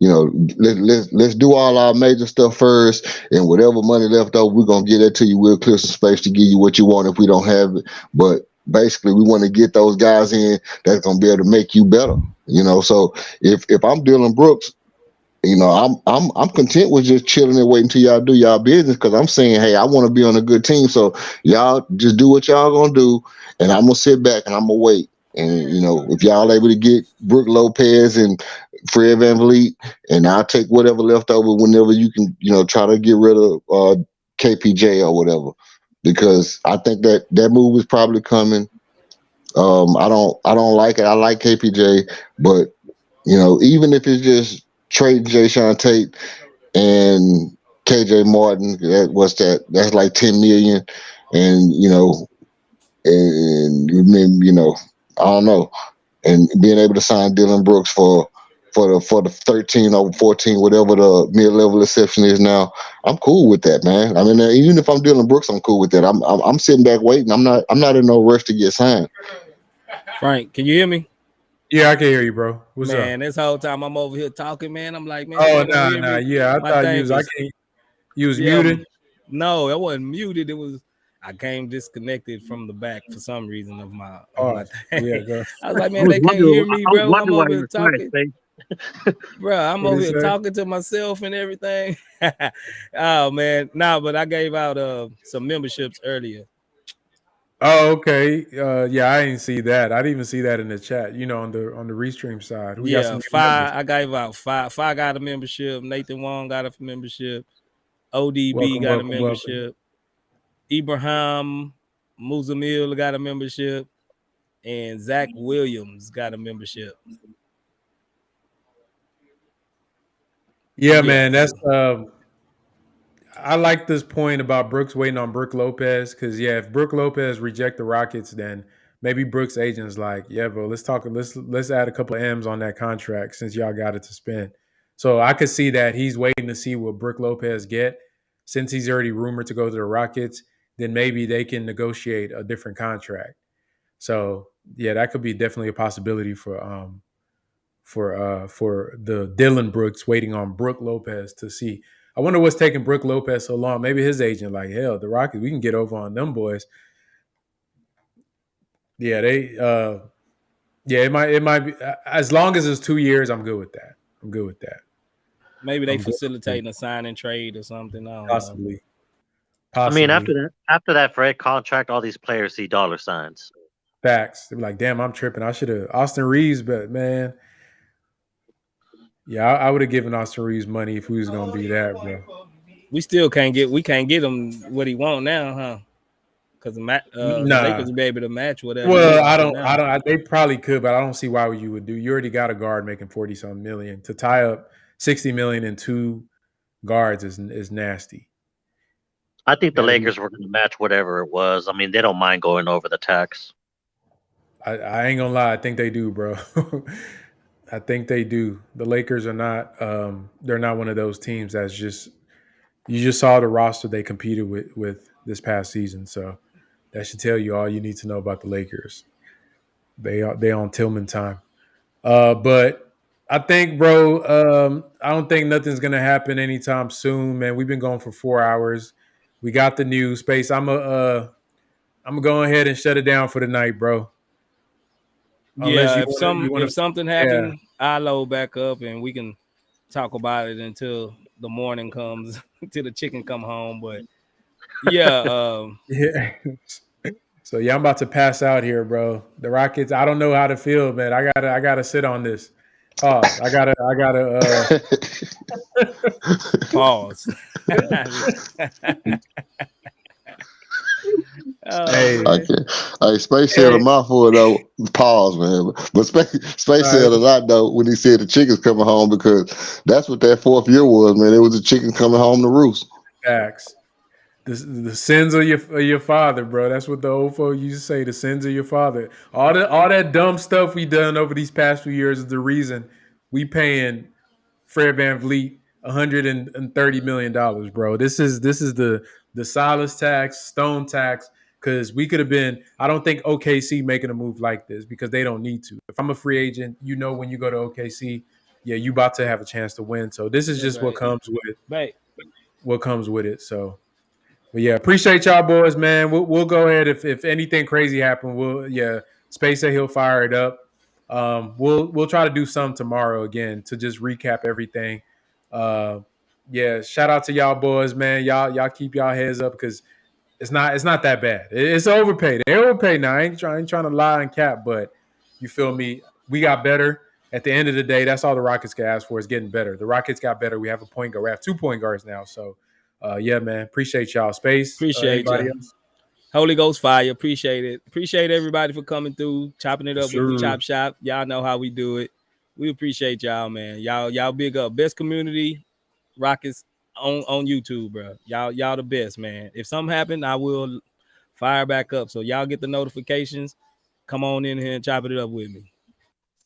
let's do all our major stuff first, and whatever money left over, we're gonna get that to you. We'll clear some space to give you what you want if we don't have it. But basically, we want to get those guys in that's gonna be able to make you better. So if I'm Dylan Brooks, I'm content with just chilling and waiting till y'all do y'all business, because I'm saying, hey, I want to be on a good team. So y'all just do what y'all gonna do, and I'm gonna sit back and I'm gonna wait. And if y'all able to get Brook Lopez and Fred VanVleet, and I'll take whatever left over whenever you can, try to get rid of KPJ or whatever, because I think that move is probably coming. I don't like it. I like KPJ, but even if it's just trading Jayshawn Tate and KJ Martin, that's like 10 million, and I don't know, and being able to sign Dylan Brooks for the 13 over 14, whatever the mid-level exception is now, I'm cool with that, man. Even if I'm Dylan Brooks, I'm cool with that. I'm sitting back waiting. I'm not in no rush to get signed. Frank, can you hear me? Yeah, I can hear you, bro. What's up? Man, this whole time I'm over here talking, man. I'm like, man. Oh, nah. Yeah, I thought you was muted. No, I wasn't muted. It was I came disconnected from the back for some reason of my thing. Yeah, I was like, man, they can't hear me, bro. I'm over here talking. Bro, I'm over here talking to myself and everything. Oh man, but I gave out some memberships earlier. Oh, okay. Yeah, I didn't see that. I didn't even see that in the chat. On the restream side. We got some 5. I gave out 5. 5 got a membership. Nathan Wong got a membership. ODB got a membership. Ibrahim Muzamil got a membership, and Zach Williams got a membership. Yeah, man. That's I like this point about Brooks waiting on Brook Lopez, because if Brook Lopez reject the Rockets, then maybe Brooks' agent's like, yeah, bro, let's add a couple of M's on that contract since y'all got it to spend. So I could see that he's waiting to see what Brook Lopez get. Since he's already rumored to go to the Rockets, then maybe they can negotiate a different contract. So yeah, that could be definitely a possibility for the Dylan Brooks, waiting on Brook Lopez to see. I wonder what's taking Brook Lopez so long. Maybe his agent like, hell, the Rockets, we can get over on them boys. Yeah, yeah, it might be, as long as it's 2 years, I'm good with that. I'm good with that. Maybe they facilitating a sign and trade or something. I don't know. Possibly. I mean, after that Fred contract, all these players see dollar signs. Facts. They're like, damn, I'm tripping. I should have Austin Reaves, but man, yeah, I would have given Austin Reaves money if we was gonna be that, bro. We still can't get him what he want now, huh? Because the Lakers will be able to match whatever. Well, they probably could, but I don't see why you would do. You already got a guard making 40-something million. To tie up $60 million in 2 guards is nasty. I think the Lakers were going to match whatever it was. I mean, they don't mind going over the tax. I ain't gonna lie. I think they do, bro. I think they do. The Lakers are not. They're not one of those teams that's just. You just saw the roster they competed with this past season, so that should tell you all you need to know about the Lakers. They on Tillman time. But I think, bro, I don't think nothing's gonna happen anytime soon, man. We've been going for 4 hours. We got the news space. I'm gonna go ahead and shut it down for the night, bro. Unless if something happened, I'll load back up and we can talk about it until the morning comes, till the chicken come home. But yeah, yeah. So yeah, I'm about to pass out here, bro. The Rockets, I don't know how to feel, man. I gotta sit on this. Pause. I gotta pause. Hey, Space said a mouthful though. Pause, man. But Space said a lot though when he said the chicken's coming home, because that's what that 4th year was, man. It was the chicken coming home to roost. Facts. The sins of your father, bro. That's what the old folks used to say. The sins of your father. All that dumb stuff we done over these past few years is the reason we paying Fred VanVleet $130 million, bro. This is the Silas tax, Stone tax, because we could have been. I don't think OKC making a move like this because they don't need to. If I'm a free agent, when you go to OKC, yeah, you about to have a chance to win. So this is just what comes with it. So. But yeah, appreciate y'all boys, man. We'll go ahead if anything crazy happen. Space said he'll fire it up. We'll try to do some tomorrow again to just recap everything. Shout out to y'all boys, man. Y'all keep y'all heads up because it's not that bad. It's overpaid. They overpaid now. I ain't trying to lie and cap, but you feel me? We got better. At the end of the day, that's all the Rockets can ask for is getting better. The Rockets got better. We have a point guard. We have 2 point guards now. So. Yeah, man. Appreciate y'all. Space. Appreciate you. Holy Ghost fire. Appreciate it. Appreciate everybody for coming through, chopping it up with the Chop Shop. Y'all know how we do it. We appreciate y'all, man. Y'all big up. Best community Rockets on YouTube, bro. Y'all the best, man. If something happened, I will fire back up. So y'all get the notifications. Come on in here and chop it up with me.